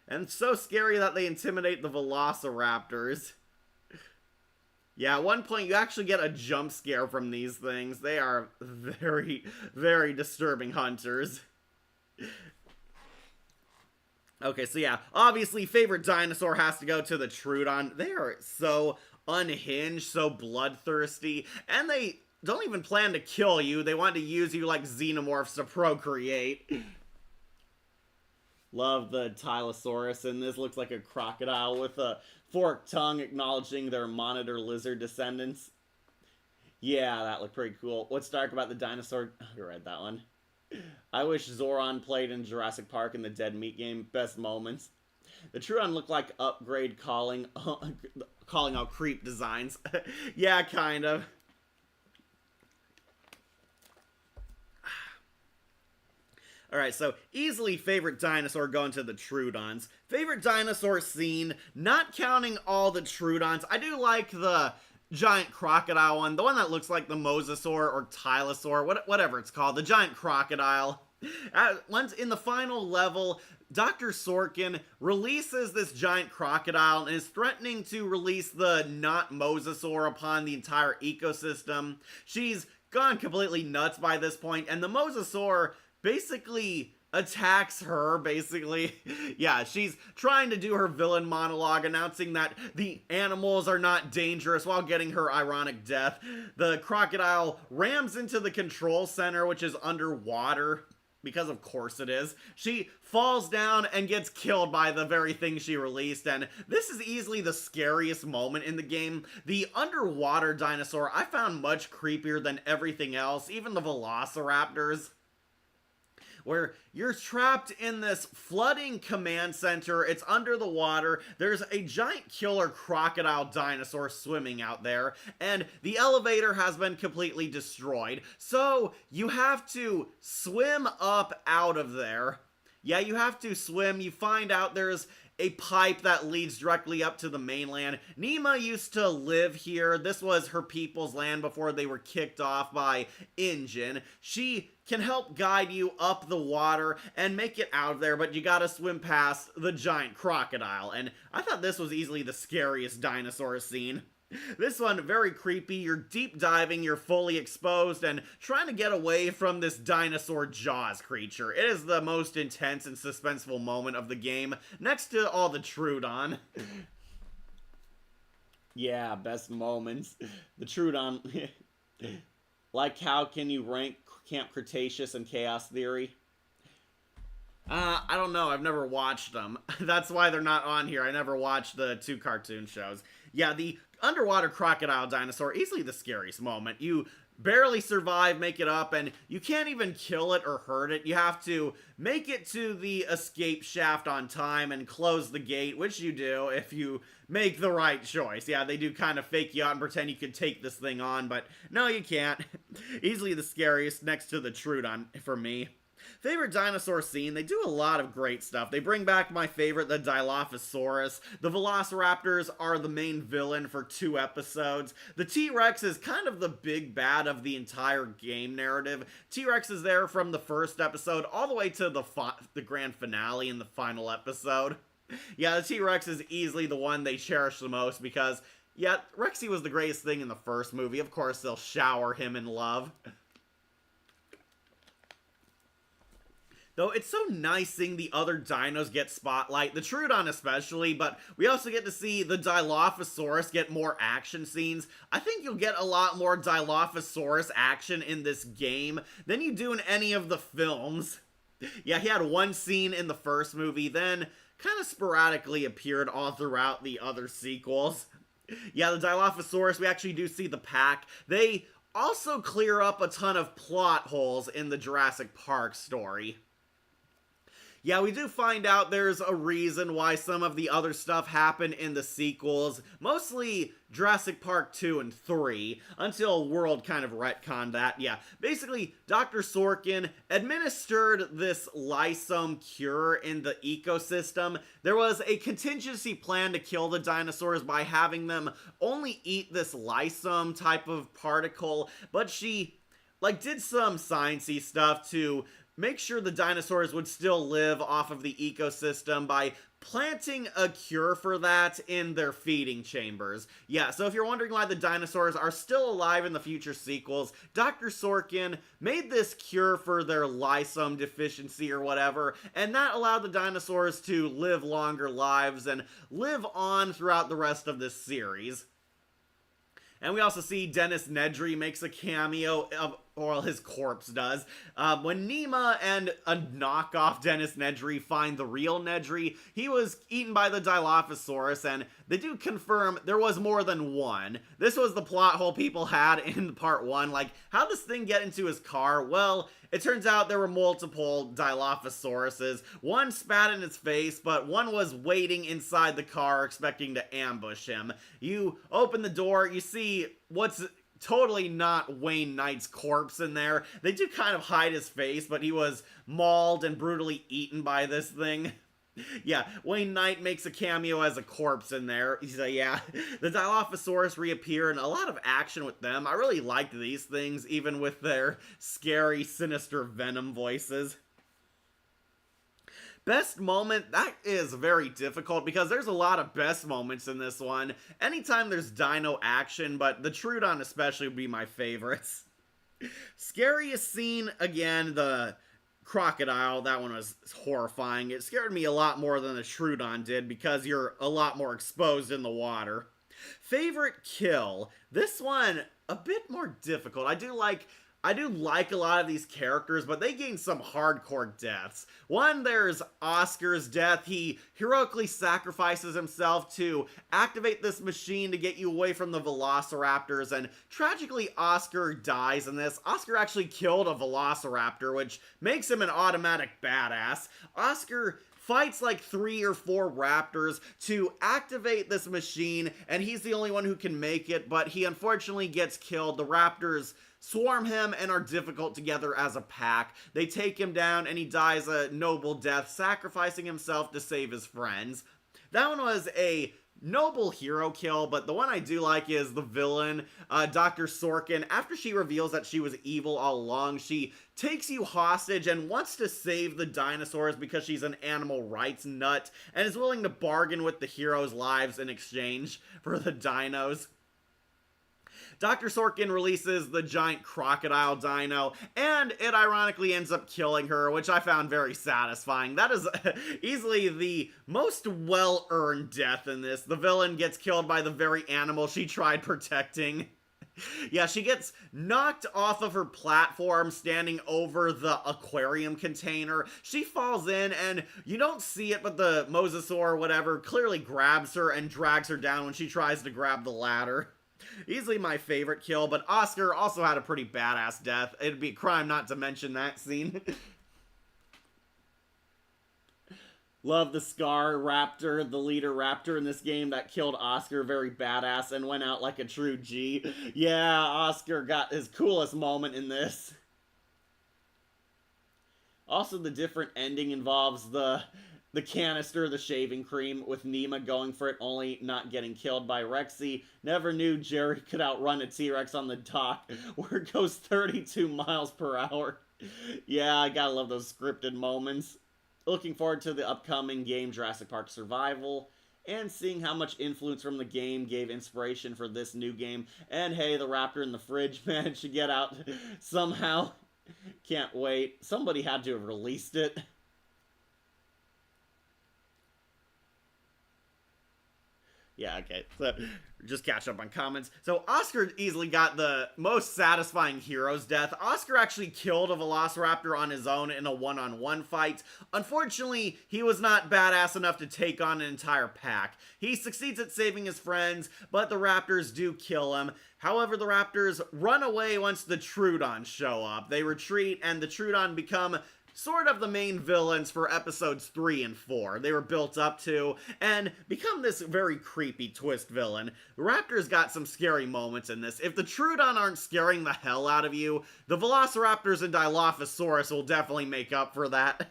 And so scary that they intimidate the Velociraptors. Yeah, at one point you actually get a jump scare from these things. They are very, very disturbing hunters. Okay, so yeah, obviously favorite dinosaur has to go to the Troodon. They are so unhinged, so bloodthirsty, and they don't even plan to kill you. They want to use you like xenomorphs to procreate. Love the Tylosaurus, and this looks like a crocodile with a forked tongue acknowledging their monitor lizard descendants. Yeah, that looked pretty cool. What's dark about the dinosaur? You read that one. I wish Zoran played in Jurassic Park in the Dead Meat game. Best moments. The Troodon look like upgrade calling out creep designs. Yeah, kind of. Alright, so easily favorite dinosaur going to the Troodons. Favorite dinosaur scene, not counting all the Troodons. I do like the giant crocodile one, the one that looks like the Mosasaur or Tylosaur, whatever it's called, the giant crocodile. Once in the final level, Dr. Sorkin releases this giant crocodile and is threatening to release the not Mosasaur upon the entire ecosystem. She's gone completely nuts by this point, and the Mosasaur basically attacks her, basically. Yeah, she's trying to do her villain monologue, announcing that the animals are not dangerous while getting her ironic death. The crocodile rams into the control center, which is underwater, because of course it is. She falls down and gets killed by the very thing she released, and this is easily the scariest moment in the game. The underwater dinosaur I found much creepier than everything else, even the velociraptors, where you're trapped in this flooding command center. It's under the water. There's a giant killer crocodile dinosaur swimming out there, and the elevator has been completely destroyed. So you have to swim up out of there. Yeah, you have to swim. You find out there's a pipe that leads directly up to the mainland. Nema used to live here. This was her people's land before they were kicked off by InGen. She can help guide you up the water and make it out of there, but you gotta swim past the giant crocodile. And I thought this was easily the scariest dinosaur scene. This one, very creepy. You're deep diving, you're fully exposed, and trying to get away from this dinosaur Jaws creature. It is the most intense and suspenseful moment of the game, next to all the Troodon. Yeah, best moments. The Troodon. Like, how can you rank Camp Cretaceous and Chaos Theory? I don't know. I've never watched them. That's why they're not on here. I never watched the two cartoon shows. Yeah, the underwater crocodile dinosaur, easily the scariest moment. You barely survive, make it up, and you can't even kill it or hurt it. You have to make it to the escape shaft on time and close the gate, which you do if you make the right choice. Yeah, they do kind of fake you out and pretend you could take this thing on, but no, you can't. Easily the scariest next to the Troodon for me. Favorite dinosaur scene, they do a lot of great stuff. They bring back my favorite, the Dilophosaurus. The Velociraptors are the main villain for 2 episodes. The T-Rex is kind of the big bad of the entire game narrative. T-Rex is there from the first episode all the way to the grand finale in the final episode. Yeah, the T-Rex is easily the one they cherish the most because, yeah, Rexy was the greatest thing in the first movie. Of course, they'll shower him in love. Though it's so nice seeing the other dinos get spotlight, the Troodon especially, but we also get to see the Dilophosaurus get more action scenes. I think you'll get a lot more Dilophosaurus action in this game than you do in any of the films. Yeah, he had one scene in the first movie, then kind of sporadically appeared all throughout the other sequels. Yeah, the Dilophosaurus, we actually do see the pack. They also clear up a ton of plot holes in the Jurassic Park story. Yeah, we do find out there's a reason why some of the other stuff happened in the sequels, mostly Jurassic Park 2 and 3, until World kind of retconned that. Yeah, basically, Dr. Sorkin administered this lysome cure in the ecosystem. There was a contingency plan to kill the dinosaurs by having them only eat this lysome type of particle, but she, did some sciencey stuff to make sure the dinosaurs would still live off of the ecosystem by planting a cure for that in their feeding chambers. Yeah, so if you're wondering why the dinosaurs are still alive in the future sequels, Dr. Sorkin made this cure for their lysome deficiency or whatever, and that allowed the dinosaurs to live longer lives and live on throughout the rest of this series. And we also see Dennis Nedry makes a cameo, or his corpse does. When Nema and a knockoff Dennis Nedry find the real Nedry, he was eaten by the Dilophosaurus, and they do confirm there was more than one. This was the plot hole people had in part 1, how'd this thing get into his car? Well, it turns out there were multiple Dilophosauruses. One spat in his face, but one was waiting inside the car expecting to ambush him. You open the door, you see what's totally not Wayne Knight's corpse in there. They do kind of hide his face, but he was mauled and brutally eaten by this thing. Yeah, Wayne Knight makes a cameo as a corpse in there. He's like, yeah, the Dilophosaurus reappear and a lot of action with them. I really liked these things, even with their scary, sinister venom voices. Best moment, that is very difficult because there's a lot of best moments in this one. Anytime there's dino action, but the Troodon especially would be my favorites. Scariest scene, again, the crocodile. That one was horrifying. It scared me a lot more than the Troodon did because you're a lot more exposed in the water. Favorite kill, this one a bit more difficult. I do like a lot of these characters, but they gain some hardcore deaths. One, there's Oscar's death. He heroically sacrifices himself to activate this machine to get you away from the Velociraptors, and tragically, Oscar dies in this. Oscar actually killed a Velociraptor, which makes him an automatic badass. Oscar fights like 3 or 4 raptors to activate this machine, and he's the only one who can make it, but he unfortunately gets killed. The raptors swarm him and are difficult together as a pack. They take him down and he dies a noble death, sacrificing himself to save his friends. That one was a noble hero kill, but the one I do like is the villain, Dr. Sorkin. After she reveals that she was evil all along, she takes you hostage and wants to save the dinosaurs because she's an animal rights nut and is willing to bargain with the heroes' lives in exchange for the dinos. Dr. Sorkin releases the giant crocodile dino, and it ironically ends up killing her, which I found very satisfying. That is easily the most well-earned death in this. The villain gets killed by the very animal she tried protecting. Yeah, she gets knocked off of her platform standing over the aquarium container. She falls in, and you don't see it, but the mosasaur or whatever clearly grabs her and drags her down when she tries to grab the ladder. Easily my favorite kill, but Oscar also had a pretty badass death. It'd be a crime not to mention that scene. Love the Scar Raptor, the leader raptor in this game that killed Oscar, very badass, and went out like a true G. Yeah, Oscar got his coolest moment in this. Also, the different ending involves the canister, the shaving cream, with Nema going for it, only not getting killed by Rexy. Never knew Jerry could outrun a T-Rex on the dock, where it goes 32 miles per hour. Yeah, I gotta love those scripted moments. Looking forward to the upcoming game, Jurassic Park Survival, and seeing how much influence from the game gave inspiration for this new game. And hey, the raptor in the fridge managed to get out somehow. Can't wait. Somebody had to have released it. Yeah, okay, so just catch up on comments. So Oscar easily got the most satisfying hero's death. Oscar actually killed a Velociraptor on his own in a one-on-one fight. Unfortunately, he was not badass enough to take on an entire pack. He succeeds at saving his friends, but the raptors do kill him. However, the raptors run away once the Troodons show up. They retreat, and the Troodon become sort of the main villains for episodes 3 and 4. They were built up to, and become this very creepy twist villain. The Raptors got some scary moments in this. If the Troodon aren't scaring the hell out of you, the Velociraptors and Dilophosaurus will definitely make up for that.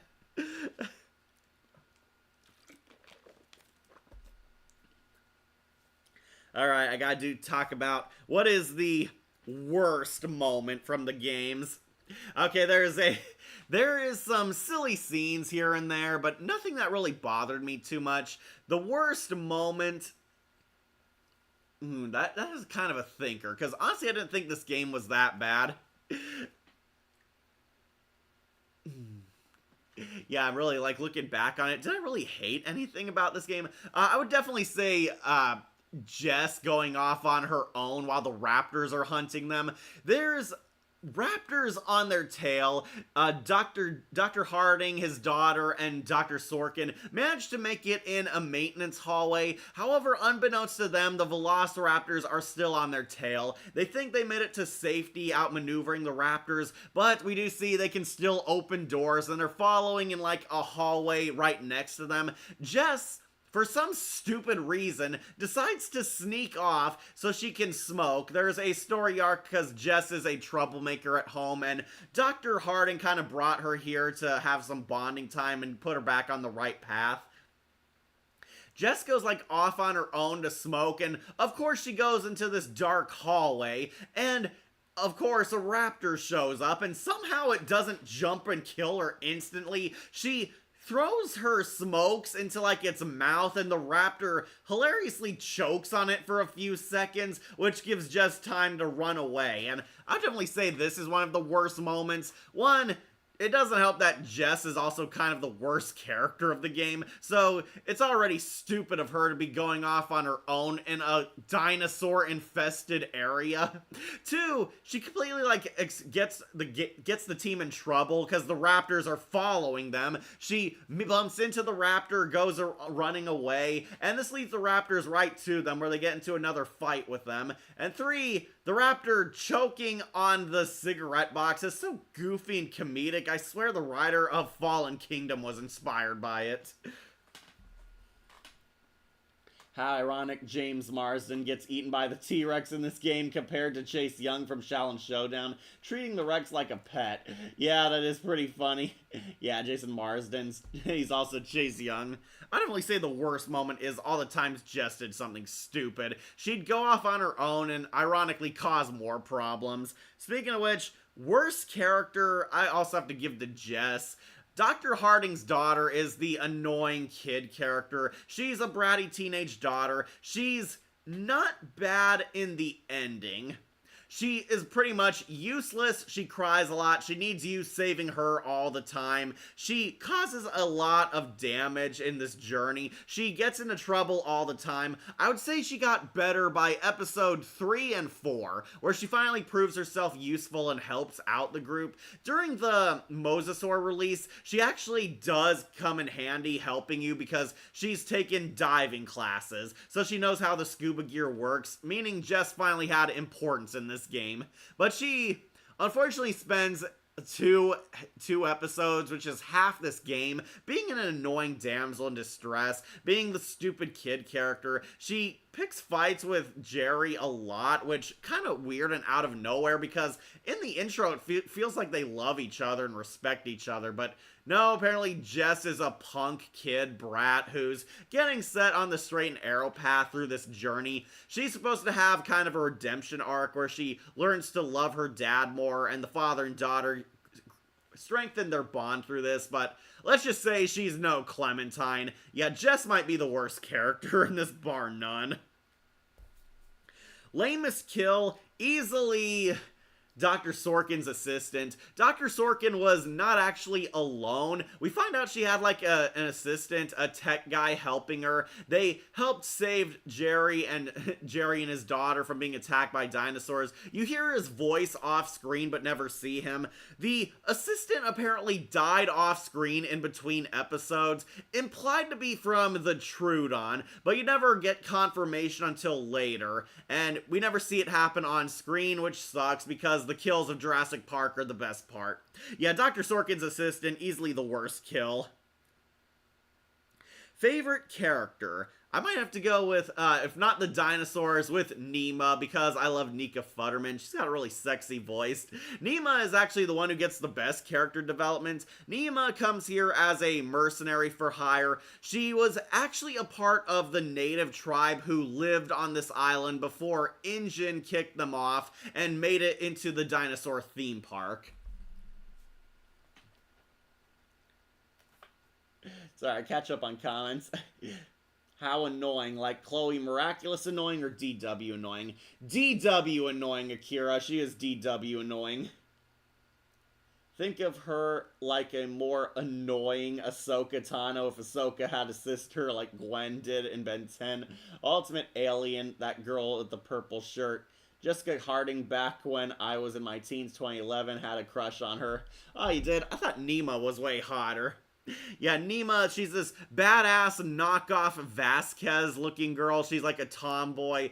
Alright, I gotta talk about what is the worst moment from the games. Okay, there is some silly scenes here and there, but nothing that really bothered me too much. The worst moment, that is kind of a thinker, because honestly I didn't think this game was that bad. Yeah, I'm really, looking back on it, did I really hate anything about this game? I would definitely say, Jess going off on her own while the raptors are hunting them. There's raptors on their tail. Dr. Harding, his daughter, and Dr. Sorkin managed to make it in a maintenance hallway. However, unbeknownst to them, the Velociraptors are still on their tail. They think they made it to safety, outmaneuvering the raptors, but we do see they can still open doors, and they're following in a hallway right next to them. Jess for some stupid reason, decides to sneak off so she can smoke. There's a story arc because Jess is a troublemaker at home, and Dr. Harding kind of brought her here to have some bonding time and put her back on the right path. Jess goes like off on her own to smoke, and of course she goes into this dark hallway, and of course a raptor shows up, and somehow it doesn't jump and kill her instantly. She throws her smokes into like its mouth, and the raptor hilariously chokes on it for a few seconds, which gives Jess time to run away. And I'd definitely say this is one of the worst moments. One, it doesn't help that Jess is also kind of the worst character of the game, so it's already stupid of her to be going off on her own in a dinosaur-infested area. Two, she completely, like, gets the team in trouble because the raptors are following them. She bumps into the raptor, goes running away, and this leads the raptors right to them, where they get into another fight with them. And three, the raptor choking on the cigarette box is so goofy and comedic. I swear the writer of Fallen Kingdom was inspired by it. How ironic James Marsden gets eaten by the T-Rex in this game compared to Chase Young from Shaolin Showdown, treating the Rex like a pet. Yeah, that is pretty funny. Yeah, Jason Marsden's, he's also Chase Young. I don't really say the worst moment is all the times Jess did something stupid. She'd go off on her own and ironically cause more problems. Speaking of which, worst character, I also have to give to Jess. Dr. Harding's daughter is the annoying kid character. She's a bratty teenage daughter. She's not bad in the ending. She is pretty much useless. She cries a lot. She needs you saving her all the time. She causes a lot of damage in this journey. She gets into trouble all the time. I would say she got better by episode 3 and 4, where she finally proves herself useful and helps out the group. During the Mosasaur release, she actually does come in handy helping you because she's taken diving classes, so she knows how the scuba gear works, meaning Jess finally had importance in this game. But she unfortunately spends two episodes, which is half this game, being an annoying damsel in distress, being the stupid kid character. She picks fights with Jerry a lot, which kind of weird and out of nowhere because in the intro it feels like they love each other and respect each other, but no, apparently Jess is a punk kid brat who's getting set on the straight and narrow path through this journey. She's supposed to have kind of a redemption arc where she learns to love her dad more, and the father and daughter strengthen their bond through this, but let's just say she's no Clementine. Yeah, Jess might be the worst character in this, bar none. Lamest kill, easily Dr. Sorkin's assistant. Dr. Sorkin was not actually alone. We find out she had like an assistant, a tech guy helping her. They helped save Jerry and his daughter from being attacked by dinosaurs. You hear his voice off screen but never see him. The assistant apparently died off screen in between episodes, implied to be from the Trudon, but you never get confirmation until later, and we never see it happen on screen, which sucks because the kills of Jurassic Park are the best part. Yeah, Dr. Sorkin's assistant, easily the worst kill. Favorite character? I might have to go with, if not the dinosaurs, with Nema, because I love Nika Futterman. She's got a really sexy voice. Nema is actually the one who gets the best character development. Nema comes here as a mercenary for hire. She was actually a part of the native tribe who lived on this island before InGen kicked them off and made it into the dinosaur theme park. Sorry, catch up on comments. How annoying, like Chloe Miraculous annoying or DW annoying? DW annoying, Akira. She is DW annoying. Think of her like a more annoying Ahsoka Tano if Ahsoka had a sister like Gwen did in Ben 10. Ultimate Alien, that girl with the purple shirt. Jessica Harding, back when I was in my teens, 2011, had a crush on her. Oh, you did? I thought Nema was way hotter. Yeah, Nima, she's this badass knockoff Vasquez looking girl. She's like a tomboy.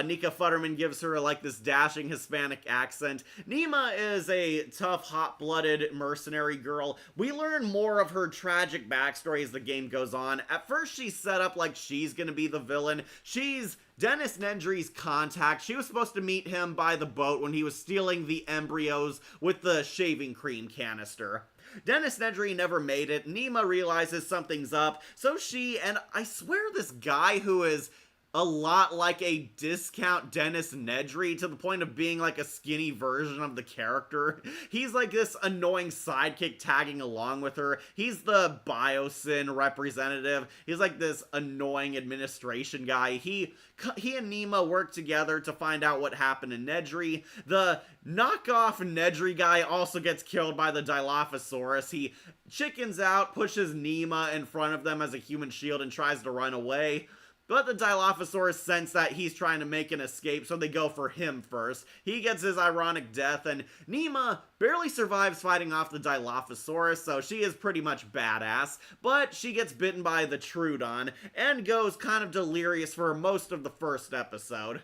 Nika Futterman gives her like this dashing Hispanic accent. Nima is a tough, hot-blooded mercenary girl. We learn more of her tragic backstory as the game goes on. At first, she's set up like she's gonna be the villain. She's Dennis Nedry's contact. She was supposed to meet him by the boat when he was stealing the embryos with the shaving cream canister. Dennis Nedry never made it. Nima realizes something's up, so she, and I swear this guy who is a lot like a discount Dennis Nedry to the point of being like a skinny version of the character. He's like this annoying sidekick tagging along with her. He's the Biosyn representative. He's like this annoying administration guy. He and Nima work together to find out what happened to Nedry. The knockoff Nedry guy also gets killed by the Dilophosaurus. He chickens out, pushes Nima in front of them as a human shield, and tries to run away. But the Dilophosaurus sense that he's trying to make an escape, so they go for him first. He gets his ironic death, and Nima barely survives fighting off the Dilophosaurus, so she is pretty much badass. But she gets bitten by the Troodon, and goes kind of delirious for most of the first episode.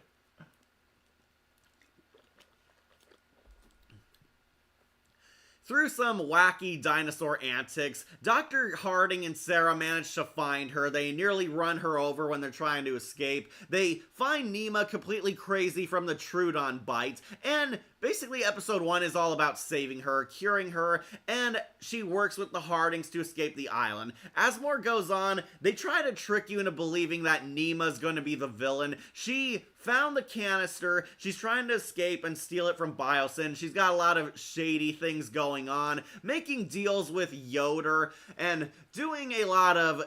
Through some wacky dinosaur antics, Dr. Harding and Sarah manage to find her. They nearly run her over when they're trying to escape. They find Nima completely crazy from the Troodon bite, and basically episode 1 is all about saving her, curing her, and she works with the Hardings to escape the island. As more goes on, they try to trick you into believing that Nima's going to be the villain. She found the canister, she's trying to escape and steal it from Biosyn. She's got a lot of shady things going on, making deals with Yoder, and doing a lot of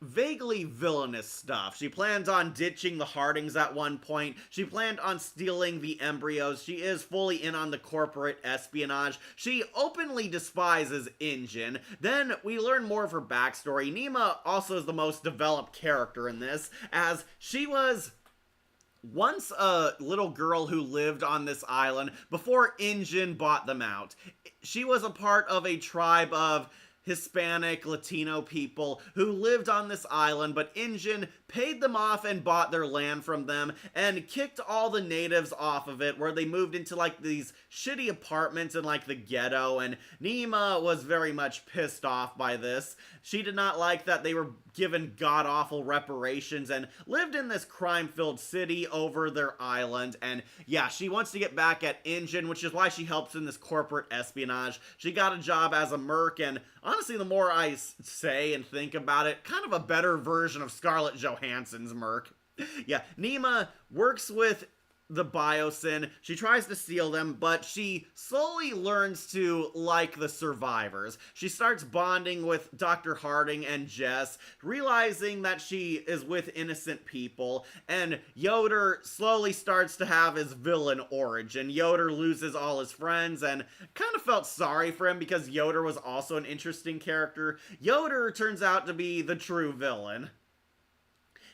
vaguely villainous stuff. She plans on ditching the Hardings at one point. She planned on stealing the embryos. She is fully in on the corporate espionage. She openly despises InGen. Then we learn more of her backstory. Nima also is the most developed character in this, as she was once a little girl who lived on this island before InGen bought them out. She was a part of a tribe of Hispanic, Latino people who lived on this island, but InGen paid them off and bought their land from them and kicked all the natives off of it, where they moved into like these shitty apartments in like the ghetto, and Nima was very much pissed off by this. She did not like that they were given god-awful reparations and lived in this crime-filled city over their island, and yeah, she wants to get back at InGen, which is why she helps in this corporate espionage. She got a job as a merc, and honestly, the more I say and think about it, kind of a better version of Scarlett Johansson's merc. Yeah, Nima works with the Biosyn. She tries to steal them, but she slowly learns to like the survivors. She starts bonding with Dr. Harding and Jess, realizing that she is with innocent people, and Yoder slowly starts to have his villain origin. Yoder loses all his friends, and kind of felt sorry for him because Yoder was also an interesting character. Yoder turns out to be the true villain.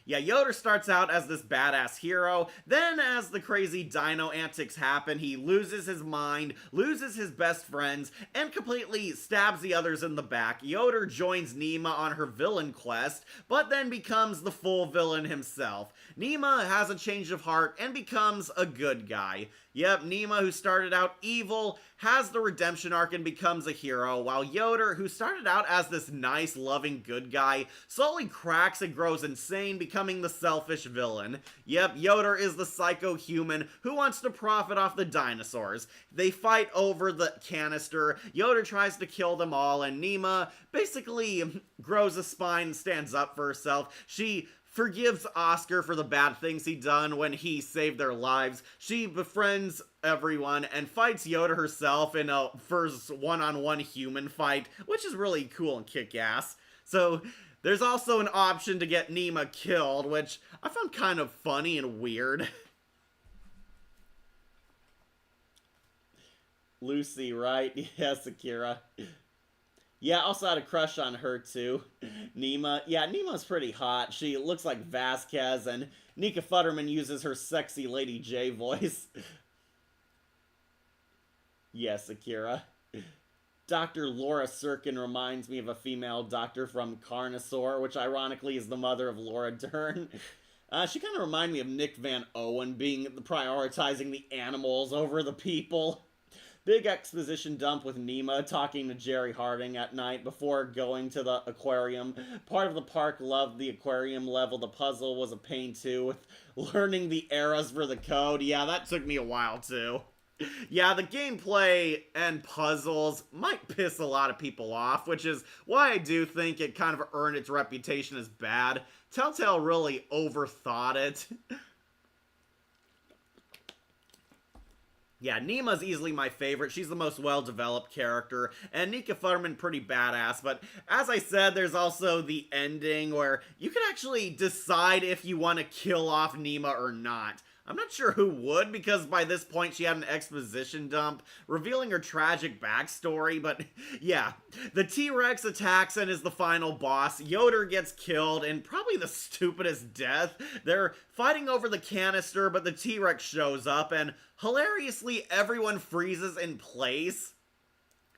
Yeah, Yoder starts out as this badass hero, then as the crazy dino antics happen, he loses his mind, loses his best friends, and completely stabs the others in the back. Yoder joins Nima on her villain quest, but then becomes the full villain himself. Nima has a change of heart and becomes a good guy. Yep, Nima, who started out evil, has the redemption arc and becomes a hero, while Yoder, who started out as this nice, loving good guy, slowly cracks and grows insane, becoming the selfish villain. Yep, Yoder is the psycho human who wants to profit off the dinosaurs. They fight over the canister, Yoder tries to kill them all, and Nima basically grows a spine and stands up for herself. She forgives Oscar for the bad things he done when he saved their lives. She befriends everyone and fights Yoda herself in a first one-on-one human fight, which is really cool and kick-ass. So there's also an option to get Nima killed, which I found kind of funny and weird. Lucy, right? Yes, Akira. Yeah, also had a crush on her, too. Nima. Yeah, Nima's pretty hot. She looks like Vasquez, and Nika Futterman uses her sexy Lady J voice. Yes, Akira. Dr. Laura Sirkin reminds me of a female doctor from Carnosaur, which ironically is the mother of Laura Dern. She kind of reminded me of Nick Van Owen, prioritizing the animals over the people. Big exposition dump with Nema talking to Jerry Harding at night before going to the aquarium. Part of the park loved the aquarium level. The puzzle was a pain too, with learning the eras for the code. Yeah, that took me a while too. Yeah, the gameplay and puzzles might piss a lot of people off, which is why I do think it kind of earned its reputation as bad. Telltale really overthought it. Yeah, Nema's easily my favorite. She's the most well-developed character, and Nika Futterman pretty badass, but as I said, there's also the ending where you can actually decide if you want to kill off Nema or not. I'm not sure who would, because by this point she had an exposition dump revealing her tragic backstory, but yeah. The T-Rex attacks and is the final boss. Yoder gets killed, and probably the stupidest death. They're fighting over the canister, but the T-Rex shows up, and hilariously everyone freezes in place.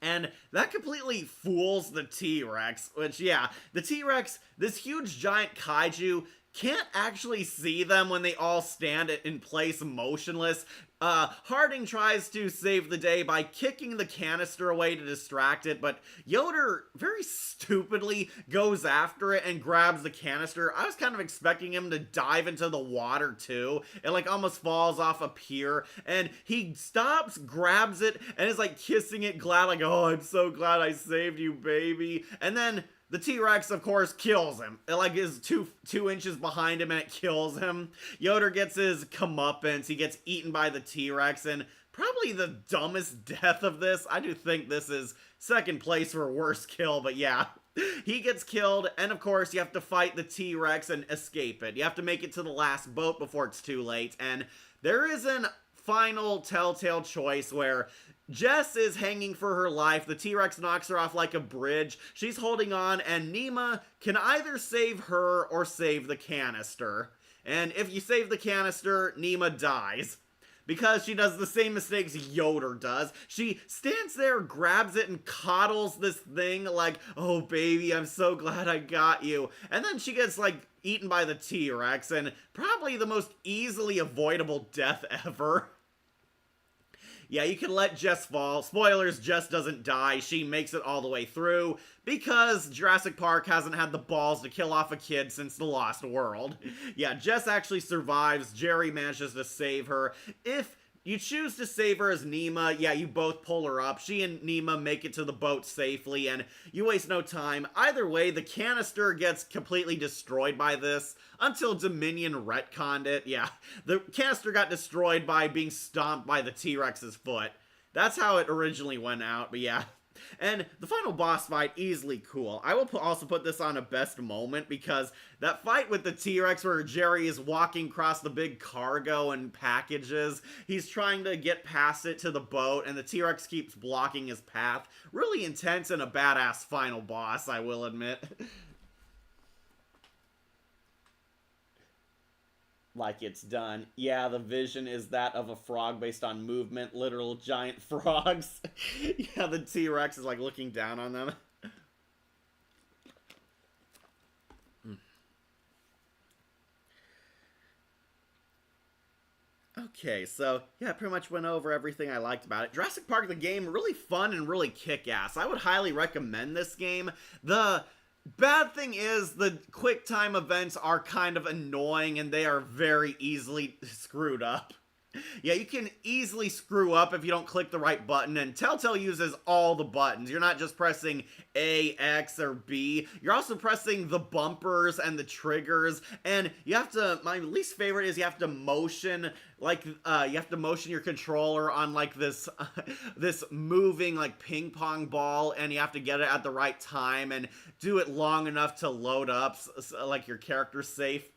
And that completely fools the T-Rex, which, yeah, the T-Rex, this huge giant kaiju, can't actually see them when they all stand in place motionless. Harding tries to save the day by kicking the canister away to distract it, but Yoder very stupidly goes after it and grabs the canister. I was kind of expecting him to dive into the water too. It like almost falls off a pier, and he stops, grabs it, and is like kissing it glad, like, oh, I'm so glad I saved you, baby. And then the T-Rex, of course, kills him. It, like, is two inches behind him, and it kills him. Yoder gets his comeuppance. He gets eaten by the T-Rex, and probably the dumbest death of this. I do think this is second place for worst kill, but yeah. He gets killed, and of course, you have to fight the T-Rex and escape it. You have to make it to the last boat before it's too late, and there is an final Telltale choice where Jess is hanging for her life. The T-Rex knocks her off like a bridge. She's holding on, and Nema can either save her or save the canister. And if you save the canister, Nema dies. Because she does the same mistakes Yoder does. She stands there, grabs it, and coddles this thing like, oh baby, I'm so glad I got you. And then she gets like eaten by the T-Rex, and probably the most easily avoidable death ever. Yeah, you can let Jess fall. Spoilers, Jess doesn't die. She makes it all the way through because Jurassic Park hasn't had the balls to kill off a kid since The Lost World. Yeah, Jess actually survives. Jerry manages to save her. If you choose to save her as Nema, yeah, you both pull her up. She and Nema make it to the boat safely, and you waste no time. Either way, the canister gets completely destroyed by this until Dominion retconned it. Yeah, the canister got destroyed by being stomped by the T-Rex's foot. That's how it originally went out, but yeah. And the final boss fight, easily cool. I will also put this on a best moment because that fight with the T-Rex where Jerry is walking across the big cargo and packages, he's trying to get past it to the boat, and the T-Rex keeps blocking his path. Really intense and a badass final boss, I will admit. Like it's done. Yeah, the vision is that of a frog based on movement, literal giant frogs. Yeah, the T-Rex is like looking down on them. Okay, so yeah, I pretty much went over everything I liked about it. Jurassic Park, the game, really fun and really kick-ass. I would highly recommend this game. The bad thing is the quick time events are kind of annoying and they are very easily screwed up. Yeah, you can easily screw up if you don't click the right button, and Telltale uses all the buttons. You're not just pressing A, X, or B. You're also pressing the bumpers and the triggers, and you have to, my least favorite is you have to motion, like, you have to motion your controller on, like, this, this moving, like, ping pong ball, and you have to get it at the right time, and do it long enough to load up, so, like, your character's safe.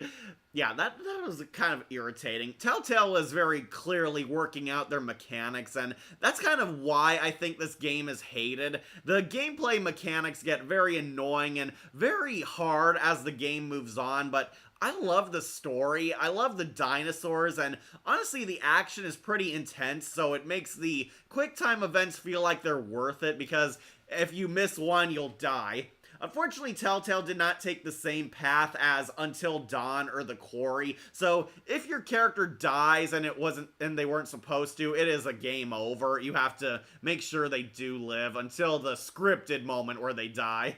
Yeah, that was kind of irritating. Telltale was very clearly working out their mechanics, and that's kind of why I think this game is hated. The gameplay mechanics get very annoying and very hard as the game moves on, but I love the story. I love the dinosaurs, and honestly, the action is pretty intense, so it makes the quick time events feel like they're worth it because if you miss one, you'll die. Unfortunately, Telltale did not take the same path as Until Dawn or The Quarry, so if your character dies and they weren't supposed to, it is a game over. You have to make sure they do live until the scripted moment where they die.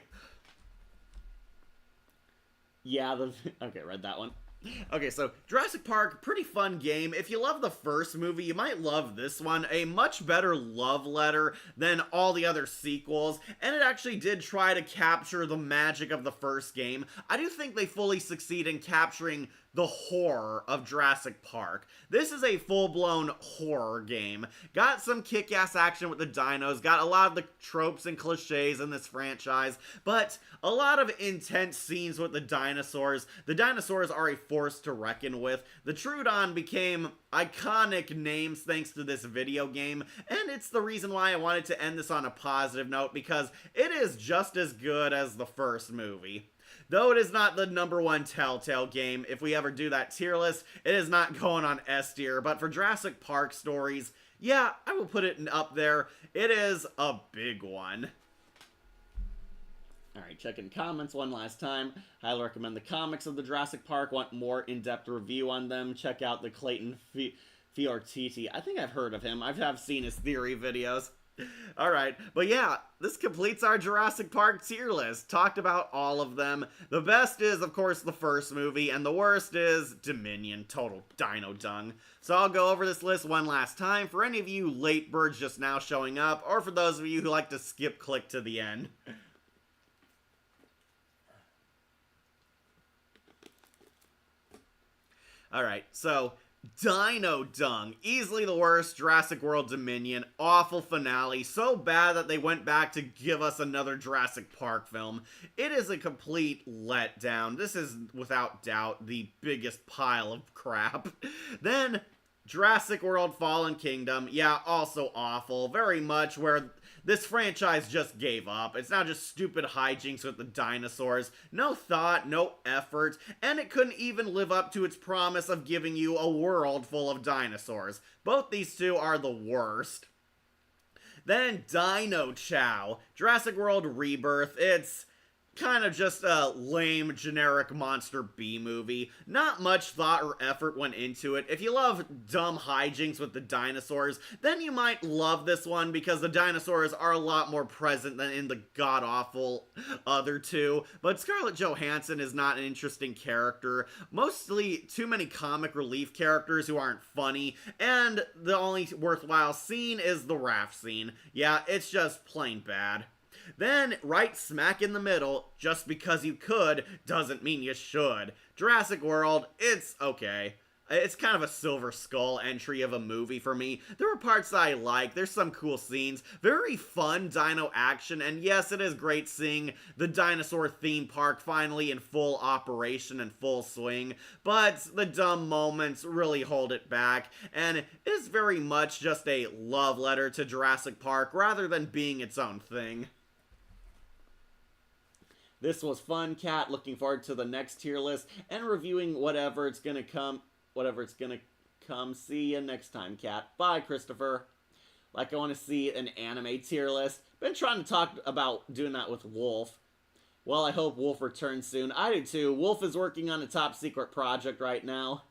Yeah, okay, read that one. Okay, so Jurassic Park, pretty fun game. If you love the first movie, you might love this one. A much better love letter than all the other sequels, and it actually did try to capture the magic of the first game. I do think they fully succeed in capturing the horror of Jurassic Park. This is a full-blown horror game. Got some kick-ass action with the dinos, got a lot of the tropes and cliches in this franchise, but a lot of intense scenes with the dinosaurs. The dinosaurs are a force to reckon with. The Troodon became iconic names thanks to this video game, and it's the reason why I wanted to end this on a positive note, because it is just as good as the first movie. Though it is not the #1 Telltale game, if we ever do that tier list, it is not going on S tier, but for Jurassic Park stories, yeah, I will put it up there. It is a big one. Alright, checking comments one last time. Highly recommend the comics of the Jurassic Park. Want more in-depth review on them? Check out the Clayton Fiortiti. I think I've heard of him. I have seen his theory videos. Alright, but yeah, this completes our Jurassic Park tier list. Talked about all of them. The best is, of course, the first movie, and the worst is Dominion. Total dino dung. So I'll go over this list one last time for any of you late birds just now showing up, or for those of you who like to skip click to the end. Alright, so Dino Dung, easily the worst. Jurassic World Dominion, awful finale, so bad that they went back to give us another Jurassic Park film. It is a complete letdown. This is, without doubt, the biggest pile of crap. Then, Jurassic World Fallen Kingdom, yeah, also awful. Very much where this franchise just gave up. It's now just stupid hijinks with the dinosaurs. No thought, no effort, and it couldn't even live up to its promise of giving you a world full of dinosaurs. Both these two are the worst. Then Dino Chow, Jurassic World Rebirth. It's kind of just a lame, generic monster B-movie. Not much thought or effort went into it. If you love dumb hijinks with the dinosaurs, then you might love this one because the dinosaurs are a lot more present than in the god-awful other two. But Scarlett Johansson is not an interesting character. Mostly too many comic relief characters who aren't funny, and the only worthwhile scene is the raft scene. Yeah, it's just plain bad. Then, right smack in the middle, just because you could doesn't mean you should. Jurassic World, it's okay. It's kind of a Silver Skull entry of a movie for me. There were parts that I like, there's some cool scenes, very fun dino action, and yes, it is great seeing the dinosaur theme park finally in full operation and full swing, but the dumb moments really hold it back, and it is very much just a love letter to Jurassic Park rather than being its own thing. This was fun, Cat. Looking forward to the next tier list and reviewing whatever it's gonna come. See you next time, Cat. Bye, Christopher. Like, I want to see an anime tier list. Been trying to talk about doing that with Wolf. Well, I hope Wolf returns soon. I do too. Wolf is working on a top secret project right now.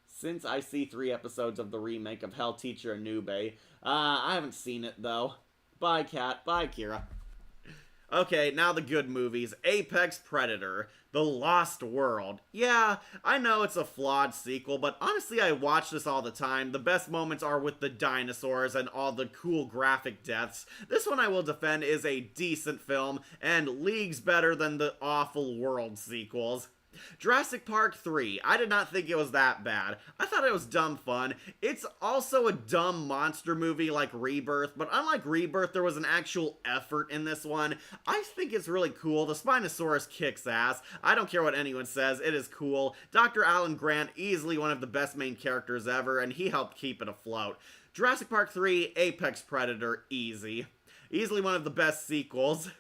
Since I see 3 episodes of the remake of Hell Teacher Anube, I haven't seen it though. Bye, Cat. Bye, Kira. Okay, now the good movies. Apex Predator, The Lost World. Yeah, I know it's a flawed sequel, but honestly I watch this all the time. The best moments are with the dinosaurs and all the cool graphic deaths. This one I will defend is a decent film, and leagues better than the awful World sequels. Jurassic Park 3, I did not think it was that bad. I thought it was dumb fun. It's also a dumb monster movie like Rebirth, but unlike Rebirth, there was an actual effort in this one. I think it's really cool. The Spinosaurus kicks ass. I don't care what anyone says, it is cool. Dr. Alan Grant, easily one of the best main characters ever, and he helped keep it afloat. Jurassic Park 3, Apex Predator, easy. Easily one of the best sequels.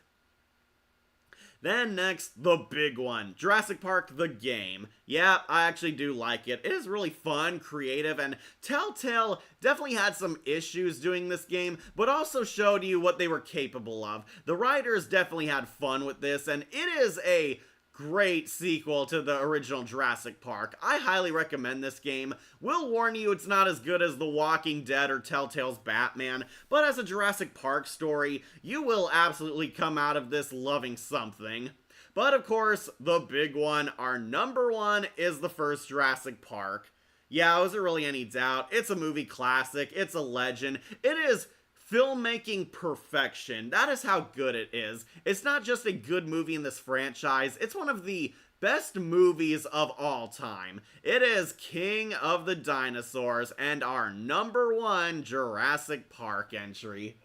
Then next, the big one, Jurassic Park the game. Yeah, I actually do like it. It is really fun, creative, and Telltale definitely had some issues doing this game, but also showed you what they were capable of. The writers definitely had fun with this, and it is a great sequel to the original Jurassic Park. I highly recommend this game. Will warn you it's not as good as The Walking Dead or Telltale's Batman, but as a Jurassic Park story, you will absolutely come out of this loving something. But of course, the big one, our number one, is the first Jurassic Park. Yeah, was there really any doubt? It's a movie classic, it's a legend, it is filmmaking perfection. That is how good it is. It's not just a good movie in this franchise, it's one of the best movies of all time. It is King of the Dinosaurs and our number one Jurassic Park entry.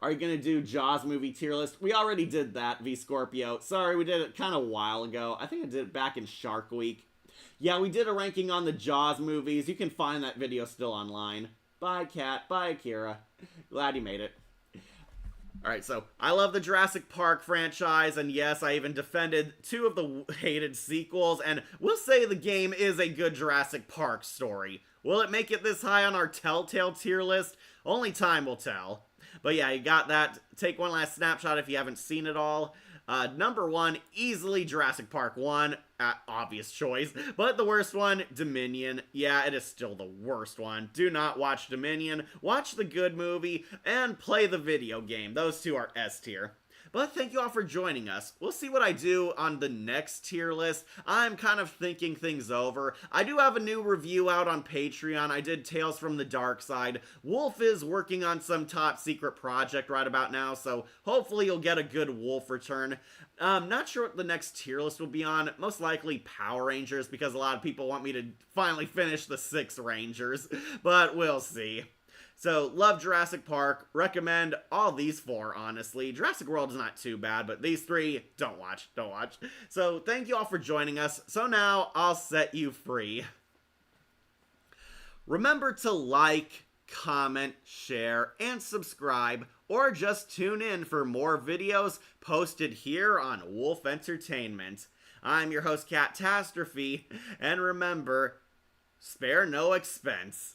Are you gonna do Jaws movie tier list? We already did that, V Scorpio. Sorry, we did it kind of a while ago. I think I did it back in Shark Week. Yeah, we did a ranking on the Jaws movies. You can find that video still online. Bye, Kat. Bye, Akira. Glad you made it. Alright, so I love the Jurassic Park franchise, and yes, I even defended 2 of the hated sequels, and we'll say the game is a good Jurassic Park story. Will it make it this high on our Telltale tier list? Only time will tell. But yeah, you got that. Take one last snapshot if you haven't seen it all. Number 1, easily Jurassic Park 1. Obvious choice. But the worst one, Dominion. Yeah, it is still the worst one. Do not watch Dominion. Watch the good movie and play the video game. Those 2 are S tier. But thank you all for joining us. We'll see what I do on the next tier list. I'm kind of thinking things over. I do have a new review out on Patreon. I did Tales from the Dark Side. Wolf is working on some top secret project right about now, so hopefully you'll get a good Wolf return. Not sure what the next tier list will be on. Most likely Power Rangers, because a lot of people want me to finally finish the 6 Rangers, but we'll see. So, love Jurassic Park, recommend all these 4, honestly. Jurassic World is not too bad, but these 3, don't watch. So, thank you all for joining us. So now, I'll set you free. Remember to like, comment, share, and subscribe, or just tune in for more videos posted here on Wolf Entertainment. I'm your host, Catastrophe, and remember, spare no expense.